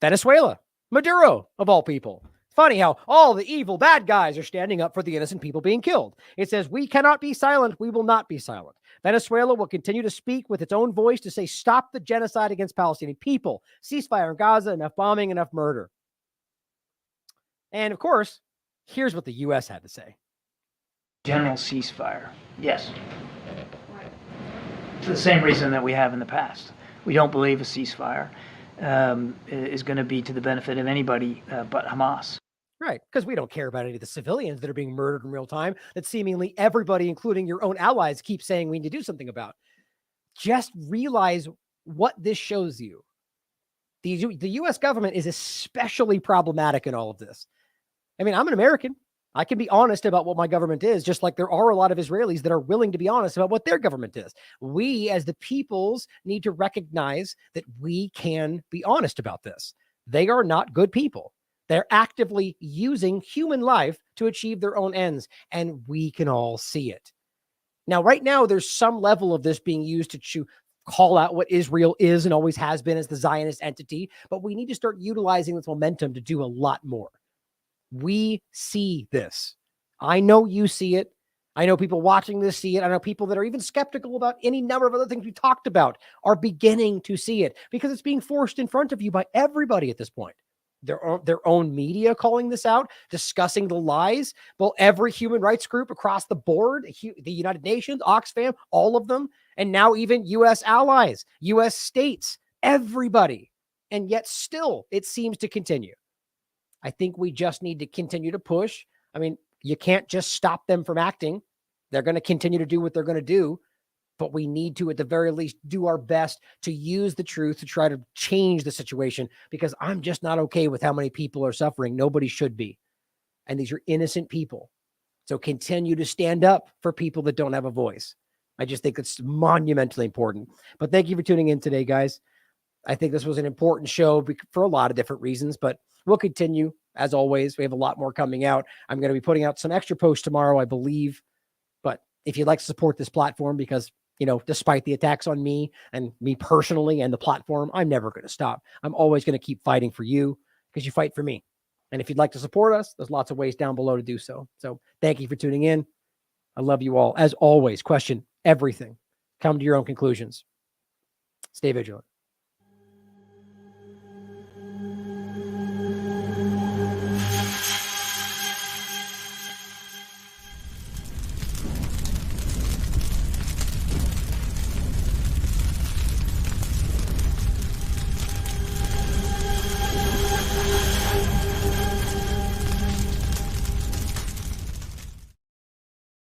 Venezuela, Maduro, of all people. Funny how all the evil bad guys are standing up for the innocent people being killed. It says, we cannot be silent. We will not be silent. Venezuela will continue to speak with its own voice to say, stop the genocide against Palestinian people. Ceasefire in Gaza, enough bombing, enough murder. And of course, here's what the U.S. had to say. General ceasefire. Yes. For the same reason that we have in the past. We don't believe a ceasefire is going to be to the benefit of anybody but Hamas. Right, because we don't care about any of the civilians that are being murdered in real time that seemingly everybody, including your own allies, keep saying we need to do something about. Just realize what this shows you. The U.S. government is especially problematic in all of this. I mean, I'm an American. I can be honest about what my government is, just like there are a lot of Israelis that are willing to be honest about what their government is. We, as the peoples, need to recognize that we can be honest about this. They are not good people. They're actively using human life to achieve their own ends, and we can all see it. Now, right now, there's some level of this being used to call out what Israel is and always has been as the Zionist entity, but we need to start utilizing this momentum to do a lot more. We see this. I know you see it. I know people watching this see it. I know people that are even skeptical about any number of other things we talked about are beginning to see it because it's being forced in front of you by everybody at this point. Their own media calling this out, discussing the lies. Well, every human rights group across the board, the United Nations, Oxfam, all of them, and now even U.S. allies, U.S. states, everybody. And yet still, it seems to continue. I think we just need to continue to push. I mean, you can't just stop them from acting. They're going to continue to do what they're going to do, but we need to, at the very least, do our best to use the truth to try to change the situation, because I'm just not okay with how many people are suffering. Nobody should be. And these are innocent people. So continue to stand up for people that don't have a voice. I just think it's monumentally important. But thank you for tuning in today, guys. I think this was an important show for a lot of different reasons, but we'll continue. As always, we have a lot more coming out. I'm going to be putting out some extra posts tomorrow, I believe. But if you'd like to support this platform, because, you know, despite the attacks on me and me personally and the platform, I'm never going to stop. I'm always going to keep fighting for you because you fight for me. And if you'd like to support us, there's lots of ways down below to do so. So thank you for tuning in. I love you all. As always, question everything. Come to your own conclusions. Stay vigilant.